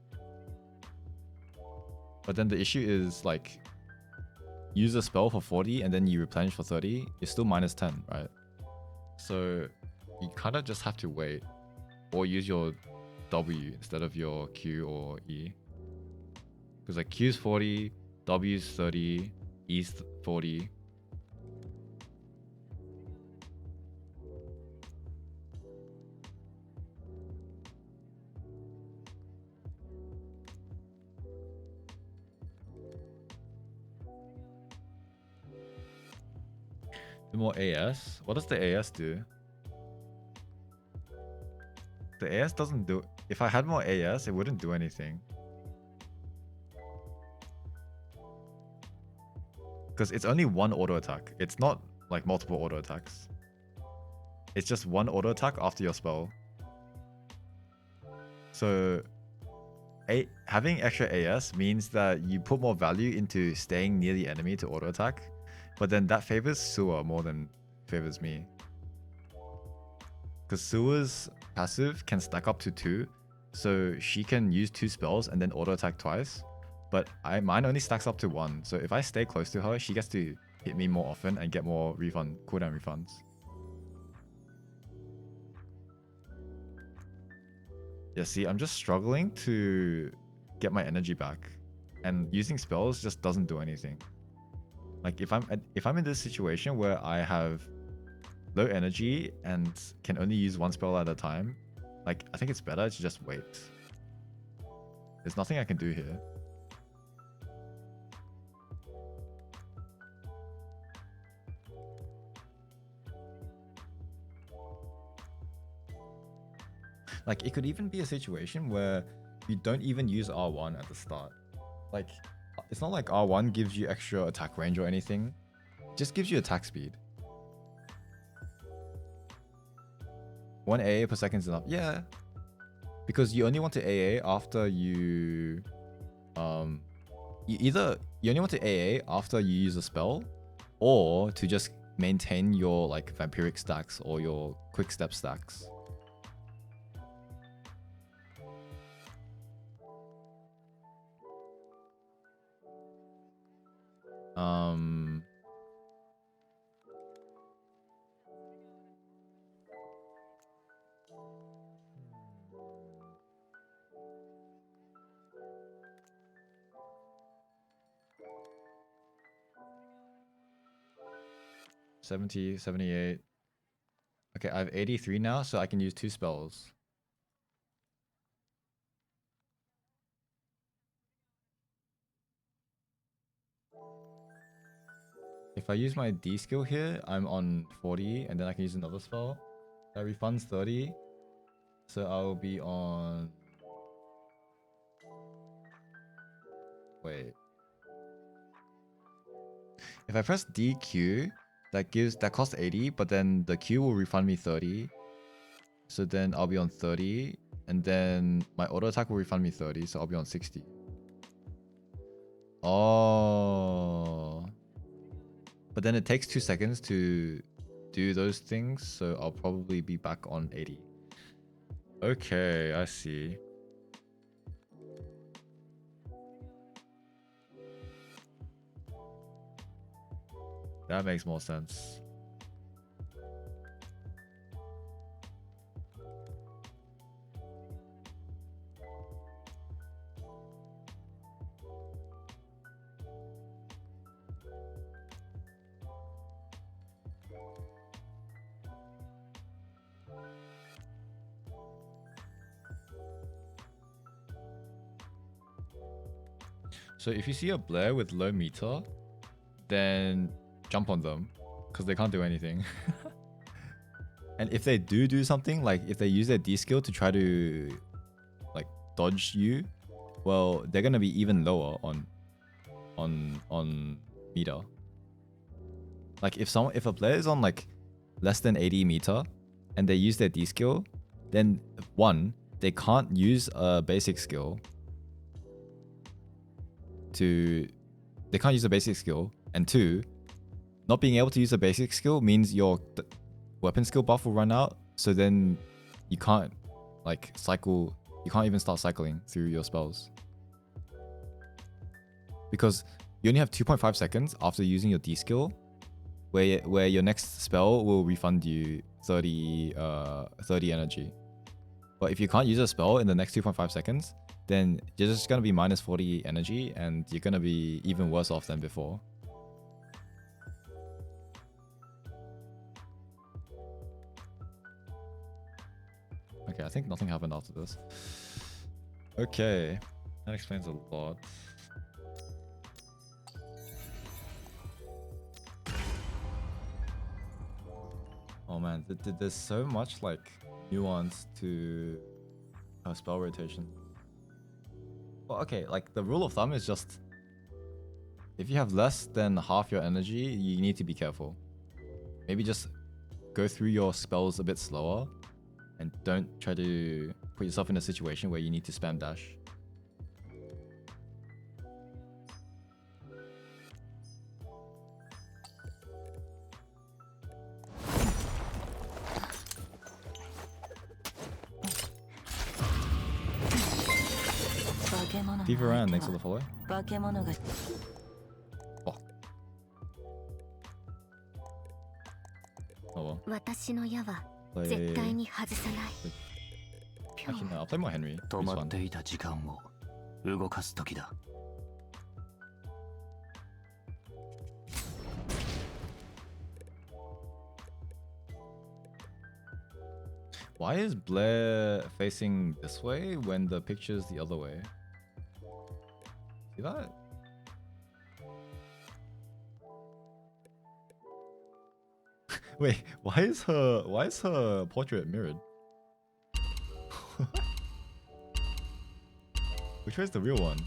But then the issue is, like, use a spell for 40 and then you replenish for 30, you're still minus 10, right? So you kind of just have to wait or use your W instead of your Q or E. Because like Q's 40, W's 30, E's 40. More AS? What does the AS do? The AS doesn't do... If I had more AS, it wouldn't do anything. Because it's only one auto attack. It's not like multiple auto attacks. It's just one auto attack after your spell. So having extra AS means that you put more value into staying near the enemy to auto attack. But then that favors Sewer more than favors me. Because Sewer's passive can stack up to 2. So she can use 2 spells and then auto attack twice. But mine only stacks up to 1. So if I stay close to her, she gets to hit me more often and get more cooldown refunds. Yeah, see, I'm just struggling to get my energy back, and using spells just doesn't do anything. Like if I'm in this situation where I have low energy and can only use one spell at a time, like I think it's better to just wait. There's nothing I can do here. Like it could even be a situation where you don't even use R1 at the start. Like it's not like R1 gives you extra attack range or anything. It just gives you attack speed. 1 AA per second is enough. Yeah. Because you only want to AA after you you only want to AA after you use a spell, or to just maintain your like vampiric stacks or your quick step stacks. $70, $78. Okay, I have 83 now, so I can use 2 spells. If I use my D skill here, I'm on 40, and then I can use another spell. That refunds 30. So I'll be on... Wait. If I press DQ, that costs 80, but then the Q will refund me 30. So then I'll be on 30, and then my auto attack will refund me 30, so I'll be on 60. Oh. But then it takes 2 seconds to do those things, so I'll probably be back on 80. Okay, I see. That makes more sense. So if you see a Blair with low meter, then jump on them, because they can't do anything. And if they do something, like if they use their D skill to try to like dodge you, well, they're gonna be even lower on meter. Like if a player is on like less than 80 meter and they use their D skill, then 1, they can't use a basic skill and 2, not being able to use a basic skill means your weapon skill buff will run out, so then you can't like cycle, you can't even start cycling through your spells. Because you only have 2.5 seconds after using your D skill where your next spell will refund you 30 energy. But if you can't use a spell in the next 2.5 seconds, then you're just gonna be minus 40 energy and you're gonna be even worse off than before. Okay, I think nothing happened after this. Okay, that explains a lot. Oh man, there's so much like nuance to spell rotation. Well, okay, like the rule of thumb is just if you have less than half your energy, you need to be careful. Maybe just go through your spells a bit slower and don't try to put yourself in a situation where you need to spam dash. Thief around, thanks for the follow. Oh well. Actually, no, I'll play more Henry. 止まっていた時間を動かす時だ。 Why is Blair facing this way when the picture's the other way? See that? Wait, why is her portrait mirrored? Which way is the real one?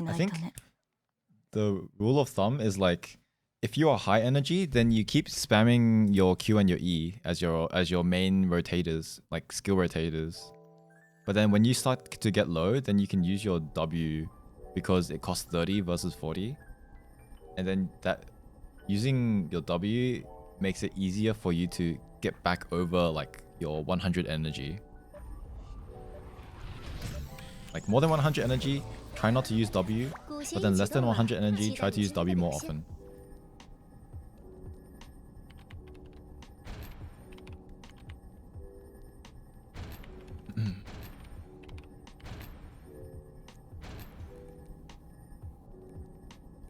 I think the rule of thumb is like if you are high energy, then you keep spamming your Q and your E as your main rotators, like skill rotators. But then when you start to get low, then you can use your W because it costs 30 versus 40. And then that using your W makes it easier for you to get back over like your 100 energy. Like more than 100 energy, try not to use W, but then less than 100 energy, try to use W more often.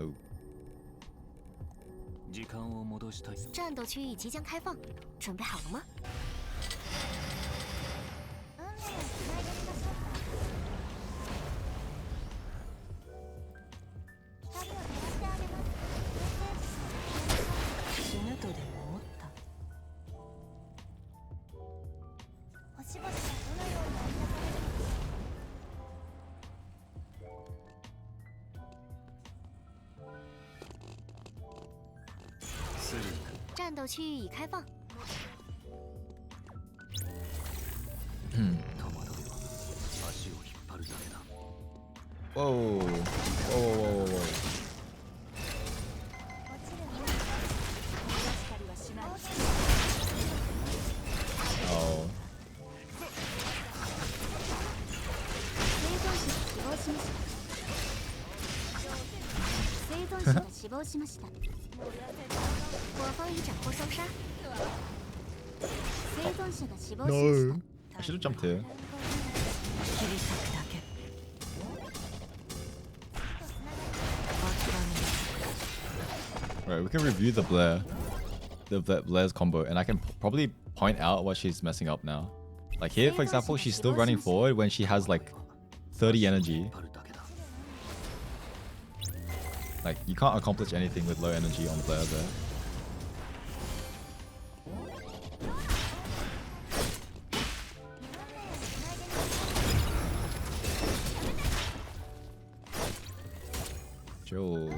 Oh. 時間を戻したい。战斗区域即将开放，准备好了吗？死ぬとでも思った。星々はどのように生み出されるのすぐに战斗区域已开放。戸惑いは足を引っ張るだけだ。 Whoa. Whoa, whoa, whoa, whoa, whoa. 光はしない。 Oh. 生存者が死亡しました。我方已斩获双杀。生存者が死亡しました。 I should have jumped here. 切り裂くだけ。Right, we can review the Blair's combo, and I can probably point out what she's messing up now. Like here, for example, she's still running forward when she has like 30 energy. Like you can't accomplish anything with low energy on Blair there. Joel.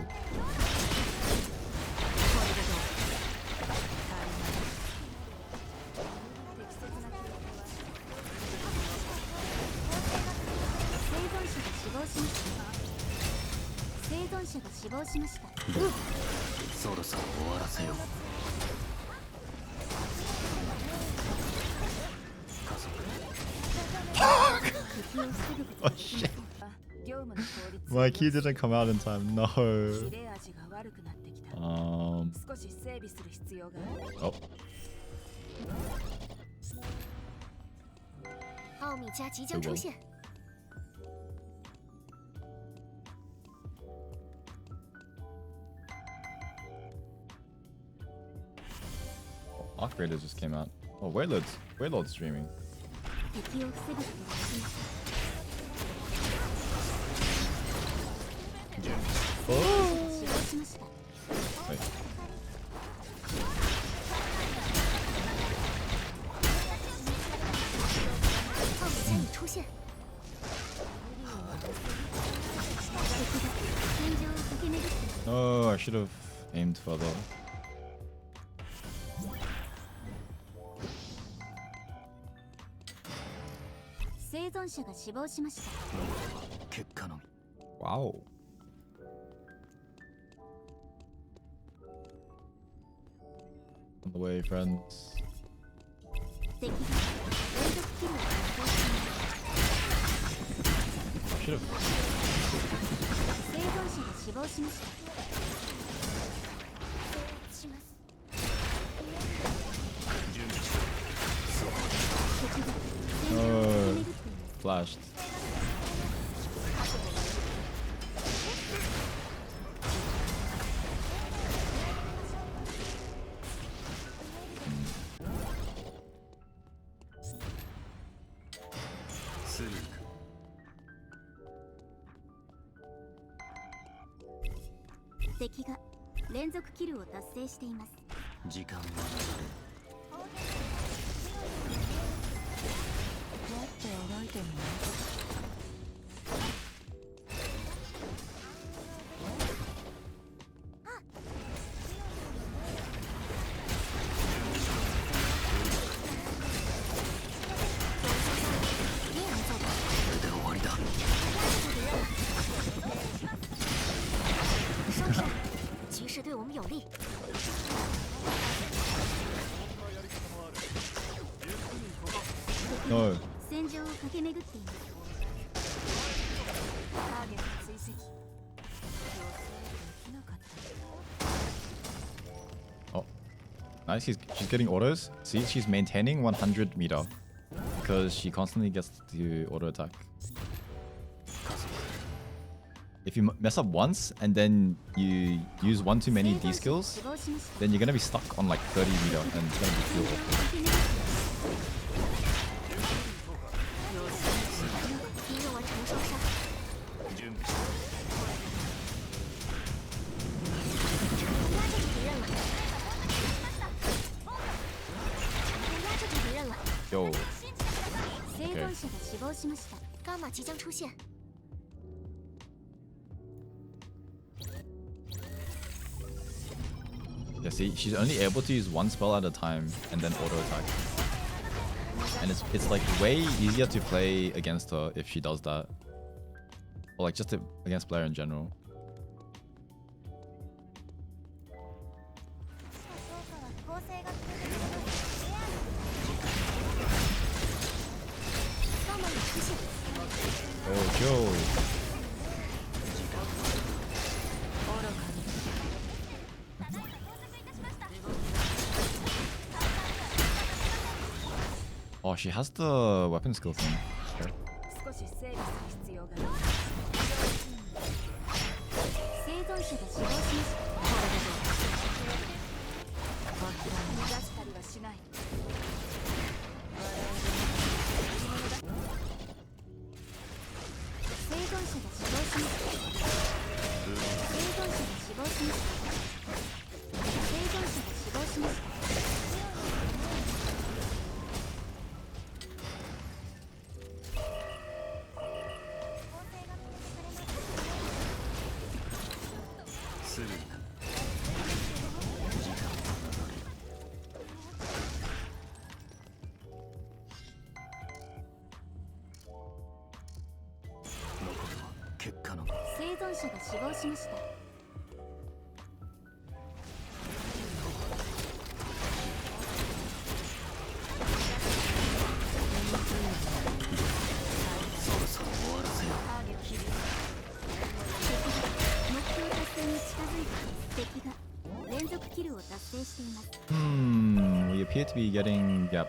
Oh shit. My key didn't come out in time. No. Oh. 奥米加即将出现。 Arc Raiders just came out. Oh, Warlord's streaming. 敵を防ぐことができます。 死亡しました。 Wait. 奥米加已出现。敵が戦場を駆け巡って。 Oh, I should have aimed further. 生存者が死亡しました。結果のみ。 Wow. On the way, friends. 敵が連続キルを達成しました。 Should have. 生存者が死亡亡しました。します。敵が戦場を駆け巡っています。 Flashed. Sleep. 敵が連続キルを達成しています。時間はもっと描いてみよこれで終わりだ。上手，局势对我们有利。 No. 戦場を駆け巡っています。ターゲット追跡。予想できなかった。 Oh, nice. She's getting autos. See, she's maintaining 100 meter because she constantly gets to auto attack. If you mess up once and then you use one too many D skills, 死亡しました。 then you're gonna be stuck on like 30 meter and it's gonna be feel awful. 駆け巡っています。敌人完成双杀。準備し压制住敌人了。压制住敌人了。 Yo. 生存者が死亡しました。伽马即将出现。 Yeah, see, she's only able to use one spell at a time and then auto attack. And it's like way easier to play against her if she does that. Or like just against Blair in general. Oh, Joe. Oh, she has the weapon skill thing. Okay. 少し整理する必要がある。生存者が死亡しました。逃がしたりはしない。生存者が死亡しました。生存者が死亡しました。生存者が死亡しました。 すぐにな。 残るは結果のみ。生存者が死亡しました。 そろそろ終わらせよう。ターゲット切る。目標達成に近づいて敵が連続キルを達成しています。 We appear to be getting gapped.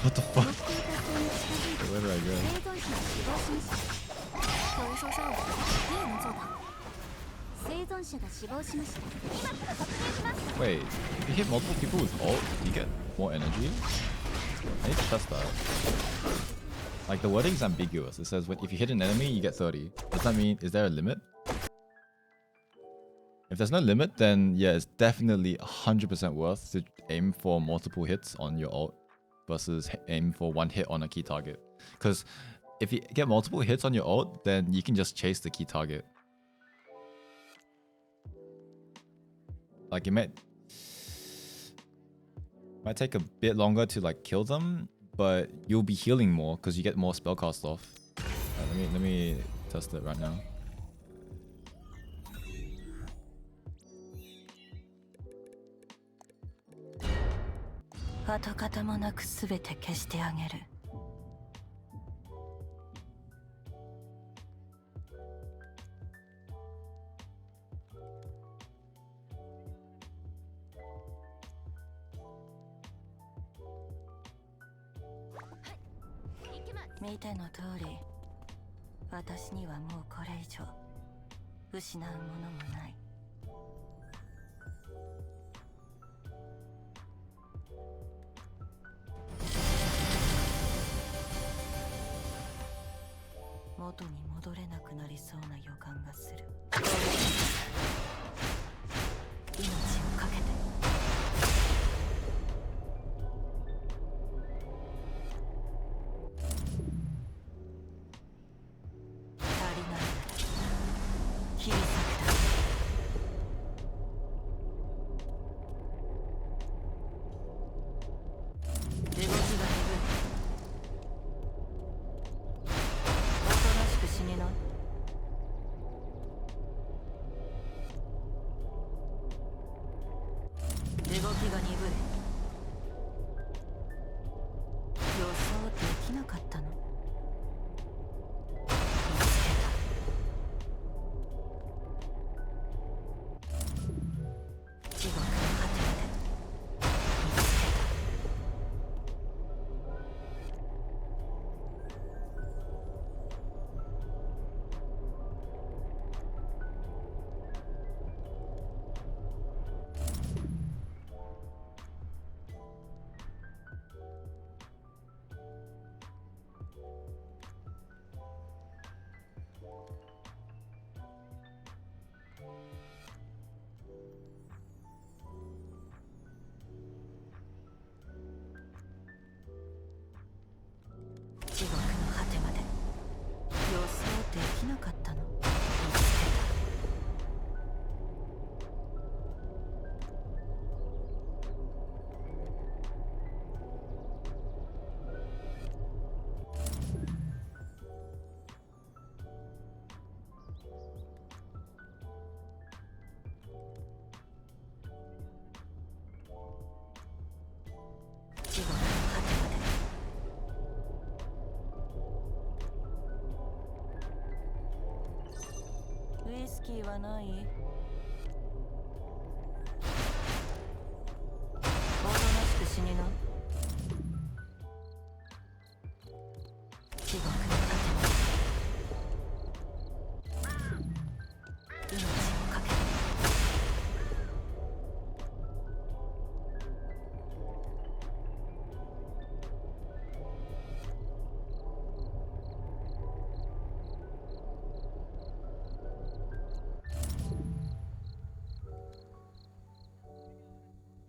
What the fuck? 目標達成に近づいて Where did I 生 go? 存者が死亡しました。有人说伤我，你也能做到。生存者が死亡しました。 Wait, if you hit multiple people with ult, you get more energy? I need to test that. Like the wording is ambiguous. It says if you hit an enemy, you get 30. Does that mean, is there a limit? If there's no limit, then yeah, it's definitely 100% worth to aim for multiple hits on your ult versus aim for one hit on a key target. Because if you get multiple hits on your ult, then you can just chase the key target. Like it might... Might take a bit longer to like kill them, but you'll be healing more because you get more spell cast off. Let me test it right now.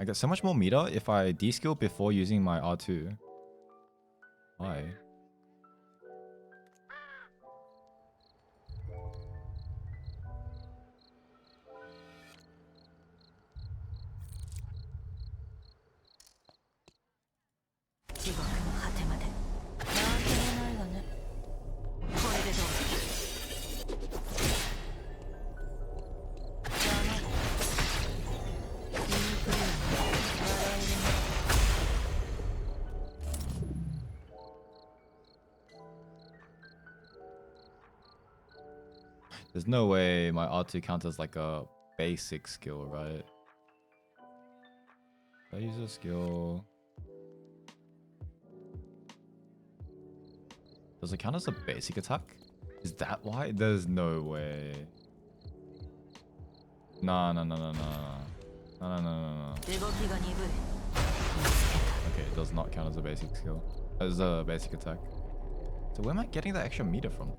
I get so much more meter if I de-skill before using my R2. Why? There's no way my R2 counts as like a basic skill, right? Did I use a skill? Does it count as a basic attack? Is that why? There's no way. Nah. No. Okay, it does not count as a basic skill. As a basic attack. So where am I getting that extra meter from?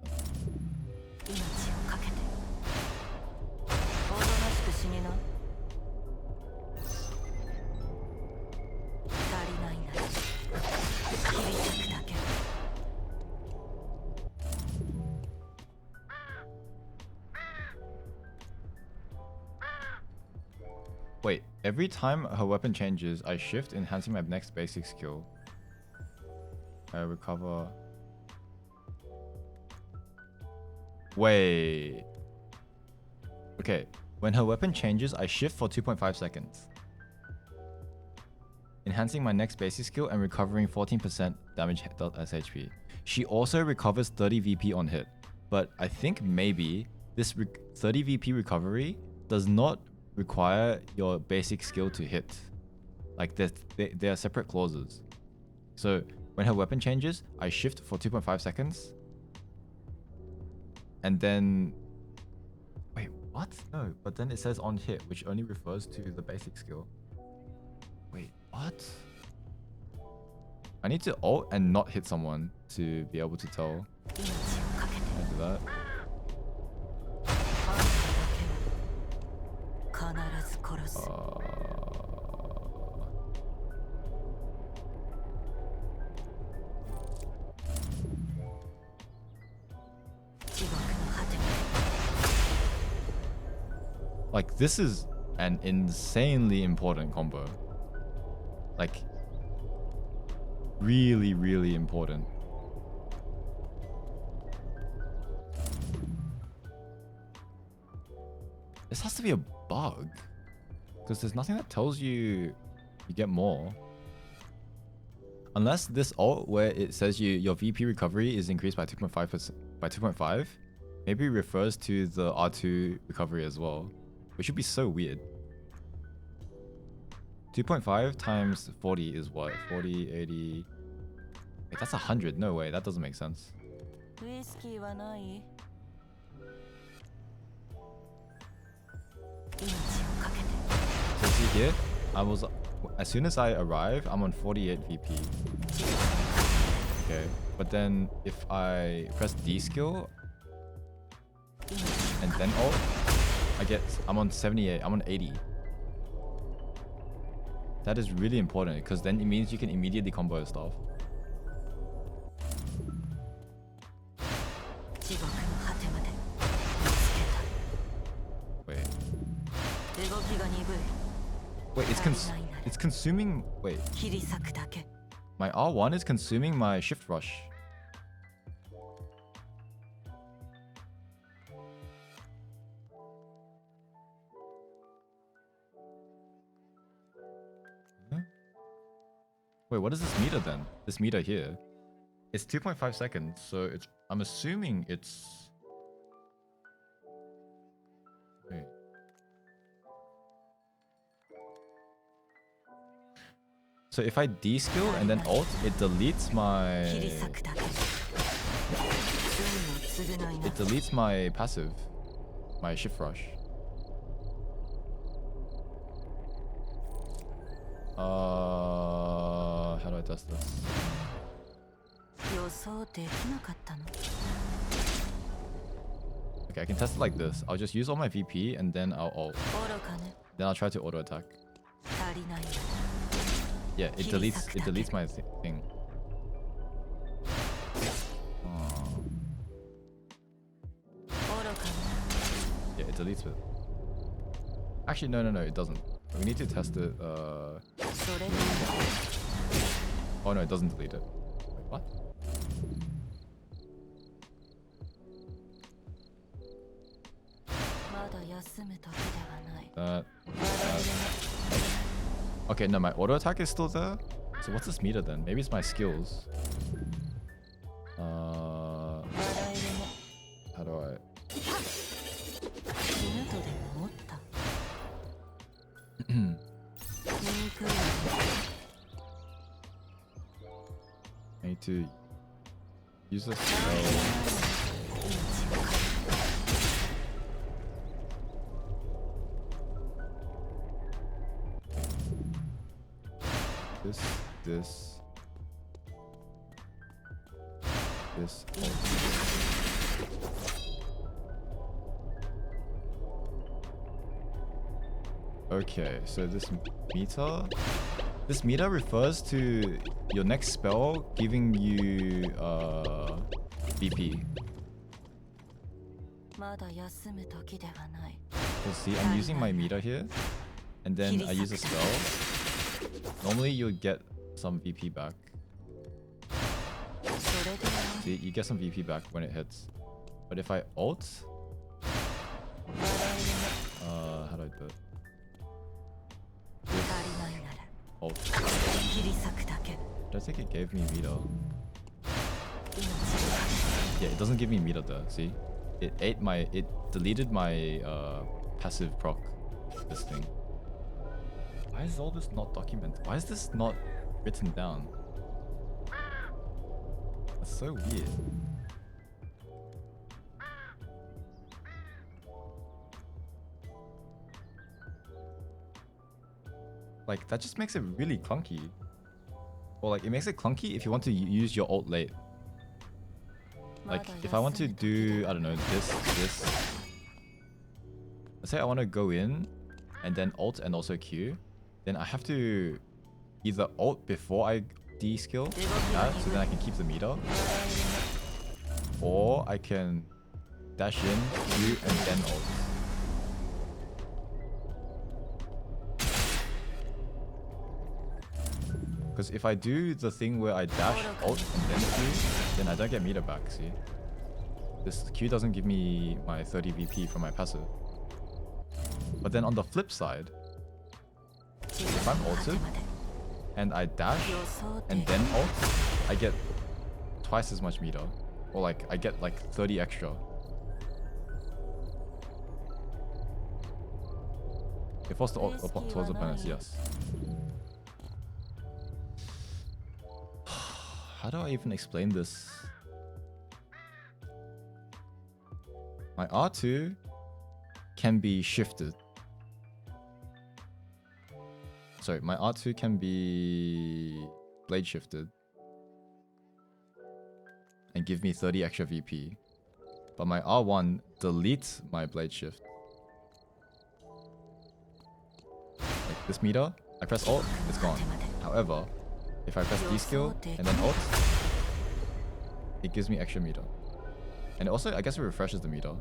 Wait, every time her weapon changes, I shift, enhancing my next basic skill. I recover. Wait. Okay, when her weapon changes, I shift for 2.5 seconds. Enhancing my next basic skill and recovering 14% damage SHP. She also recovers 30 VP on hit. But I think maybe this 30 VP recovery does not require your basic skill to hit. Like they are separate clauses. So when her weapon changes, I shift for 2.5 seconds. And then... Wait, what? No, but then it says on hit, which only refers to the basic skill. Wait, what? I need to ult and not hit someone to be able to tell. Can I do that? Like, this is an insanely important combo. Like, really, really important. This has to be a bug. Because there's nothing that tells you you get more. Unless this ult where it says your VP recovery is increased by 2.5%, by 2.5, maybe refers to the R2 recovery as well. Which would be so weird. 2.5 times 40 is what? 40, 80... Wait, that's 100. No way, that doesn't make sense. So see here, as soon as I arrive, I'm on 48 VP. Okay, but then if I press D skill and then ult, I'm on 78, I'm on 80. That is really important because then it means you can immediately combo stuff. Wait. Wait, it's consuming... Wait. My R1 is consuming my shift rush. Wait, what is this meter then? This meter here. It's 2.5 seconds, so it's... I'm assuming it's... Wait. So if I D-skill and then ult, it deletes my... It deletes my passive. My shift rush. How do I test this? Okay, I can test it like this. I'll just use all my VP and then I'll ult. Then I'll try to auto attack. Yeah, it deletes my thing. Yeah, it deletes it. Actually, no, it doesn't. We need to test it. Oh no, it doesn't delete it. Wait, what? Okay, no, my auto attack is still there. So what's this meter then? Maybe it's my skills. How do I... I need to use this this. Okay, so this meter refers to your next spell giving you VP. So see, I'm using my meter here. and then I use a spell, normally you'll get some VP back. See, you get some VP back when it hits. But if I ult, how do I do it? Ult. I think it gave me meter. Yeah, it doesn't give me meter though. See, it deleted my passive proc. This thing. Why is all this not documented? Why is this not written down? That's so weird. Like, that just makes it really clunky. Or like, it makes it clunky if you want to use your ult late. Like, if I want to do, I don't know, this. Let's say I want to go in and then ult and also Q. Then I have to either ult before I D-skill that, so then I can keep the meter. Or I can dash in, Q, and then ult. Because if I do the thing where I dash, ult, and then Q, then I don't get meter back, see? This Q doesn't give me my 30 VP from my passive. But then on the flip side, if I'm ulted, and I dash, and then ult, I get twice as much meter. Or like, I get like 30 extra. It forces the ult towards opponents, yes. How do I even explain this? My R2 can be shifted. Sorry, my R2 can be blade shifted and give me 30 extra VP. But my R1 deletes my blade shift. Like this meter, I press ult, it's gone. However, if I press D skill and then ult, it gives me extra meter. And also, I guess it refreshes the meter.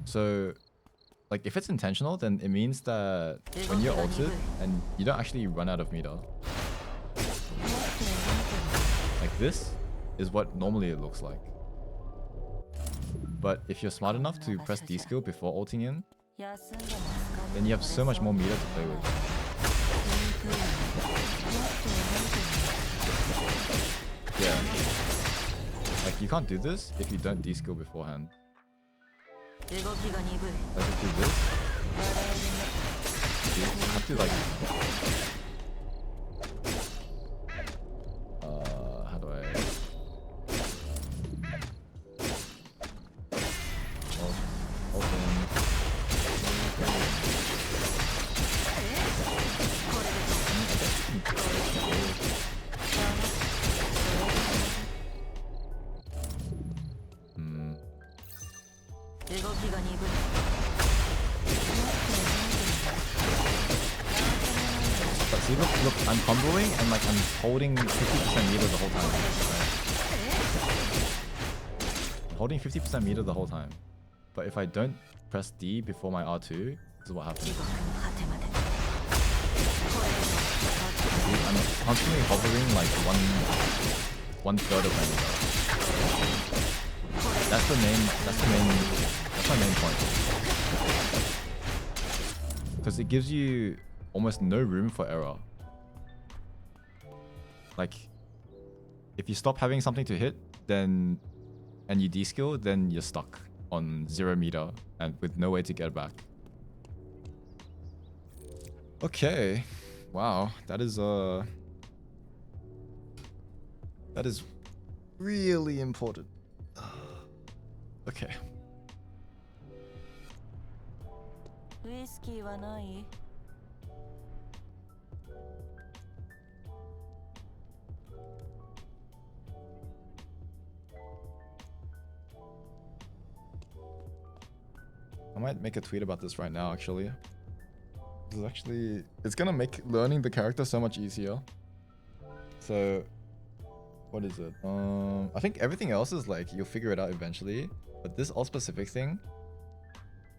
So, like, if it's intentional, then it means that when you're ulted and you don't actually run out of meter. Like this is what normally it looks like. But if you're smart enough to press D skill before ulting in, then you have so much more meter to play with. Yeah. Like, you can't do this if you don't D-skill beforehand. Like, just do this. You have to, like... how do I... But see, look, I'm comboing and like I'm holding 50% meter the whole time. I'm holding 50% meter the whole time. But if I don't press D before my R2, this is what happens. I'm constantly hovering like one third of my meter. That's my main point. Because it gives you almost no room for error. Like, if you stop having something to hit, then and you D-skill, then you're stuck on 0 meter and with no way to get back. Okay. Wow, that is really important. Okay. I might make a tweet about this right now, actually. It's gonna make learning the character so much easier. So, what is it? I think everything else is like, you'll figure it out eventually. But this all specific thing,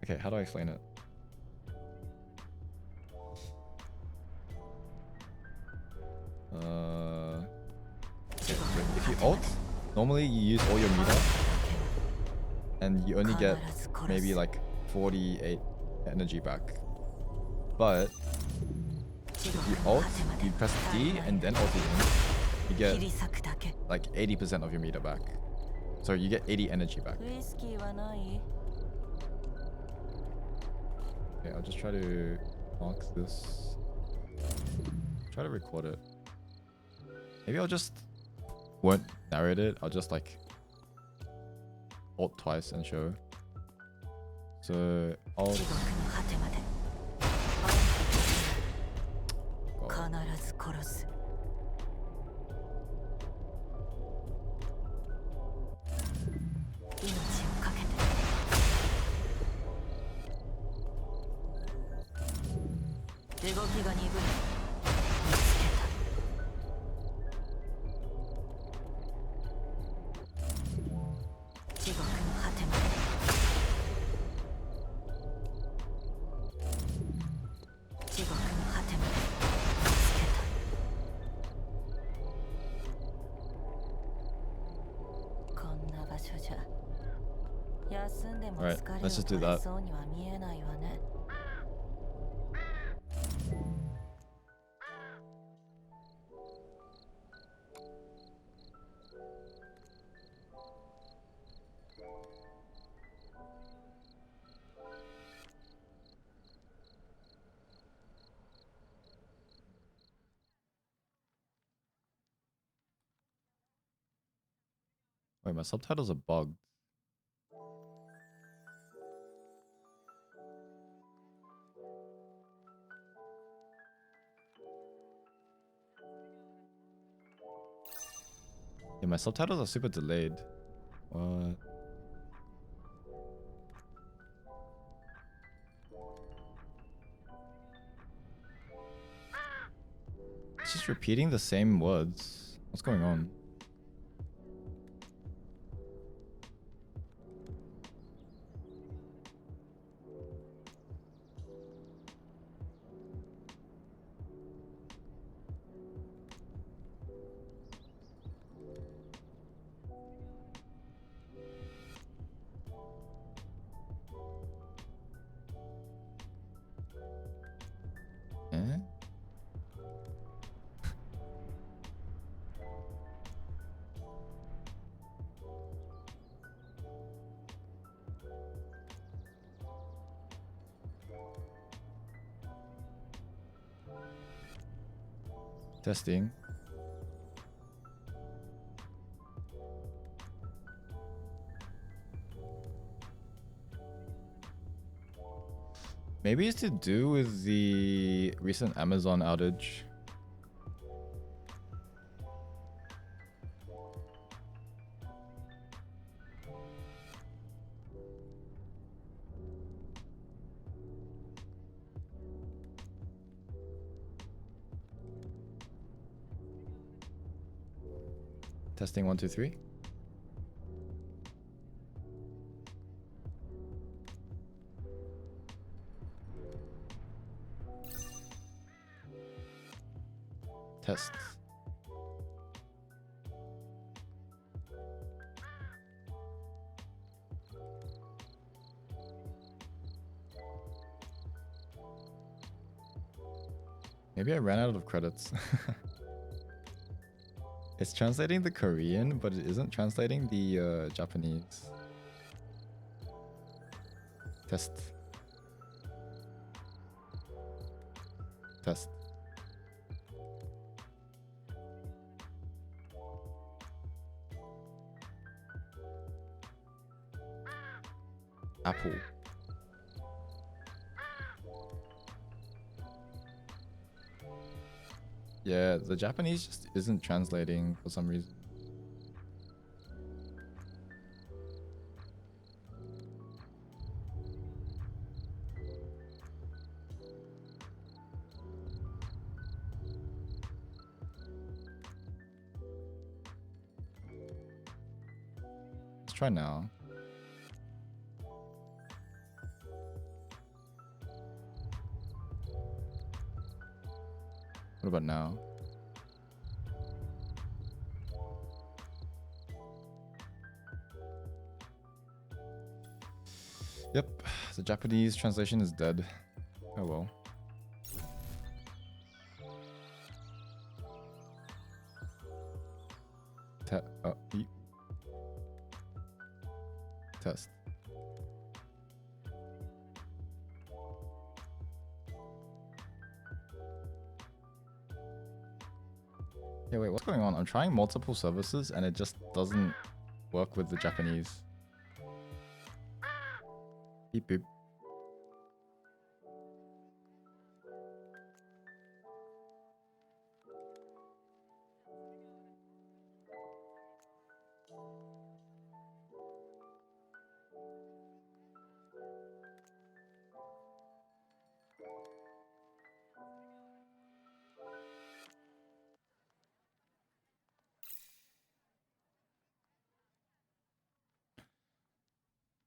okay, how do I explain it? Okay, so if you ult, normally you use all your meter, and you only get maybe like 48 energy back. But if you ult, you press D and then ult again, you get like 80% of your meter back. So you get 80 energy back. ウイスキーはない？ Okay, I'll just try to mark this. Try to record it. Maybe I'll just won't narrate it. I'll just like alt twice and show. So alt. 地獄の果てまで。 God. 必ず殺す。命をかけて。動きが鈍い。見つけた。地獄の果てまで。地獄の果てまで。見つけた。こんな場所じゃ。休んでも Alright, 疲れを let's just do 取れ that. そうには見えないわね。 Wait, my subtitles are bugged. Yeah, my subtitles are super delayed. What? It's just repeating the same words. What's going on? Eh? Testing. Maybe it's to do with the recent Amazon outage. Testing 1, 2, 3. Test. Maybe I ran out of credits. It's translating the Korean, but it isn't translating the Japanese. Test. Test. Apple. Yeah, the Japanese just isn't translating for some reason. Let's try now. What about now? Yep, the Japanese translation is dead. Oh well. Test. Yeah, wait, what's going on? I'm trying multiple services and it just doesn't work with the Japanese. Beep beep.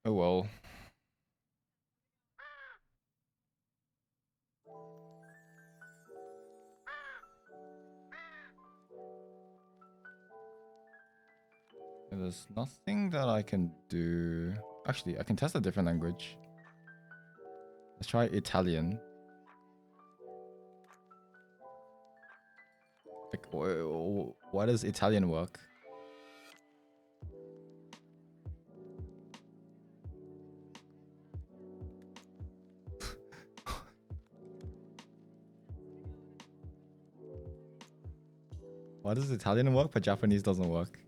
Oh well. There's nothing that I can do. Actually, I can test a different language. Let's try Italian. Like, why does Italian work? Why does Italian work but Japanese doesn't work?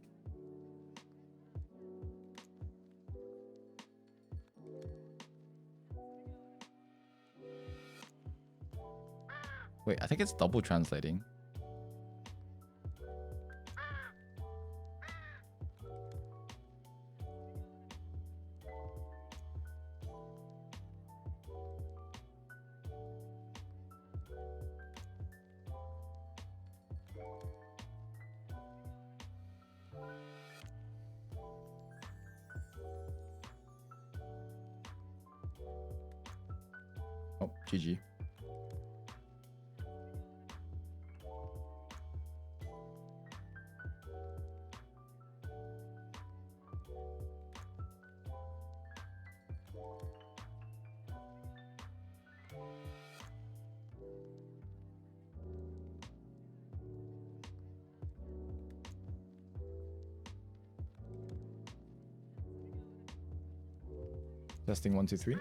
Wait, I think it's double translating. Oh, GG. Testing 1, 2, 3.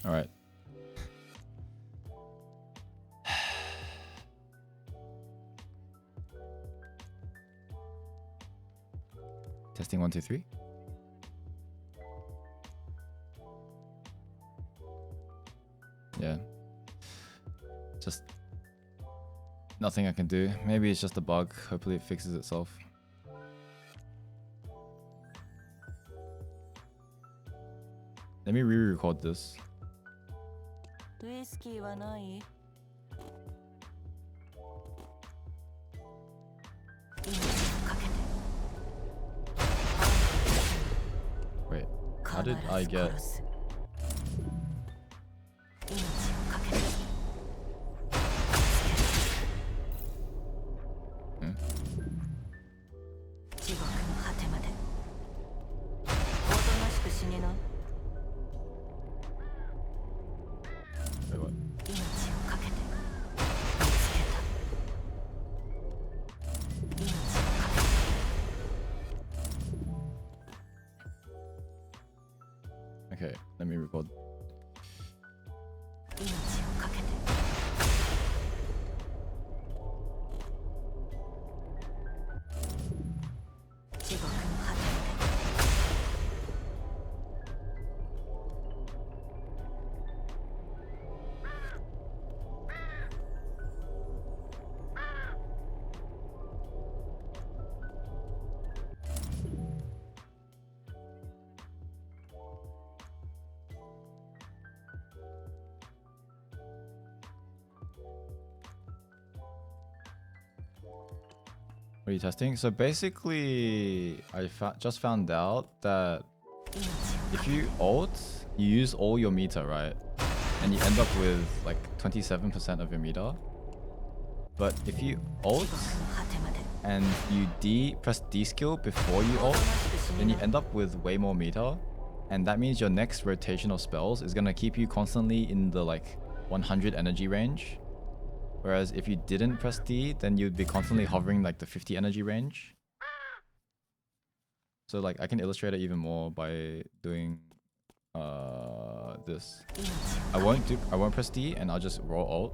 All right. Testing 1, 2, 3. Yeah. Just nothing I can do. Maybe it's just a bug. Hopefully it fixes itself. Let me re-record this. ウイスキーはない？命をかけて。 Wait, how did I get... 必ず殺す。命をかけて。地獄の果てまで。おとなしく死にな。 Wait, what? 命をかけて見つけた。命をかけて。 Okay, let me record. 命をかけて。地獄の果てまで。 What are you testing? So basically, I just found out that if you ult, you use all your meter, right? And you end up with like 27% of your meter. But if you ult 地獄の果てまで and you press D skill before you ult, then you end up with way more meter, and that means your next rotation of spells is gonna keep you constantly in the like 100 energy range. Whereas if you didn't press D, then you'd be constantly hovering like the 50 energy range. So like I can illustrate it even more by doing this. I won't press D and I'll just roll ult.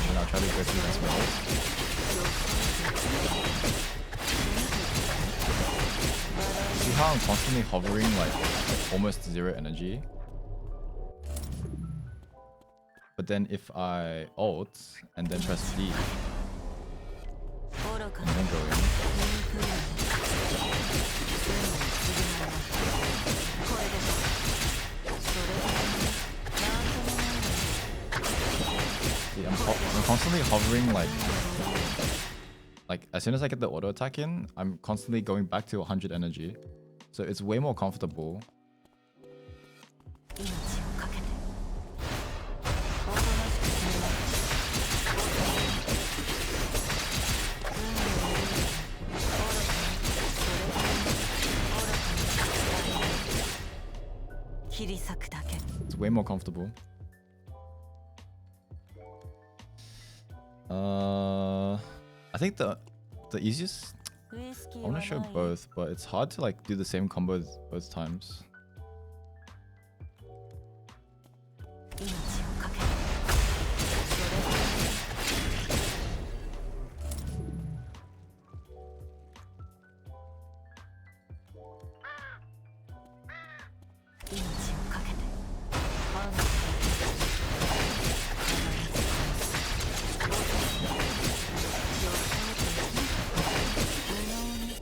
And I'll try to go through the spells. See how I'm constantly hovering like almost 0 energy? But then if I ult and then press D 愚か and な then go in, 醜いわねこれでそれでなんともないわね see, I'm constantly hovering like as soon as I get the auto attack in, I'm constantly going back to 100 energy. So it's way more comfortable. 命をかけておとなしく死ねない運の悪いわね愚かなそれで愚かな切り裂くだけ It's way more comfortable. I think the easiest, ウイスキ I ー want は to show ない both, but it's hard to like do the same combo both times. 命をかけてそれで命をかけてあんただけ必ず殺す予想できなかった無能に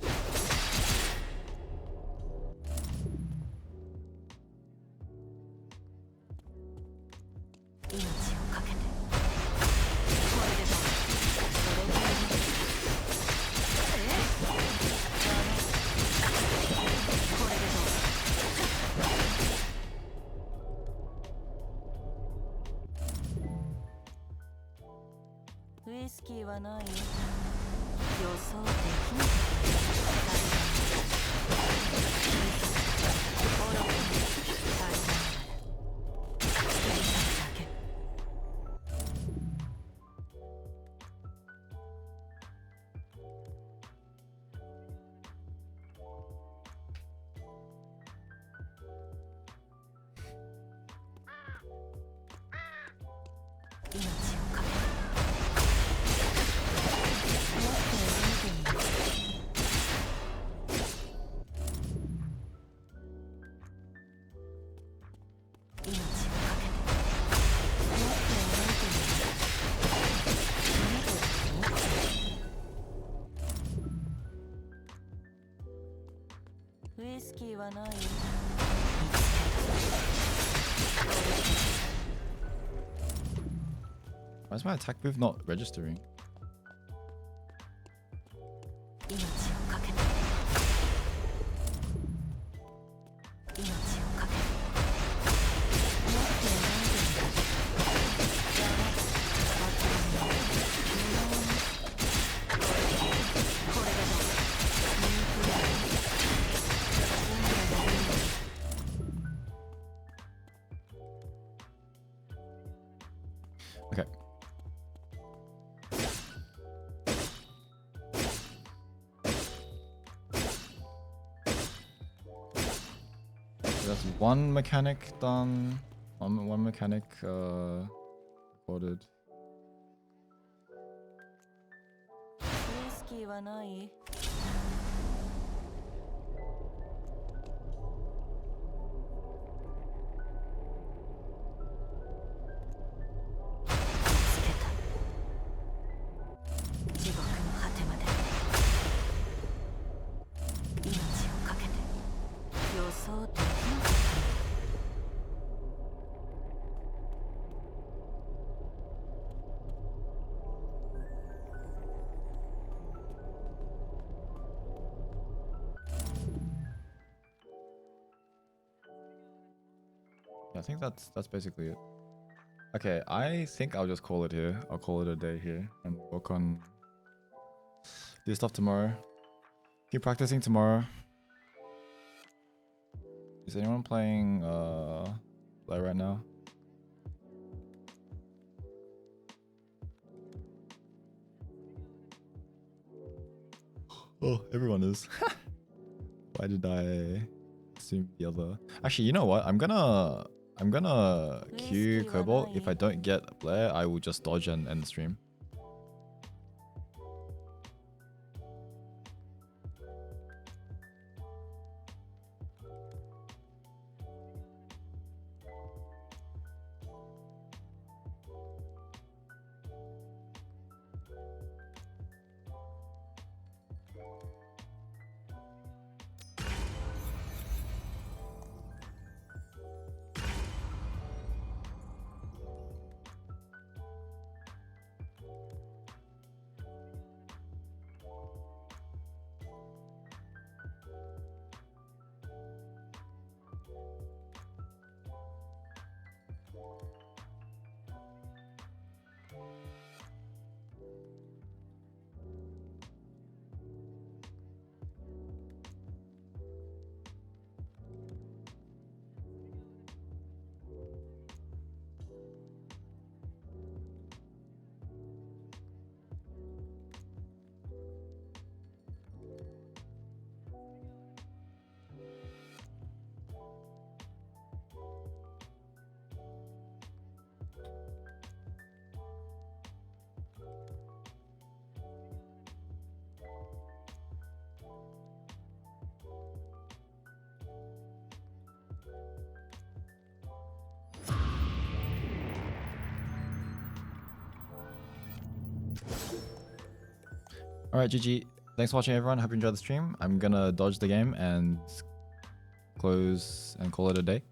命をかけてこれでだそれぐらいにこれでどうウイスキーはない予想できなかった愚かに足りない切り裂くだけ 命をかけてもっと見てみよう命をかけてもっと見てみよう見てるのウイスキーはない見つけたどれだ Why is my attack move not registering? 命をかけて命をかけてもっと描いてみる邪魔当たり前無能にこれがどう醜いわね運が悪いわね Okay. So that's one mechanic done. One mechanic recorded. ウイスキーはない見つけた地獄の果てまで命をかけて予想できなかった Yeah, I think that's basically it. Okay, I think I'll just call it here. I'll call it a day here and work on do stuff tomorrow. Keep practicing tomorrow. Is anyone playing Blair right now? Oh, everyone is. Why did I assume the other? Actually, you know what? I'm gonna queue Cobalt. If I don't get Blair, I will just dodge and end the stream. Alright, GG. Thanks for watching, everyone. Hope you enjoyed the stream. I'm gonna dodge the game and close and call it a day.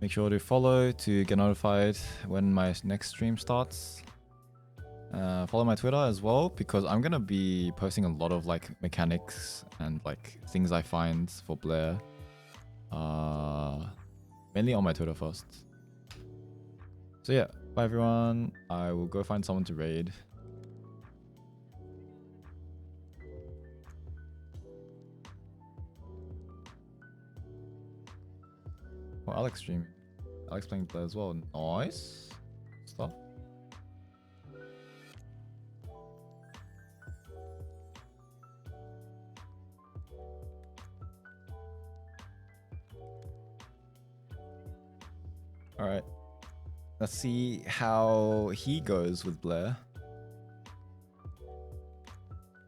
Make sure to follow to get notified when my next stream starts. Follow my Twitter as well, because I'm gonna be posting a lot of like mechanics and like things I find for Blair. Mainly on my Twitter first. So yeah, bye everyone. I will go find someone to raid. Oh, Alex stream. Alex playing Blair as well. Nice stuff. All right. Let's see how he goes with Blair.